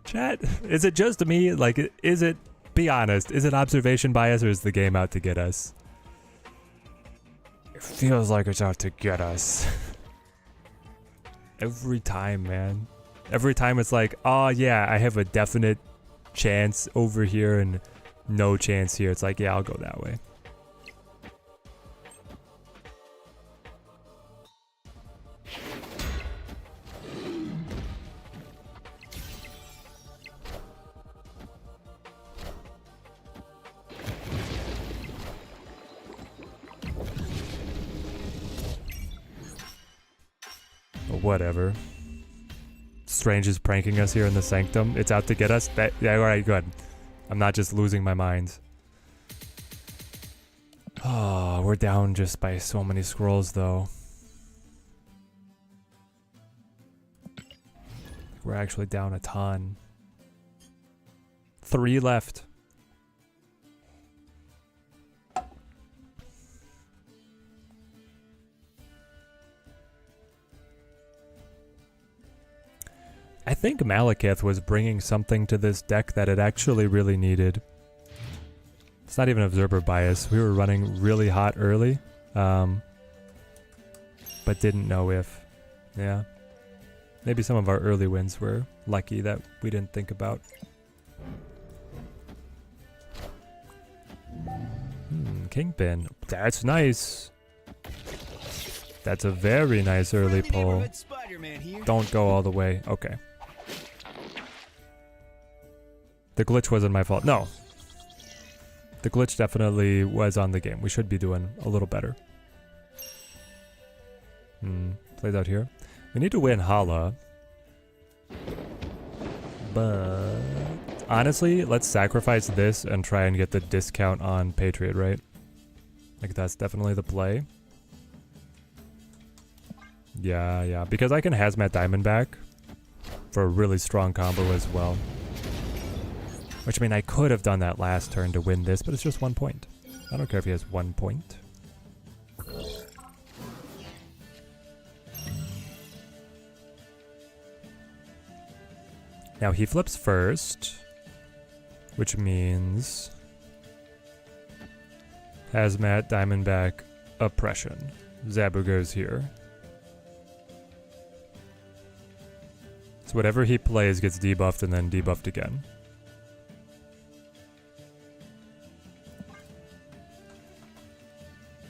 Chat, is it just me? Like, is it, be honest, is it observation bias or is the game out to get us? It feels like it's out to get us. Every time, man. Every time it's like, oh yeah, I have a definite chance over here and no chance here. It's like, yeah, I'll go that way. Whatever. Strange is pranking us here in the Sanctum. It's out to get us. Yeah, alright, good. I'm not just losing my mind. Oh, we're down just by so many scrolls, though. We're actually down a ton. 3 left. I think Malekith was bringing something to this deck that it actually really needed. It's not even observer bias. We were running really hot early, but didn't know if. Yeah. Maybe some of our early wins were lucky that we didn't think about. Kingpin. That's nice. That's a very nice early pull. Don't go all the way. Okay. The glitch wasn't my fault. No. The glitch definitely was on the game. We should be doing a little better. Plays out here. We need to win Hala. But honestly, let's sacrifice this and try and get the discount on Patriot, right? Like, that's definitely the play. Yeah. Because I can Hazmat Diamondback for a really strong combo as well. Which, I mean, I could have done that last turn to win this, but it's just 1 point. I don't care if he has 1 point. Now he flips first, which means Hazmat, Diamondback, Oppression. Zabu goes here. So whatever he plays gets debuffed and then debuffed again.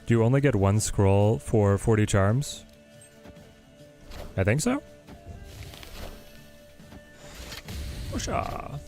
Do you only get 1 scroll for 40 charms? I think so. Whoosha.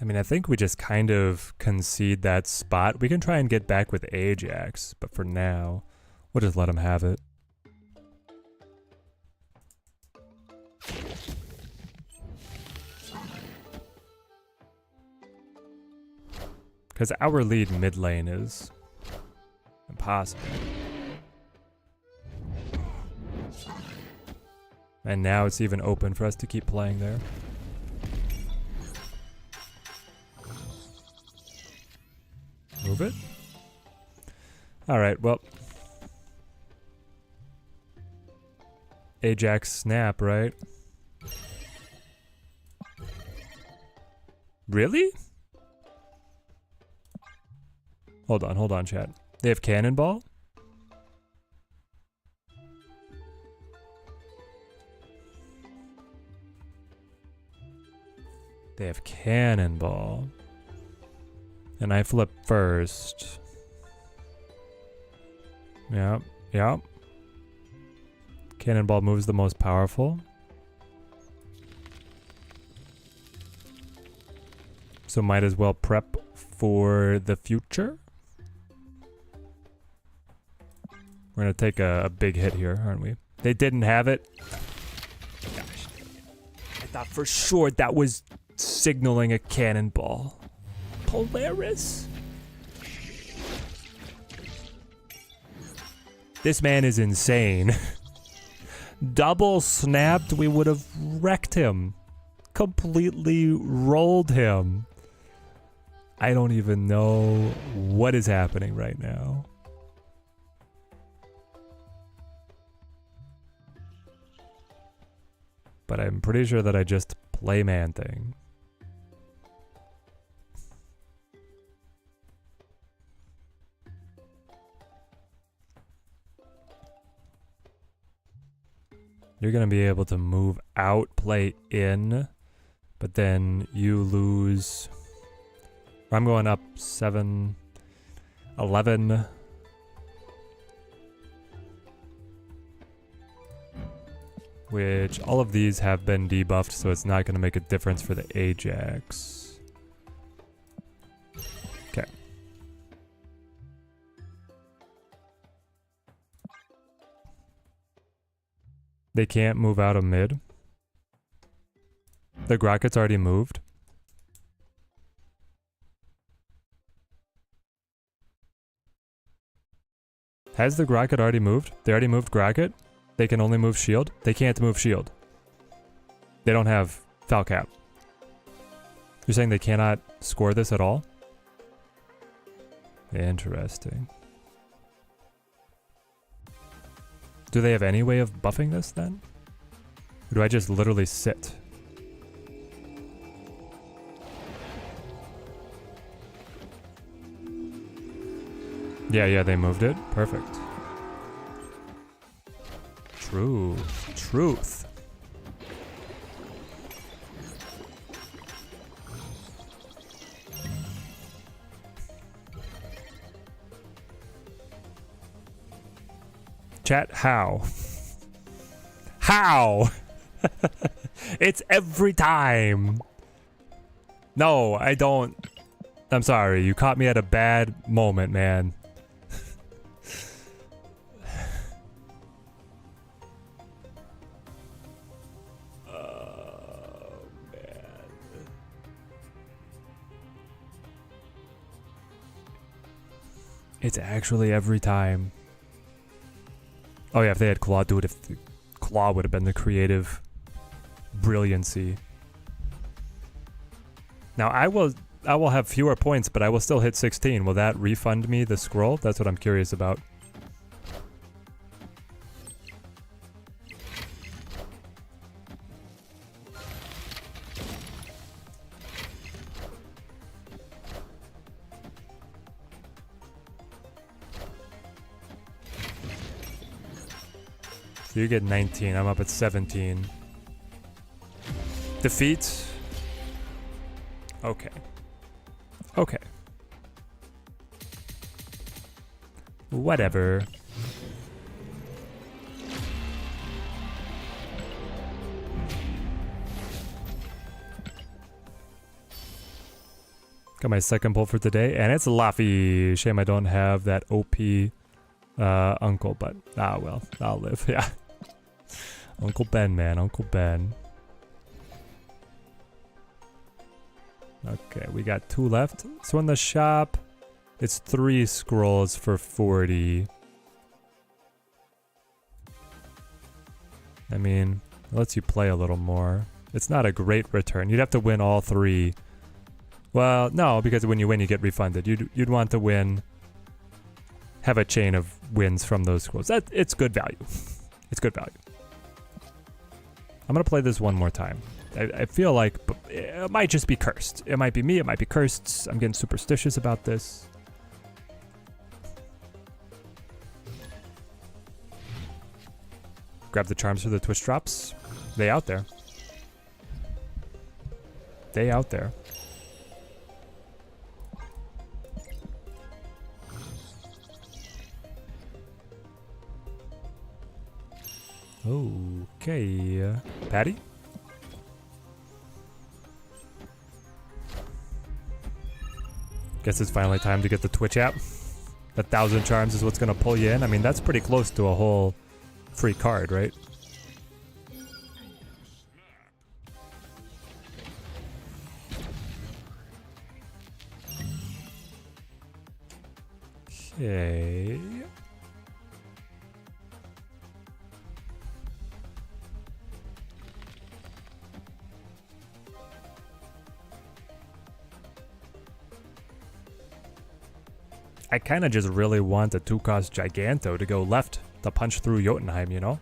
I mean, I think we just kind of concede that spot. We can try and get back with Ajax, but for now, we'll just let him have it. Because our lead mid lane is impossible. And now it's even open for us to keep playing there. Move it. Alright, well. Ajax snap, right? Really? Hold on, chat. They have cannonball? They have cannonball. And I flip first. Yep, yep. Cannonball moves the most powerful. So might as well prep for the future. We're gonna take a big hit here, aren't we? They didn't have it. Gosh, I thought for sure that was signaling a cannonball. Polaris? This man is insane. Double snapped, we would have wrecked him. Completely rolled him. I don't even know what is happening right now. But I'm pretty sure that I just play man thing. You're gonna be able to move out, play in, but then you lose. I'm going up 7, 11. Which all of these have been debuffed, so it's not gonna make a difference for the Ajax. Okay. They can't move out of mid. The Grocket's already moved. Has the Grocket already moved? They already moved Grocket? They can only move shield? They can't move shield. They don't have Falcap. You're saying they cannot score this at all? Interesting. Do they have any way of buffing this then? Or do I just literally sit? Yeah, they moved it. Perfect. Truth. Chat, how? How? It's every time. No, I don't. I'm sorry. You caught me at a bad moment, man. It's actually every time. Oh yeah, if they had Claw, do it if the Claw would have been the creative brilliancy. Now I will have fewer points, but I will still hit 16. Will that refund me the scroll? That's what I'm curious about. So you get 19, I'm up at 17. Defeat. Okay. Okay. Whatever. Got my second pull for today, and it's Laffy. Shame I don't have that OP uncle, but well, I'll live. Yeah. Uncle Ben, man, Uncle Ben. Okay, we got 2 left. So in the shop, it's 3 scrolls for 40. I mean, it lets you play a little more. It's not a great return. You'd have to win all 3. Well, no, because when you win, you get refunded. You'd want to win, have a chain of wins from those scrolls. It's good value. It's good value. I'm gonna play this one more time. I feel like it might just be cursed. It might be me, it might be cursed. I'm getting superstitious about this. Grab the charms for the twitch drops. They out there. They out there. Okay. Patty? Guess it's finally time to get the Twitch app. 1,000 charms is what's gonna pull you in. I mean, that's pretty close to a whole free card, right? Okay. I kind of just really want a 2-cost Giganto to go left to punch through Jotunheim, you know?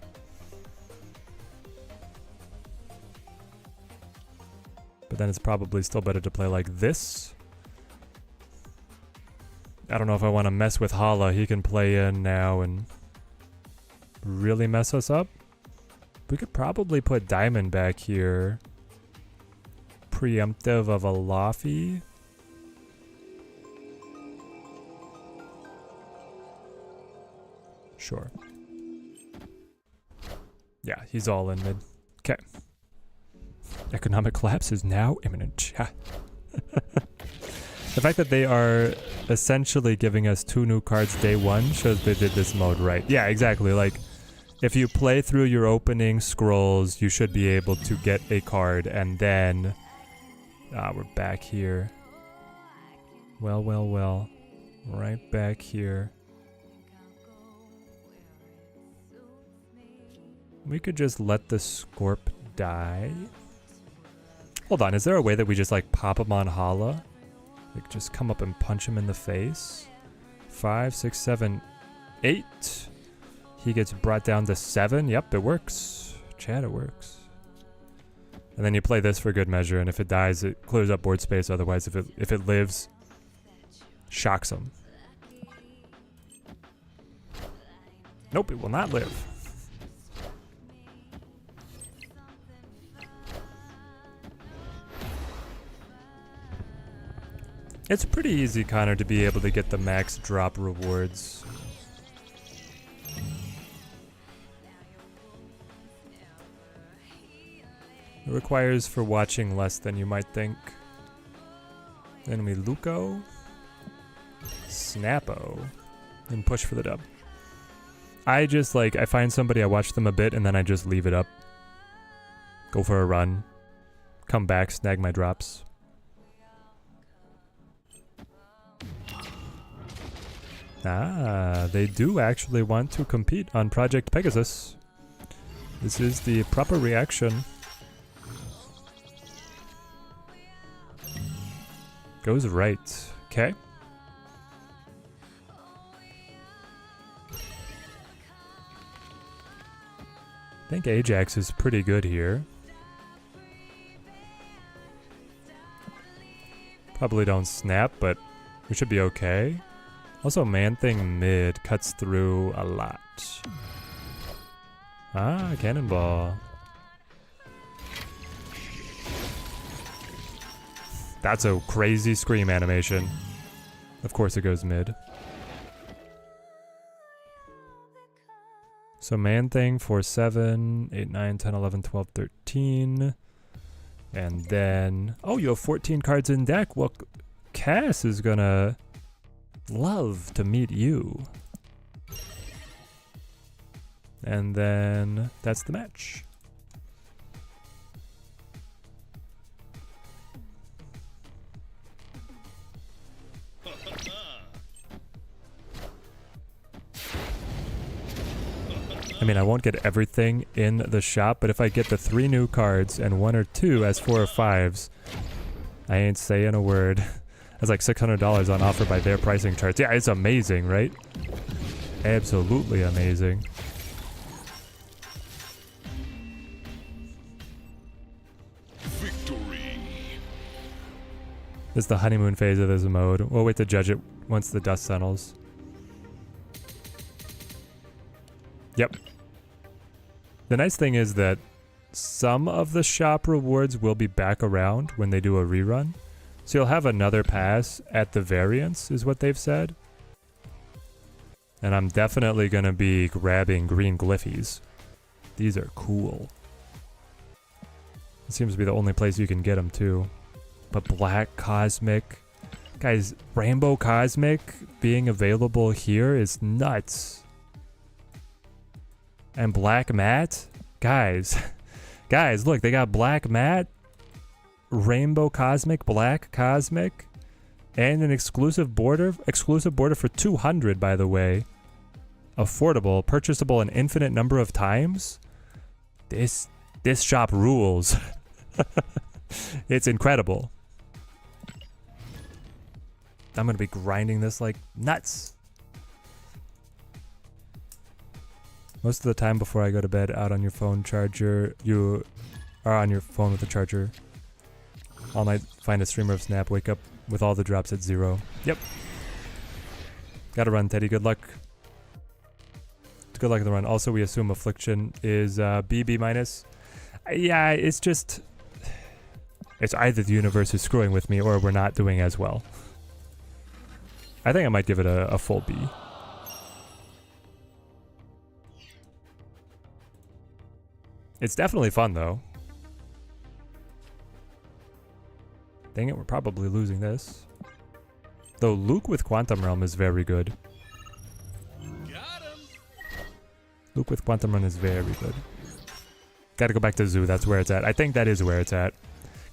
But then it's probably still better to play like this. I don't know if I want to mess with Hala. He can play in now and really mess us up. We could probably put Diamondback here. Preemptive of a Laffy. Sure. Yeah, he's all in mid. Okay. Economic collapse is now imminent. The fact that they are essentially giving us 2 new cards day 1 shows they did this mode right. Yeah, exactly. Like, if you play through your opening scrolls, you should be able to get a card, and then... we're back here. Well, well, well. Right back here. We could just let the Scorp die. Hold on, is there a way that we just like pop him on Hala? Like just come up and punch him in the face? 5, 6, 7, 8. He gets brought down to 7. Yep, it works. Chat, it works. And then you play this for good measure, and if it dies, it clears up board space. Otherwise, if it lives, shocks him. Nope, it will not live. It's pretty easy, Connor, to be able to get the max drop rewards. It requires for watching less than you might think. Then we Luco, Snappo, and push for the dub. I just like, I find somebody, I watch them a bit, and then I just leave it up. Go for a run. Come back, snag my drops. Ah, they do actually want to compete on Project Pegasus. This is the proper reaction. Goes right. Okay. I think Ajax is pretty good here. Probably don't snap, but we should be okay. Also, Man-Thing mid cuts through a lot. Ah, Cannonball. That's a crazy scream animation. Of course it goes mid. So Man-Thing for 7, 8, 9, 10, 11, 12, 13. And then... Oh, you have 14 cards in deck. Well, Cass is gonna... love to meet you. And then that's the match. mean, I won't get everything in the shop, but if I get the 3 new cards and 1 or 2 as 4 or 5s, I ain't saying a word. That's like $600 on offer by their pricing charts. Yeah, it's amazing, right? Absolutely amazing. Victory. This is the honeymoon phase of this mode. We'll wait to judge it once the dust settles. Yep. The nice thing is that some of the shop rewards will be back around when they do a rerun. So you'll have another pass at the variants, is what they've said. And I'm definitely going to be grabbing green glyphies. These are cool. It seems to be the only place you can get them too. But black cosmic... Guys, rainbow cosmic being available here is nuts. And black matte? Guys. Guys, look, they got black matte, rainbow cosmic, black cosmic, and an exclusive border for 200, by the way. Affordable, purchasable an infinite number of times. This shop rules. It's incredible. I'm gonna be grinding this like nuts. Most of the time before I go to bed, out on your phone charger, you are on your phone with the charger. All night, find a streamer of Snap, wake up with all the drops at 0. Yep. Gotta run, Teddy. Good luck. Good luck in the run. Also, we assume Affliction is BB minus. Yeah, it's just... It's either the universe is screwing with me or we're not doing as well. I think I might give it a full B. It's definitely fun, though. Dang it, we're probably losing this. Though Luke with Quantum Realm is very good. Got him. Luke with Quantum Realm is very good. Gotta go back to Zoo, that's where it's at. I think that is where it's at.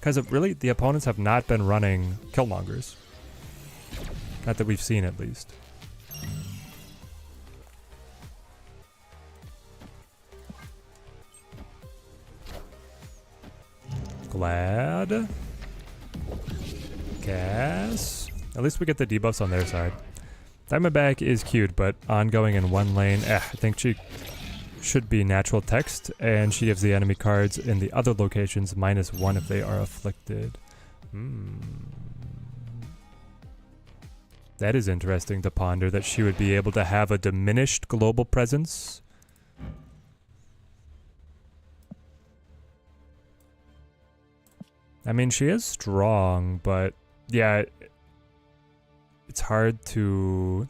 Because really, the opponents have not been running Killmongers. Not that we've seen, at least. Glad. Gas. At least we get the debuffs on their side. Diamondback is cute, but ongoing in one lane. I think she should be natural text, and she gives the enemy cards in the other locations -1 if they are afflicted. That is interesting to ponder, that she would be able to have a diminished global presence. I mean, she is strong, but yeah, it's hard to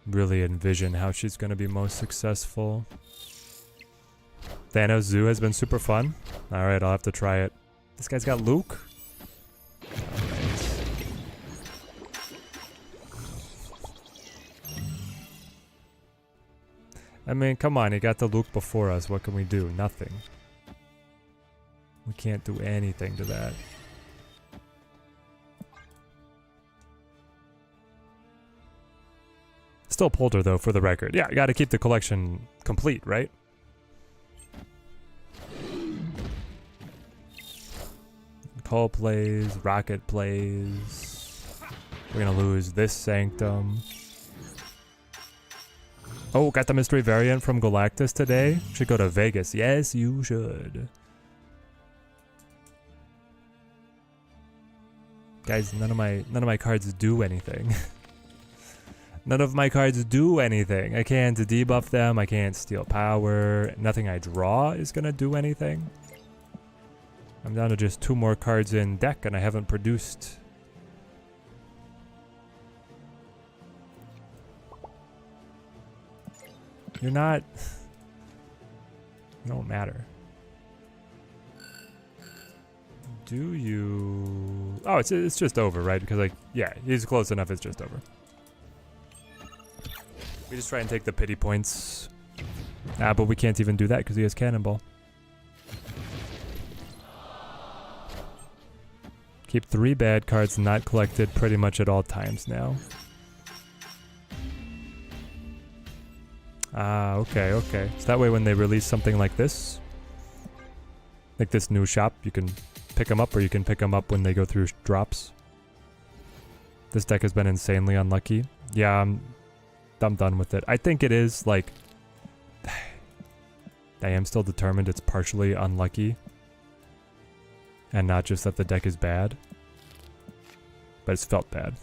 really envision how she's going to be most successful. Thanos Zoo has been super fun. Alright, I'll have to try it. This guy's got Luke? I mean, come on, he got the Luke before us. What can we do? Nothing. We can't do anything to that. Still pulled her, though, for the record. Yeah, I gotta keep the collection complete, right? Cole plays, Rocket plays. We're gonna lose this Sanctum. Oh, got the mystery variant from Galactus today. Should go to Vegas. Yes, you should. Guys, none of my cards do anything. None of my cards do anything. I can't debuff them. I can't steal power. Nothing I draw is gonna do anything. I'm down to just 2 more cards in deck, and I haven't produced. You're not... You don't matter. Do you... Oh, it's just over, right? Because, like, yeah, he's close enough, it's just over. We just try and take the pity points. But we can't even do that because he has Cannonball. Keep 3 bad cards not collected pretty much at all times now. Ah, okay, okay. So that way when they release something like this new shop, you can pick them up, or you can pick them up when they go through drops. This deck has been insanely unlucky. Yeah, I'm done with it. I think it is, like... I am still determined it's partially unlucky. And not just that the deck is bad. But it's felt bad.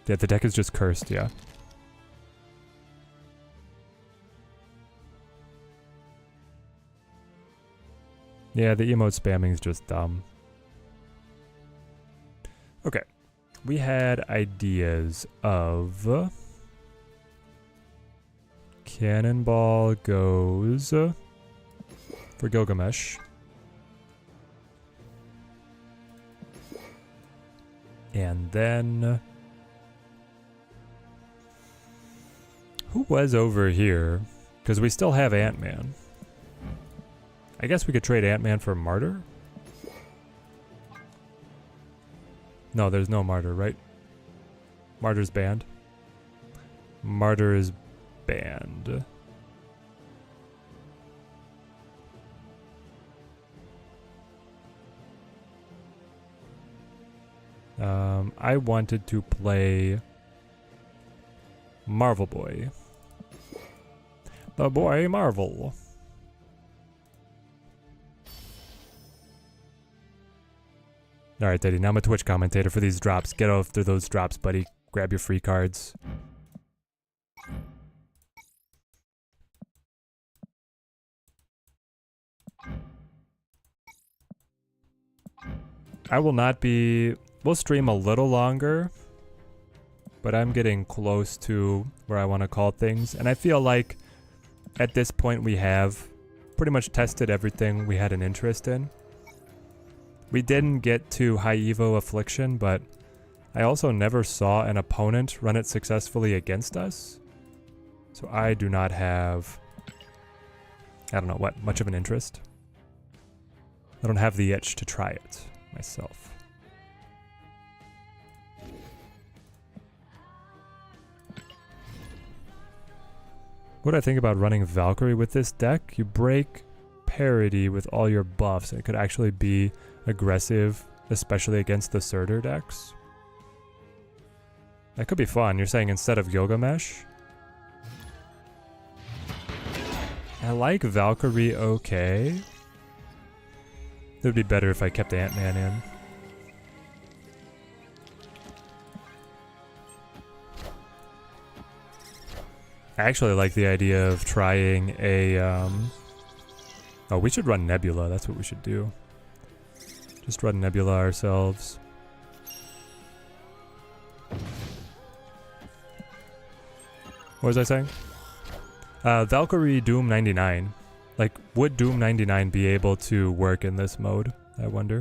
Yeah, the deck is just cursed, yeah. Yeah, the emote spamming is just dumb. Okay. We had ideas of... Cannonball goes for Gilgamesh. And then... Who was over here? Because we still have Ant-Man. I guess we could trade Ant-Man for Martyr? No, there's no Martyr, right? Martyr's banned. Martyr is banned. I wanted to play Marvel Boy. The boy Marvel. Alright, Daddy, now I'm a Twitch commentator for these drops. Get after those drops, buddy. Grab your free cards. I will not be... We'll stream a little longer, but I'm getting close to where I want to call things. And I feel like at this point we have pretty much tested everything we had an interest in. We didn't get to High Evo Affliction, but I also never saw an opponent run it successfully against us. So I do not have, I don't know what, much of an interest. I don't have the itch to try it myself. What do I think about running Valkyrie with this deck? You break parity with all your buffs, and it could actually be aggressive, especially against the Surtur decks. That could be fun. You're saying instead of Gilgamesh? I like Valkyrie okay. It would be better if I kept Ant-Man in. I actually like the idea of trying a, oh, we should run Nebula. That's what we should do. Just run Nebula ourselves. What was I saying? Valkyrie Doom 99. Like, would Doom 99 be able to work in this mode? I wonder.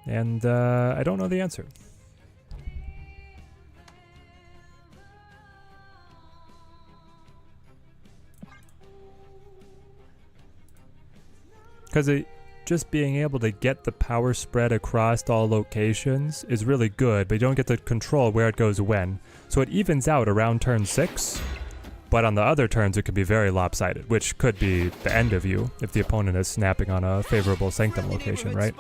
And I don't know the answer. Because just being able to get the power spread across all locations is really good, but you don't get to control where it goes when. So it evens out around turn 6, but on the other turns it could be very lopsided, which could be the end of you if the opponent is snapping on a favorable Sanctum location, right?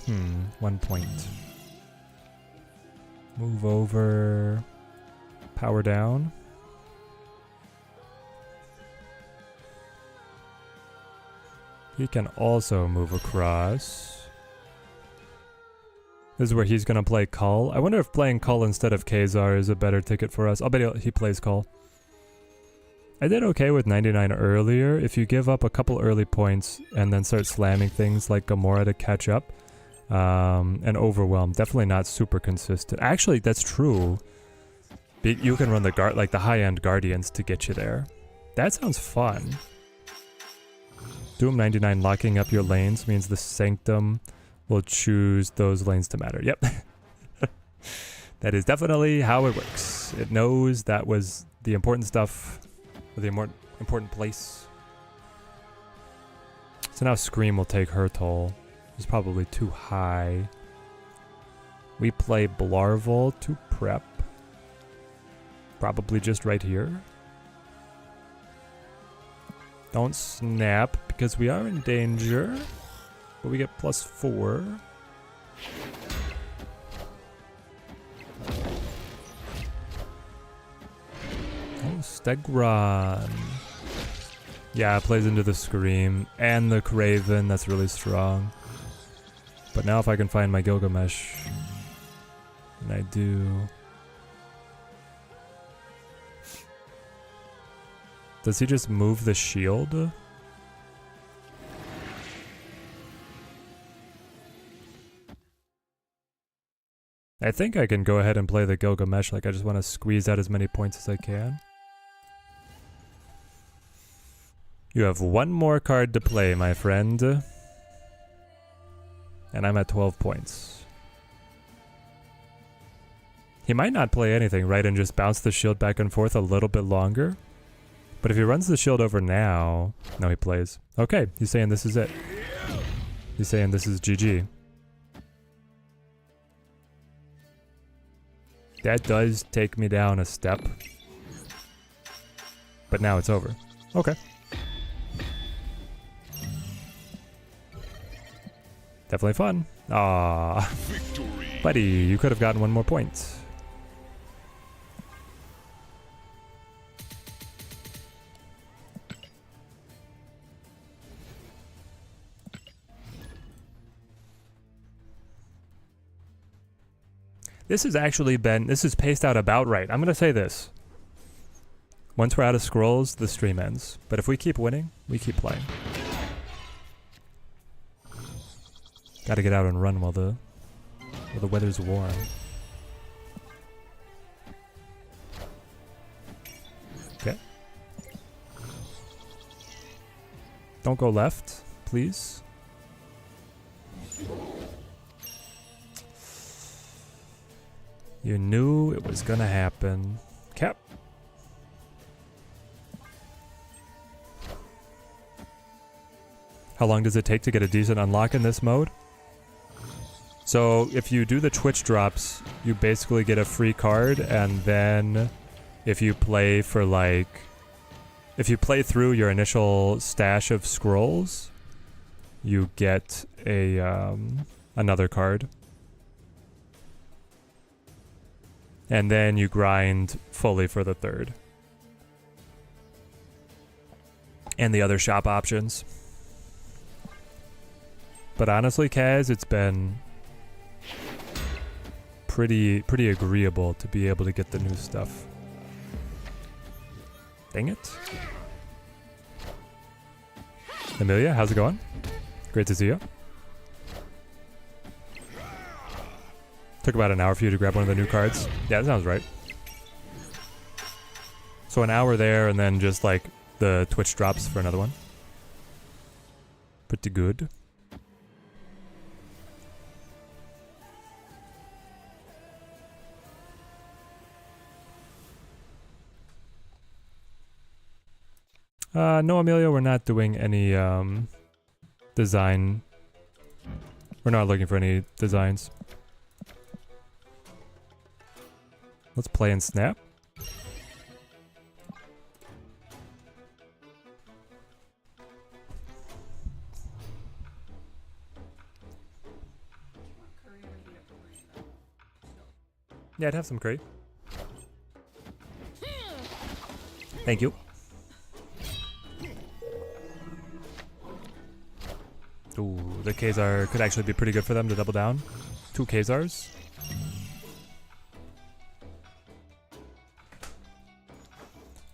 Hmm, 1 point. Move over. Power down. He can also move across. This is where he's going to play Kull. I wonder if playing Kull instead of Khazar is a better ticket for us. I'll bet he plays Kull. I did okay with 99 earlier. If you give up a couple early points and then start slamming things like Gamora to catch up, and Overwhelm, definitely not super consistent. Actually, that's true. You can run the like the high-end Guardians to get you there. That sounds fun. Doom 99 locking up your lanes means the Sanctum will choose those lanes to matter. Yep. That is definitely how it works. It knows that was the important stuff, or the important place. So now Scream will take her toll. It's probably too high. We play Blarval to prep. Probably just right here. Don't snap because we are in danger. But we get +4. Oh, Stegron. Yeah, it plays into the Scream and the Craven. That's really strong. But now if I can find my Gilgamesh, and I do. Does he just move the shield? I think I can go ahead and play the Gilgamesh. Like, I just want to squeeze out as many points as I can. You have one more card to play, my friend. And I'm at 12 points. He might not play anything, right? And just bounce the shield back and forth a little bit longer. But if he runs the shield over now... No, he plays. Okay, he's saying this is it. He's saying this is GG. That does take me down a step. But now it's over. Okay. Definitely fun. Aww. Victory. Buddy, you could have gotten one more point. This has actually been, this is paced out about right. I'm going to say this. Once we're out of scrolls, the stream ends. But if we keep winning, we keep playing. Gotta get out and run while the weather's warm. Okay. Don't go left, please. You knew it was gonna happen. Cap. How long does it take to get a decent unlock in this mode? So if you do the Twitch drops, you basically get a free card, and then if you play for like, if you play through your initial stash of scrolls, you get a another card. And then you grind fully for the third. And the other shop options. But honestly, Kaz, it's been pretty agreeable to be able to get the new stuff. Dang it. Amelia, how's it going? Great to see you. Took about an hour for you to grab one of the new cards. Yeah, that sounds right. So an hour there, and then just like the Twitch drops for another one. Pretty good. No, Amelia, we're not doing any design. We're not looking for any designs. Let's play and snap. Yeah, I'd have some curry. Thank you. Ooh, the Kazar could actually be pretty good for them to double down. 2 Kazars.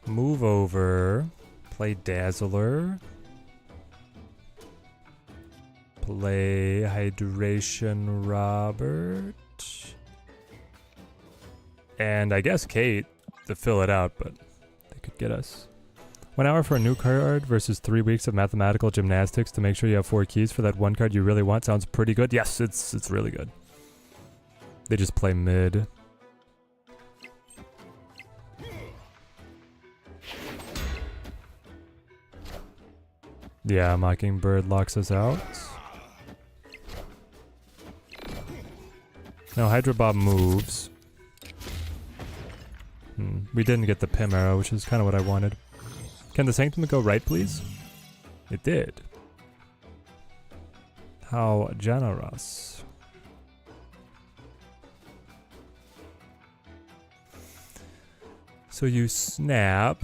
Move over. Play Dazzler. Play Hydration Robert. And I guess Kate to fill it out, but they could get us. 1 hour for a new card versus 3 weeks of mathematical gymnastics to make sure you have 4 keys for that one card you really want. Sounds pretty good. Yes, it's really good. They just play mid. Yeah, Mockingbird locks us out. Now Hydra Bob moves. We didn't get the Pim arrow, which is kind of what I wanted. Can the Sanctum go right, please? It did. How generous. So you snap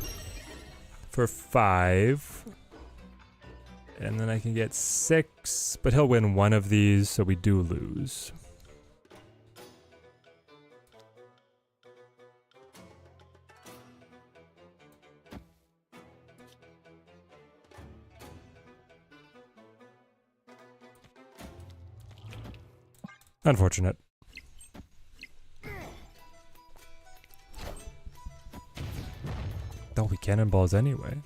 for 5. And then I can get 6, but he'll win one of these, so we do lose. Unfortunate. Oh, we cannonballs anyway.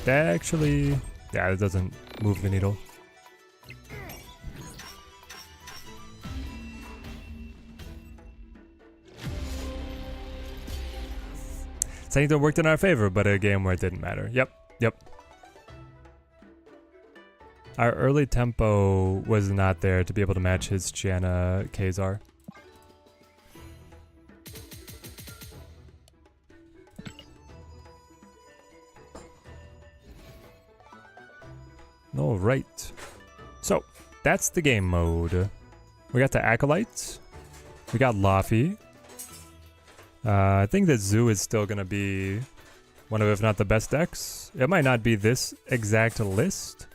Actually, yeah, it doesn't move the needle. Sanctum worked in our favor, but a game where it didn't matter. Yep. Our early tempo was not there to be able to match his Janna Khazar. Alright. So, that's the game mode. We got the Acolytes. We got Laffy. I think that Zoo is still going to be one of, if not the best decks. It might not be this exact list,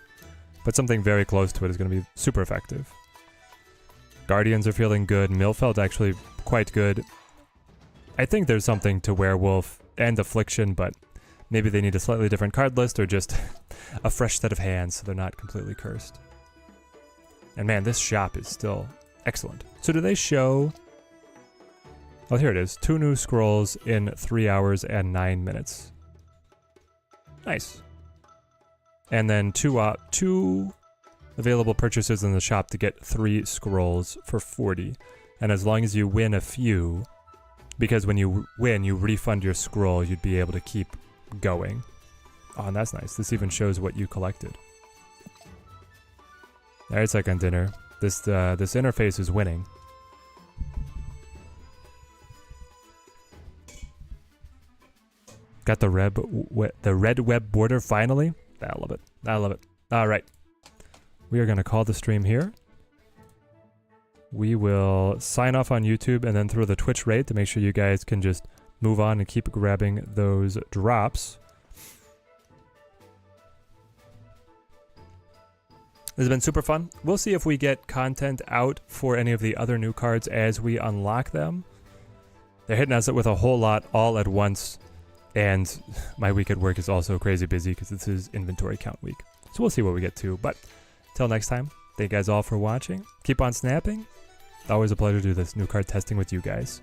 but something very close to it is going to be super effective. Guardians are feeling good. Millfeld actually quite good. I think there's something to Werewolf and Affliction, but maybe they need a slightly different card list or just a fresh set of hands so they're not completely cursed. And man, this shop is still excellent. So do they show... Oh, here it is. 2 new scrolls in 3 hours and 9 minutes. Nice. And then two available purchases in the shop to get 3 scrolls for 40. And as long as you win a few, because when you win, you refund your scroll, you'd be able to keep going. Oh, and that's nice. This even shows what you collected. Alright, second dinner. This interface is winning. Got the red web border finally. I love it. I love it. All right. We are going to call the stream here. We will sign off on YouTube and then throw the Twitch raid to make sure you guys can just move on and keep grabbing those drops. This has been super fun. We'll see if we get content out for any of the other new cards as we unlock them. They're hitting us with a whole lot all at once. And my week at work is also crazy busy because this is inventory count week. So we'll see what we get to. But till next time, thank you guys all for watching. Keep on snapping. Always a pleasure to do this new card testing with you guys.